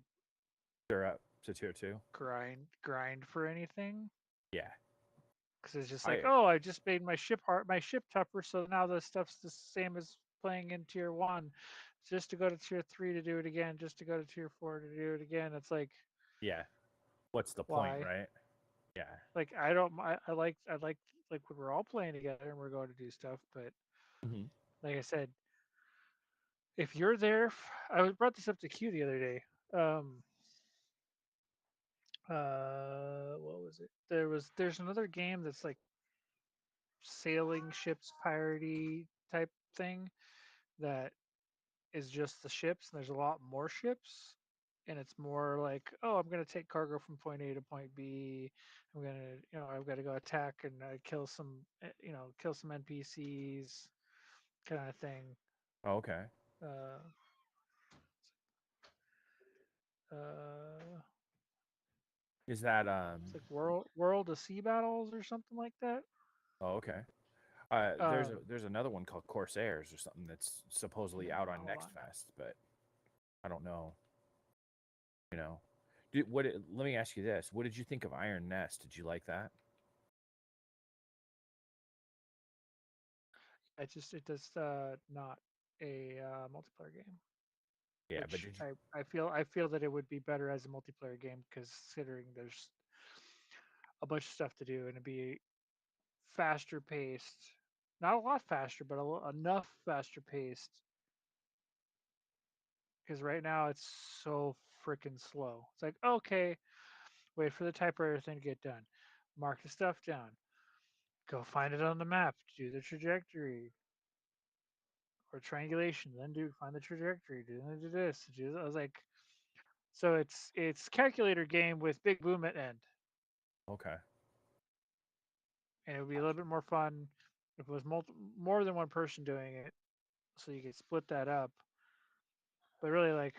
They're up to tier 2. grind for anything Yeah. because it's just like, I oh, I just made my ship tougher, so now the stuff's the same as playing in tier one. Just to go to tier three to do it again, just to go to tier four to do it again. It's like, yeah. What's the point, why? right? Yeah. Like I like when we're all playing together and we're going to do stuff, but Hmm. like I said, if you're there, brought this up to Q the other day. Um, what was it? There's another game that's like sailing ships parody type thing that is just the ships, and there's a lot more ships, and it's more like, oh, I'm gonna take cargo from point A to point B. I'm gonna, I've got to go attack and kill some, kill some NPCs, kind of thing. Oh, okay. Uh, uh, Is that it's like World of Sea Battles or something like that. Oh, okay. Um, There's another one called Corsairs or something that's supposedly out on hold Next on. Fest, but I don't know. You know, let me ask you this: what did you think of Iron Nest? Did you like that? It does not a multiplayer game, Yeah, but which did you? I feel that it would be better as a multiplayer game considering there's a bunch of stuff to do and it'd be faster paced. Not a lot faster, but enough faster paced. Because right now it's so freaking slow. It's like, okay, wait for the typewriter thing to get done. Mark the stuff down. Go find it on the map. Do the trajectory or triangulation. Then find the trajectory. Do this. Do this. I was like, so it's calculator game with big boom at end, Okay, and it would be a little bit more fun if it was more than one person doing it, so you could split that up. But really, like,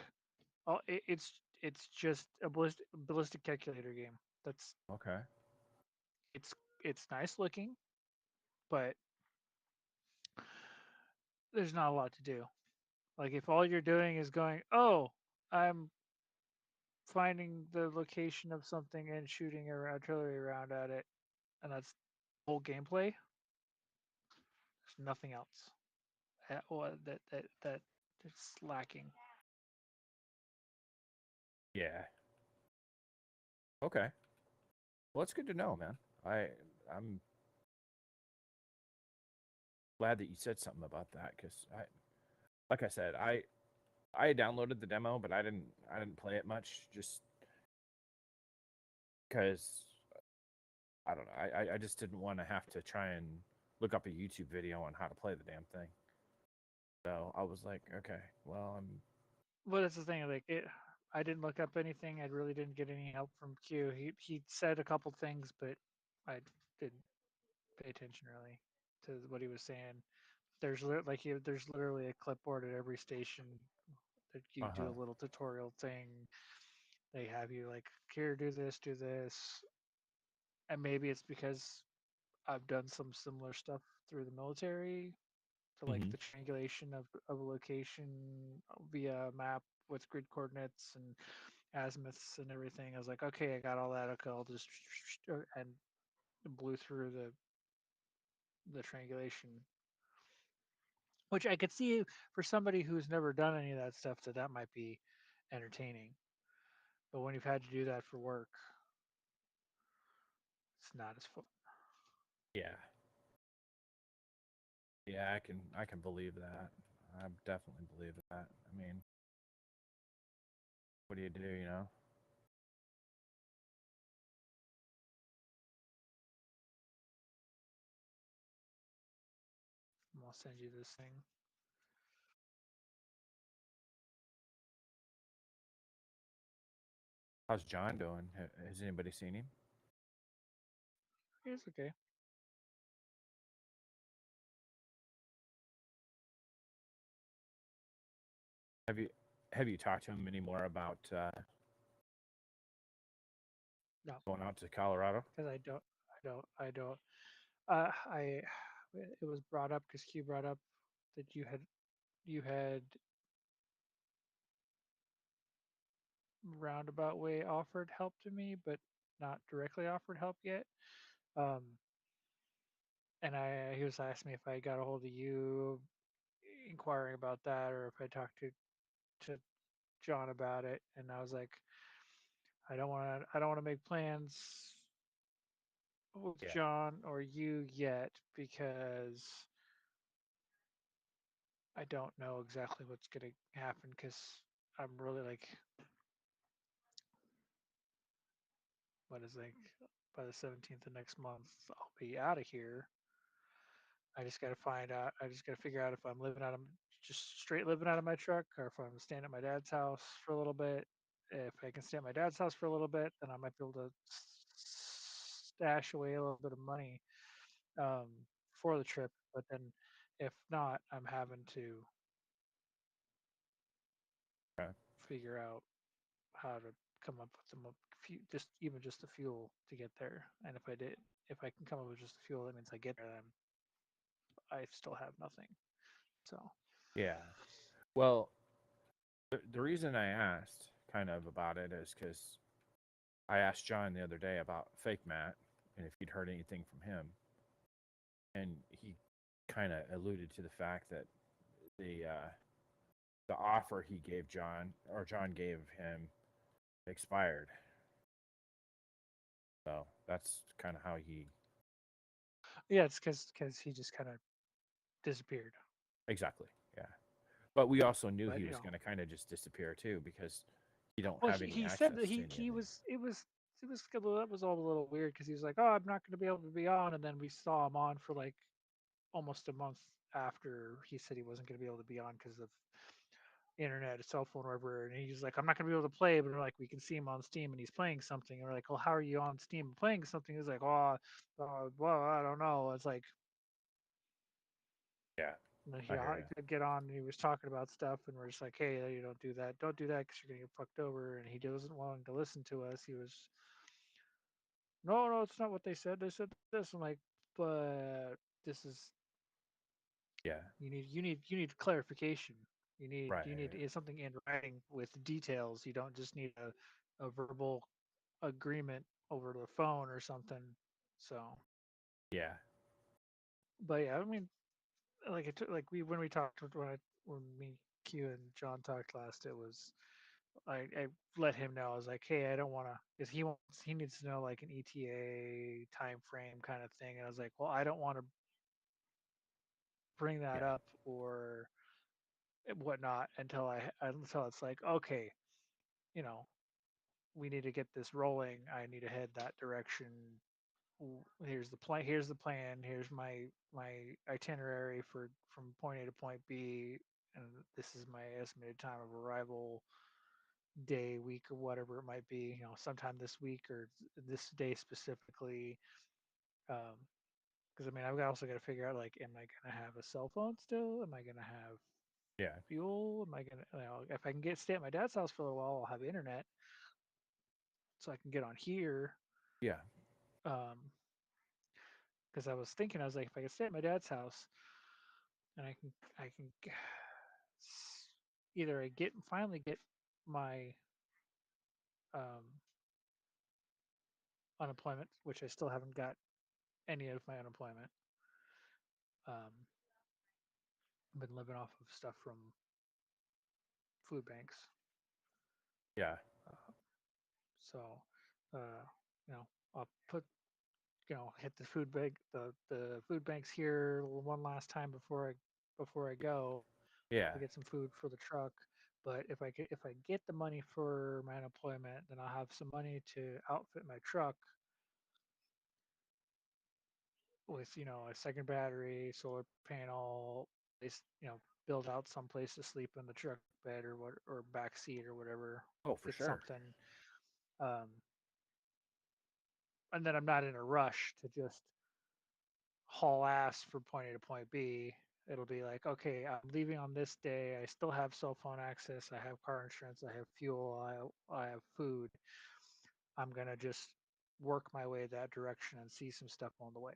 it's just a ballistic calculator game. That's okay, it's it's nice looking, but there's not a lot to do. Like if all you're doing is going, oh, I'm finding the location of something and shooting an artillery round at it, and that's whole gameplay. There's nothing else that it's lacking. Yeah. Okay. Well, it's good to know, man. I'm glad that you said something about that because like I said, I downloaded the demo, but I didn't play it much just because I don't know. I just didn't want to have to try and look up a YouTube video on how to play the damn thing. So I was like, okay, well, But that's the thing. Like it, I didn't look up anything. I really didn't get any help from Q. He said a couple things, but I didn't pay attention really to what he was saying. There's literally a clipboard at every station that you do uh-huh. a little tutorial thing. They have you like here, do this, and maybe it's because I've done some similar stuff through the military to like Hmm. the triangulation of a location via map with grid coordinates and azimuths and everything. I was like, okay, I got all that. Okay, I'll just and blew through the triangulation, which I could see for somebody who's never done any of that stuff that might be entertaining. But when you've had to do that for work, it's not as fun. Yeah. Yeah, I can believe that. I definitely believe that. I mean, what do you do, you know? I'll send you this thing. How's John doing? Has anybody seen him? It's okay. Have you have you talked to him anymore about No, going out to Colorado? because I don't. I it was brought up because Q brought up that you had roundabout way offered help to me, but not directly offered help yet. Um, and he was asking me if I got a hold of you, inquiring about that, or if I talked to John about it. And I was like, I don't want to make plans with Yeah. John or you yet because I don't know exactly what's gonna happen because I'm really like what is like by the 17th of next month I'll be out of here. I just got to find out. I just got to figure out if I'm living out of just straight living out of my truck or if I'm staying at my dad's house for a little bit. If I can stay at my dad's house for a little bit, then I might be able to stash away a little bit of money um, for the trip. But then if not, I'm having to Okay. figure out how to come up with just even just the fuel to get there. And if I can come up with just the fuel, that means I get there. Then I still have nothing. So Yeah. Well, the reason I asked kind of about it is because I asked John the other day about Fake Matt and if he'd heard anything from him, and he kind of alluded to the fact that the offer he gave John or John gave him expired. So that's kind of how he yeah, it's because he just kind of disappeared. exactly. Yeah. But we also knew But he was going to kind of just disappear too because you don't well, have he, any he said that access to he anything. was that was all a little weird because he was like, oh, I'm not going to be able to be on, and then we saw him on for like almost a month after he said he wasn't going to be able to be on because of internet, a cell phone, or whatever. And he's like, I'm not going to be able to play, but we're like, we can see him on Steam and he's playing something. And we're like, well, how are you on Steam playing something? He's like, oh, well, I don't know. It's like, Yeah. and then I hear you. could get on and he was talking about stuff and we're just like, hey, you don't do that. Don't do that because you're going to get fucked over. And he wasn't wanting to listen to us. He was, no, it's not what they said. They said this. I'm like, but this is, Yeah. you need clarification. You need Right. something in writing with details. You don't just need a verbal agreement over the phone or something. So, Yeah. but yeah, I mean, like it took, like we when we talked when me Q and John talked last, it was I let him know. I was like, hey, I don't want to, because he needs to know like an ETA time frame kind of thing. And I was like, well, I don't want to bring that Yeah. up or whatnot until it's like, okay, you know, we need to get this rolling. I need to head that direction. Here's the plan. Here's the plan. Here's my itinerary for from point A to point B, and this is my estimated time of arrival, day, week, or whatever it might be. You know, sometime this week or this day specifically. Because I mean, I've also got to figure out like, am I gonna have a cell phone still? Am I gonna have Yeah. fuel? Am I gonna, if I can stay at my dad's house for a while, I'll have internet, so I can get on here. Yeah. Um, because I was thinking, I was like, if I could stay at my dad's house and I can either I get finally get my um, unemployment, which I still haven't got any of my unemployment. I've been living off of stuff from food banks. Yeah. Uh, so, uh, you know, I'll put, hit the food banks here one last time before I go Yeah. to get some food for the truck. But if I get the money for my unemployment, then I'll have some money to outfit my truck with a second battery, solar panel, build out some place to sleep in the truck bed or what or back seat or whatever. Oh, for Get sure. something, um, and then I'm not in a rush to just haul ass from point A to point B. It'll be like, okay, I'm leaving on this day. I still have cell phone access. I have car insurance. I have fuel. I have food. I'm gonna just work my way that direction and see some stuff on the way.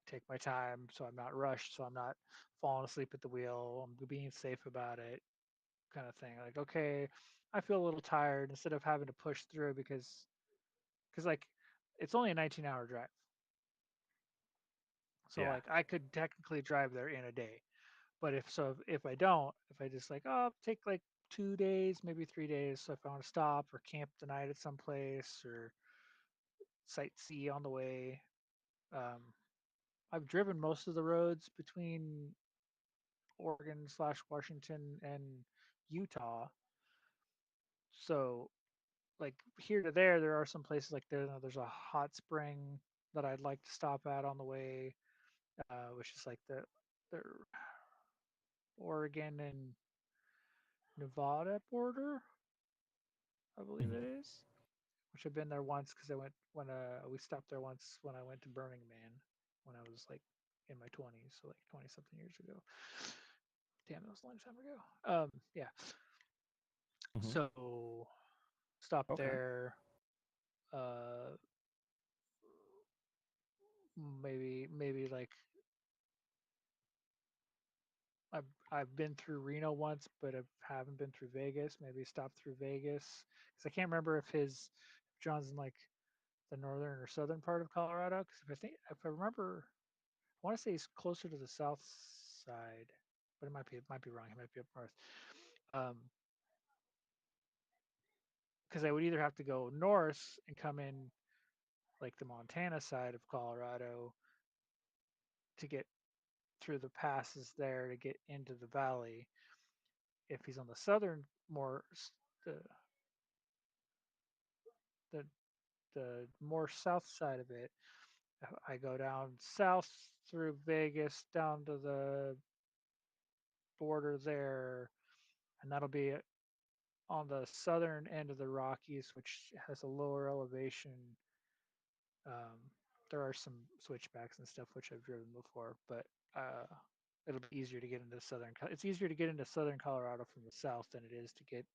Take my time so I'm not rushed, so I'm not falling asleep at the wheel. I'm being safe about it, kind of thing. Like, okay, I feel a little tired instead of having to push through because like it's only a 19-hour drive. So Yeah. like I could technically drive there in a day. But if I don't, if I just like, oh, take like 2 days, maybe 3 days. So if I want to stop or camp the night at some place or sightsee on the way, um, I've driven most of the roads between Oregon/Washington and Utah. So like here to there are some places like there's a hot spring that I'd like to stop at on the way, which is like the Oregon and Nevada border, I believe it Mhm. is. Which I've been there once because I went when we stopped there once when I went to Burning Man when I was like in my 20s, so like 20 something years ago. Damn, that was a long time ago. Yeah. Mhm. So stopped Okay. there. Uh, maybe like I've been through Reno once, but I haven't been through Vegas. Maybe stopped through Vegas because I can't remember if John's in like the northern or southern part of Colorado. Because if I remember, I want to say he's closer to the south side, but it might be wrong. He might be up north. Um, because I would either have to go north and come in like the Montana side of Colorado to get through the passes there to get into the valley. If he's on the southern more the the the more south side of it, I go down south through Vegas down to the border there, and that'll be on the southern end of the Rockies, which has a lower elevation. Um, there are some switchbacks and stuff which I've driven before, but it'll be easier to get into southern. It's easier to get into southern Colorado from the south than it is to get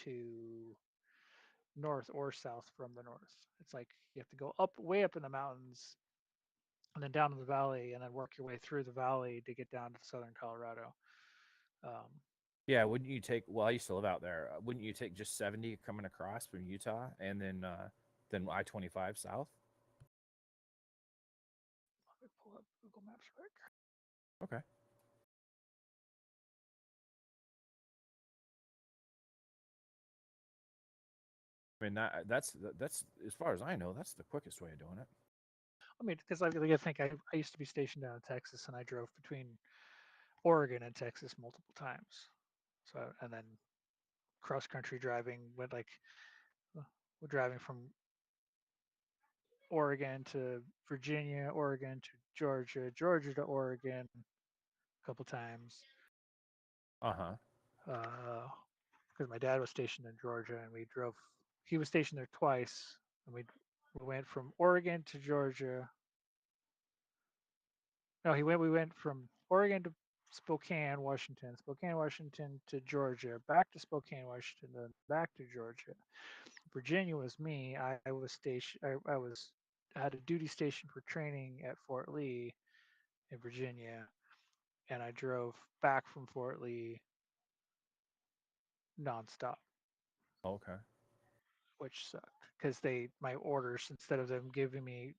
to north or south from the north. It's like you have to go up way up in the mountains and then down to the valley, and then work your way through the valley to get down to southern Colorado. Um, Yeah, wouldn't you take? Well, I used to live out there. Wouldn't you take just 70 coming across from Utah, and then I-25 south? let me pull up Google Maps quick. Okay. I mean that's as far as I know, that's the quickest way of doing it. I mean, because I really think I used to be stationed down in Texas, and I drove between Oregon and Texas multiple times. So and then cross country driving went like uh, we're driving from Oregon to Virginia, Oregon to Georgia, Georgia to Oregon a couple times. Uh huh. Because my dad was stationed in Georgia, and we drove. He was stationed there twice, and we went from Oregon to Georgia. No, he went. We went from Oregon to Spokane, Washington to Georgia, back to Spokane, Washington, then back to Georgia. Virginia was me. I was stationed. I had a duty station for training at Fort Lee in Virginia, and I drove back from Fort Lee nonstop, Okay. which sucked because my orders, instead of them giving me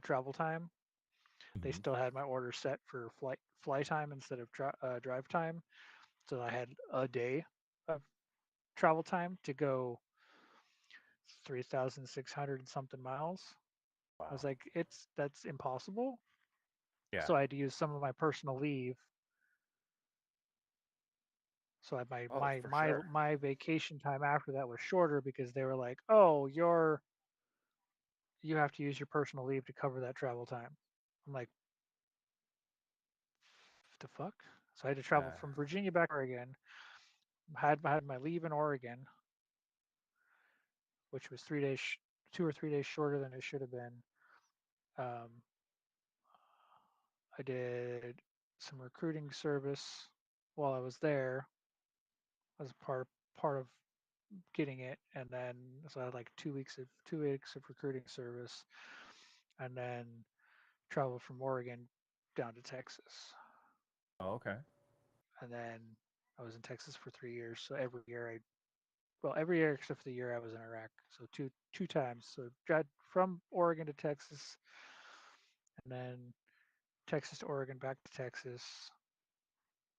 travel time, they Hmm. still had my order set for fly time instead of drive time. So I had a day of travel time to go 3,600 something miles. I was Wow. like, that's impossible. Yeah. So I had to use some of my personal leave. So Oh, for sure. my vacation time after that was shorter because they were like, oh, you have to use your personal leave to cover that travel time. I'm like, the fuck? So I had to travel Yeah. from Virginia back to Oregon. Had my leave in Oregon, which was 3 days, 2 or 3 days shorter than it should have been. Um, I did some recruiting service while I was there as part of getting it, and then so I had like 2 weeks of recruiting service, and then traveled from Oregon down to Texas, Oh, okay. and then I was in Texas for 3 years. So every year except for the year I was in Iraq, so two times. So drive from Oregon to Texas, and then Texas to Oregon, back to Texas,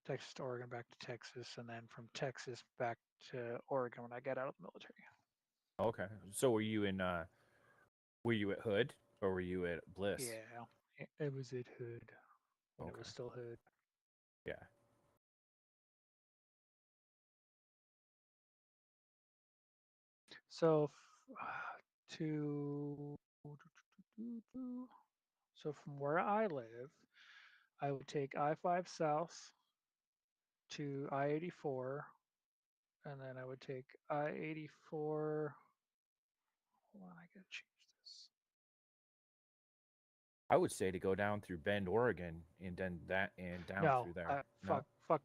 Texas to Oregon, back to Texas, and then from Texas back to Oregon when I got out of the military. Okay. So were you at Hood or were you at Bliss? Yeah, it was at Hood when it was Okay. still Hood. Yeah. So to so from where I live, I would take I-5 south to I-84, and then I would take I-84. Hold on, I gotta change this. I would say to go down through Bend, Oregon, and then that and down No, through there. fuck, No? fuck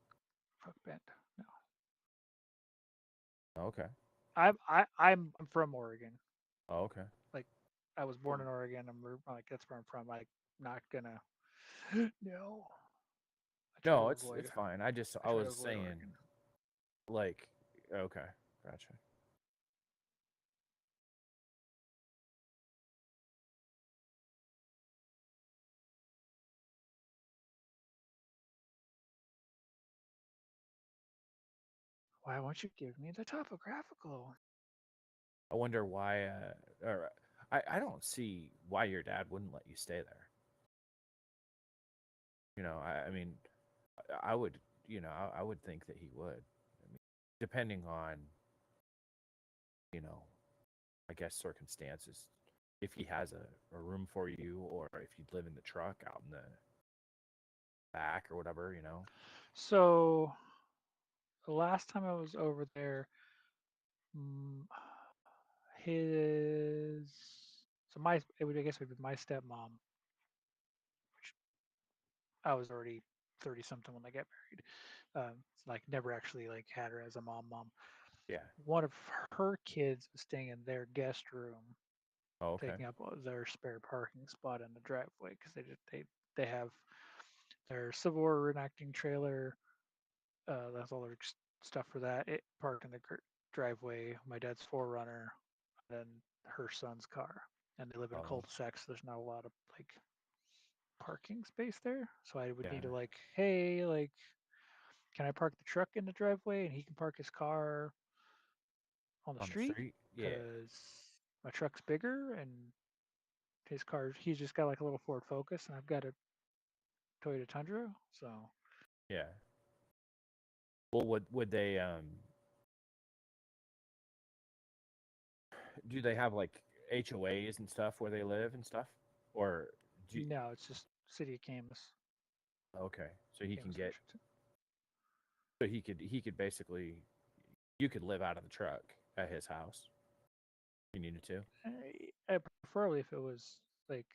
Bend. No, Okay. I'm from Oregon. Oh, okay. Like, I was born in Oregon. Like that's where I'm from. Like, not gonna. No, No, it's fine. I I try to was avoid saying Oregon. like okay, gotcha. Why won't you give me the topographical? I wonder why or I don't see why your dad wouldn't let you stay there. I mean I would, I would think that he would. I mean, depending on, you know, I guess circumstances. If he has a room for you or if you'd live in the truck out in the back or whatever. So the last time I was over there, mm, his so my it would I guess it would be my stepmom, which I was already 30 something when I got married. Like never actually like had her as a mom. Yeah. One of her kids was staying in their guest room, Oh, okay. taking up their spare parking spot in the driveway because they have their Civil War reenacting trailer. That's all their stuff for that. It parked in the driveway. My dad's Forerunner, and then her son's car, and they live in a Oh, cul-de-sac, so there's not a lot of like parking space there. So I would yeah. need to like, hey, like, can I park the truck in the driveway and he can park his car on the On the street? street? Yeah. Because my truck's bigger and his car, he's just got like a little Ford Focus, and I've got a Toyota Tundra. So Yeah. Well, would they do they have like HOAs and stuff where they live and stuff? Or do you, no, it's just City of Camus, okay. So he can Camus, get Washington. so he could basically you could live out of the truck at his house if you needed to. I preferably if it was like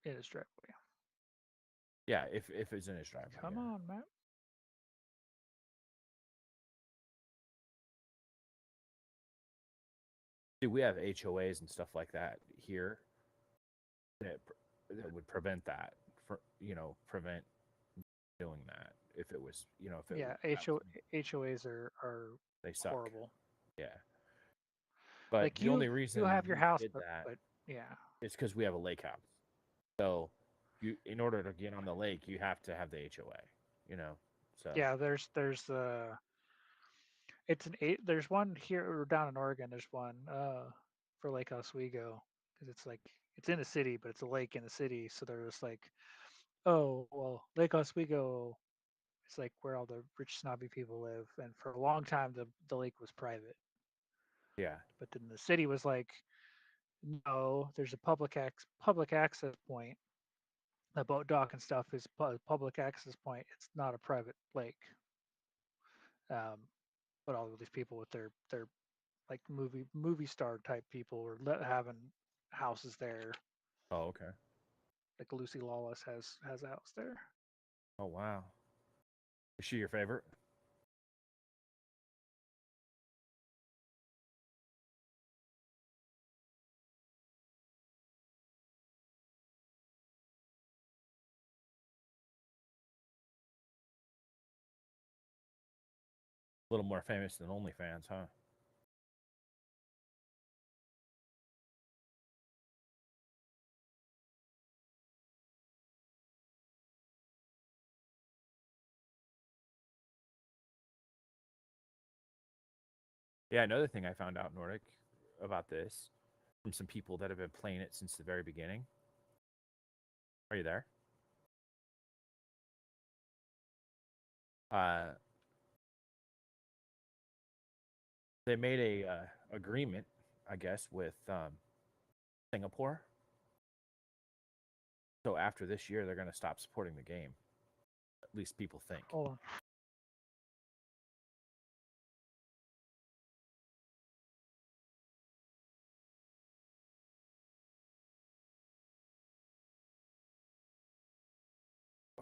in his driveway. Yeah, if it's in his driveway, Come yeah. on, Matt. See, we have HOAs and stuff like that here that would prevent that for prevent doing that if it was if it Yeah, that was me. HOAs are They suck. horrible. Yeah. But Like the only you reason have your we house, did that but yeah, is because we have a lake house. So you in order to get on the lake, you have to have the HOA, you know. So yeah. There's it's an eight. There's one here or down in Oregon. There's one for Lake Oswego because it's like it's in the city, but it's a lake in the city. So there's like, oh well, Lake Oswego. It's like where all the rich snobby people live, and for a long time the lake was private. yeah. But then the city was like, no, there's a public access point. The boat dock and stuff is public access point. It's not a private lake. Um, but all of these people with their like movie star type people were having houses there. Oh, okay. Like Lucy Lawless has a house there. Oh, wow. Is she your favorite? A little more famous than OnlyFans, huh? Yeah, another thing I found out, Nordic, about this from some people that have been playing it since the very beginning. Are you there? Uh, they made a agreement, I guess, with Singapore. So after this year, they're going to stop supporting the game. At least people think. Hold on.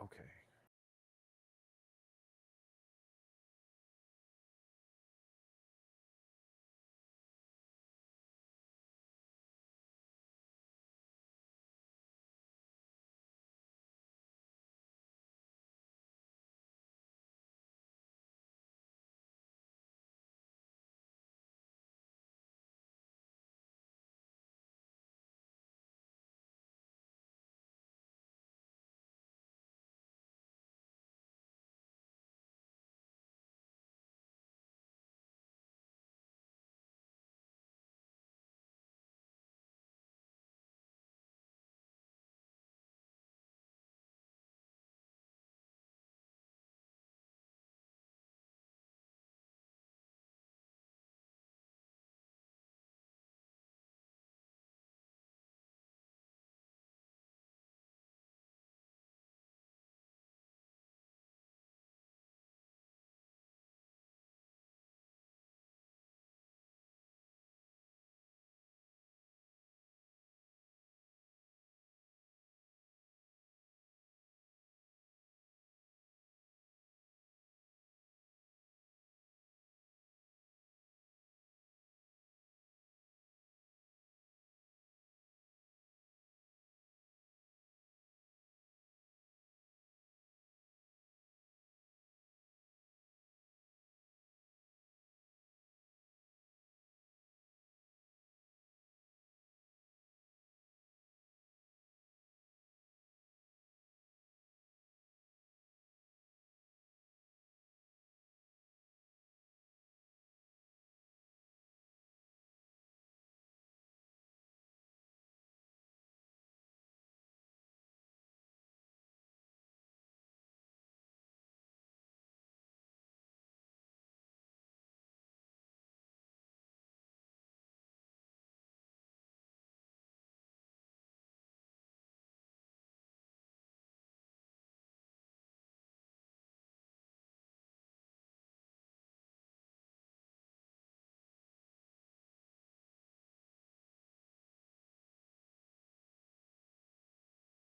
Okay.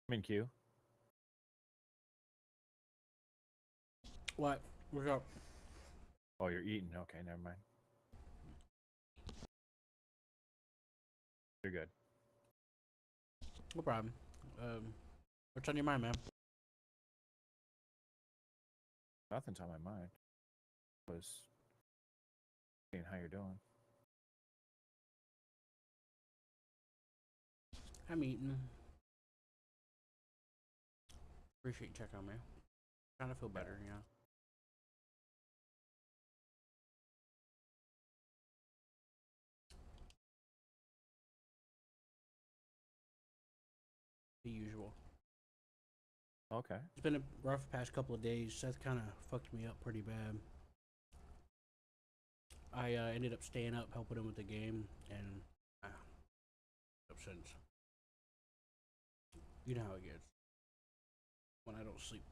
I'm in queue. What? What's up? Oh, you're eating. Okay, never mind. You're good. No problem. What's on your mind, man? Nothing's on my mind. Was seeing how you're doing. I'm eating. Appreciate you checking on me. Trying to feel better, you know. The usual. Okay. It's been a rough past couple of days. Seth kind of fucked me up pretty bad. I ended up staying up helping him with the game, and up since. You know how it gets when I don't sleep.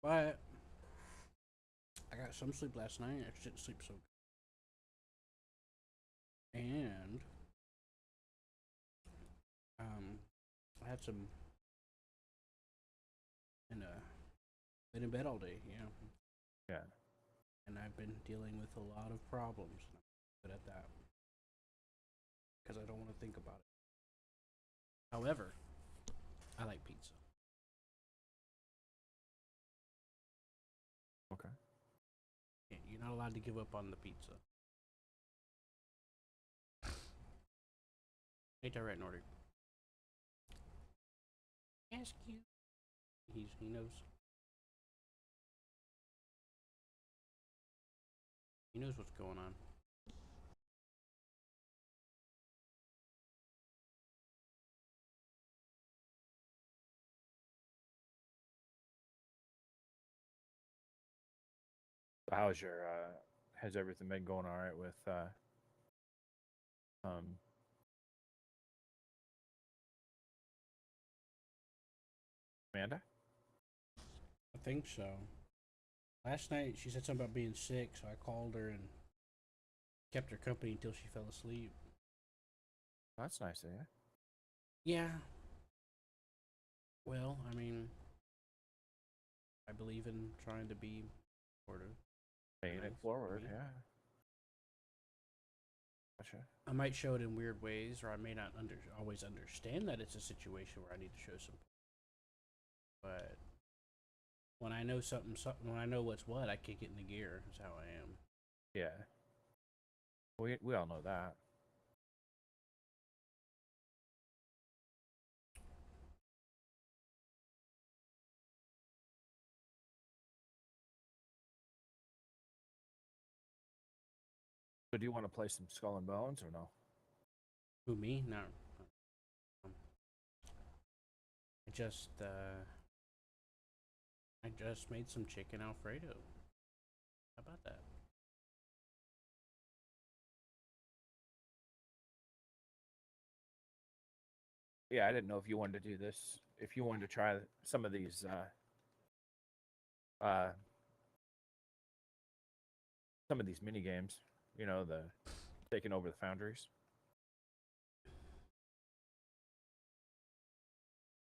But I got some sleep last night. I just didn't sleep so good. And I had some and been in bed all day, you know. Yeah. And I've been dealing with a lot of problems. I'm good at that because I don't want to think about it. However, I like pizza. Okay. You're not allowed to give up on the pizza. Ain't that right, Nordic? Ask you. He knows. He knows what's going on. How's your has everything been going all right with um Amanda? I think so. Last night she said something about being sick, so I called her and kept her company until she fell asleep. That's nice of you. Yeah. Well, I mean, I believe in trying to be supportive. Paying it Nice. forward, Yeah. yeah. Gotcha. I might show it in weird ways, or I may not always understand that it's a situation where I need to show some. But when I know something, when I know what's what, I kick it into gear. That's how I am. Yeah. We all know that. So do you want to play some Skull and Bones or no? Who, me? No. I just made some chicken Alfredo. How about that? Yeah, I didn't know if you wanted to do this. If you wanted to try some of these uh some of these mini games, you know, the taking over the foundries.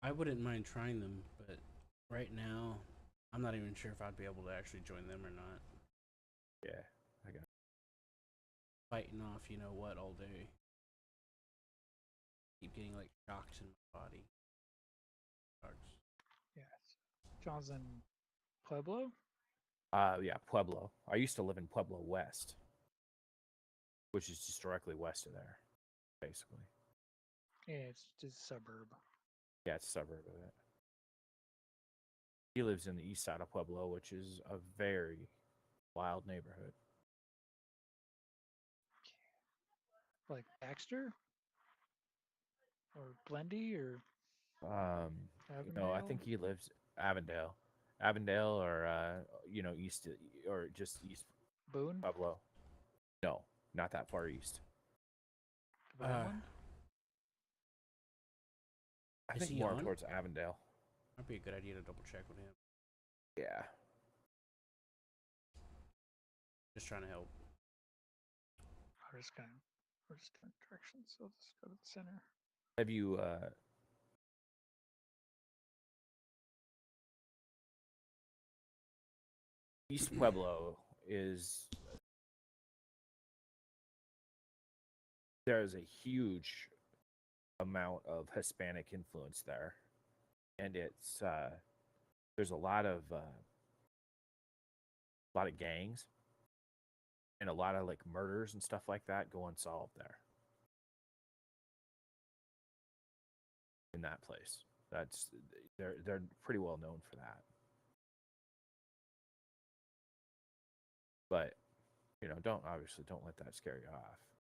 I wouldn't mind trying them, but right now, I'm not even sure if I'd be able to actually join them or not. Yeah, I got it. Fighting off, you know what, all day. Keep getting like shocks in my body. Shocks. Yes. John's in Pueblo. Yeah, Pueblo. I used to live in Pueblo West, which is just directly west of there, basically. Yeah, it's just a suburb. Yeah, it's a suburb of it. He lives in the east side of Pueblo, which is a very wild neighborhood. Like Baxter or Blendy or No, I Avondale. think he lives Avondale, or east or just east Boone. Pueblo. No, not that far east. Vineland. I Is think he more on? towards Avondale. Might be a good idea to double check with him. Yeah. Just trying to help. We're just different directions. So let's go to the center. Have you East Pueblo is there's a huge amount of Hispanic influence there, and it's there's a lot of gangs and a lot of like murders and stuff like that go unsolved there in that place. That's they're pretty well known for that. But don't let that scare you off.